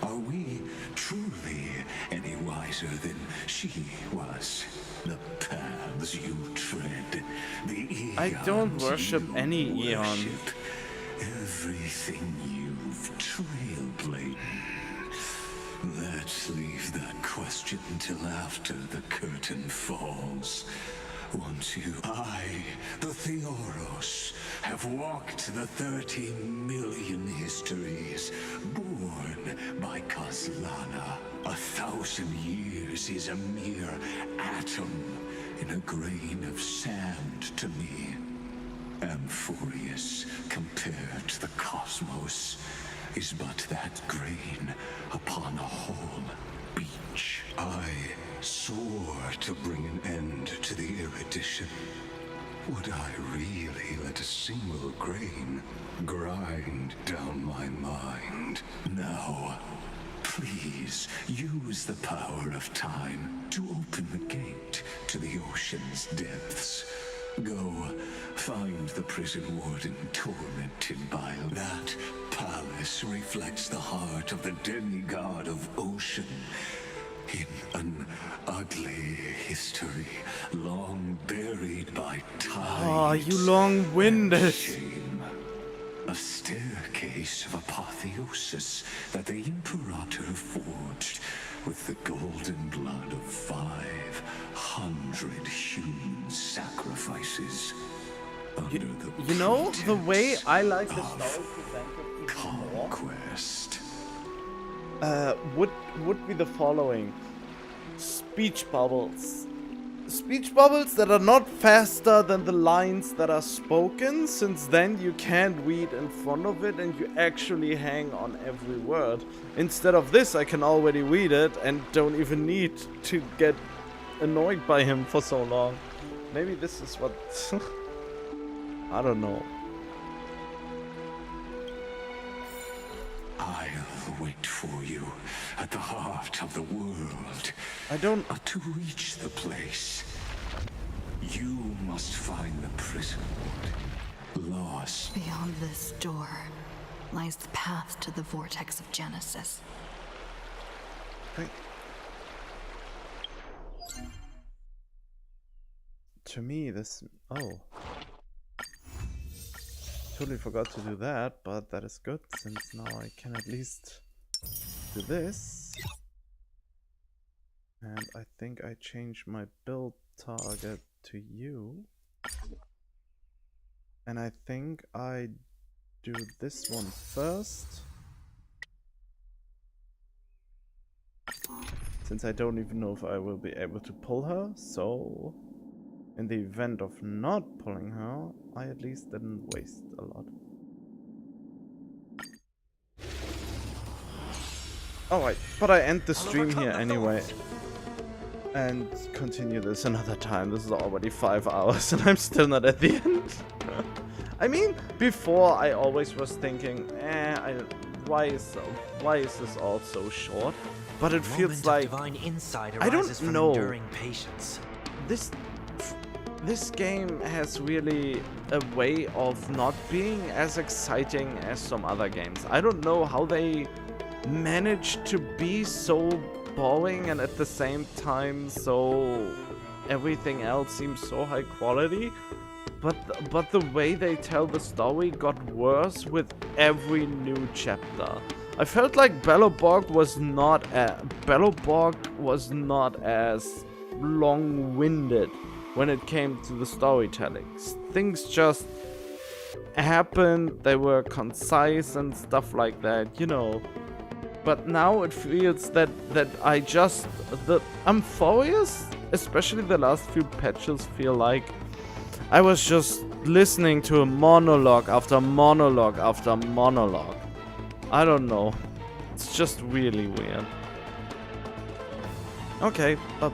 Speaker 9: are we truly any wiser than she was? The paths you tread, the eons
Speaker 2: I don't worship any eon.
Speaker 9: Everything you've trailblazed. Let's leave that question till after the curtain falls. Once I, the Theoros, have walked the 30 million histories, born by Kozlana. 1,000 years is a mere atom in a grain of sand to me. Amphorius, compared to the cosmos, is but that grain upon a whole beach. I soar to bring an end to the erudition. Would I really let a single grain grind down my mind? Now, please use the power of time to open the gate to the ocean's depths. Go, find the prison warden tormented by that palace reflects the heart of the demigod of ocean. In an ugly history, long buried by time.
Speaker 2: Oh, you long-winded.
Speaker 9: A staircase of apotheosis that the Imperator forged with the golden blood of 500 100 human sacrifices under the
Speaker 2: You know, the way I like the
Speaker 9: of
Speaker 2: story presented even more,
Speaker 9: conquest.
Speaker 2: would be the following. Speech bubbles. Speech bubbles that are not faster than the lines that are spoken, since then you can't read in front of it and you actually hang on every word. Instead of this, I can already read it and don't even need to get annoyed by him for so long. Maybe this is what... I don't know.
Speaker 9: I'll wait for you at the heart of the world.
Speaker 2: I don't...
Speaker 9: To reach the place, you must find the prison lost.
Speaker 4: Beyond this door lies the path to the vortex of Genesis.
Speaker 2: Wait. To me, this... Oh. Totally forgot to do that, but that is good, since now I can at least do this. And I think I changed my build target to you. And I think I do this one first. Since I don't even know if I will be able to pull her, so... In the event of not pulling her, I at least didn't waste a lot. Alright, but I end the stream here anyway. And continue this another time. This is already 5 hours and I'm still not at the end. I mean, before I always was thinking, why is this all so short? But it feels like... I don't know. This game has really a way of not being as exciting as some other games. I don't know how they manage to be so boring and at the same time so everything else seems so high quality. But the way they tell the story got worse with every new chapter. I felt like Belobog was not as long-winded when it came to the storytelling. Things just happened, they were concise and stuff like that, you know. But now it feels that the Amphoreus, especially the last few patches, feel like I was just listening to a monologue after monologue after monologue. I don't know. It's just really weird. Okay, bye-bye.